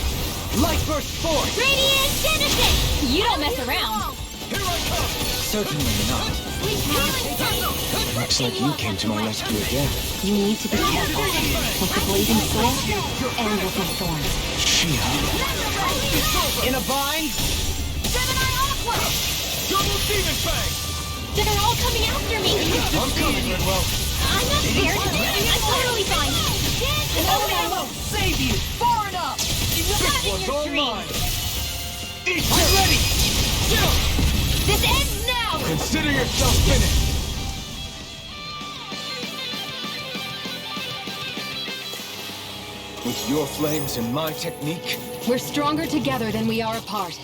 Light burst forth. Radiant Genesis! You don't mess around. Here I come! Certainly not. Looks like you came to my rescue again. You need to be careful. With the blazing sword and with my thorns. Shia. In a bind? Gemini Aqua! Double demon fang! They're all coming after me! I'm coming, Rinwell. I'm not scared. I'm totally fine. I won't save you! Far enough! This one's all mine! Eat I'm ready! This ends now! Consider yourself finished! With your flames and my technique, We're stronger together than we are apart.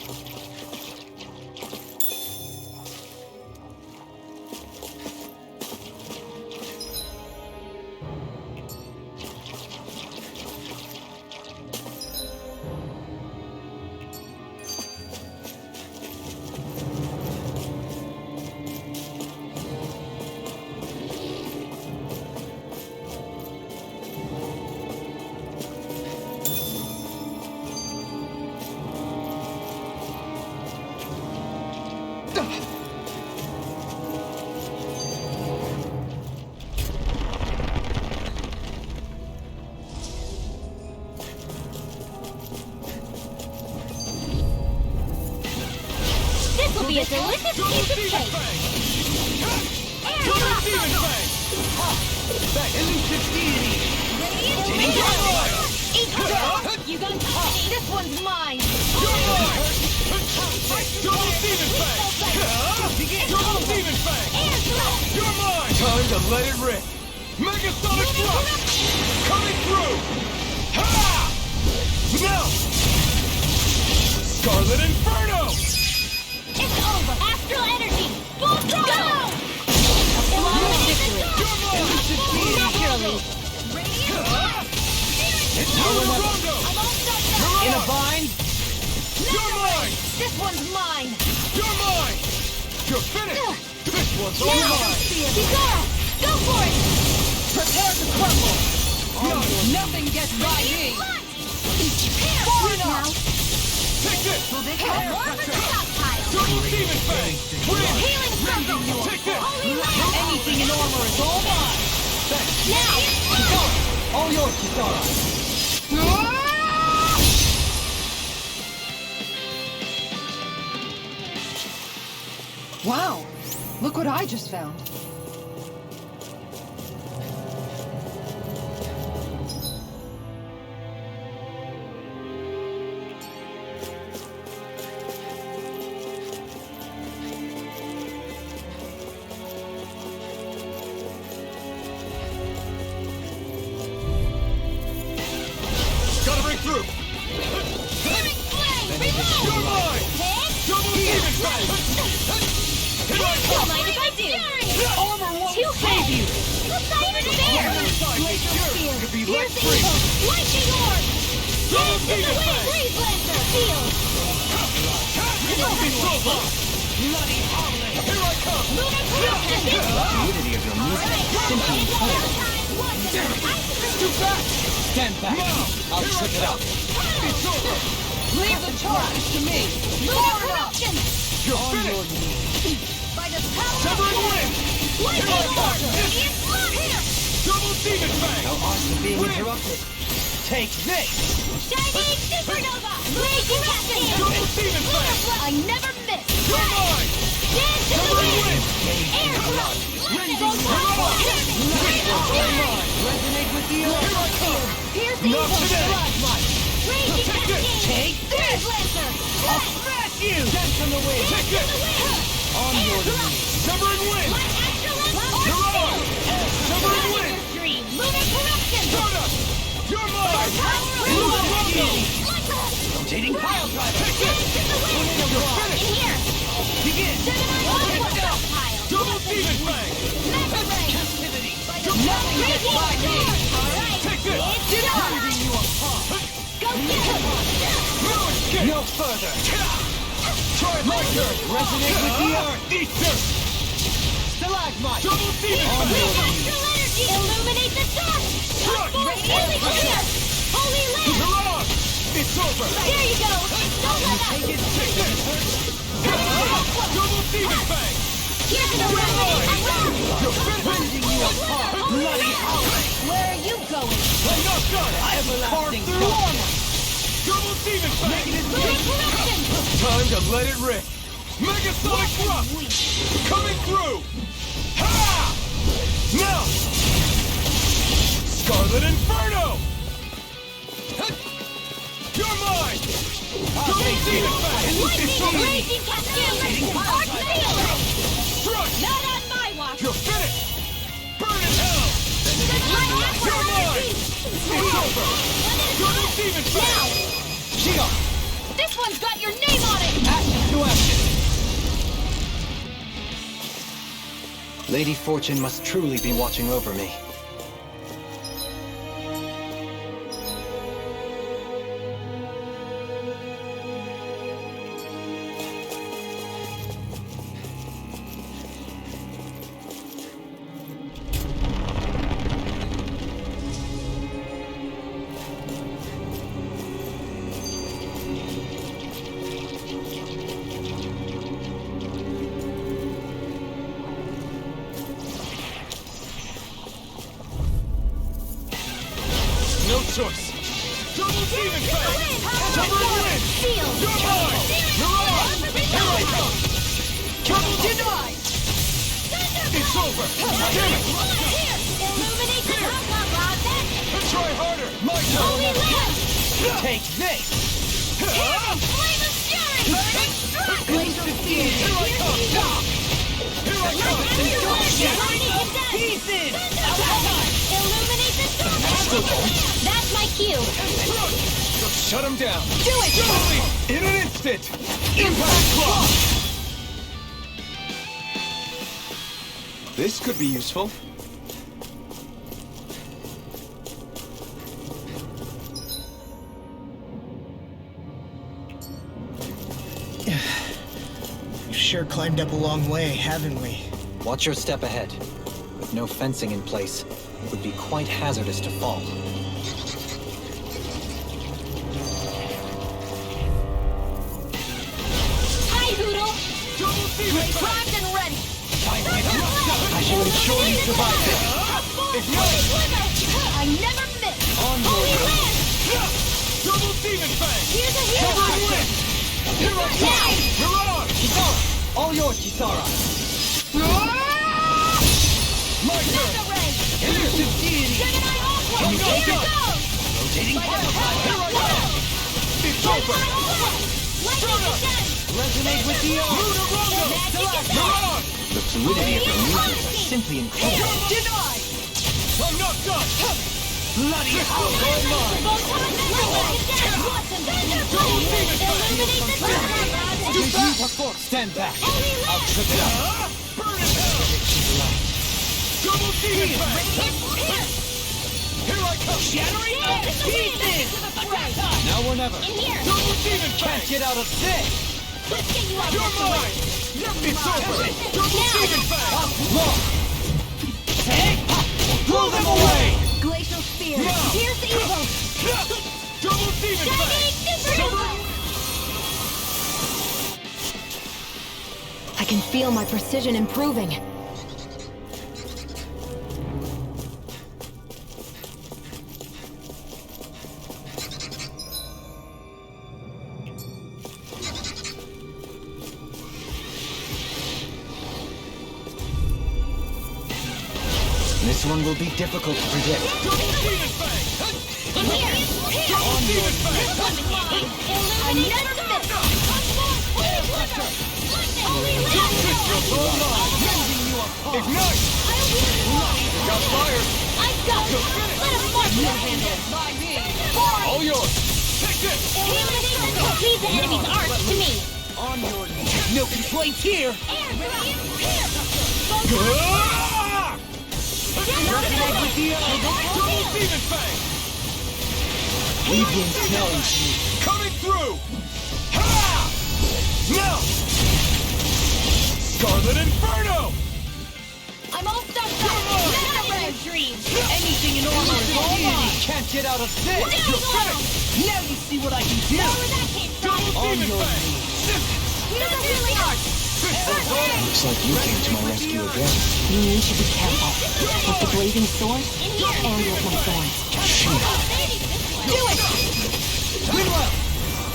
This will be a delicious piece of cake! Air thrust! That elusive deity! Radiant Fire! Eat this! You got company! This one's mine! You're mine! Double demon fang! Double demon fang! Air thrust! You're mine! Time to let it rip! Megasonic thrust! Coming through! Ha! Now! Scarlet Inferno! It's over! Astral energy! Full throttle! A flawless victory! Naturally! It's Lunar Rondo! In a bind? You're mine! This one's mine! You're mine! You're finished! This one's all Now! mine! Kizara! Go for it! Prepare to crumble! Nothing gets by me! Far enough! Take this! More for the stockpile! Double demon fang! Win! Healing circle! Take this! Holy land! Anything in armor is all mine! Now! All yours, Kisara. Wow! Look what I just found. Gotta break through! Spear. to be Here's let the free! evil! Lightning orb! Double Dance in the demon wind! fang! Breeze Lancer! Seal! It's over! Bloody howling! Here I come! Lunar corruption! The fluidity of your music is simply incredible. It's too fast! Stand back! I'll trip it up! It's over! Leave the charges to me! Lunar corruption! You're finished! By the power of Severing wind! Lightning Here I come! orb! It's not here! Double demon fang! No arts are being interrupted. Take this! Shining supernova! Raging cascade! Double demon fang! I never miss! You're mine! Dance in the Severing wind! wind! Air thrust! Raging power! Resonate with the earth! Here I come! Here's the Not evil! today! Raging Take this! cascade! Take Breeze Lancer! I'll smash you! Dance on the wind! Take Dance in this! the wind! On Air your thrust! Severing wind! Light excellence! You're on! Severing wind! Stream! Lunar corruption! Stardust! You're mine! Lunar Rondo! Rotating pile driver! Take this! Dance in the wind! You're finished! In here! Begin! Gemini Aqua Pile! Double demon fang! Mega Ray! Captivity! Nothing gets by me! Alright! Take this! It's yours! Ripping you apart! Go get him! No escape! No further! Try my turn! Resonate with the earth! Eat dirt! Stalagmite! Double demon With fang! astral energy! Illuminate the sun! Crush! Healing clear! Holy land! You're on! It's over! There you go! Don't let up! Take this! Double demon fang! Here's the remedy! You're finished! You apart! Bloody howling! Where are you going? I'm not done! Everlasting Through darkness! armor! Double demon fang! Lunar corruption! Time to let it rip! Megasonic thrust! Coming through! Ha! Now! Scarlet Inferno! You're mine! Double demon fang! It's over! Raging cascade! Arc seal! Thrust! Not on my watch! You're finished! Burn in hell! Gemini Aqua You're mine! energy! It's over! Double demon fang! Shion! This one's got your name on it! Action to action! Lady Fortune must truly be watching over me. No choice! Double demon fang! Severing wind! Seal! You're mine! You're on! Here I come! Double denied! It's over! Damn it! Here! Illuminate the Let's try harder! My Holy turn! land! Take this! Flame of fury! Burning strike! Laser beam! Here I come! Here I come! Pieces! Illuminate the storm! That's my cue! Shut him down! Do it! In an instant! Impact Club! This could be useful. We've sure climbed up a long way, haven't we? Watch your step ahead. With no fencing in place, it would be quite hazardous to fall. Hi, Hoodle! Double demon fang! Primed and ready! I shall ensure you survive this! Ignite! I never miss! Holy land! Double demon fang! Here's a Severing hero! wind! Here I come! You're on! Kisara! All yours, Kisara! My turn! Mega ray! Elusive deity! Gemini Aqua! I'm not Here done. goes! Rotating By the pile power driver! of love! It's Gemini over! Aqua! Lightning descent! Resonate with the earth! Lunar Rondo! Magic You're on! The fluidity of your music is simply incredible. Denied! I'm not done! Bloody howling! Photon Mega Ray! Thunder Blade! Illuminate the sun! You perform! Stand back! Holy I'll land! trip it up! Burn in hell! Double demon fang! come! Shattering to pieces! Attack time! Now or never. In here! Double demon Can't fang! get out of this! Let's get you out You're of this way! mine! It's over! Double demon fang! Look! Take! Blow them away! Glacial Spear! No! Here's the evil! Double demon Shining fang! Super Evil! I can feel my precision improving. This one will be difficult to predict. Double demon fang! In here! Double demon fang! I never miss! Holy Ignite! Got fire! I got it! Let him march your handle! All yours! Take this! Leave the enemy's arch to me! On your knees. No complaints here! Air Dragon! Here! Ah! Connect with the Double demon fang! We've been challenged you. Coming through! Ha! Now! Scarlet Inferno! I'm all stuck up! Meta Ray Dream! Anything in armor is all mine! Can't get out of this! Now you see what I can do! That came from! On your Here's a really hard! Looks like you came to my rescue again. You need to be careful. With the blazing sword and with my thorns. Do it! Winwell!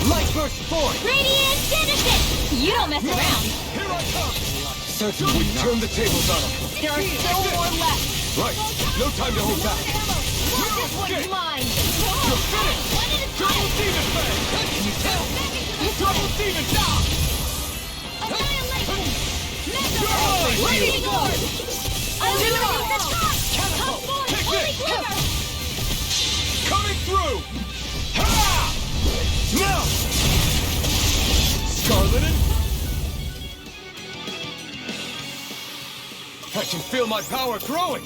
Light burst forth! Radiant Genesis! You don't mess around! Here I come! Certainly not. Turn the tables on them! There are still more left! Right! No time to hold back! This one's mine! You're finished! Double demon fang! Can you tell? Double demon down! Annihilation! Mega Ray! Lightning Orb! I'll do it with the top! Come forth! Take Holy this! Glimmer! Coming through! Ha! Now! Scarlet and... I can feel my power growing!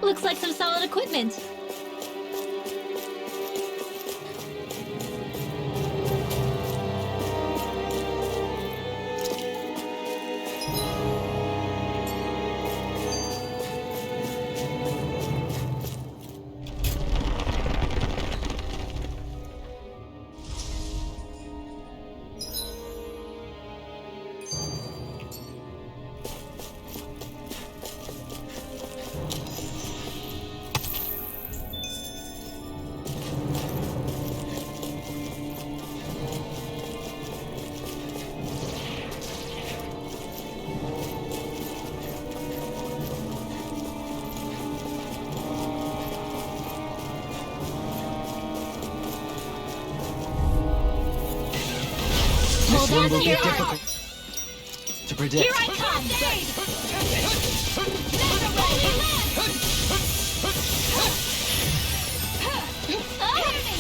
Looks like some solid equipment. This one will be difficult to predict. Here I come!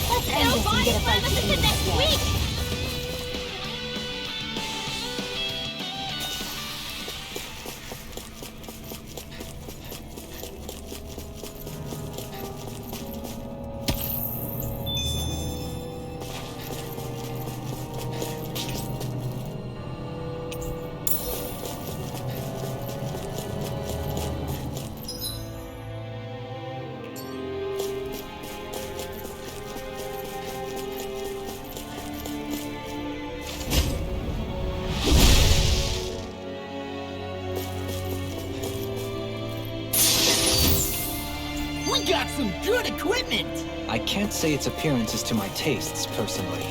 Let's end this and get a fight to the next week! We got some good equipment! I can't say its appearance is to my tastes, personally.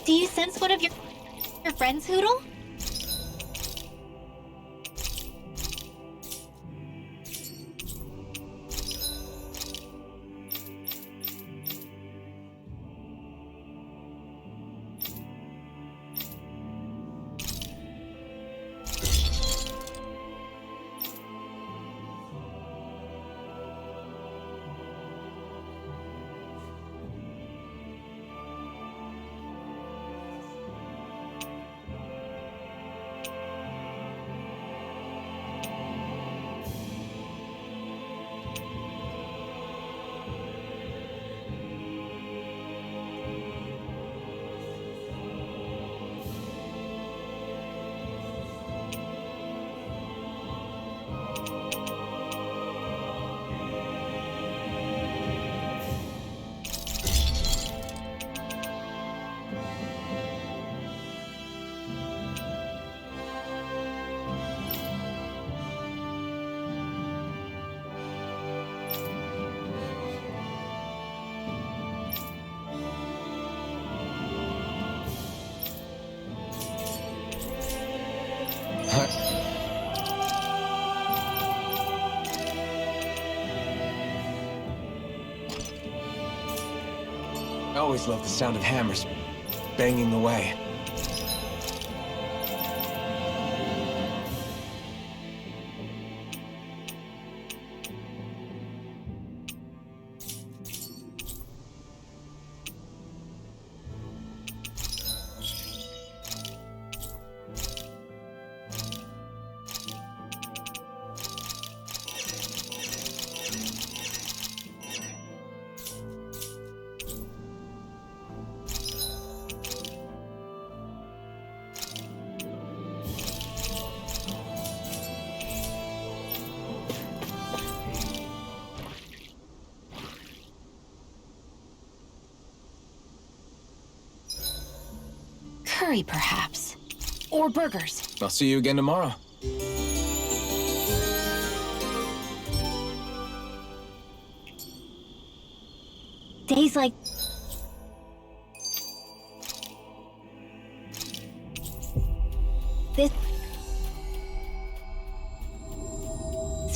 Do you sense one of your friends, Hootle? I always loved the sound of hammers banging away. Curry, perhaps. Or burgers. I'll see you again tomorrow. Days like... this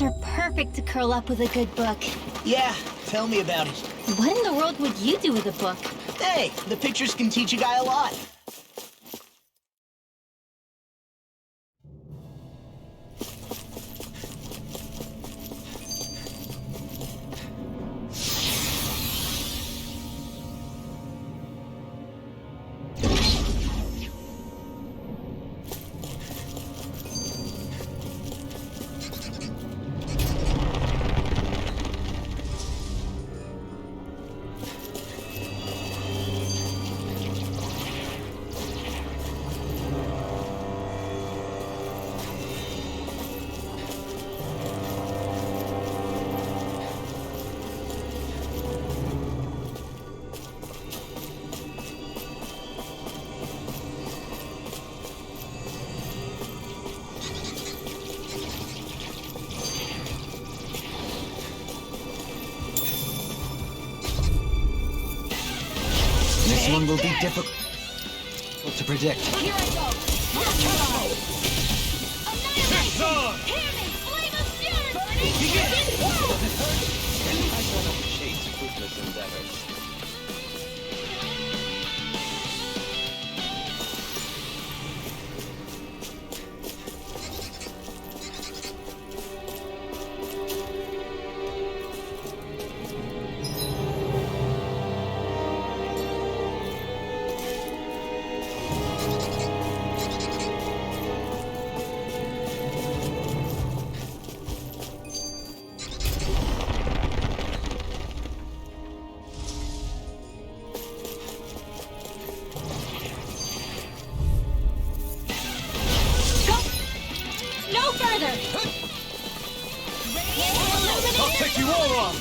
nights are perfect to curl up with a good book. Yeah, tell me about it. What in the world would you do with a book? Hey, the pictures can teach a guy a lot. This one will be difficult to predict. Here I go! It's on! Flame of fury! Burning! Begin! I saw the Shade's fruitless endeavors. No further! I'll take you all on!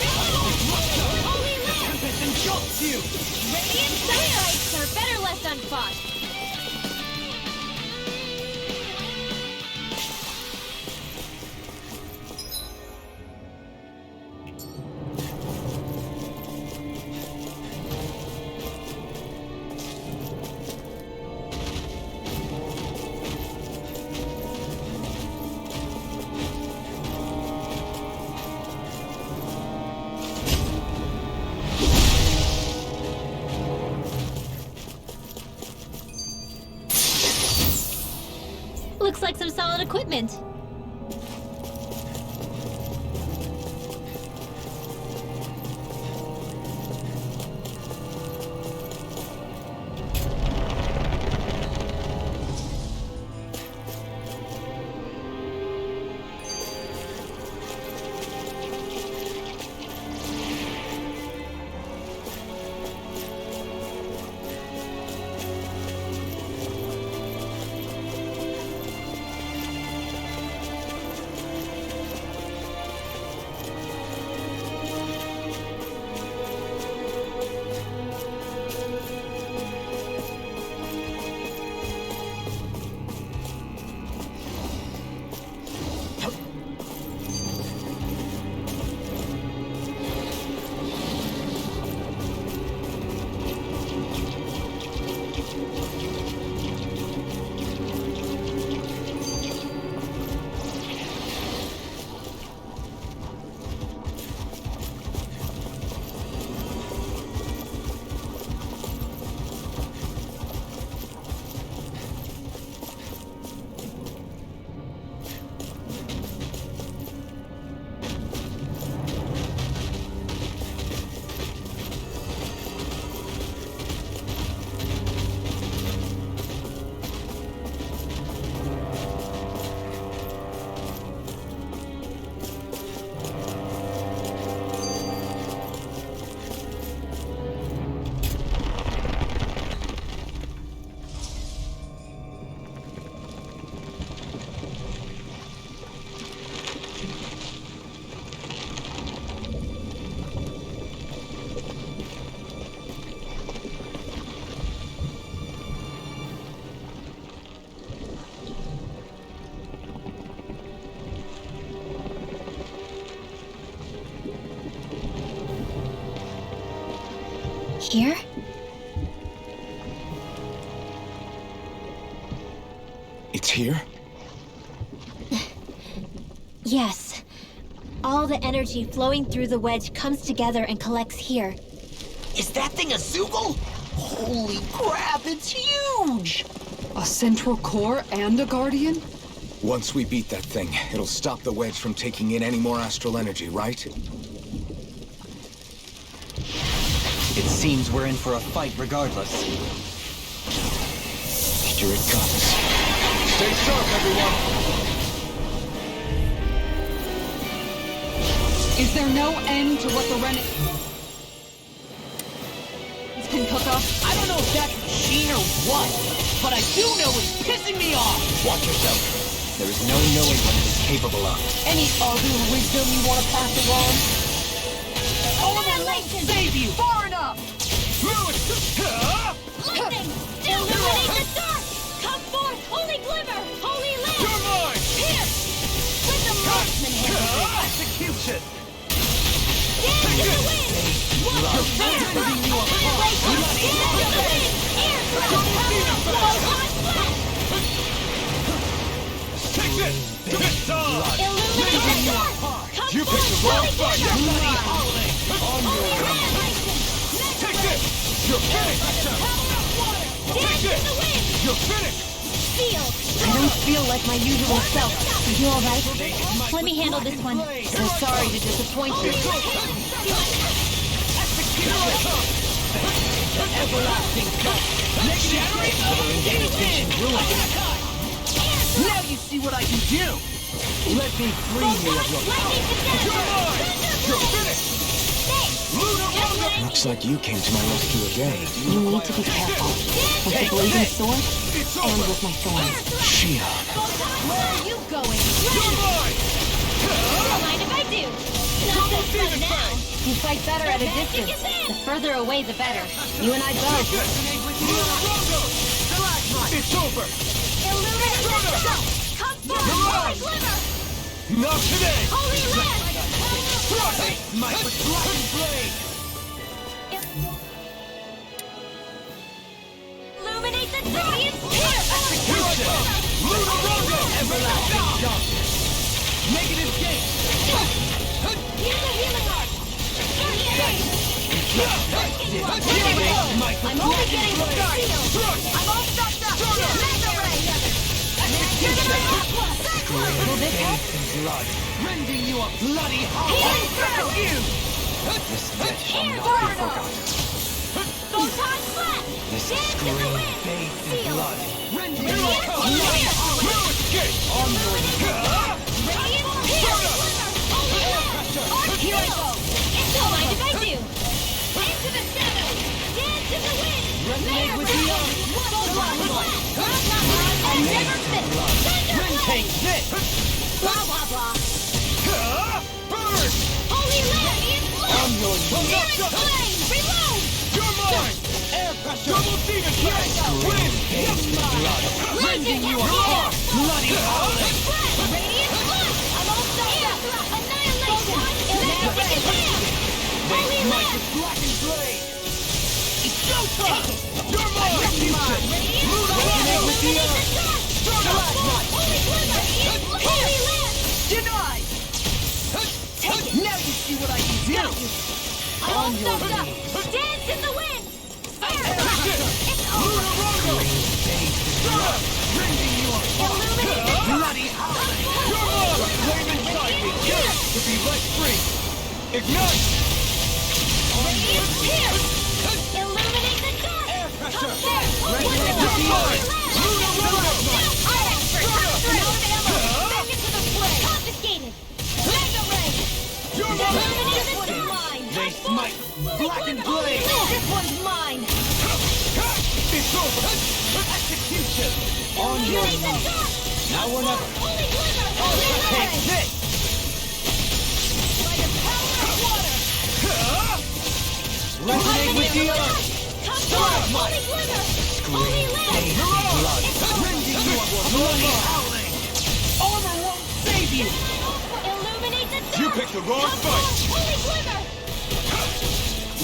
Holy Land! Tempest and jolts you! Radiant Sunlights are better left unfought! Looks like some solid equipment. Here? It's here? Yes. All the energy flowing through the wedge comes together and collects here. Is that thing a Zoogle? Holy crap, it's huge! A central core and a guardian? Once we beat that thing, it'll stop the wedge from taking in any more astral energy, right? It seems we're in for a fight regardless. Here it comes. Stay sharp, everyone! Is there no end to what the can cook up? I don't know if that's a machine or what, but I do know it's pissing me off! Watch yourself. There is no knowing what it is capable of. Any other wisdom you want to pass along? Annihilation! Save you! Far enough! Lightning! Illuminate the dark! Come forth, holy glimmer! Holy lamp! You're mine! Pierce! Let the marksman handle it! Execution! Dance in the wind! One fire! Annihilation! Dance in the wind! Air thrust! Photon blast! Take this! It's on! Illuminate the dark! Come You picked the forth, wrong holy fight! glimmer! Holy Annihilation! Take this! You're finished! Power of water! Dance in the wind! You're finished! Sealed! I don't feel like my usual self. Are you alright? Let me handle this one. So sorry to disappoint you. Everlasting dust! Shattering other intention! Now you see what I can do! Let me free you of your power! You're mine! You're finished! Looks like you came to my rescue again. You need to be careful. With the blazing sword, and with my thorns. Shion. Where are you going? You're mine! Don't mind if I do. Not this fun now. You fight better at a distance. The further away, the better. You and I both. It's over! Illuminate the dark. Come forth, holy glimmer. Not today! Holy lamp. Thrust! My blackened blade! Illuminate the dark. Pierce. Here I come! Lunarongo! Everlasting dust! Negative gate! Here's a healing art. I'm only getting started. I'm all stocked up. Mega ray. Will this help? Blood! Rending you a bloody hollow! Healing through. You! This event shall Air not be tornado. forgotten. Photon blast. This Dance in the scream wind. bathed in Sealed. blood. Rending Radiant you a bloody pierce. hollow! Escape! On your Radiant pierce. Holy lamp. Arc Here I go. Don't mind if I do. Into the shadows. Dance in the wind. Resonate with the earth. And never miss. Then take this! Blah, blah, blah. Burn! Holy lamp. On your Pierce flame. Reload. You're mine! air pressure! Double demon blade! Win! Rending you a bloody hollow! Radiant blast. I'm all stopped up. Annihilation. Electric hand. Holy lamp. Blackened blade! It's showtime! You're mine! Radiant Resonate with the illuminate earth! the dark. Holy glimmer. Holy lamp. Denied! Take it. Now you see what I can do! I'm all stopped up. Dance in the wind. Air pressure. It's over. Rending you a Illuminate the dark. bloody hollow! Flame inside me! Yearns to be let free! Ignite! Radiant pierce. Illuminate the dark. Air pressure! Come there. Resonate with the earth! Our expert comes through. Back into the fray. Confiscated. Mega ray. You're Illuminate the This dark. line! They smite! Blackened blade! This one's mine. It's over! Execution! On your Illuminate the mark! dark. Now or never! Holy glimmer. Holy Take lamp. this! By the power of water. Resonate with the earth! Come forth. Holy glimmer. Holy lamp. Rending you a bloody howling! Armor won't save you! Illuminate the dark. You picked the wrong Come fight! forth. Holy glimmer.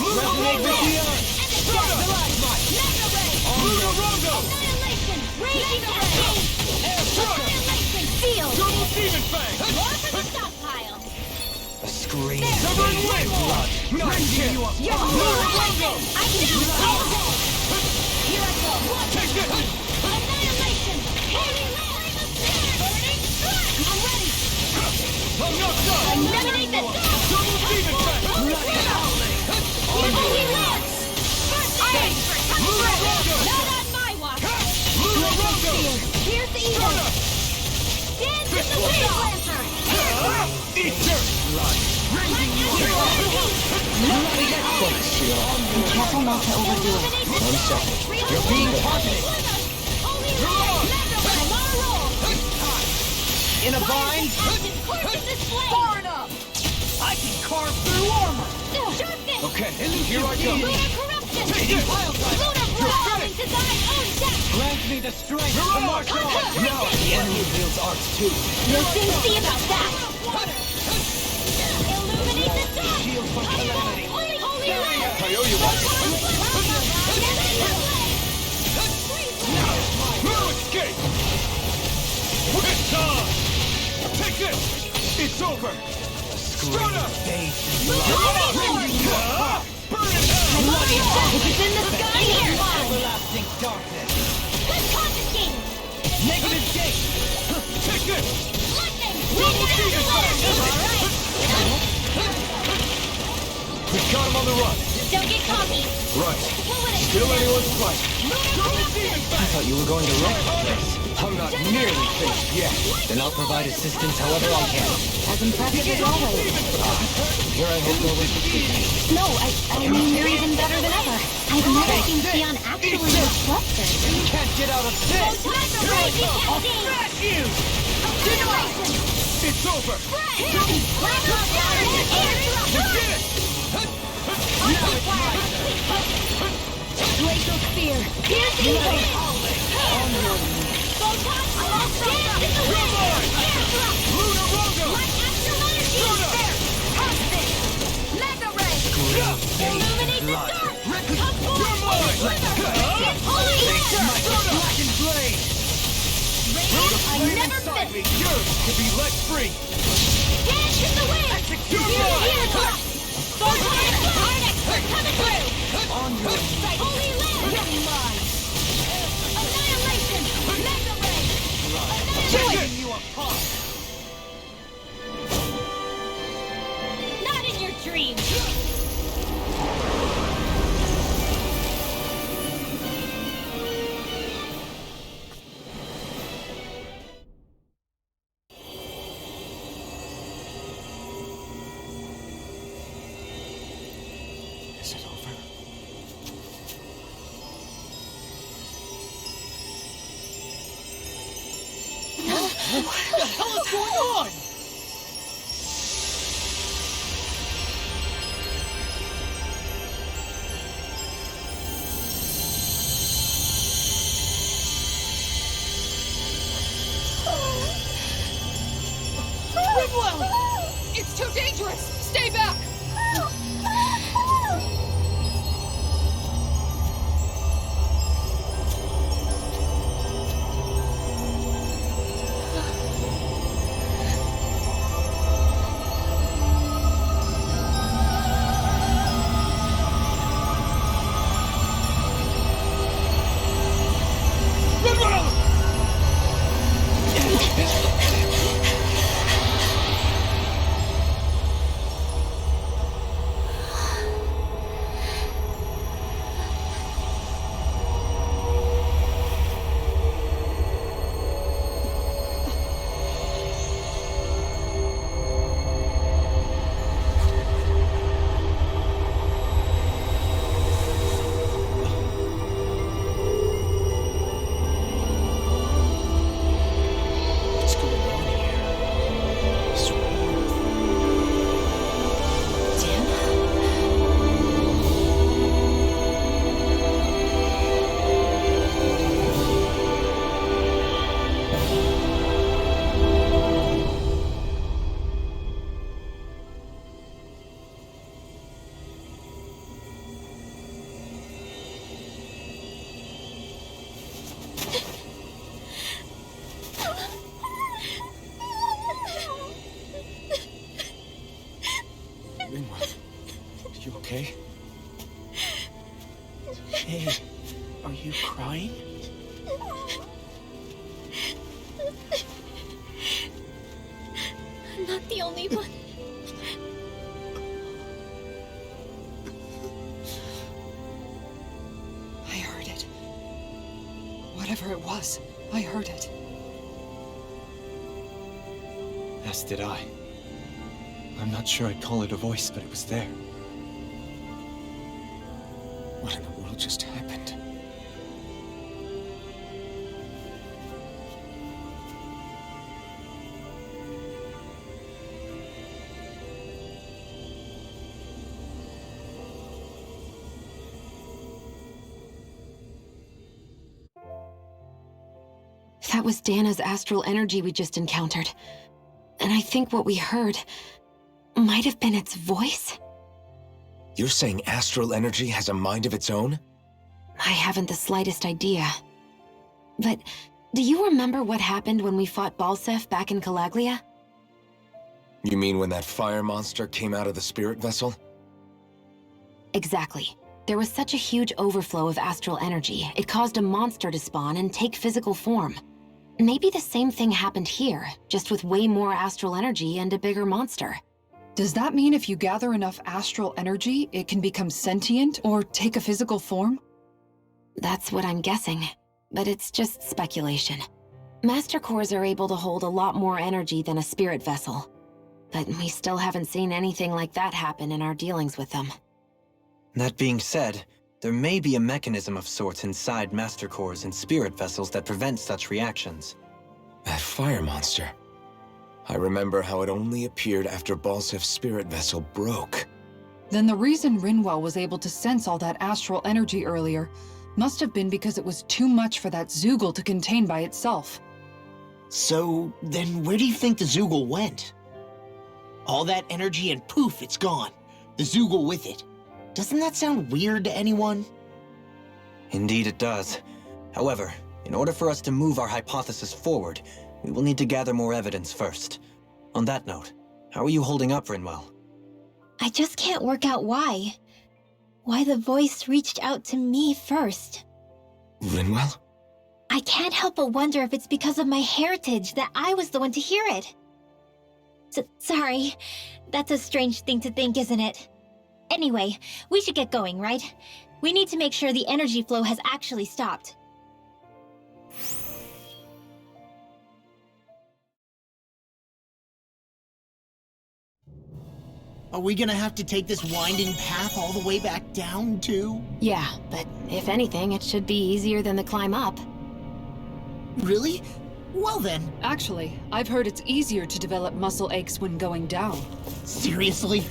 Resonate with the earth! And the dark blood. Mega ray. Lunarongo! Annihilation. Raging cascade. Annihilation. Sealed. Double demon fang! More for the stockpile. win! Not again! You're moving! I can do all day! Here I go! Take this! Annihilation! Holy Land! Burning strike! I'm ready! I'm not done! Eliminate the Double demon back! Holy Land! First aid! Not on my watch! Here's the evil! Dance with the Wave Lancer! Eat dirt! Be careful not to overdo it. 1 second. You're being targeted. Holy Land! I'm on a roll! In a bind? Far enough! I can carve through armor! Sharpness! Okay, here I go! Lunar corruption! Take this! Lunar blood into thine own death! Grant me the strength to march on! Now The enemy wields arts too. you'll soon see about that! Illuminate the dark! Shield from calamity. Holy Land! Coyote watch! No escape! It's on! Take this! It's over! Strata! Burn it hell! If it's in the sky, here! Everlasting darkness! Good confiscating! Negative gate! Take this! Lightning! Alright! We've got him on the run! Don't get cocky! Right. Illuminate Still the anyone's fight. Lunar corruption! I thought you were going to wreck the place. I'm not nearly finished yet. Then I'll provide assistance however I can. As impressive as always. Here I hope no one succeeds. No, I mean, you're even better than ever. I've never seen Theon actually look flustered. You can't get out of this! I'll Smash you! Generation! It's over! Glacial Spear! Here's the evil! Photon! Dance in the wind! Airdrop! Lunar Rondo! Light astral energy! Cosmic! Mega Ray! Illuminate the dark! Come forth! Holy Black and blade! I never Inside me, fit! yours to be let free! Dance in the wind! Airdrop! Photon! Art expert coming through! Holy Land! Annihilation! Mega Ray! Annihilation! You apart! Not in your dreams! Is it over? What the hell is going on? Ringwell! It's too dangerous! Stay back! okay? Hey, are you crying? I'm not the only one. I heard it. Whatever it was, I heard it. As did I. I'm not sure I'd call it a voice, but it was there. What in the world just happened? That was Dana's astral energy we just encountered. And I think what we heard might have been its voice? You're saying astral energy has a mind of its own? I haven't the slightest idea. But do you remember what happened when we fought Balseph back in Calaglia? You mean when that fire monster came out of the spirit vessel? Exactly. There was such a huge overflow of astral energy, it caused a monster to spawn and take physical form. Maybe the same thing happened here, just with way more astral energy and a bigger monster. Does that mean if you gather enough astral energy, it can become sentient or take a physical form? That's what I'm guessing, but it's just speculation. Master Cores are able to hold a lot more energy than a spirit vessel, but we still haven't seen anything like that happen in our dealings with them. That being said, there may be a mechanism of sorts inside Master Cores and spirit vessels that prevent such reactions. That fire monster. I remember how it only appeared after Balsef's spirit vessel broke. Then the reason Rinwell was able to sense all that astral energy earlier must have been because it was too much for that Zoogle to contain by itself. So, then where do you think the Zoogle went? All that energy and poof, it's gone. The Zoogle with it. Doesn't that sound weird to anyone? Indeed it does. However, in order for us to move our hypothesis forward, we will need to gather more evidence first. On that note, how are you holding up, Rinwell? I just can't work out why. Why the voice reached out to me first. Rinwell? I can't help but wonder if it's because of my heritage that I was the one to hear it. Sorry. That's a strange thing to think, isn't it? Anyway, we should get going, right? We need to make sure the energy flow has actually stopped. Are we gonna have to take this winding path all the way back down, too? Yeah, but if anything, it should be easier than the climb up. Really? Well then. Actually, I've heard it's easier to develop muscle aches when going down. Seriously?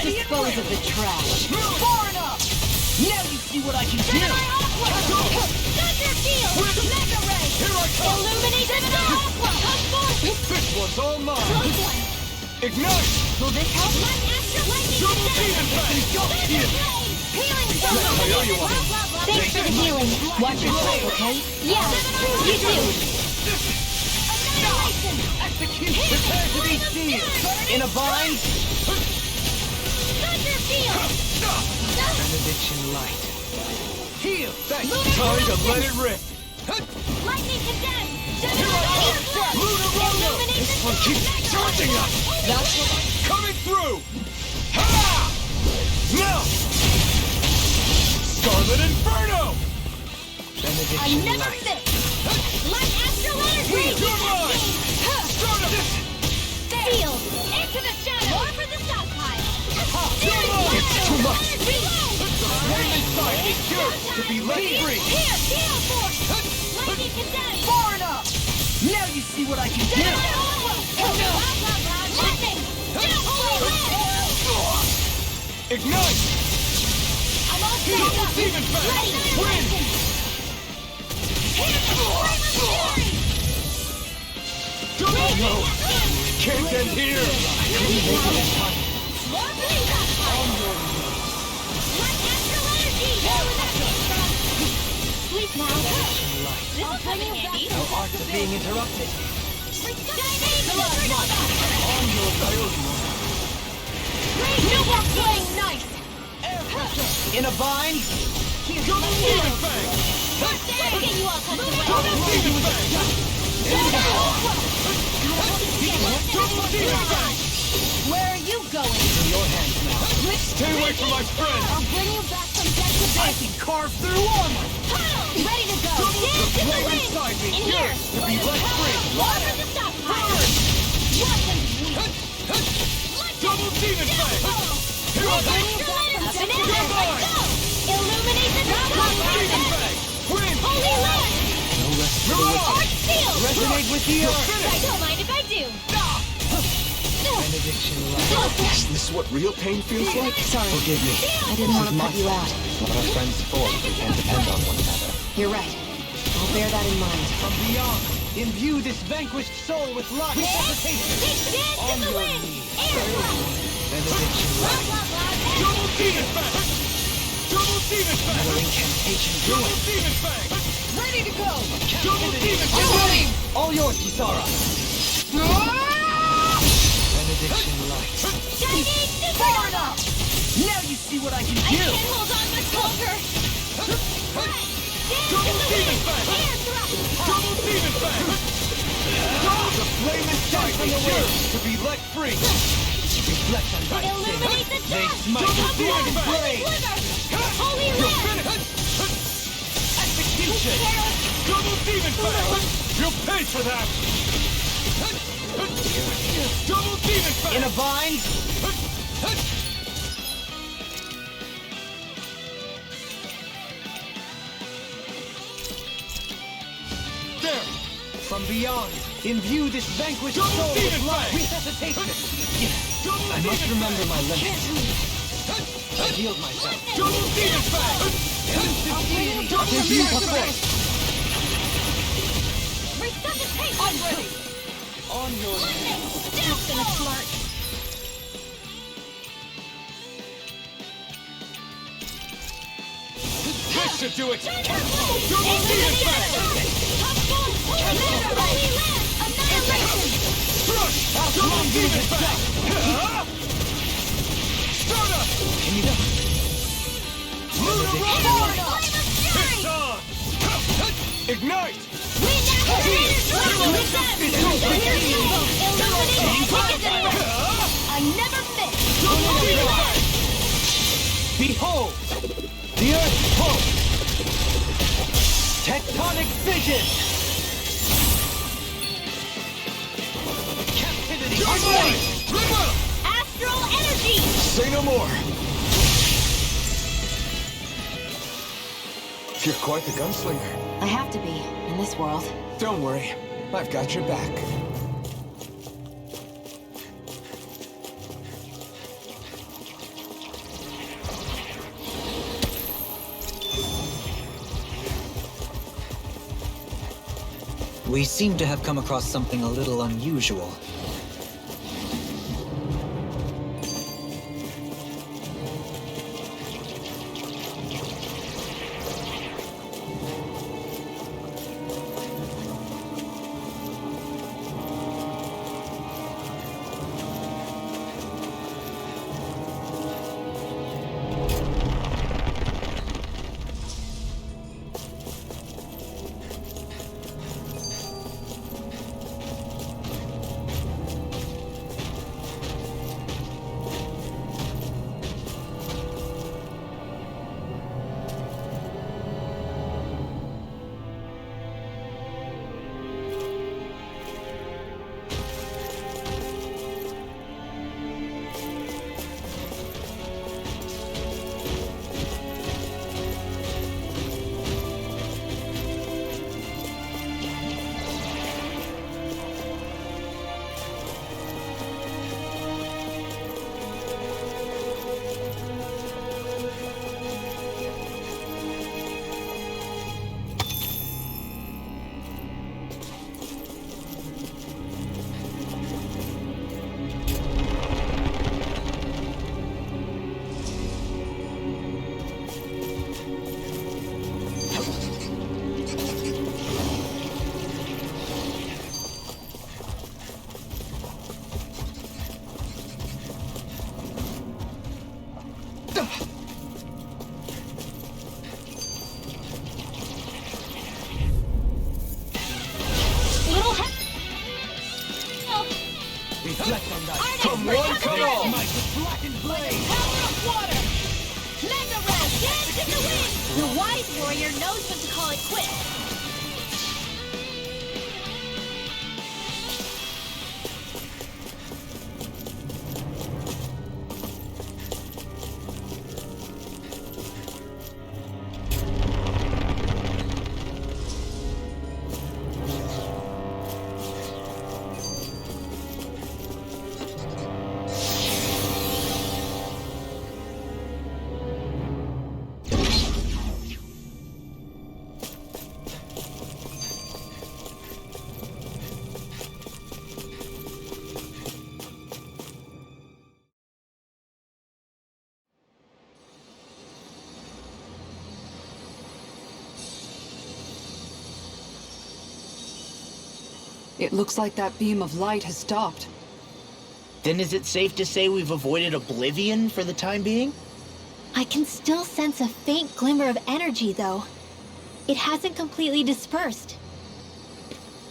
Dispose of the trash. Far enough! Now you see what I can do! Thunder Field! Mega Ray! Here I come! Illuminate the Aqua! Come forth! This one's all mine! Close one! Ignite! Will this help? Light Astral Lightning! Double Demon Blade! Healing Zone! Thanks for the healing. Watch your step, okay? Yeah, you too. Annihilation! Execute! Prepare to be sealed! In a bind! Thunder Field! Benediction light. Heal! Thanks! Time to let it rip! Lightning Condemned! Lunar Roller! This one keeps charging us! That's what Coming through! Ha! Now! Scarlet Inferno! I never fit! Light Astral Energy! You're mine! steel! Into the shadow! More for the stockpile! It's too much! The flame inside is yours to be let free! Here! Heal force! Lightning condemned! Far enough! Now you see what I can do! Lightning! Holy land! Ignite! I'm all set Double up! demon fang! Ready! Win! Here's the flame of fury! No! Can't end here! More for the stockpile! Let astral energy! Sleep now! This'll come in handy! No art of being interrupted. On your diode! You were playing nice! In a bind? Double demon fang! Get you all tucked away! Double demon fang! Double demon fang! Where are you going? In your hands now. Stay away from my friend! I'll bring you back from death to I death! can carve through armor! Tunnel! Ready to go! Double Dance in the flame wind! inside me! In here! Yours to be let free! Water the stockpile! Watch them sweep! Double demon fang! Here I go! Up and in! Let's go! Illuminate the Double demon stockpile! fang! Win! Holy land! No rest for the Mirage! Art steel! Resonate with the earth! I don't mind if I do! Benediction light. Is this what real pain feels like? Sorry. Forgive me. I didn't want to cut you out. What are friends for if we can't depend on one another? You're right. I'll bear that in mind. From beyond, imbue this vanquished soul with life. Resuscitation. Dance in the wind! Air blast! Benediction light. Double demon fang! Double demon fang! Another incantation. Do Double it. demon fang! Ready to go. Double demon I'm fang! ready. All yours, Kisara. Benediction light. Chinese super Now you see what I can I do. can't hold on much longer! Double demon fang! Air thrust! Double demon fang! The flame inside me yours to be let free! Reflect on thy sin. Illuminate the They dust! smite Double the demon blind fang! blade. Holy You're land! finished! Execution. Double demon fang! You'll pay for that! Double demon fang! In a bind? There! From beyond, imbue this vanquished Double soul with demon life. fang! Resuscitation. Yes, Double I must demon remember fang! my limits. I've healed myself. Double demon fang! Double Give you demon a fang! fist. Resuscitation! I'm ready. On your Lightning! That's gonna smart! This should do it! Double demon fang! Crush! Double demon fang! Stardust! Can you Lunar Rock! It's on! Ignite! I never miss! Double demon fang! behold the Earth's pulse? Tectonic vision. Captivity. Just right! River! Astral energy! Say no more! You're quite the gunslinger. I have to be, in this world. Don't worry, I've got your back. We seem to have come across something a little unusual. warrior knows when to call it quits. It looks like that beam of light has stopped. Then is it safe to say we've avoided oblivion for the time being? I can still sense a faint glimmer of energy, though. It hasn't completely dispersed.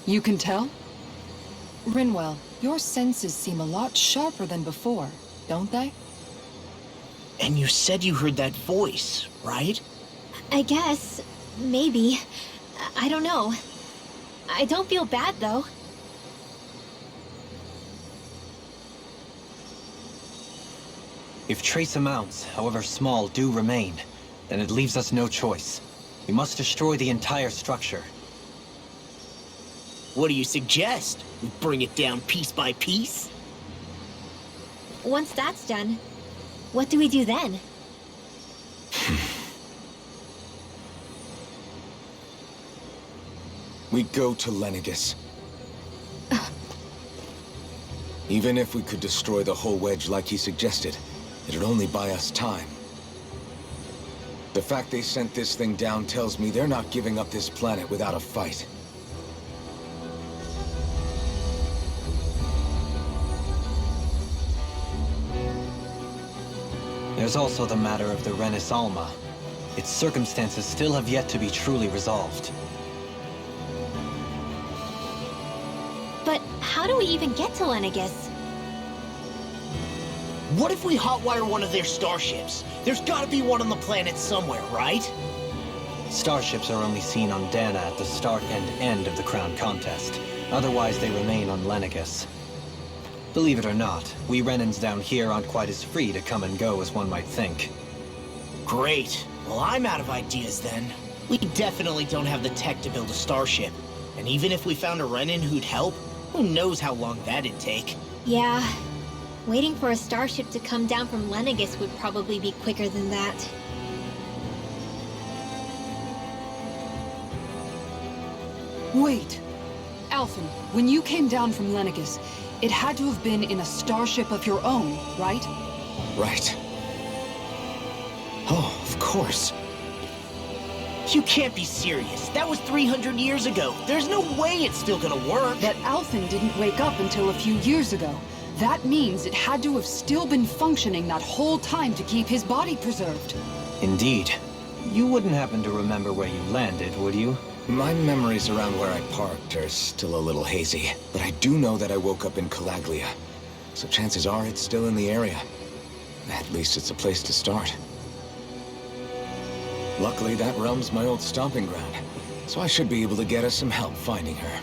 You can tell? Rinwell, your senses seem a lot sharper than before, don't they? And you said you heard that voice, right? I guess. Maybe. I don't know. I don't feel bad, though. If trace amounts, however small, do remain, then it leaves us no choice. We must destroy the entire structure. What do you suggest? We bring it down piece by piece? Once that's done, what do we do then? We go to Lenegis. Even if we could destroy the whole wedge like he suggested, it'd only buy us time. The fact they sent this thing down tells me they're not giving up this planet without a fight. There's also the matter of the Renis Alma. Its circumstances still have yet to be truly resolved. But how do we even get to Lenegis? What if we hotwire one of their starships? There's gotta be one on the planet somewhere, right? Starships are only seen on Dana at the start and end of the Crown Contest. Otherwise, they remain on Lenegis. Believe it or not, we Renans down here aren't quite as free to come and go as one might think. Great. Well, I'm out of ideas then. We definitely don't have the tech to build a starship. And even if we found a Renan who'd help, who knows how long that'd take. Yeah. Waiting for a starship to come down from Lenegis would probably be quicker than that. Wait. Alphen, when you came down from Lenegis, it had to have been in a starship of your own, right? Right. Oh, of course. You can't be serious. That was 300 years ago. There's no way it's still gonna work. That Alphen didn't wake up until a few years ago. That means it had to have still been functioning that whole time to keep his body preserved. Indeed. You wouldn't happen to remember where you landed, would you? My memories around where I parked are still a little hazy, but I do know that I woke up in Calaglia. So chances are it's still in the area. At least it's a place to start. Luckily, that realm's my old stomping ground, so I should be able to get us some help finding her.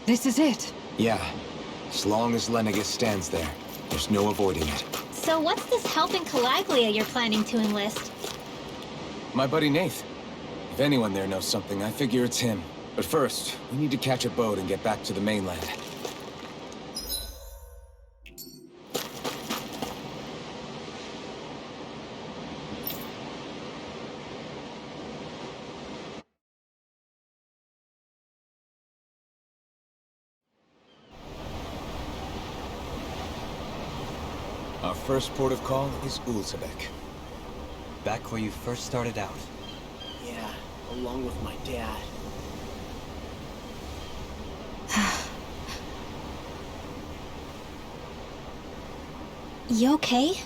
This is it. Yeah. As long as Lenegis stands there, there's no avoiding it. So what's this help in Calaglia you're planning to enlist? My buddy Nath. If anyone there knows something, I figure it's him. But first, we need to catch a boat and get back to the mainland. Our first port of call is Ulzebek. Back where you first started out. Yeah, along with my dad. You okay?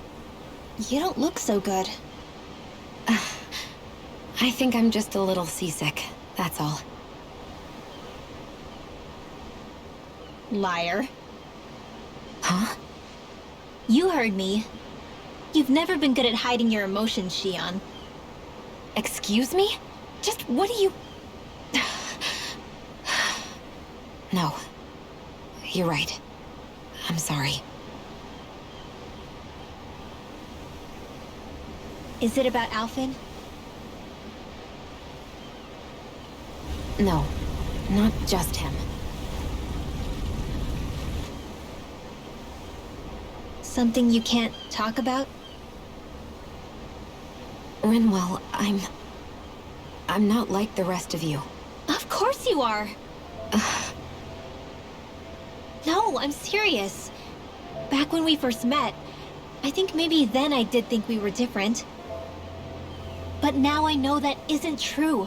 You don't look so good. I think I'm just a little seasick, that's all. Huh? You heard me. You've never been good at hiding your emotions, Shion. Excuse me? Just what do you... No. You're right. I'm sorry. Is it about Alphen? No. Not just him. Something you can't talk about? Rinwell, I'm not like the rest of you. Of course you are! No, I'm serious. Back when we first met, I think maybe then I did think we were different. But now I know that isn't true.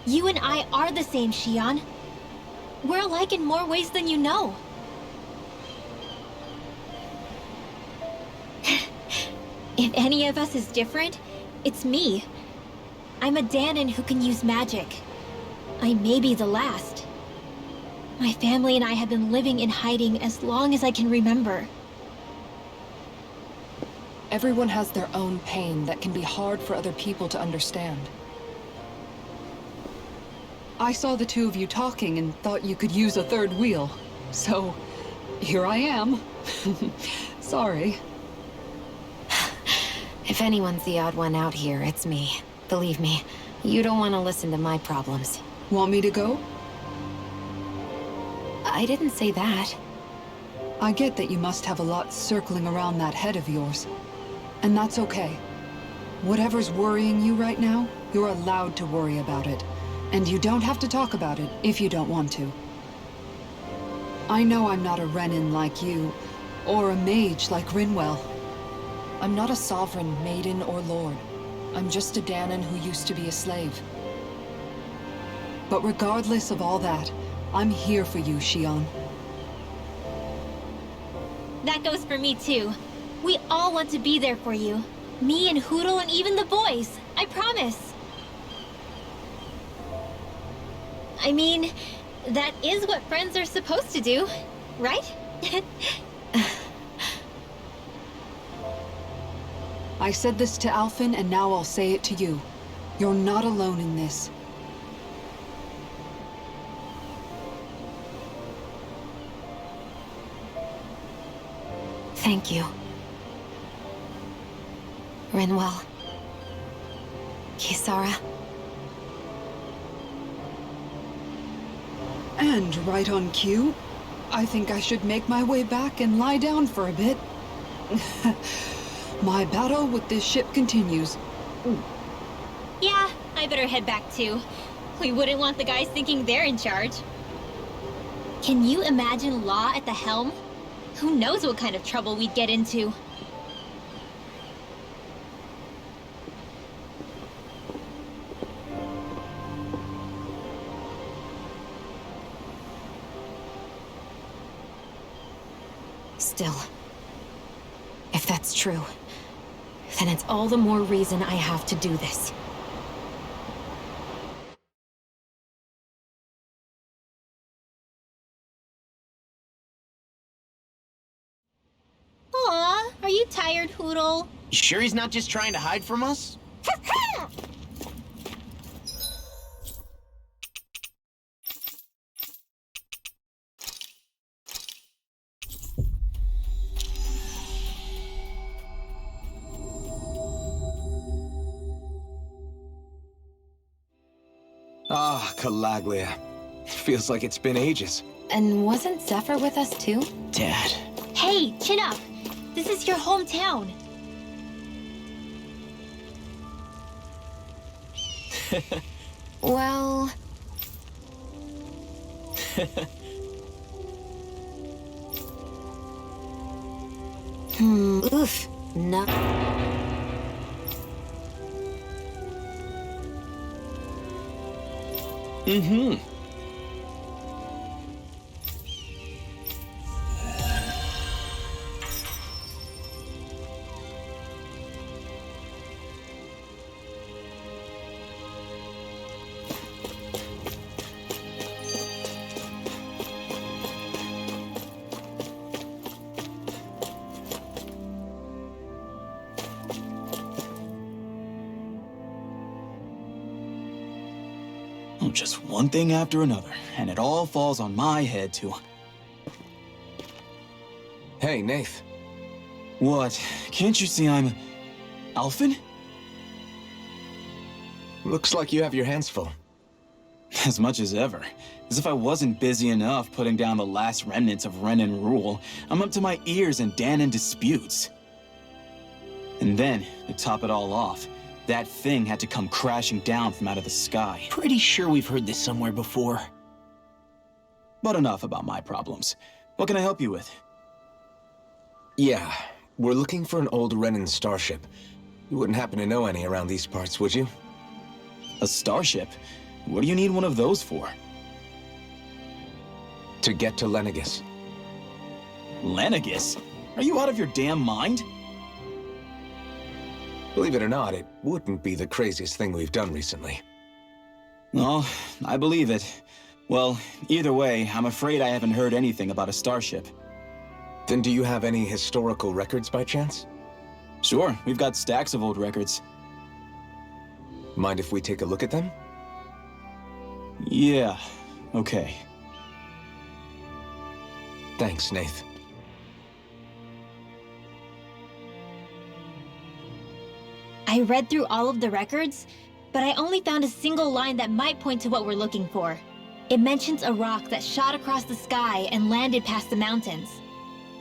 You and I are the same, Shion. We're alike in more ways than you know. If any of us is different, it's me. I'm a Danon who can use magic. I may be the last. My family and I have been living in hiding as long as I can remember. Everyone has their own pain that can be hard for other people to understand. I saw the two of you talking and thought you could use a third wheel. So, here I am. Sorry. If anyone's the odd one out here, it's me. Believe me, you don't want to listen to my problems. Want me to go? I didn't say that. I get that you must have a lot circling around that head of yours. And that's okay. Whatever's worrying you right now, you're allowed to worry about it. And you don't have to talk about it if you don't want to. I know I'm not a Renin like you, or a mage like Rinwell. I'm not a sovereign, maiden, or lord. I'm just a Danon who used to be a slave. But regardless of all that, I'm here for you, Shion. That goes for me too. We all want to be there for you. Me and Hootle and even the boys. I promise. I mean, that is what friends are supposed to do, right? I said this to Alphen, and now I'll say it to you. You're not alone in this. Thank you. Rinwell. Kisara. And right on cue, I think I should make my way back and lie down for a bit. My battle with this ship continues. Yeah, I better head back too. We wouldn't want the guys thinking they're in charge. Can you imagine Law at the helm? Who knows what kind of trouble we'd get into? Still, if that's true, then it's all the more reason I have to do this. Aw, are you tired, Hootle? You sure he's not just trying to hide from us? Ah, Calaglia. Feels like it's been ages. And wasn't Zephyr with us too? Dad. Hey, chin up. This is your hometown. Well... Oof. No. Mm-hmm. just one thing after another, and it all falls on my head to... Hey, Nath. What? Can't you see I'm... Alphen? Looks like you have your hands full. As much as ever. As if I wasn't busy enough putting down the last remnants of Renan rule, I'm up to my ears in Dahnan disputes. And then, to top it all off, that thing had to come crashing down from out of the sky. Pretty sure we've heard this somewhere before. But enough about my problems. What can I help you with? Yeah, we're looking for an old Renan starship. You wouldn't happen to know any around these parts, would you? A starship? What do you need one of those for? To get to Lenegis. Lenegis? Are you out of your damn mind? Believe it or not, it wouldn't be the craziest thing we've done recently. No, I believe it. Well, either way, I'm afraid I haven't heard anything about a starship. Then do you have any historical records by chance? Sure, we've got stacks of old records. Mind if we take a look at them? Yeah, okay. Thanks, Nath. I read through all of the records, but I only found a single line that might point to what we're looking for. It mentions a rock that shot across the sky and landed past the mountains.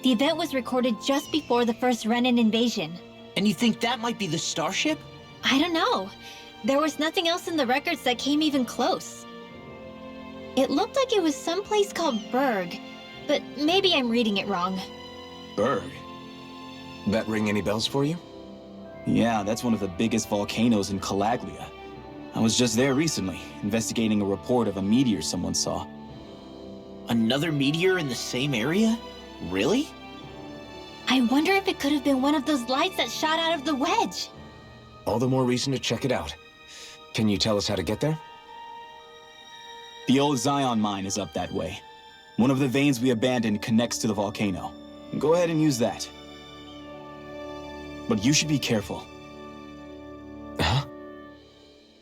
The event was recorded just before the first Renan invasion. And you think that might be the starship? I don't know. There was nothing else in the records that came even close. It looked like it was someplace called Berg, but maybe I'm reading it wrong. Berg? That ring any bells for you? Yeah, that's one of the biggest volcanoes in Calaglia. I was just there recently, investigating a report of a meteor someone saw. Another meteor in the same area? Really? I wonder if it could have been one of those lights that shot out of the wedge. All the more reason to check it out. Can you tell us how to get there? The old Zion mine is up that way. One of the veins we abandoned connects to the volcano. Go ahead and use that. But you should be careful. Huh?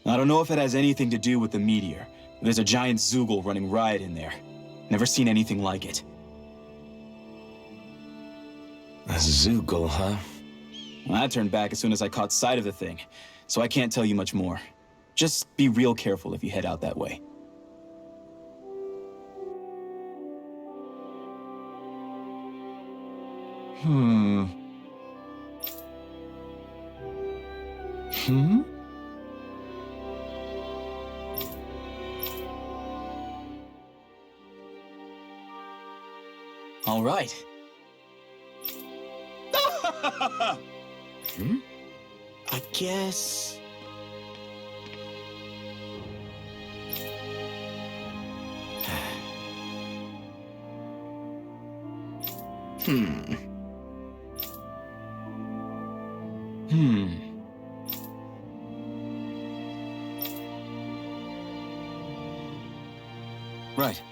I don't know if it has anything to do with the meteor. There's a giant Zoogle running riot in there. Never seen anything like it. A Zoogle, huh? Well, I turned back as soon as I caught sight of the thing, so I can't tell you much more. Just be real careful if you head out that way. All right. I guess... Right.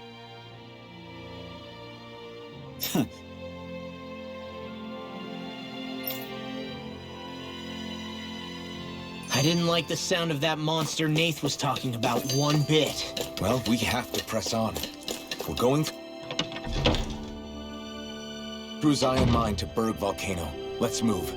I didn't like the sound of that monster Nath was talking about one bit. Well, we have to press on. We're going through Zion Mine to Berg Volcano. Let's move.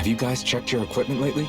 Have you guys checked your equipment lately?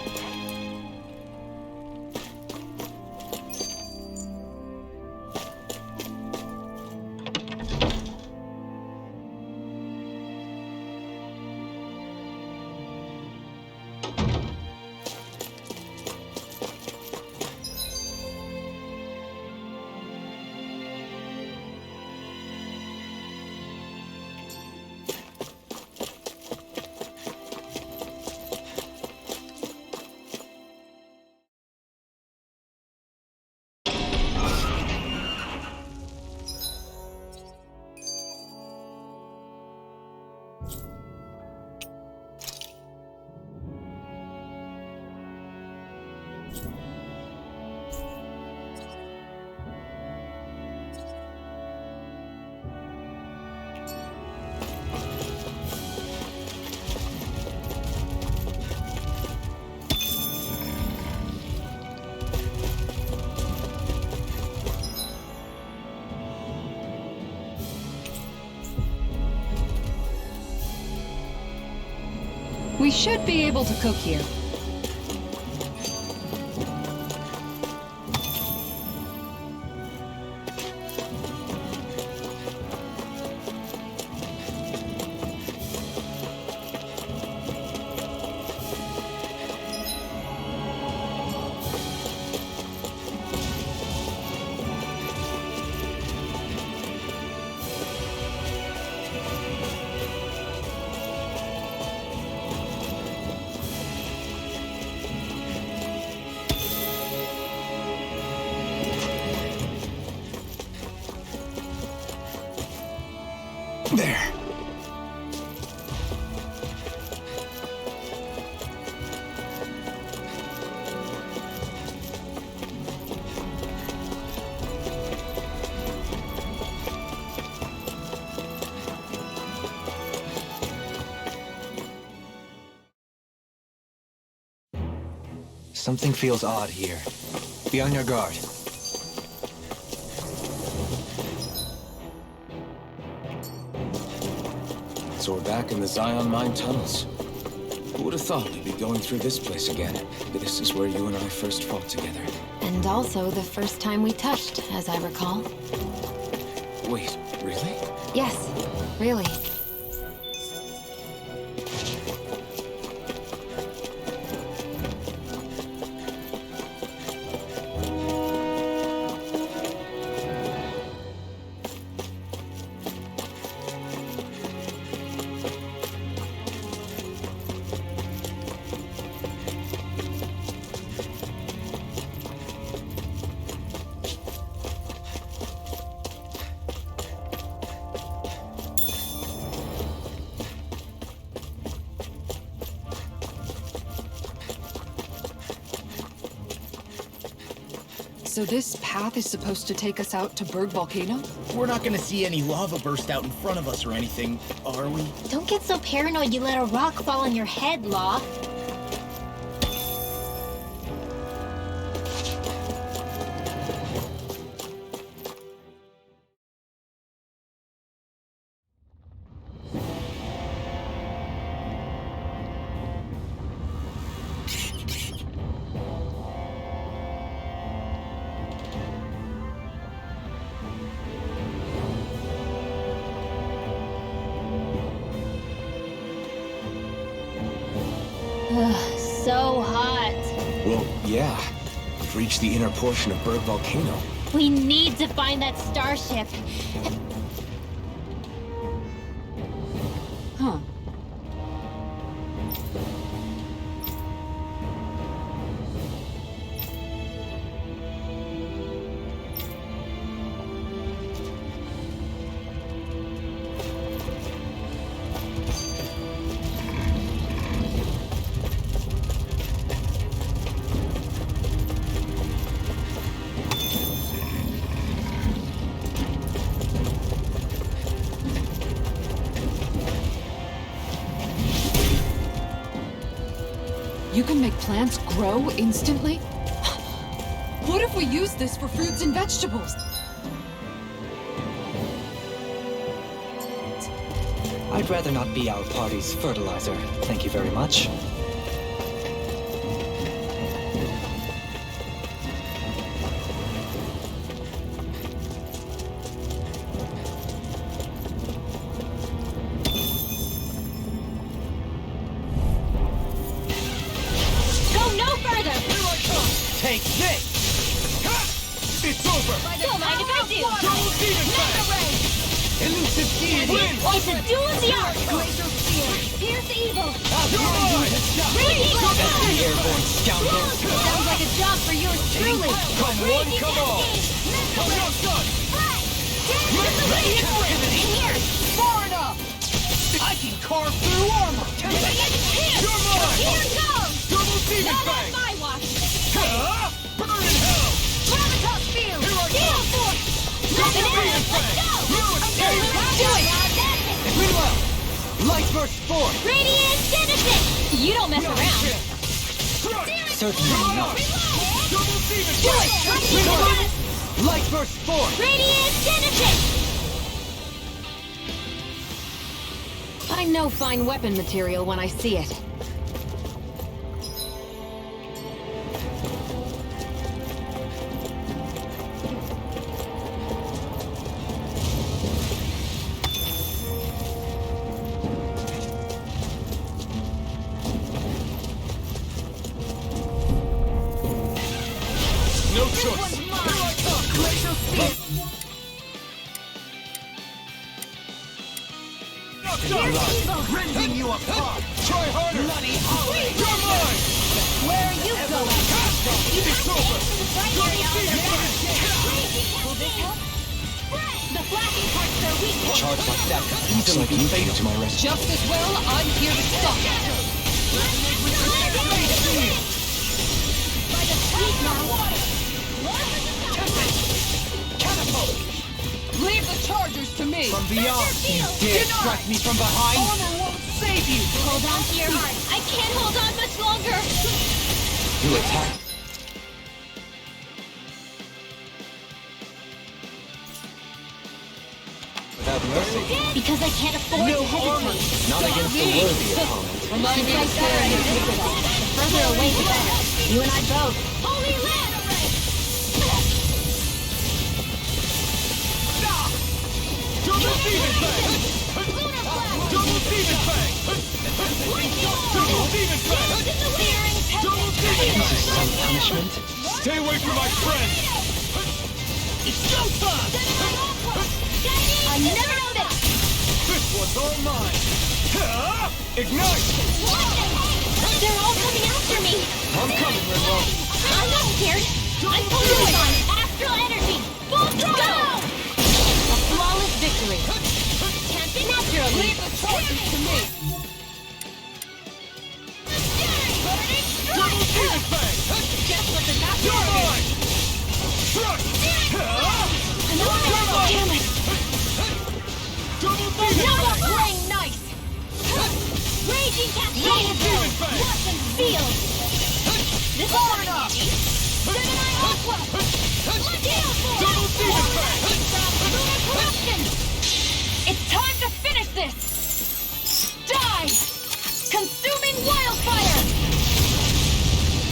We should be able to cook here. There. Something feels odd here. Be on your guard. So we're back in the Zion Mine tunnels. Who would have thought we'd be going through this place again? This is where you and I first fought together. And also the first time we touched, as I recall. Wait, really? Yes, really. So this path is supposed to take us out to Berg Volcano? We're not gonna see any lava burst out in front of us or anything, are we? Don't get so paranoid you let a rock fall on your head, Law. Ugh, so hot. Well, yeah. We've reached the inner portion of Berg Volcano. We need to find that starship. Huh. You can make plants grow instantly? What if we use this for fruits and vegetables? I'd rather not be our party's fertilizer, thank you very much. It's a duel of the arts! Glacial Spear! Pierce evil! Raging Blast! Airborne scoundrel! Sounds like a job for yours truly! Come one, come all! Come on, son! Ready in here! Far enough! I can carve through armor! You're mine! Here goes! Double demon Not on fang! my watch! Burn in hell! Gravitas Field! Here I Steel come! Force! Double Let's demon fang! go! You escape! Do it! Ridwell! Light burst forth! Radiant Genesis! You don't mess around! Certainly not. Double demon Do fang! it! Light burst forth! Radiant Genesis! I know fine weapon material when I see it. No choice! Here I come! Glacial Spear! Pierce evil! Rending you apart! Try harder! Bloody holiday! You're mine! Where are you going? You It's over! have to aim for the right area! Will this help? The flashing parts are weak! A charge like that could easily be fatal to my rescue. Just as well, I'm here to stop it. By the sweet now! Leave the chargers to me. From beyond, you dare strike me from behind? Armor won't save you. Hold on to your heart! I can't hold on much longer! You attack. Without mercy. Because I can't afford to hesitate! Not against the worthy opponent. Remind me Right to there, stay. you take it all. The further away, the better. You and I both. Holy Land! Double demon fang! Lunar Blast! Double demon fang! Double demon fang! Searing Double demon This fang! is some punishment. Stay away from my friend! It's showtime! I never know this! This one's all mine! Ignite! They're all coming after me! I'm coming, Ridwell. I'm not scared! I'm focusing on astral energy! Full throttle! A flawless victory! Can't be naturally! Leave the chargers to me. Double demon fang! Just what the doctor You're ordered! mine! Strike! Damn it! Double demon Now fang! you're playing nice! Raging Cascade! Demon fang! Watch and feel! This is not easy! Gemini Aqua! Steel Force! Double demon fang! Lunar Corruption! It's time to finish this. Die! Consuming wildfire.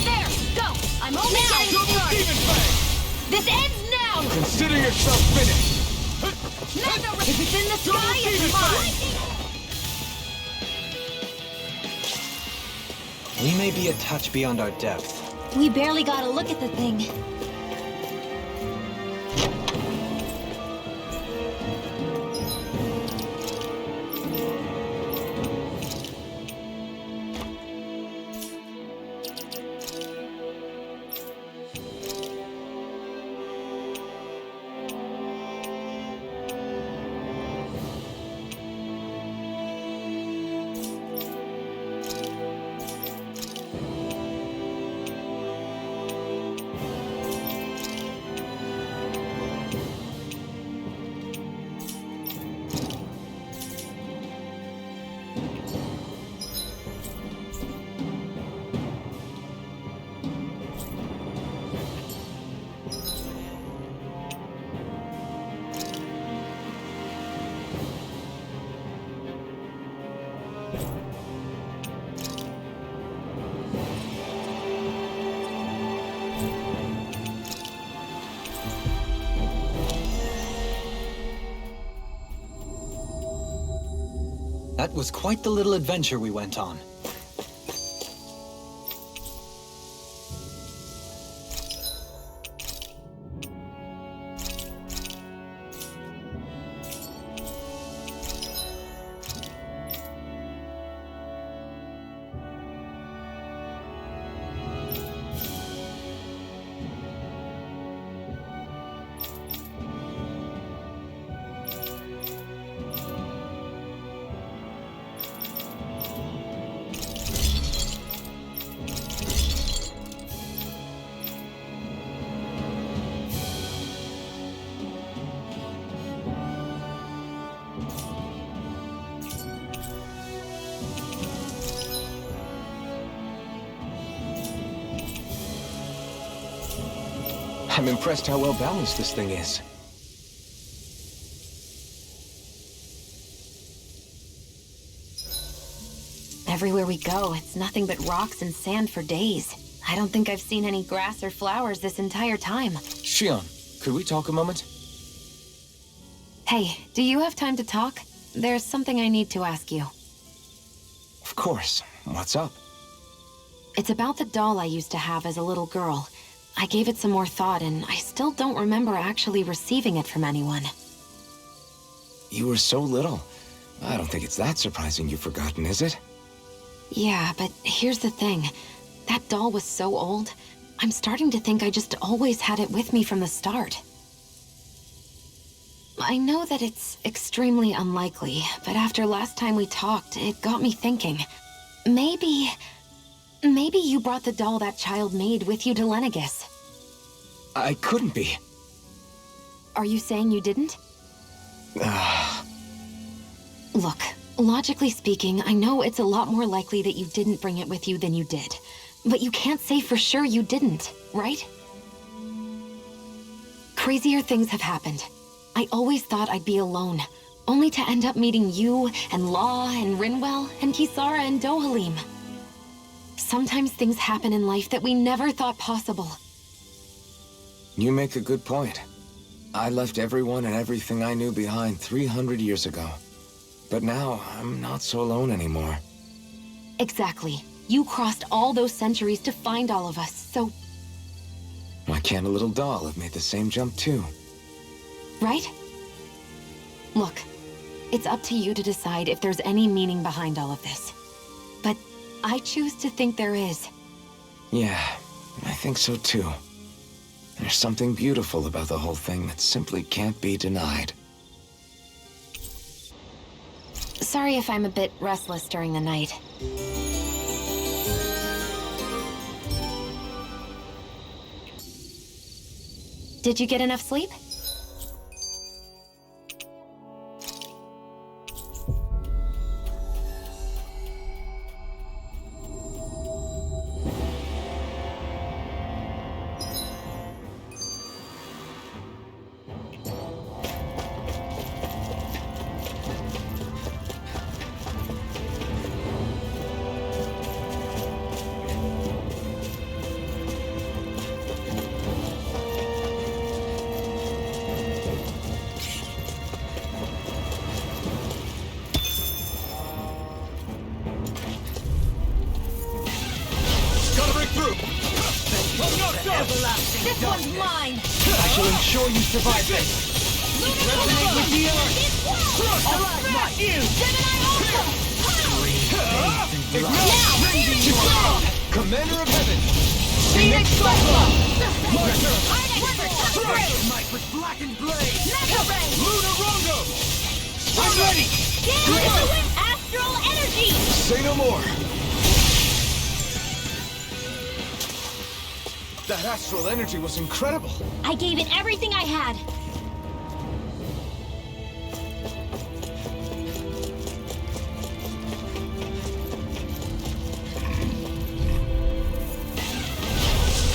There! Go! I'm only getting Double started! demon fang! This ends now! Consider yourself finished! If it's in the sky, it's mine! We may be a touch beyond our depth. We barely got a look at the thing. That was quite the little adventure we went on. I'm impressed how well balanced this thing is. Everywhere we go, it's nothing but rocks and sand for days. I don't think I've seen any grass or flowers this entire time. Shion, could we talk a moment? Hey, do you have time to talk? There's something I need to ask you. Of course. What's up? It's about the doll I used to have as a little girl. I gave it some more thought, and I still don't remember actually receiving it from anyone. You were so little. I don't think it's that surprising you've forgotten, is it? Yeah, but here's the thing. That doll was so old, I'm starting to think I just always had it with me from the start. I know that it's extremely unlikely, but after last time we talked, it got me thinking. Maybe you brought the doll that child made with you to Lenegis. I couldn't be. Are you saying you didn't? Look, logically speaking, I know it's a lot more likely that you didn't bring it with you than you did. But you can't say for sure you didn't, right? Crazier things have happened. I always thought I'd be alone, only to end up meeting you, and Law, and Rinwell, and Kisara, and Dohalim. Sometimes things happen in life that we never thought possible. You make a good point. I left everyone and everything I knew behind 300 years ago. But now, I'm not so alone anymore. Exactly. You crossed all those centuries to find all of us, so... Why can't a little doll have made the same jump too? Right? Look, it's up to you to decide if there's any meaning behind all of this. But I choose to think there is. Yeah, I think so too. There's something beautiful about the whole thing that simply can't be denied. Sorry if I'm a bit restless during the night. Did you get enough sleep? This one's mine! I shall ensure you survive this! Resonate with the earth! Alright, not you! Commander of Heaven! Phoenix Cyclone! Might with blackened blade! Mega Ray! Lunar Rondo! I'm ready! Astral Energy! Say no more! That astral energy was incredible! I gave it everything I had!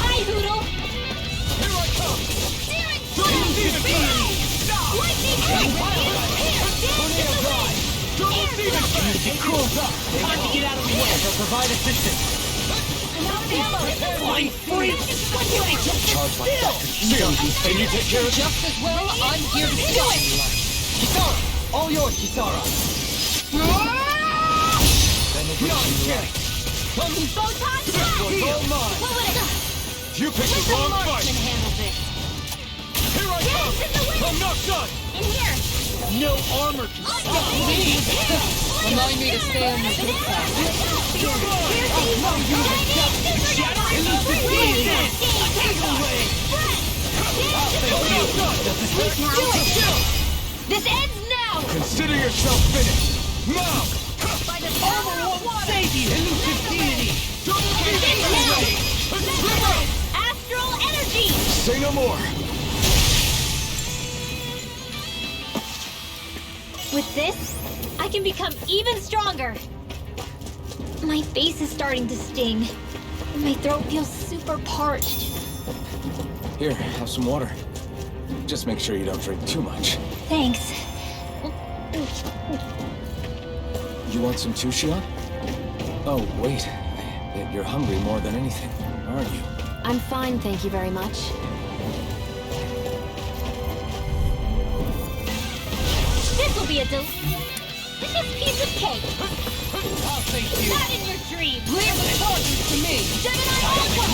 Hi, Hoodle! Here I come! Searing Demon Fire! Lightning Tornado Drive! Double Demon Fire! It cools up! Time to get out of the way! They'll provide assistance! Flying free! Charge like that could easily be Can you take care of it? Just as well, I'm here to do it! Kisara! All yours, Kisara! Photon This one's all mine! You picked the wrong fight! Here I come! I'm not done! In here! No armor can stop me! Remind me to stay on the good side. This ends now! Consider yourself finished! Now! By the Armor won't save you! Elusive deity! Astral Energy! Say no more! With this, I can become even stronger. My face is starting to sting. My throat feels super parched. Here, have some water. Just make sure you don't drink too much. Thanks. You want some too, Shion? Oh, wait. You're hungry more than anything, aren't you? I'm fine, thank you very much. This will be a delicious piece of cake. Oh, thank you. Not in your dreams. Leave the charges to me. Gemini Alpha.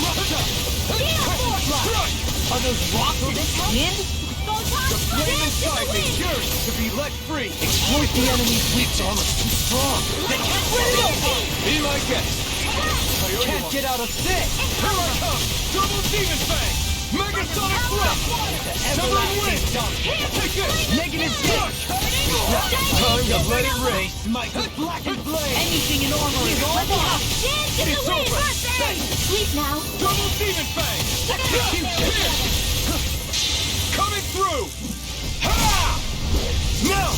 Are those rocks in? Photon The flame dance to inside the me wind. yearns to be let free. Exploit the enemy's weak armor. Too strong. They can't be my guest. Can't get out of this. Here I come. Double Demon Fang. Megasonic Thrust. Number win. Take it. Negative 6. Time to let it ring. Smite with blackened blade. Anything in armor is all mine. Dance to the It's wind. over. Sleep now. Double Demon Fang. Here. Coming through. Ha! Now.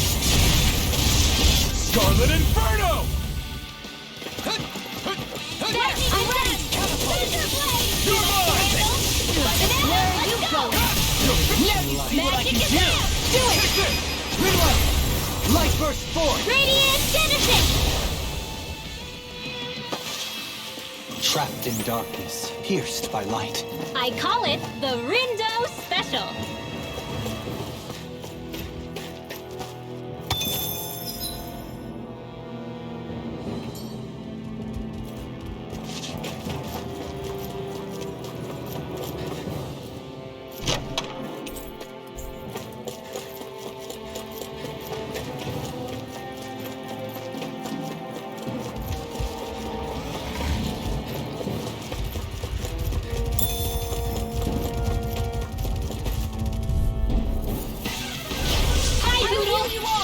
Scarlet Inferno. I'm ready. Thunder Blade. You're mine. Where are you going? Now you see what I can do. Do it. Take it. Reload. Light burst forth. Radiant Genesis. Trapped in darkness, pierced by light. I call it the Rindo Special.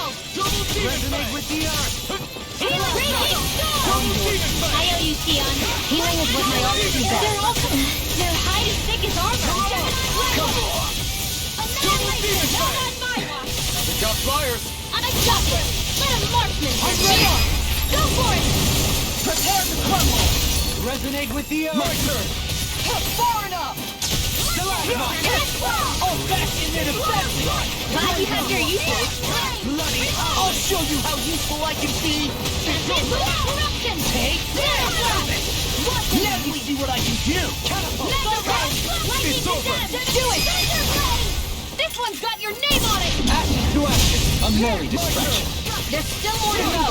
Resonate with the earth. I owe you, Sion. Healing is what my arts do best. They're hiding thick as armor. Annihilation! Not on my watch. We got flyers. I'm a justice. Let a marksman. I'm ready. Go for it. Prepare to crumble. Resonate with the earth. My turn. Far enough. Oh, back in it effective. glad you have your uses. Bloody! I'll show you how useful I can be. Corruption. Take this. Now you see what I can do. It's over. Do it. This one's got your name on it. Action to action. A merry distraction. There's still more to go.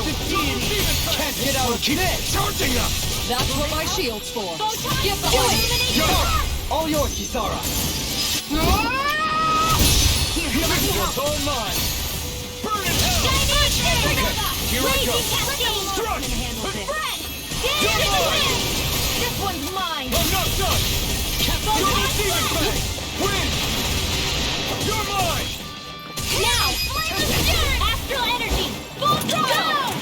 Can't get out of this. Charging up. That's what my shield's for. Get behind me. All yours, Kisara. It's all mine. Burn in hell. Here I go. Struck. This one's mine. I'm not done. Double Demon Fang. Win. You're mine. Now, astral energy. Full throttle.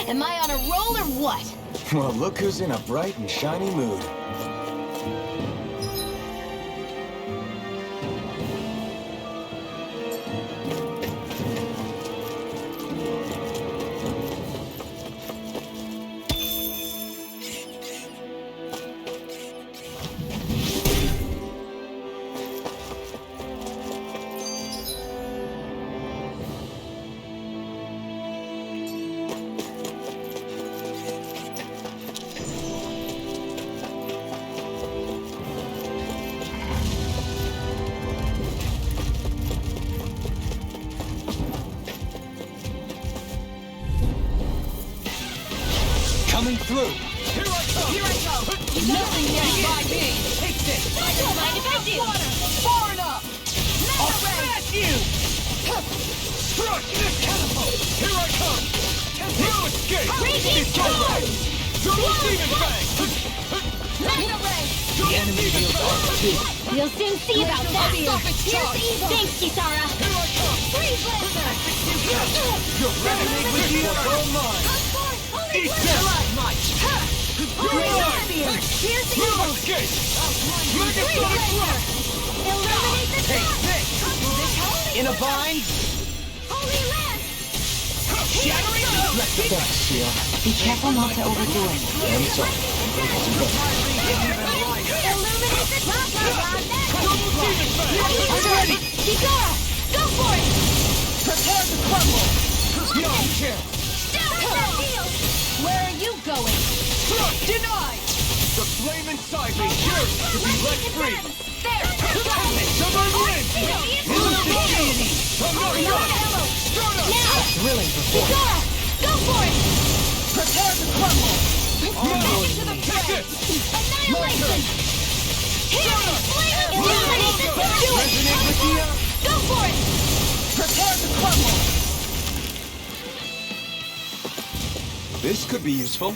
Am I on a roll or what? Well, look who's in a bright and shiny mood. Coming through. Here I come. Nothing gets by me. Take this. I don't mind if I do. Far enough. I'll smash you. Struck. Catapult. Here I come. No escape. Raging It's over. Double Demon Fang. The enemy deals R2. We'll soon see about that. Here's evil. Thanks, Kisara. Here I come. Freeze Blaster. You're resonate with the earth. All mine. Eat this. You're mine. Here's No evil. escape. Megasonic Thrust. Eliminate the Take trap. this. In a bind. Holy Lance. Shattering. Thanks, Shion. Be careful not to overdo it. I'm sorry. Illuminate the top I'm ready! Tigara! Go for it! Prepare to crumble! No chance! Stop that deal! Where are you going? Denied! The flame inside me yearns to be let free! There! Someone win! I'm not done! Start up! Now! Thrilling performance. Tigara! Go for it! Prepare to crumble! Back into the fray! Annihilation! Here! Flame illuminate the time! Resonate with the Go for it! Prepare to crumble! This could be useful.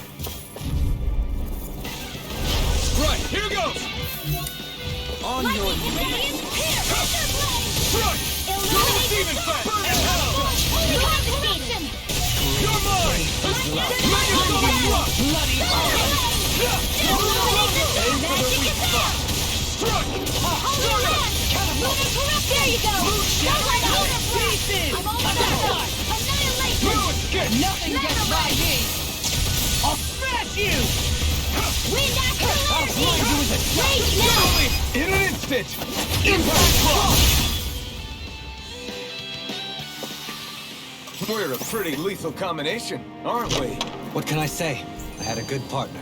Right, here goes! On your Radiant here! Front! Double demon fang! Holy convocation! You're mine! Mega Sonic Thrust! Bloody Magic attack! Struck! Holy land! Lunar corrupt! There you go! Don't let out! I'm almost out! Annihilation! No escape! Nothing gets by me! I'll smash you! Wind astral energy! Rage now! In an instant! Impact Frost! We're a pretty lethal combination, aren't we? What can I say? I had a good partner.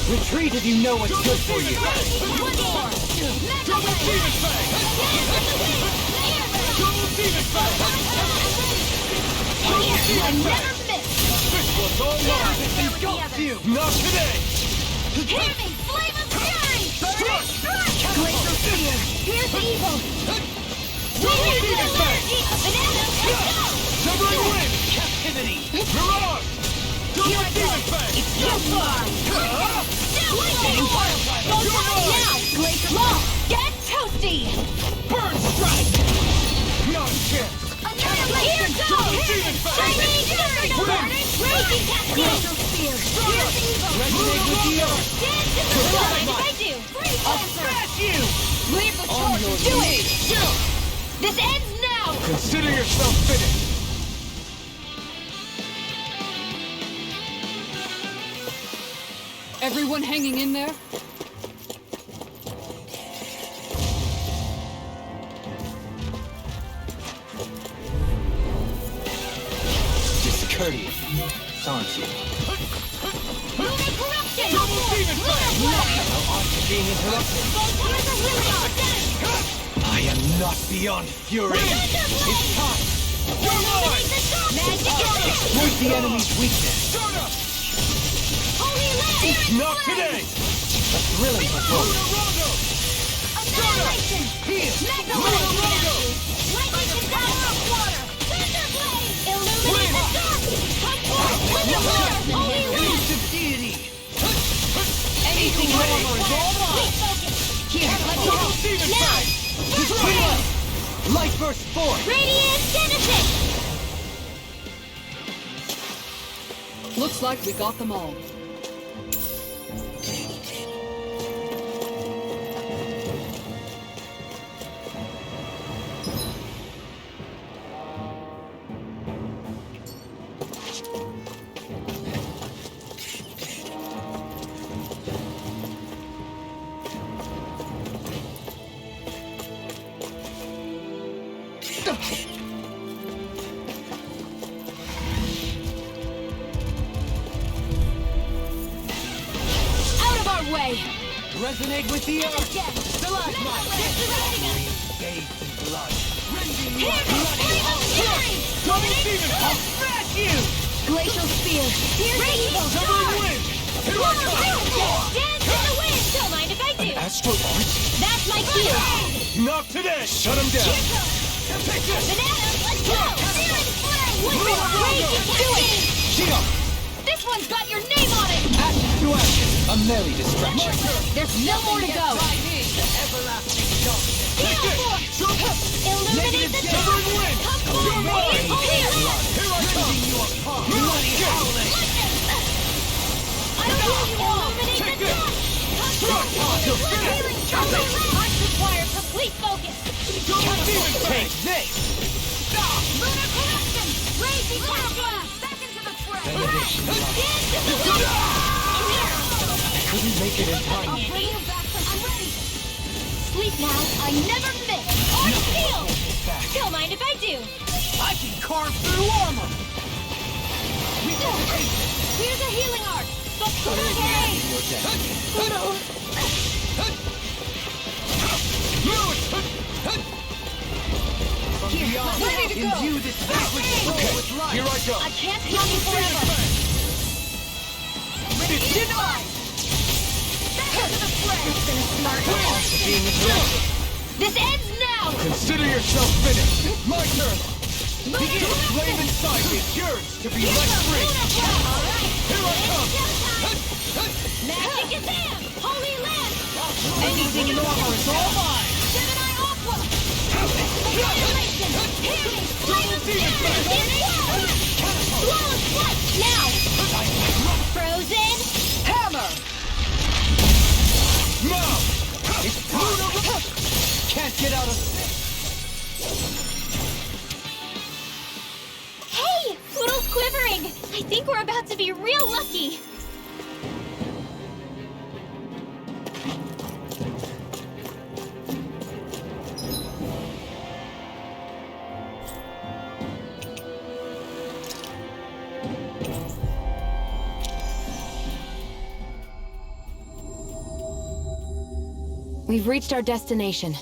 Retreat if you know what's good for you! One more! Double demon fang! Double demon fang! I never miss! This one's all mine! Engulfs you! Not today! Hear me! Flame of fury! Struck! Glacial spear! Here's evil! Radiant energy! Banana! Let's go! Severing wind! Captivity! Mirage! Double demon fang! So far! Now lightning! Go down now! Glacial law! Get toasty! Burn strike! Not a chance! Annihilation! Here goes! Chinese fury! Raging cascade! Glacial spear! Here's evil! Resonate with the earth! Dance in the sun! I do! Free I'll dancer! smash you! Leave the charges to me! This ends now! Consider yourself finished! Everyone hanging in there? Discourteous. Aren't you? Lunar corruption! Double demon fang! Being interrupted. Photon are really on deck! I am not beyond fury! It's time! You're mine! Magic attack! Exploit the enemy's weakness! Start up! Holy land! Not today! A thrilling performance. Luna Rondo! Annihilation! Mega wave! Lightning and power of water! Thunder blade! Illuminate the dark! Come forth with the Lord! Holy land! Use of deity! Anything more is all mine! Here, let me Double help! demon Now! fang! First blood! Light burst forth! Radiant Genesis! Looks like we got them all. Out of our way! Resonate with the earth! Stalagmite! Bathed in blood! Rending Here! Flame of fury! Double demon I'll fang! smash you! Glacial spear! Here's evil! Severing wind! Here I come! Dance in the wind! Don't mind if I do. Astral Art? That's my cue. Not today! Shut him down! Banana, let's go! Searing Flame! Raging Cascade! Shion! This one's got your name on it! Action to action. A merry distraction. There's no more to go. Illuminate the top! Come forward! It's here! Here I come! I don't want you to illuminate the top! Come forward! Healing Charge requires complete focus! Take this! Lunar Corruption! Raging Cascade! Back into the fray! Couldn't make it in time. I'll bring you back when I'm ready! Sleep now, I never miss! On shield! Don't mind if I do! I can carve through armor! Here's a healing art! Ready to go! Imbue this vapid soul with life! Here I go! I can't help you forever! Denied! Back to the fray! It's been a smart This ends now! Consider yourself finished! My turn! The flame inside me yearns to be let free! Here I come! Magic is in! Holy Land! Anything in armor is all mine! Gemini Aqua! Annihilation! Healing! Flame! Flawless flight! Now! Frozen! Hammer! Now! It's time! Can't get out of this! Hey! Poodle's quivering! I think we're about to be real lucky! We've reached our destination.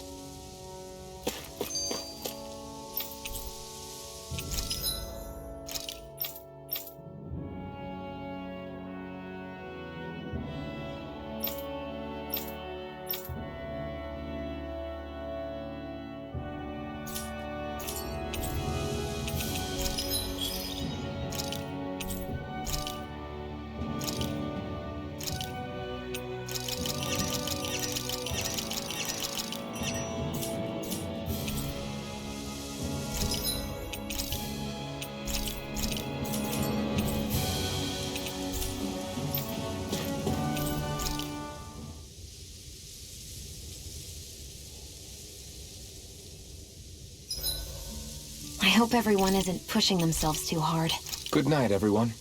I hope everyone isn't pushing themselves too hard. Good night, everyone.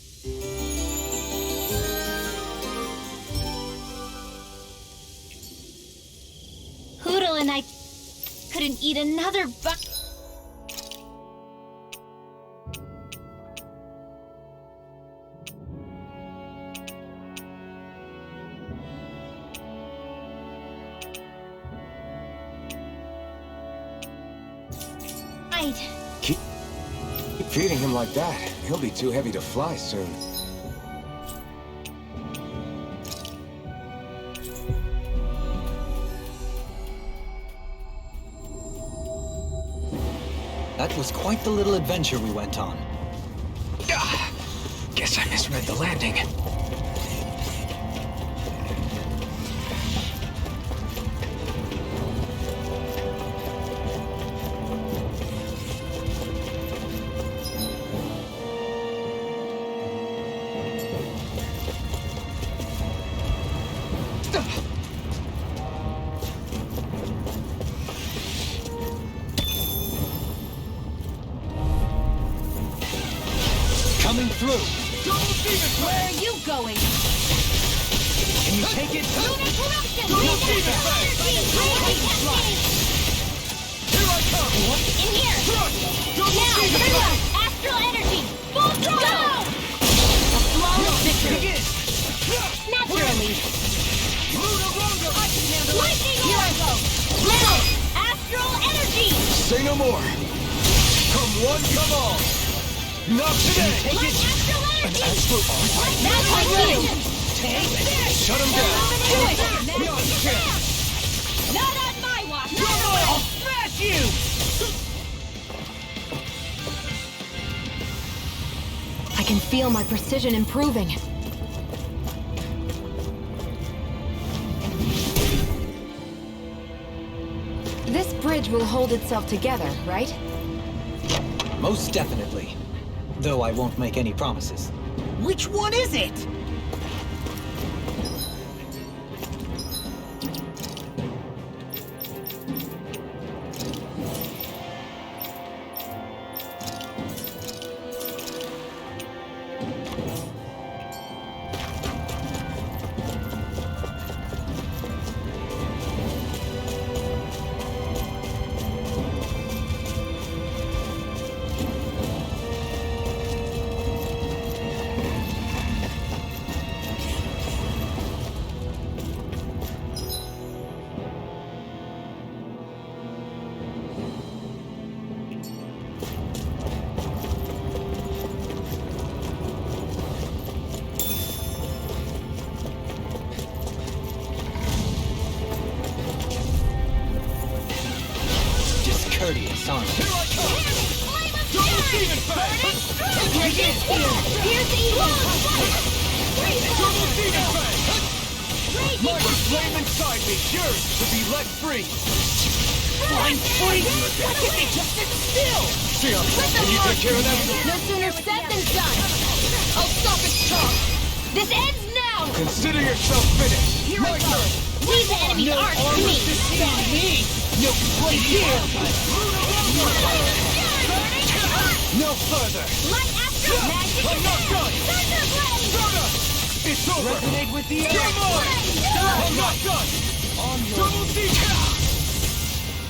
Poodle and I couldn't eat another Keep feeding him like that. He'll be too heavy to fly soon. That was quite the little adventure we went on. Guess I misread the landing. Coming through! Where are you going? Can you take it? Lunar Corruption! Here I come! In here! Now, hurry up! Astral Energy! Full throttle! A flawless victory! Naturally! Lightning Here I go! Now! Astral Energy! Say no more! Come one, come all! Not today! Take it! Astral An Energy! astral art? That's my cue! Shut him down! Do it! Beyond chance! got you! I can feel my precision improving. This bridge will hold itself together, right? Most definitely. Though I won't make any promises. Which one is it? Discourteous, aren't you? Here I come! Double Demon Fang! Here's the evil! Double Demon Fang! Let the flame inside me yearns to be let free! Blind freak! Why can't they just sit still? Xion, can you take care of them? No sooner said than done! I'll stop its talk! This ends now! Consider yourself finished! Here I go! Leave the enemy arms to me! Me! No play here! No further! Light Astro Magic I'm not done! Thunder Blade! Soda! It's over! Resonate with the Come on! I'm not done! Double Demon!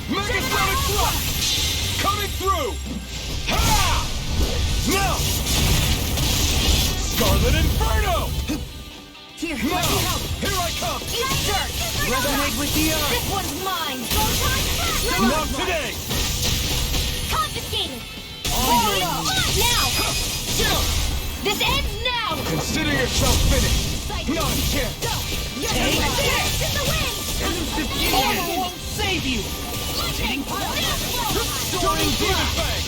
Megasonic Thrust! Coming through! Ha! Now! Scarlet Inferno! Here, Now! let me help! Here I come! Eat dirt! Resonate with the earth! This one's mine! Go time fast! Not today! Confiscated! Now! This ends now! Consider yourself finished! Not a chance! Take this! In the wind! Armor won't save you! Starting Demon Fang!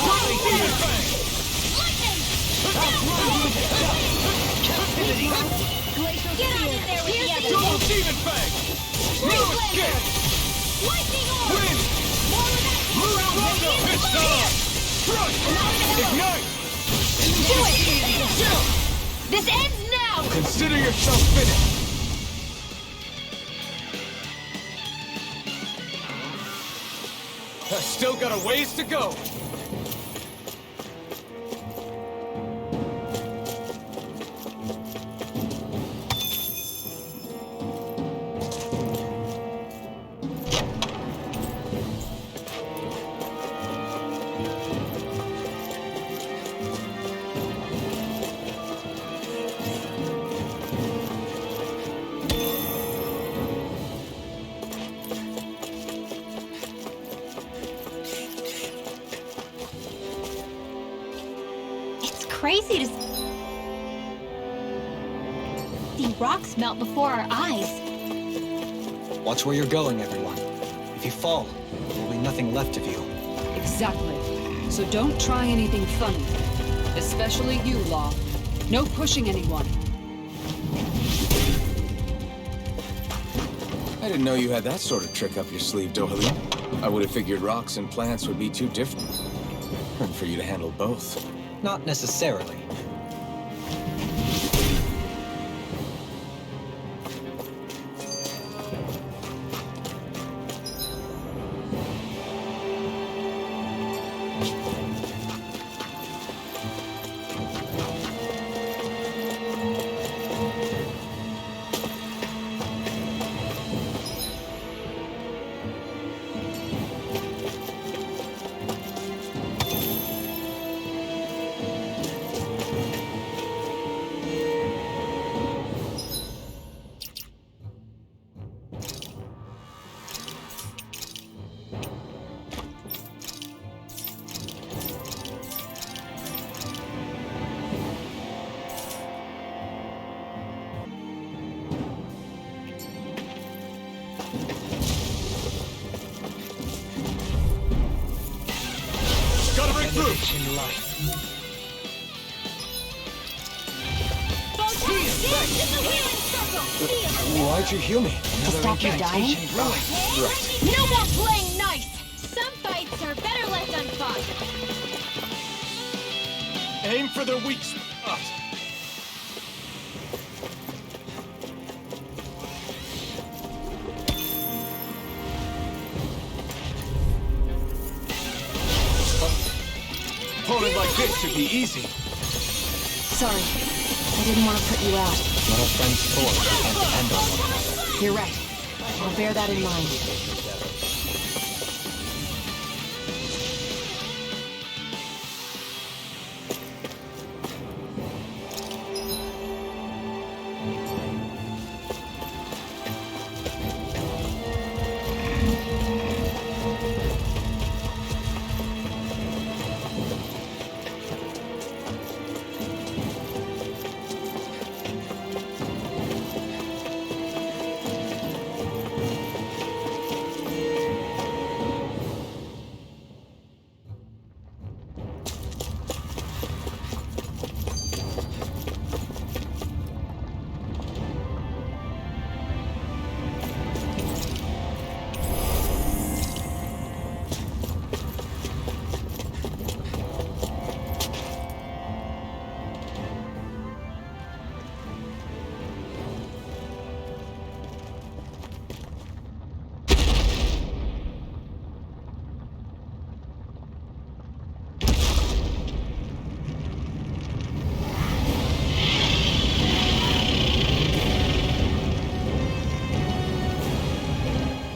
Double Demon Fang! Get out of there with the others! Double Demon Fang! No escape! Lightning Orb! Wind! More of that! Lunar Rondo! It's on! Thrust! Ignite! Do it! This ends now! Consider yourself finished! I still got a ways to go! Crazy to see rocks melt before our eyes. Watch where you're going, everyone. If you fall, there will be nothing left of you. Exactly. So don't try anything funny. Especially you, Law. No pushing anyone. I didn't know you had that sort of trick up your sleeve, Dohalim. I would have figured rocks and plants would be too different. And for you to handle both. Not necessarily. get through! Why'd you heal me? To stop you dying? Right. No more playing nice! Some fights are better left unfought. Aim for their weak spot. Opponent like this should be easy. Sorry. I didn't want to put you out. Let our friends forward and depend on one another. You're right. I'll bear that in mind.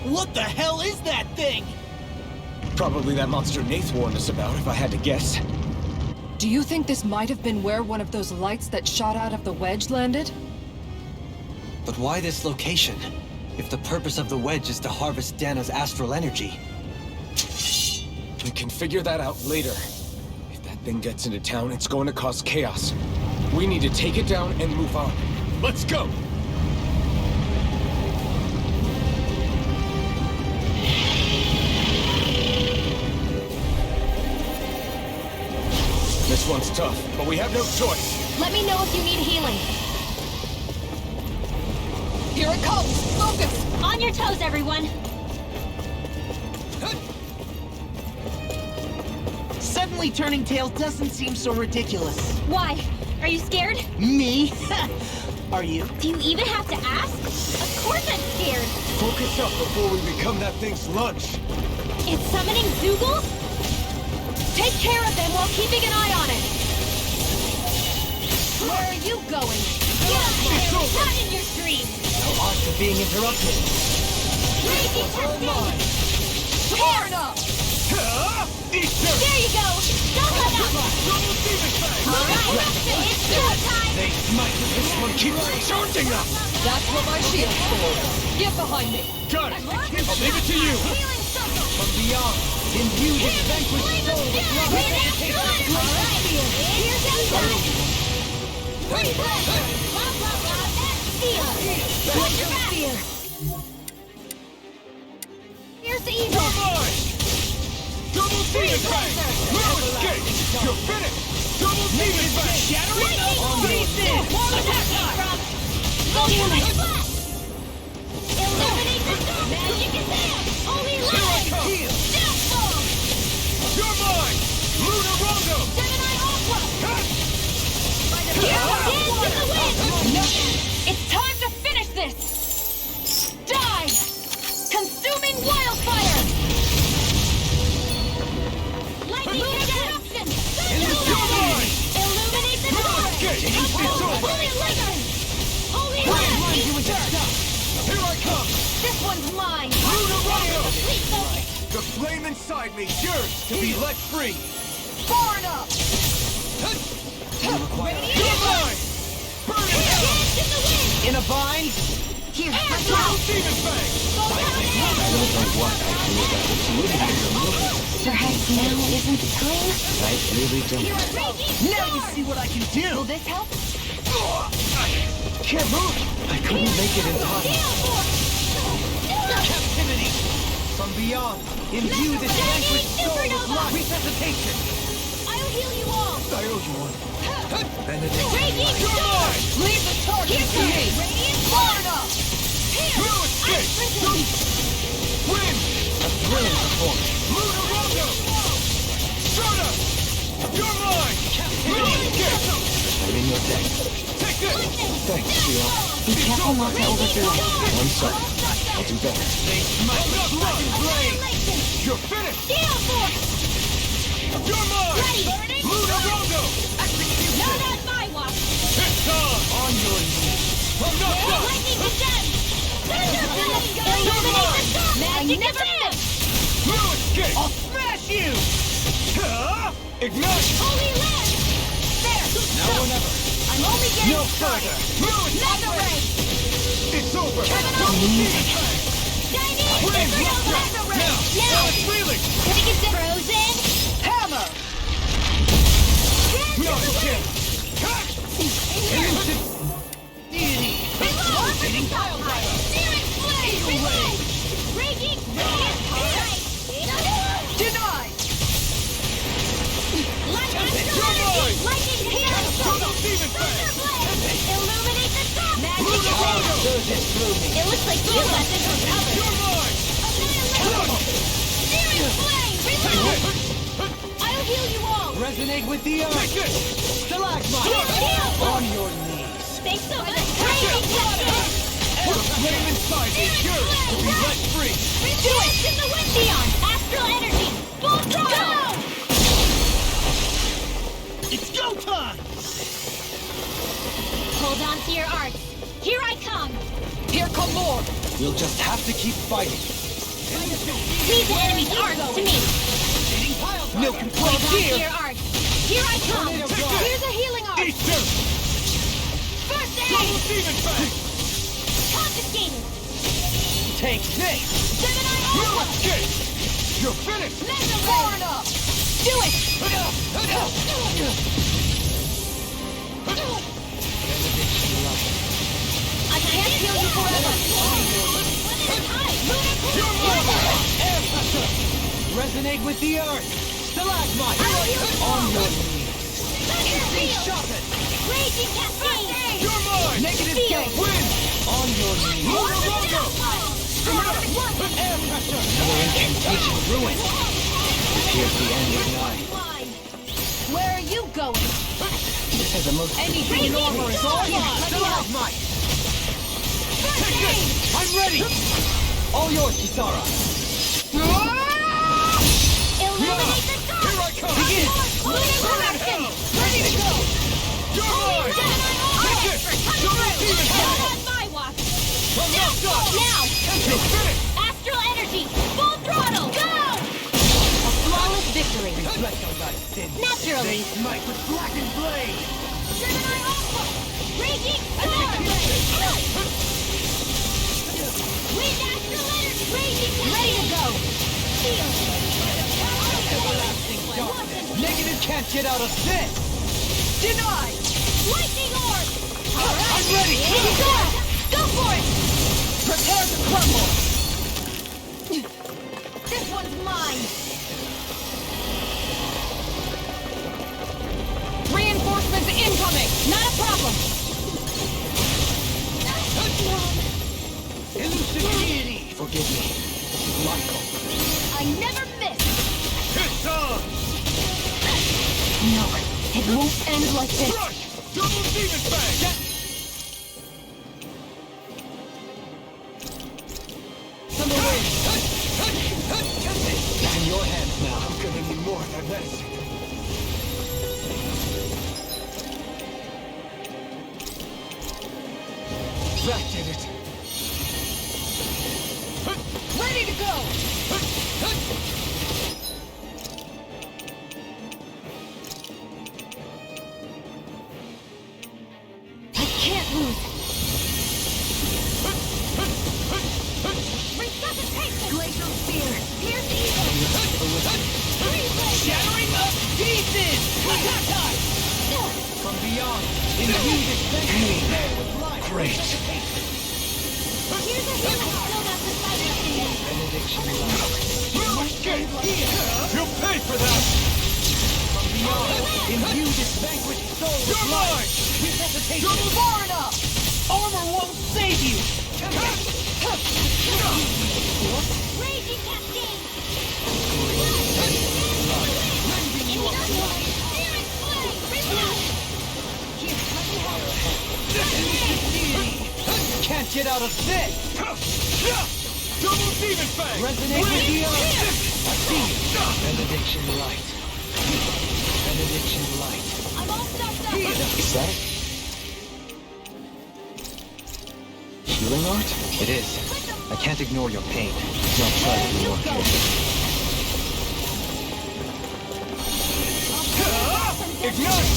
What the hell is that thing? Probably that monster Nath warned us about, if I had to guess. Do you think this might have been where one of those lights that shot out of the wedge landed? But why this location? If the purpose of the wedge is to harvest Dana's astral energy. We can figure that out later. If that thing gets into town, it's going to cause chaos. We need to take it down and move on. Let's go! This one's tough, but we have no choice. Let me know if you need healing. Here it comes! Focus! On your toes, everyone! Suddenly turning tail doesn't seem so ridiculous. Why? Are you scared? Me? Are you? Do you even have to ask? Of course I'm scared! Focus up before we become that thing's lunch. It's summoning Zoogles? Take care of them while keeping an eye on it! Where are you going? Get up there! Not in your dreams! No odds of being interrupted. Crazy testing! Fair enough! There you go! Don't let up! Alright, it's showtime! They might. This one keeps charging us! That's what my shield's for. Get behind me. Got it! I'll leave it to you! Healing circle! From beyond, imbue this vanquished soul with love. Alright, here's that! Free play! Blah, blah, blah, that's steel! Watch your back! Here's the evil! Double demon bang! No escape! You're finished! Double demon bang! Shattering attack! Illuminate the storm! Magic is there! Only lies! Death bomb! You're mine! Luna Rondo! Gemini Aqua! Dance in the wind! It's time to finish this! Die! Consuming wildfire! Lightning interruption! Mine! Illuminate the dark! It's over! Holy lightning! Holy lightning! Here I come! This one's mine! Luna Rondo! Complete focus! The flame inside me yearns to be let free! Far enough! You're mine! Burn in hell! Dance in the wind! In a bind? Here, let's Double go! demon bang! Perhaps now isn't the time? I really don't. Now you see what I can Will do! this help? Can't move! I couldn't make it in time. Captivity! From beyond, imbue this vanquished soul with love. Resuscitation! I owe you one. Radiant You're Storm! mine! Leave the charges to me! Radiant Florida! No escape! Win! A thrilling performance. Lunarondo! Shona! You're mine! No escape! I'm in your debt. Take this! Thanks, Shion. Be careful not to overdo it. I'm sorry. I'll do better. You're finished! Gale Force! You're mine! Ready! Lunarondo! No, not my watch! It's on your knees! I'm not done! Lightning condemned! Illuminate the storm! Magic never miss! No escape! I'll smash you! Ignite! Holy Land! There! Now or never! I'm only getting No started! further! No Mega Ray! It's over! Chinese! Now! Now! It's reeling! Take it down! Frozen! Hammer! No, you can't! Deity! Rotating pile driver! Searing flame! Reload! Raging! Denied! Lightning hand! Illuminate the top! Magic effect! It looks like you left it recovered! You're mine! Searing flame! Reload! I'll heal you all! Resonate with the earth! Take this! Stalagmite! On your knees! Thanks so much! Raging tempest! The flame inside is yours to be let free! Rejoice in the Windion! Astral energy! Full throttle! It's go time! Hold on to your arcs. Here I come! Here come more! We'll just have to keep fighting. Leave the enemy's arcs to me! No control Hold on to here! your arcs. Here I come! Here's a healing arc! Eat dirt! First Double aid! demon fang! Confiscated! Take this! Gemini No Alpha! escape! You're finished! Mega Ray! Do it! I can't heal you forever! You're mine! Resonate with the earth! Stalagmite! On your knees! Shot it! Raging Cascade! You're mine! Negative Feel. gate! Win! On your knees! Lunarondo! Air pressure! Another incantation ruined! Appears the end is nigh. Where are you going? This has the most Anything in offer is all mine! Stalagmite! Take this! I'm ready! All yours, Kisara! Illuminate the dark! Here I come! Begin! Lunar Ready to go! You're mine! Take it! Double demon fang! My watch! I'm not done! Now! You're finished! Astral energy! Full throttle! Go! A flawless victory! Reflect on thy sins! Naturally! Smite with blackened blade! Gemini Alpha! Raging Storm! Wind astral energy! Raging ready to go! Feel! Everlasting darkness! Negative can't get out of this! Denied! Lightning orb! I'm ready! Go for it! Prepare to crumble! This one's mine! Reinforcements incoming! Not a problem! Elusive deity! Forgive me. Michael. I never miss! It's on! No, it won't end like this. Crush! Double demon fang! Some away! In your hands now. I'm gonna need more of that medicine. That did it. Ready to go! I can't lose! Resuscitation! Glacial Spear! Here's the evil! Shattering up pieces! From beyond, infuse pain with life. Great. Here's a healing still not decided. Benediction. No escape! You'll pay for that! From beyond, Imbue this vanquished soul with You're life. mine! Resuscitation far enough! Armor won't save you! Raging Cascade! Can't get out of this! Double Demon Fang! Resonate with the earth! I see you! Benediction light. Benediction light. I'm all stuffed up! Is that it? Healing art? It is. I can't ignore your pain. Not try to be more careful. Ignite!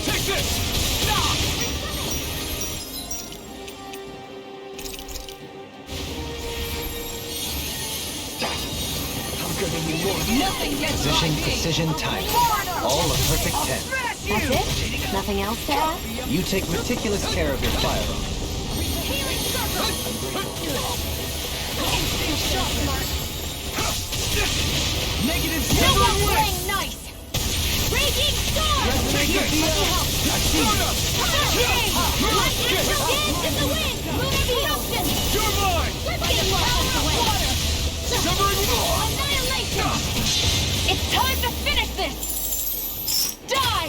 Take this! I'm gonna need more. Nothing gets Precision, timing. All a perfect 10. That's it? Nothing else to add? You take meticulous care of your firearm. Negative No zero one's win! playing nice! Raging Storm! Resonate with the earth! I see you! Lightning again in the wind! Lunar eruption! You're mine! Lightning power of water! Severing War! Annihilation! It's time to finish this! Die!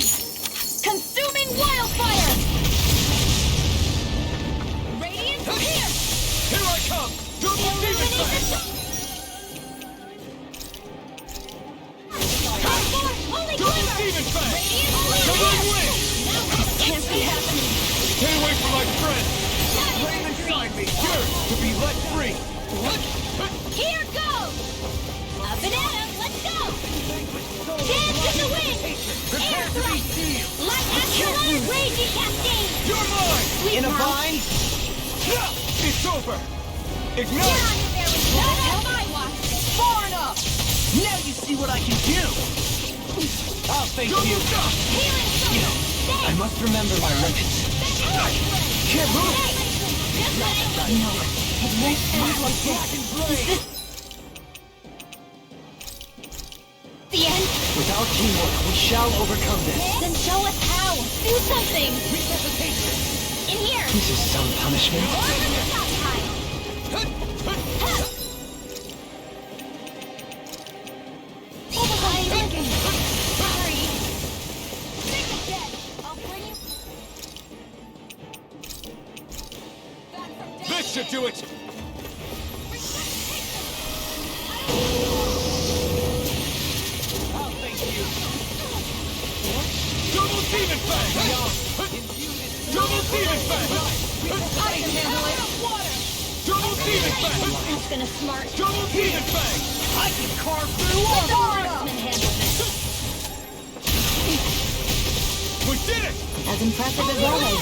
Consuming wildfire! Radiant here! Here I come! Double Demon Fang! Holy Double glimmer! Demon Fang! Radiant Severing here! Wind! Can't be happening! Stay away from my friend! Flame inside me! Yours to be let free! Here goes! Up and at 'em, let's go! Dance in the wind! Air thrust! Light action! Raging Cascade! You're mine! In a bind? It's over! Get Ignite! on in there with not on my watch! Far enough! Now you see what I can do! I'll face Double you! Dust! Healing Circle! I must remember my limits. Can't move! Just let it go! No, it won't end like this! The end? With our teamwork, we shall overcome this. Then show us how! Do something! In here! This is some punishment. Over the top time! Sorry. Take it dead! I'll bring you back from death! This should do it! I'll face you! Double Demon Fang! Double Demon Fang! I can handle it! Double Demon Fang! Who's gonna smart? Double Demon Fang! I can carve through Let the armor! marksman handle this! We did it! As impressive as always.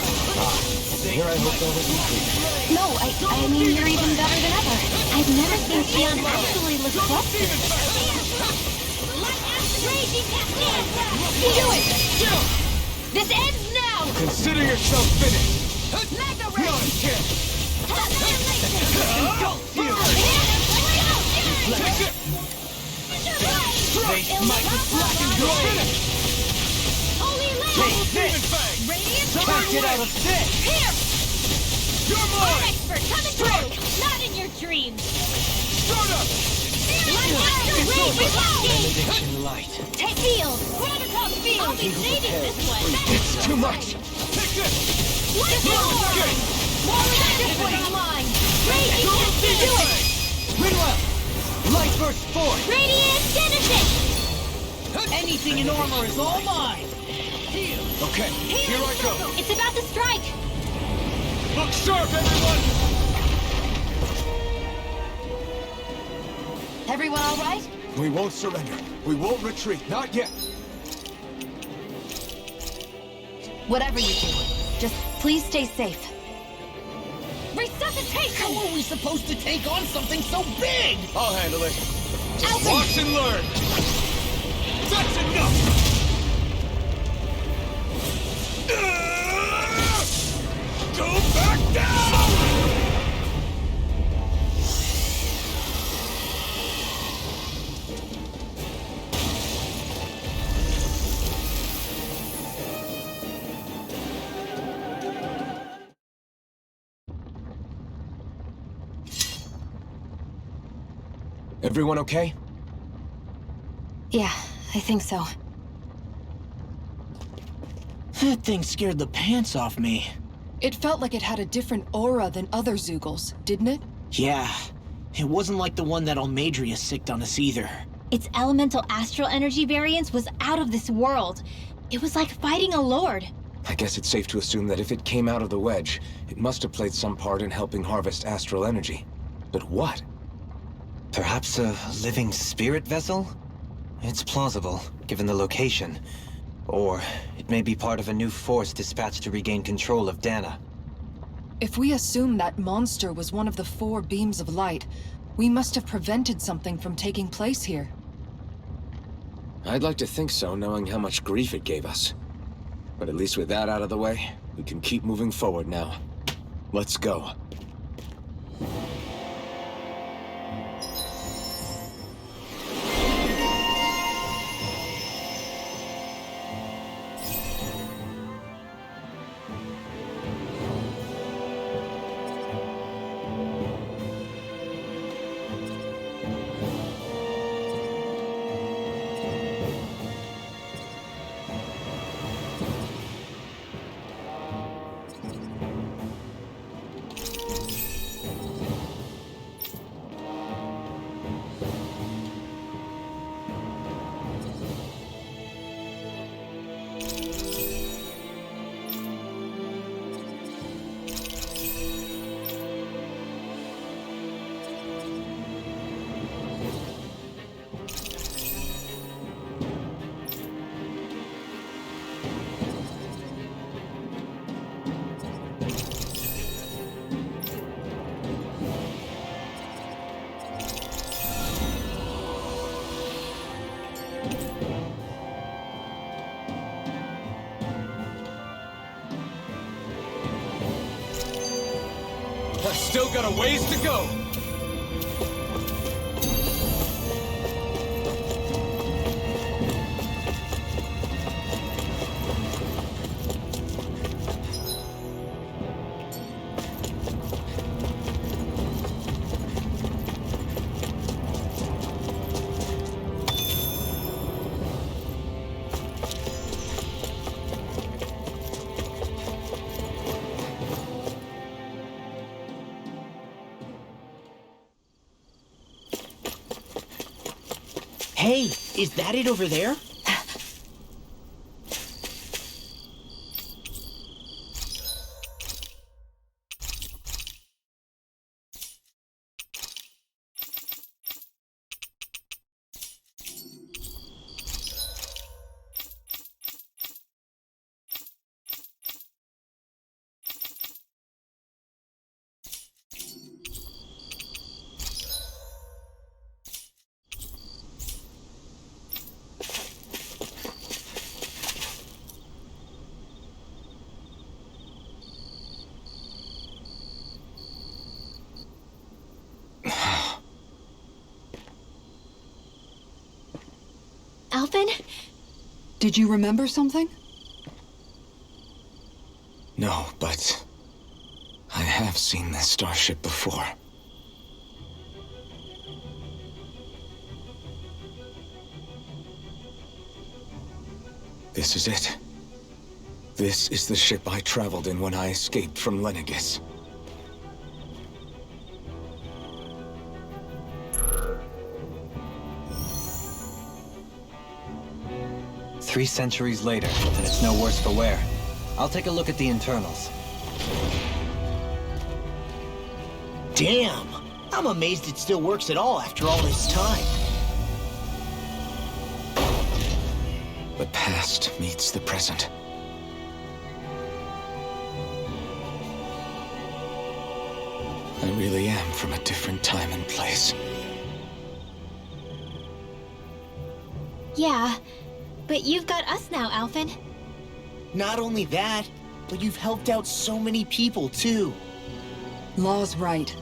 Here I hope there was increase. No, I mean, you're even better than ever. I've never seen Xion actually look busted. Raging Cascade! Do it! This ends now! Consider yourself finished! Mega Not Ray! a chance! Engulf you! Take it! Face might be black and You're gray! finished! Holy Double Land! Demon Fang! Radiant Can't get out of this! Here! You're Our mine! expert coming through! Not in your dreams! Start up! Light after Raging Cascade! Benediction light. Take field! Gravitas field! I'll be saving this one! It's too much! Take this! Light power! More electric line! Raging Double Cascade! Demon Do it! Fang! Ridwell! Light burst forth! Radiant Genesis! Anything in armor is all mine! Okay, here I go! It's about to strike! Look sharp, everyone! Everyone all right? We won't surrender. We won't retreat. Not yet. Whatever you do, just please stay safe. Resuscitation! How are we supposed to take on something so big? I'll handle it. Alpha! Watch and learn. That's enough! Go back down! Everyone okay? Yeah, I think so. That thing scared the pants off me. It felt like it had a different aura than other Zeugles, didn't it? Yeah. It wasn't like the one that Almadria sicked on us either. Its elemental astral energy variance was out of this world. It was like fighting a lord. I guess it's safe to assume that if it came out of the wedge, it must have played some part in helping harvest astral energy. But what? Perhaps a living spirit vessel? It's plausible, given the location. Or it may be part of a new force dispatched to regain control of Dana. If we assume that monster was one of the 4 beams of light, we must have prevented something from taking place here. I'd like to think so, knowing how much grief it gave us. But at least with that out of the way, we can keep moving forward now. Let's go. I've still got a ways to go! Hey, is that it over there? Alphen? Did you remember something? No, but I have seen this starship before. This is it. This is the ship I traveled in when I escaped from Lenegis. Three centuries later, and it's no worse for wear. I'll take a look at the internals. Damn! I'm amazed it still works at all after all this time. The past meets the present. I really am from a different time and place. Yeah, but you've got us now, Alphen. Not only that, but you've helped out so many people, too. Law's right.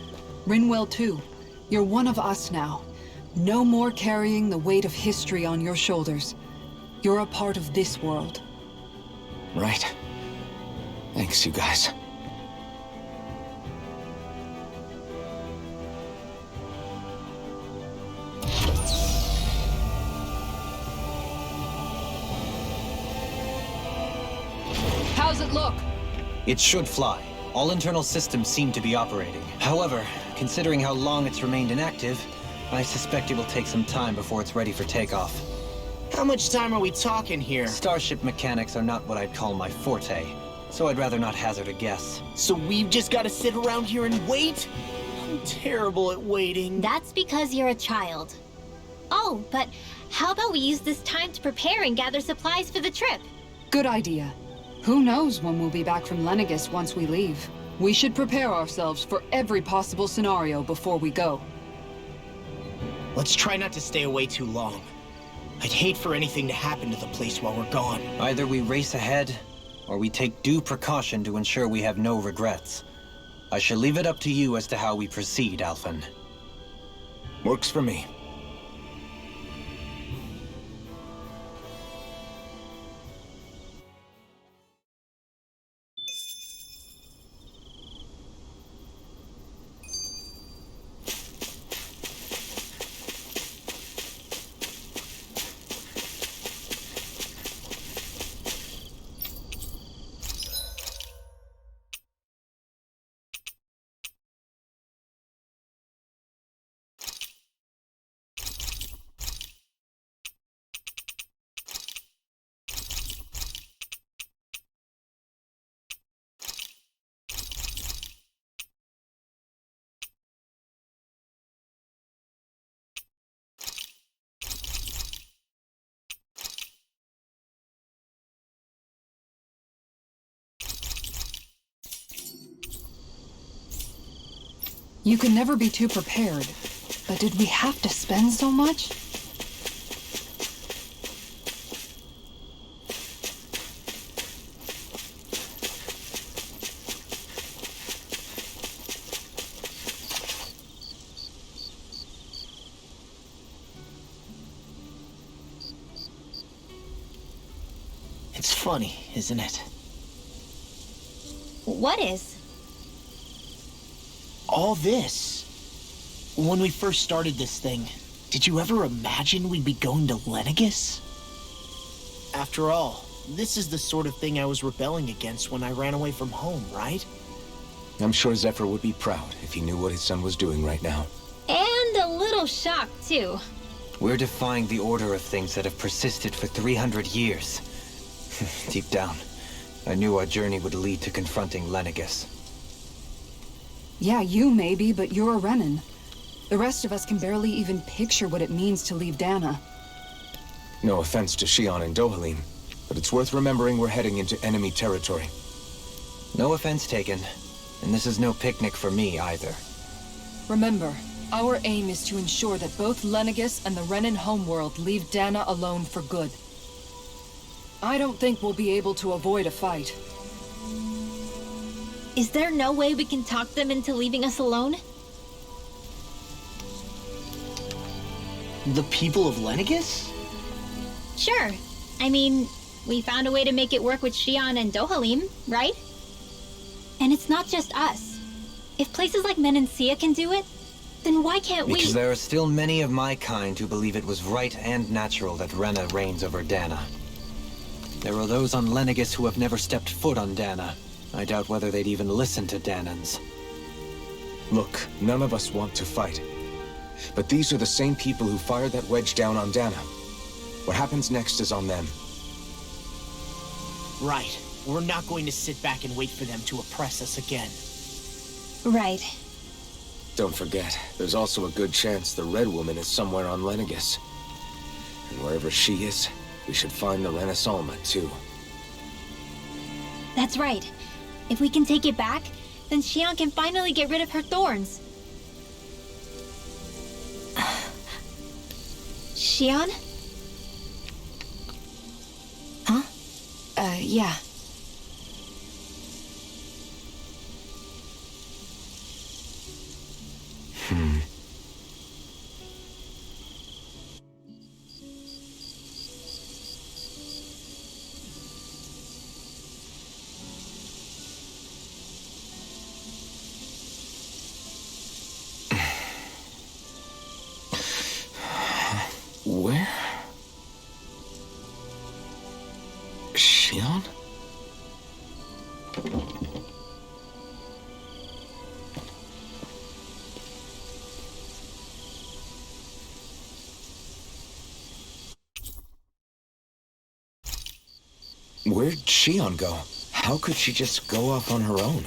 Rinwell too. You're one of us now. No more carrying the weight of history on your shoulders. You're a part of this world. Right. Thanks, you guys. How's it look? It should fly. All internal systems seem to be operating. However, considering how long it's remained inactive, I suspect it will take some time before it's ready for takeoff. How much time are we talking here? Starship mechanics are not what I'd call my forte, so I'd rather not hazard a guess. So we've just got to sit around here and wait? I'm terrible at waiting. That's because you're a child. Oh, but how about we use this time to prepare and gather supplies for the trip? Good idea. Who knows when we'll be back from Lenegis once we leave? We should prepare ourselves for every possible scenario before we go. Let's try not to stay away too long. I'd hate for anything to happen to the place while we're gone. Either we race ahead, or we take due precaution to ensure we have no regrets. I shall leave it up to you as to how we proceed, Alphen. Works for me. You can never be too prepared. But did we have to spend so much? It's funny, isn't it? What is? All this. When we first started this thing, did you ever imagine we'd be going to Lenegis? After all, this is the sort of thing I was rebelling against when I ran away from home, right? I'm sure Zephyr would be proud if he knew what his son was doing right now. And a little shocked, too. We're defying the order of things that have persisted for 300 years. Deep down, I knew our journey would lead to confronting Lenegis. Yeah, you maybe, but you're a Renan. The rest of us can barely even picture what it means to leave Dana. No offense to Xion and Dohalim, but it's worth remembering we're heading into enemy territory. No offense taken, and this is no picnic for me either. Remember, our aim is to ensure that both Lenegis and the Renan homeworld leave Dana alone for good. I don't think we'll be able to avoid a fight. Is there no way we can talk them into leaving us alone? The people of Lenegis? Sure. I mean, we found a way to make it work with Xion and Dohalim, right? And it's not just us. If places like Menancia can do it, then why can't we? Because there are still many of my kind who believe it was right and natural that Rena reigns over Dana. There are those on Lenegis who have never stepped foot on Dana. I doubt whether they'd even listen to Danans. Look, none of us want to fight. But these are the same people who fired that wedge down on Dana. What happens next is on them. Right. We're not going to sit back and wait for them to oppress us again. Right. Don't forget, there's also a good chance the Red Woman is somewhere on Lenegis. And wherever she is, we should find the Renasalma, too. That's right. If we can take it back, then Xion can finally get rid of her thorns. Xion? Huh? Yeah. Where? Xion? Where'd Shion go? How could she just go off on her own?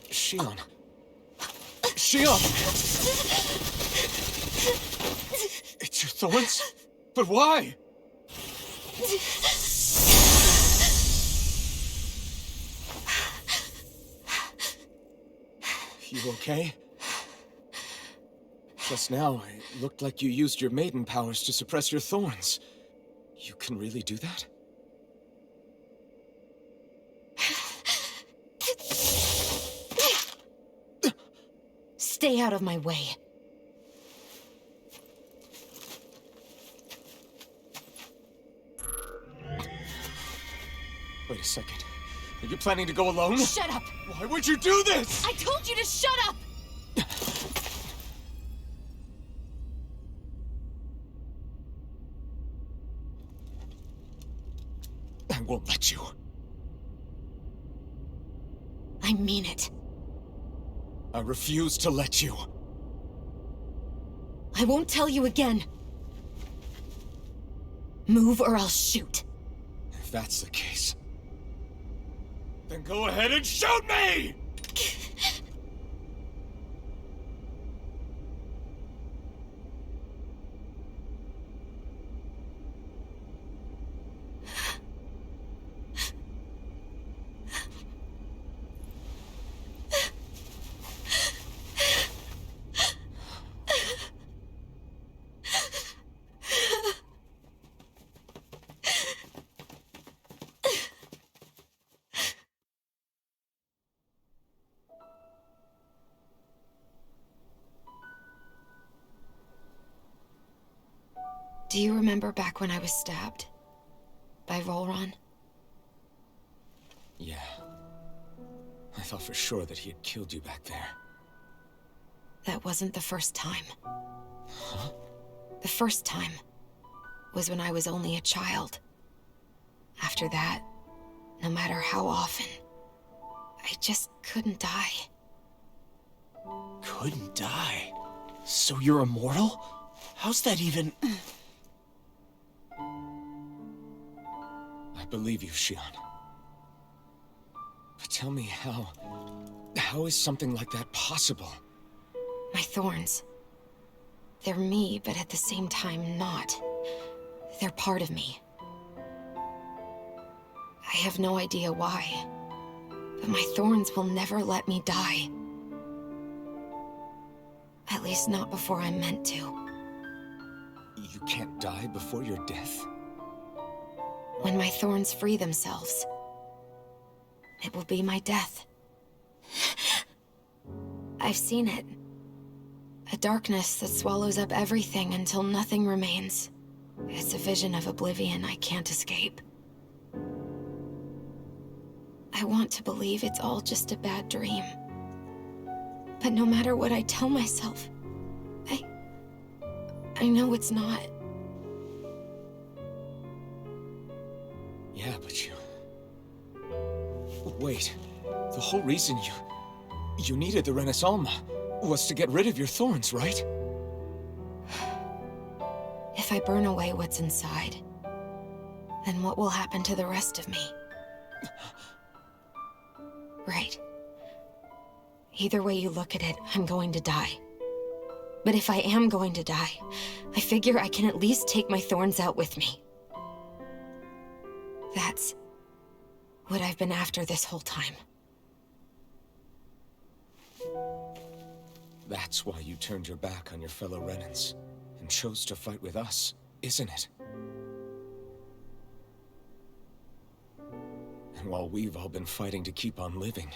Shion. Shion! It's your thorns? But why? You okay? Just now, it looked like you used your maiden powers to suppress your thorns. You can really do that? Stay out of my way. Wait a second. Are you planning to go alone? Shut up! Why would you do this? I told you to shut up! I won't let you. I mean it. I refuse to let you. I won't tell you again. Move or I'll shoot. If that's the case, then go ahead and shoot me! Do you remember back when I was stabbed? By Volron? Yeah. I thought for sure that he had killed you back there. That wasn't the first time. Huh? The first time was when I was only a child. After that, no matter how often, I just couldn't die. Couldn't die? So you're immortal? How's that even... I believe you, Shion. But tell me how is something like that possible? My thorns. They're me, but at the same time not. They're part of me. I have no idea why, but my thorns will never let me die. At least not before I'm meant to. You can't die before your death? When my thorns free themselves, it will be my death. I've seen it. A darkness that swallows up everything until nothing remains. It's a vision of oblivion I can't escape. I want to believe it's all just a bad dream. But no matter what I tell myself, I know it's not. Yeah, but you... Wait. The whole reason you needed the Renaissance was to get rid of your thorns, right? If I burn away what's inside, then what will happen to the rest of me? Right. Either way you look at it, I'm going to die. But if I am going to die, I figure I can at least take my thorns out with me. That's what I've been after this whole time. That's why you turned your back on your fellow Renans and chose to fight with us, isn't it? And while we've all been fighting to keep on living,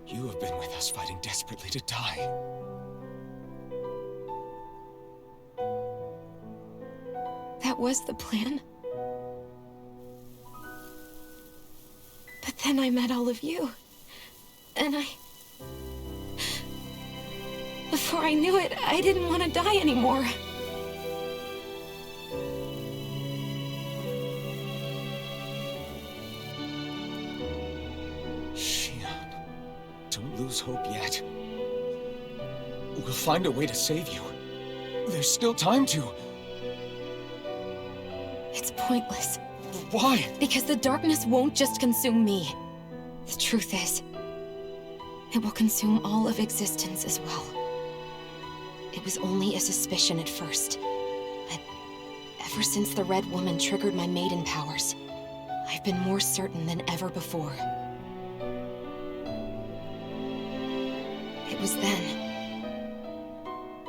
you have been with us fighting desperately to die. That was the plan. But then I met all of you. And before I knew it, I didn't want to die anymore. lose hope yet. We'll find a way to save you. There's still time to. It's pointless. Why? Because the darkness won't just consume me. The truth is, it will consume all of existence as well. It was only a suspicion at first, but ever since the Red Woman triggered my maiden powers, I've been more certain than ever before. It was then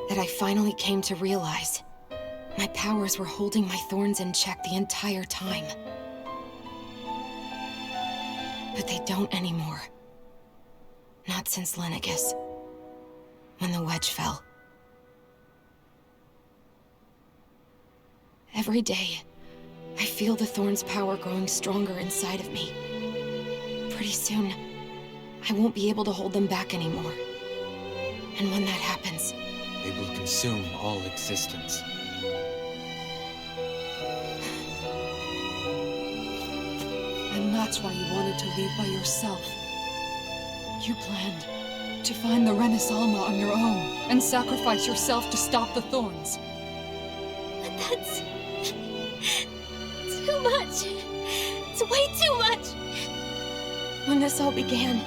that I finally came to realize my powers were holding my thorns in check the entire time. But they don't anymore. Not since Lenegis, when the wedge fell. Every day, I feel the thorn's power growing stronger inside of me. Pretty soon, I won't be able to hold them back anymore. And when that happens, They will consume all existence. And that's why you wanted to leave by yourself. You planned to find the Renis Alma on your own and sacrifice yourself to stop the thorns. But that's... too much. It's way too much. when this all began,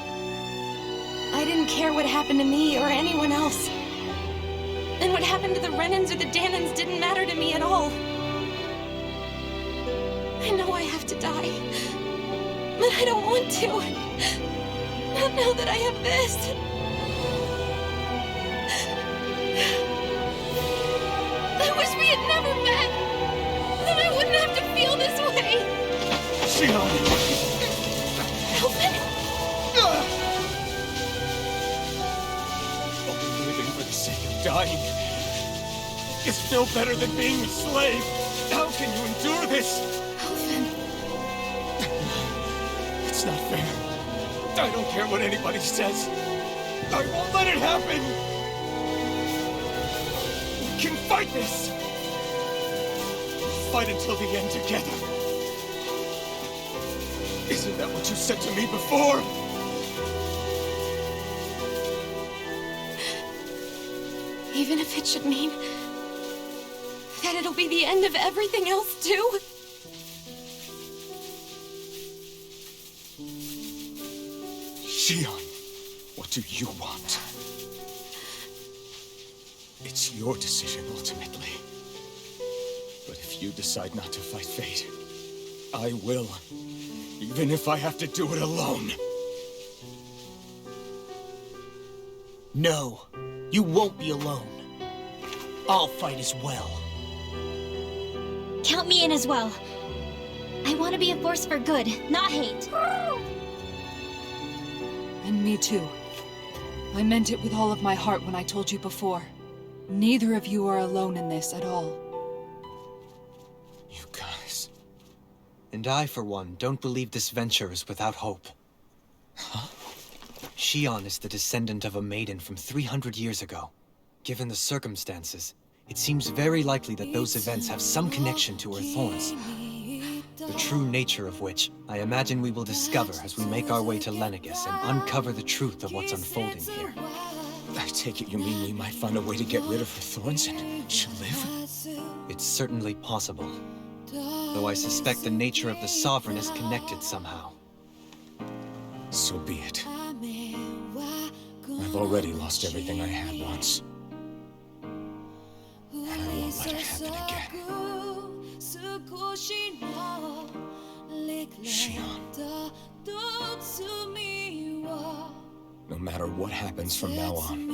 I didn't care what happened to me or anyone else. And what happened to the Renans or the Danans didn't matter to me at all. I know I have to die, but I don't want to. Not now that I have this. I wish we had never met. Then I wouldn't have to feel this way. Shion! Alvin! Only living for the sake of dying is still better than being a slave. How can you endure this? Alvin. It's not fair. I don't care what anybody says. I won't let it happen. We can fight this. Fight until the end together. Isn't that what you said to me before? Even if it should mean that it'll be the end of everything else, too? Shion, what do you want? It's your decision, ultimately. But if you decide not to fight fate, I will. Even if I have to do it alone. No, you won't be alone. I'll fight as well. Count me in as well. I want to be a force for good, not hate. And me too. I meant it with all of my heart when I told you before. Neither of you are alone in this at all. You guys... And I, for one, don't believe this venture is without hope. Huh? Shion is the descendant of a maiden from 300 years ago. Given the circumstances, it seems very likely that those events have some connection to her thorns. The true nature of which, I imagine we will discover as we make our way to Lenegis and uncover the truth of what's unfolding here. I take it you mean we might find a way to get rid of her thorns and she'll live? It's certainly possible. Though I suspect the nature of the Sovereign is connected somehow. So be it. I've already lost everything I had once. And I won't let it happen again. Shion. No matter what happens from now on,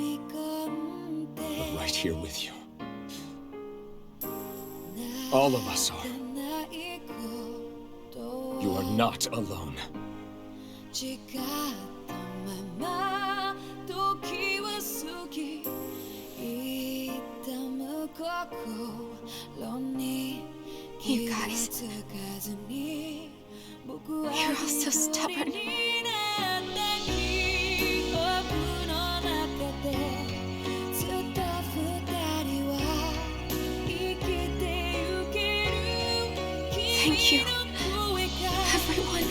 we're right here with you. All of us are. You are not alone. You guys, you're all so stubborn. Thank you, everyone.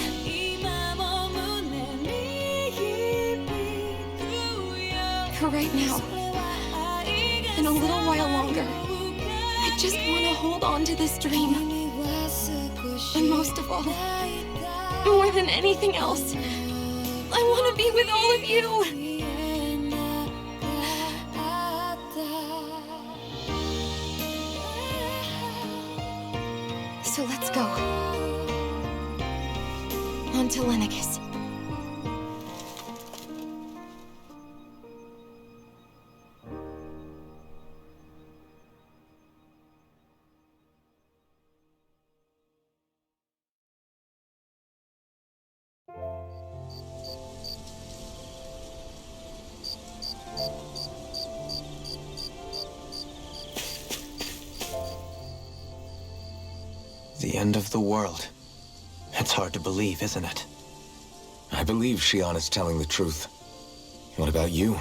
little while longer. I just want to hold on to this dream. And most of all, more than anything else, I want to be with all of you. So let's go. On to Lenegis. The end of the world. It's hard to believe, isn't it? I believe Shion is telling the truth. What about you?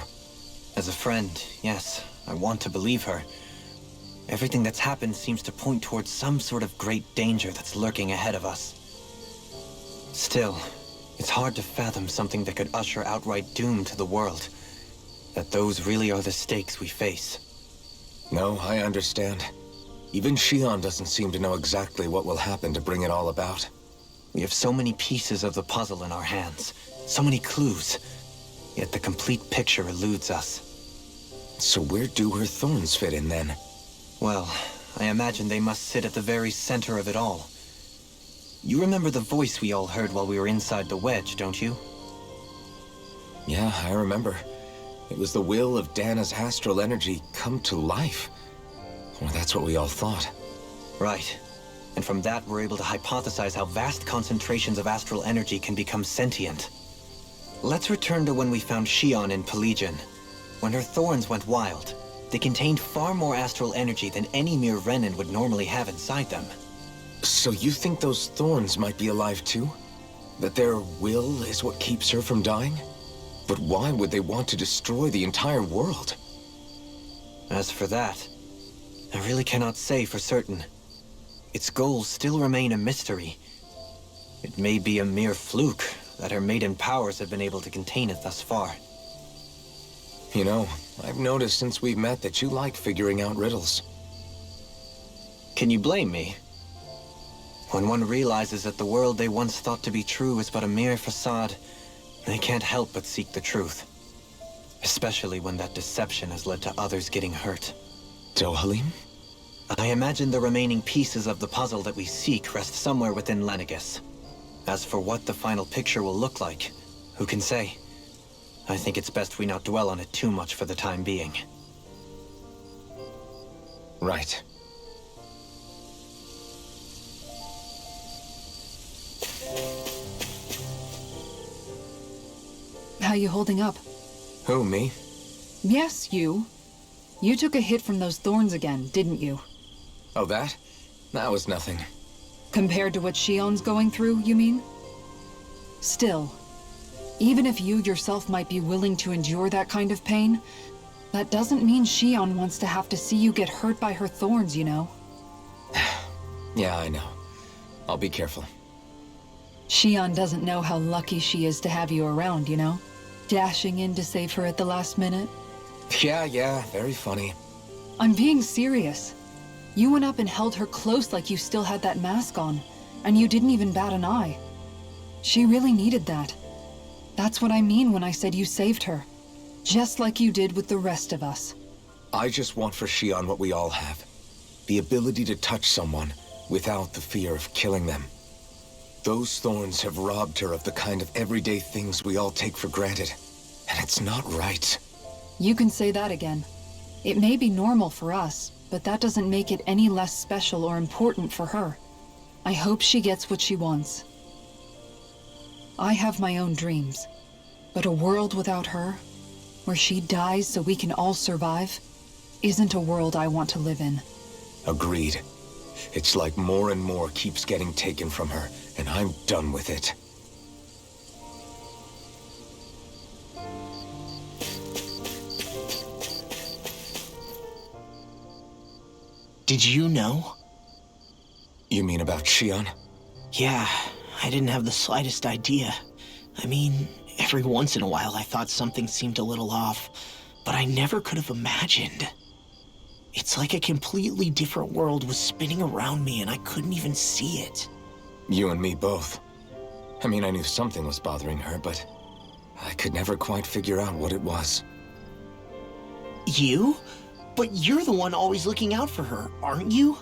As a friend, yes, I want to believe her. Everything that's happened seems to point towards some sort of great danger that's lurking ahead of us. Still, it's hard to fathom something that could usher outright doom to the world. That those really are the stakes we face. No, I understand. Even Shion doesn't seem to know exactly what will happen to bring it all about. We have so many pieces of the puzzle in our hands, so many clues, yet the complete picture eludes us. So where do her thorns fit in then? Well, I imagine they must sit at the very center of it all. You remember the voice we all heard while we were inside the wedge, don't you? Yeah, I remember. It was the will of Dana's astral energy come to life. Or that's what we all thought. Right. And from that, we're able to hypothesize how vast concentrations of astral energy can become sentient. Let's return to when we found Shion in Pelegion. When her thorns went wild, they contained far more astral energy than any mere Renin would normally have inside them. So you think those thorns might be alive too? That their will is what keeps her from dying? But why would they want to destroy the entire world? As for that, I really cannot say for certain. Its goals still remain a mystery. It may be a mere fluke that her maiden powers have been able to contain it thus far. You know, I've noticed since we've met that you like figuring out riddles. Can you blame me? When one realizes that the world they once thought to be true is but a mere facade, they can't help but seek the truth. Especially when that deception has led to others getting hurt. Dohalim? I imagine the remaining pieces of the puzzle that we seek rest somewhere within Lenegis. As for what the final picture will look like, who can say? I think it's best we not dwell on it too much for the time being. Right. How you holding up? Who, me? Yes, you. You took a hit from those thorns again, didn't you? Oh, that? That was nothing. Compared to what Shion's going through, you mean? Still, even if you yourself might be willing to endure that kind of pain, that doesn't mean Shion wants to have to see you get hurt by her thorns, you know? Yeah, I know. I'll be careful. Shion doesn't know how lucky she is to have you around, you know? Dashing in to save her at the last minute. Yeah, very funny. I'm being serious. You went up and held her close like you still had that mask on, and you didn't even bat an eye. She really needed that. That's what I mean when I said you saved her. Just like you did with the rest of us. I just want for Shion what we all have. The ability to touch someone without the fear of killing them. Those thorns have robbed her of the kind of everyday things we all take for granted. And it's not right. You can say that again. It may be normal for us, but that doesn't make it any less special or important for her. I hope she gets what she wants. I have my own dreams, but a world without her, where she dies so we can all survive, isn't a world I want to live in. Agreed. It's like more and more keeps getting taken from her, and I'm done with it. Did you know? You mean about Shion? Yeah, I didn't have the slightest idea. I mean, every once in a while I thought something seemed a little off, but I never could have imagined. It's like a completely different world was spinning around me and I couldn't even see it. You and me both. I mean, I knew something was bothering her, but I could never quite figure out what it was. You? But you're the one always looking out for her, aren't you?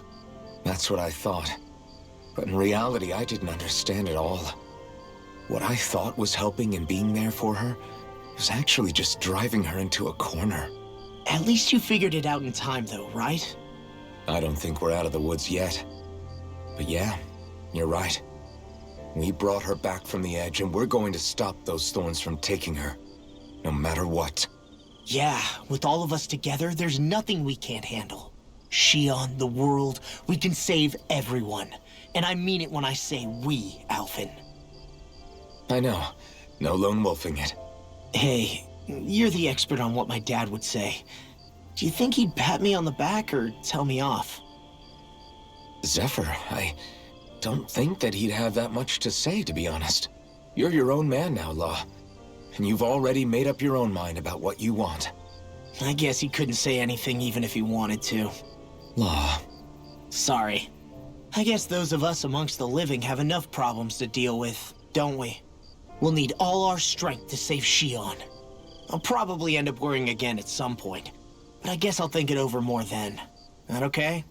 That's what I thought. But in reality, I didn't understand it all. What I thought was helping and being there for her was actually just driving her into a corner. At least you figured it out in time, though, right? I don't think we're out of the woods yet. But yeah, you're right. We brought her back from the edge, and we're going to stop those thorns from taking her, no matter what. Yeah, with all of us together, there's nothing we can't handle. Shion, the world, we can save everyone. And I mean it when I say we, Alphen. I know. No lone wolfing it. Hey, you're the expert on what my dad would say. Do you think he'd pat me on the back or tell me off? Zephyr, I don't think that he'd have that much to say, to be honest. You're your own man now, Law. And you've already made up your own mind about what you want. I guess he couldn't say anything even if he wanted to. Law. Sorry. I guess those of us amongst the living have enough problems to deal with, don't we? We'll need all our strength to save Shion. I'll probably end up worrying again at some point, but I guess I'll think it over more then. That okay?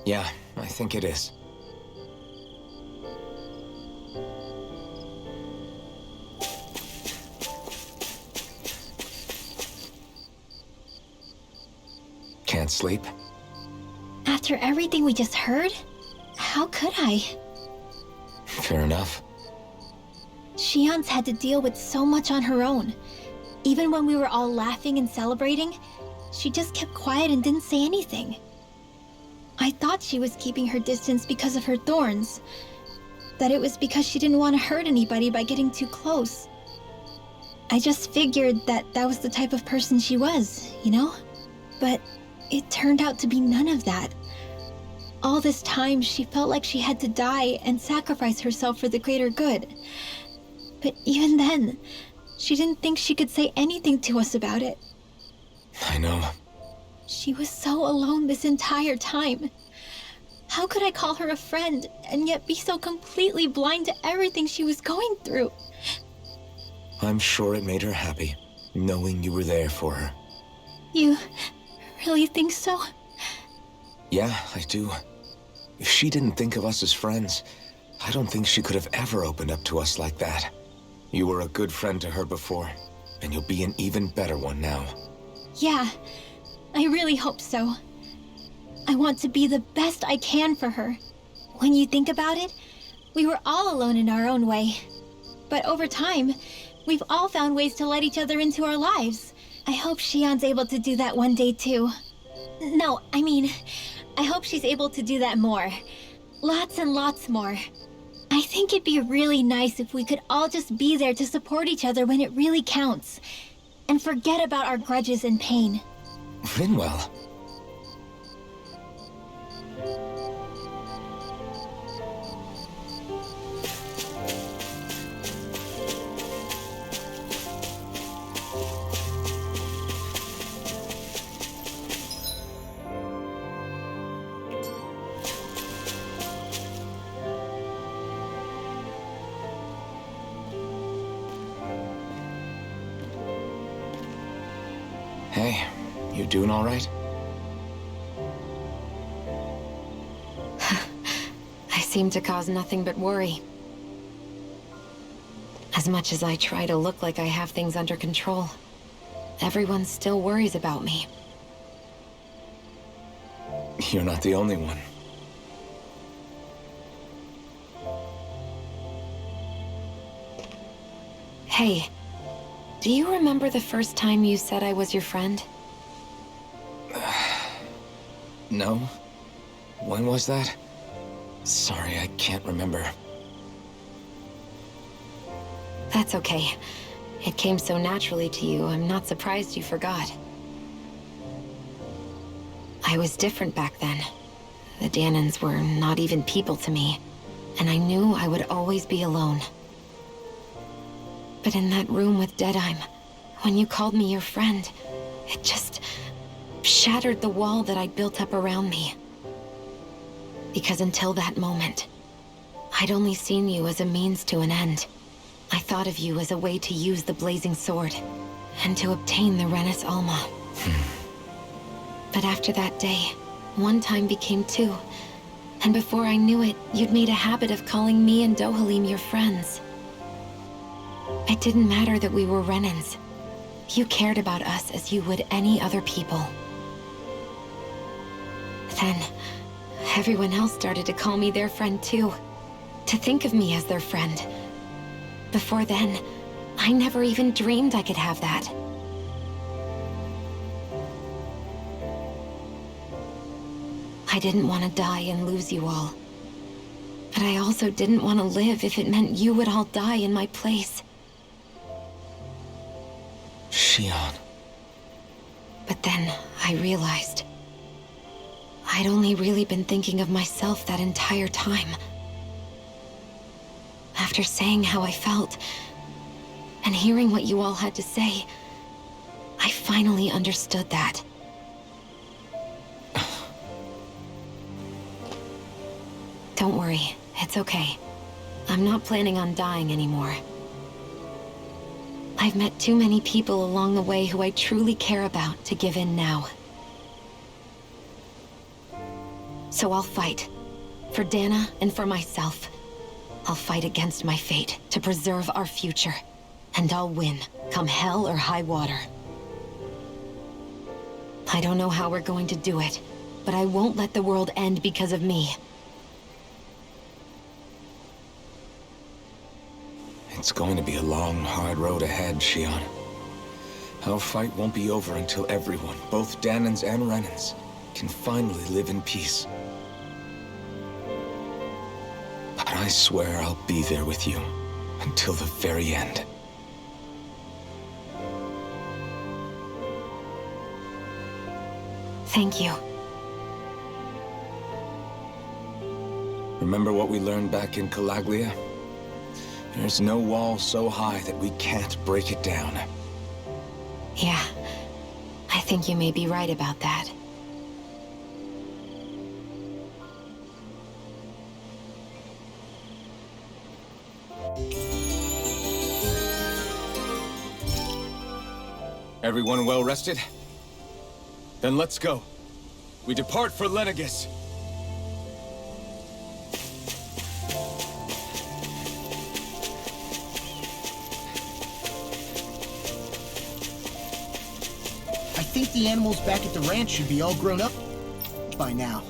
Yeah, I think it is. Can't sleep? After everything we just heard? How could I? Fair enough. Shion's had to deal with so much on her own. Even when we were all laughing and celebrating, she just kept quiet and didn't say anything. I thought she was keeping her distance because of her thorns. That it was because she didn't want to hurt anybody by getting too close. I just figured that that was the type of person she was, you know? But it turned out to be none of that. All this time, she felt like she had to die and sacrifice herself for the greater good. But even then, she didn't think she could say anything to us about it. I know. She was so alone this entire time. How could I call her a friend and yet be so completely blind to everything she was going through? I'm sure it made her happy, knowing you were there for her. You really think so? Yeah, I do. If she didn't think of us as friends, I don't think she could have ever opened up to us like that. You were a good friend to her before, and you'll be an even better one now. Yeah, I really hope so. I want to be the best I can for her. When you think about it, we were all alone in our own way. But over time, we've all found ways to let each other into our lives. I hope Shion's able to do that one day too. No, I mean, I hope she's able to do that more. Lots and lots more. I think it'd be really nice if we could all just be there to support each other when it really counts. And forget about our grudges and pain. Rinwell. Hey, you doing all right? I seem to cause nothing but worry. As much as I try to look like I have things under control, everyone still worries about me. You're not the only one. Hey, do you remember the first time you said I was your friend? No? When was that? Sorry, I can't remember. That's okay. It came so naturally to you, I'm not surprised you forgot. I was different back then. The Dahnans were not even people to me, and I knew I would always be alone. But in that room with Deadheim, when you called me your friend, it just... shattered the wall that I'd built up around me. Because until that moment, I'd only seen you as a means to an end. I thought of you as a way to use the blazing sword, and to obtain the Renis Alma. But after that day, one time became two, and before I knew it, you'd made a habit of calling me and Dohalim your friends. It didn't matter that we were Renins. You cared about us as you would any other people. Then, everyone else started to call me their friend too, to think of me as their friend. Before then, I never even dreamed I could have that. I didn't want to die and lose you all. But I also didn't want to live if it meant you would all die in my place. Shion. But then I realized I'd only really been thinking of myself that entire time. After saying how I felt, and hearing what you all had to say, I finally understood that. Don't worry, it's okay. I'm not planning on dying anymore. I've met too many people along the way who I truly care about to give in now. So I'll fight. For Dana and for myself. I'll fight against my fate to preserve our future. And I'll win, come hell or high water. I don't know how we're going to do it, but I won't let the world end because of me. It's going to be a long, hard road ahead, Shion. Our fight won't be over until everyone, both Dahnans and Renins, can finally live in peace. But I swear I'll be there with you until the very end. Thank you. Remember what we learned back in Calaglia? There's no wall so high that we can't break it down. Yeah, I think you may be right about that. Everyone well rested? Then let's go. We depart for Lenegis. I think the animals back at the ranch should be all grown up by now.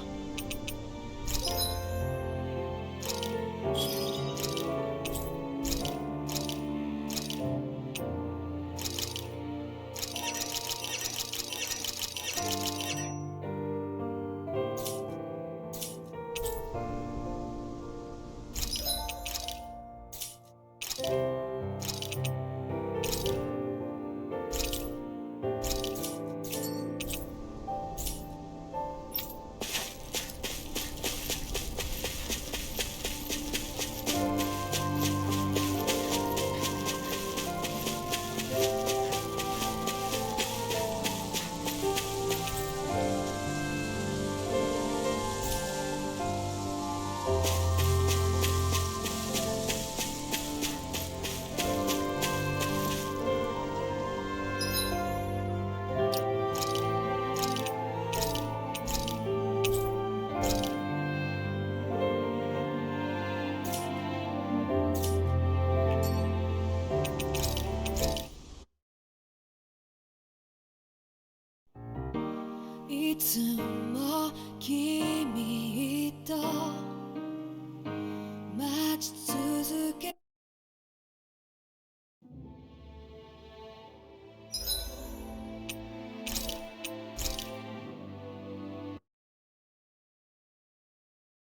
It's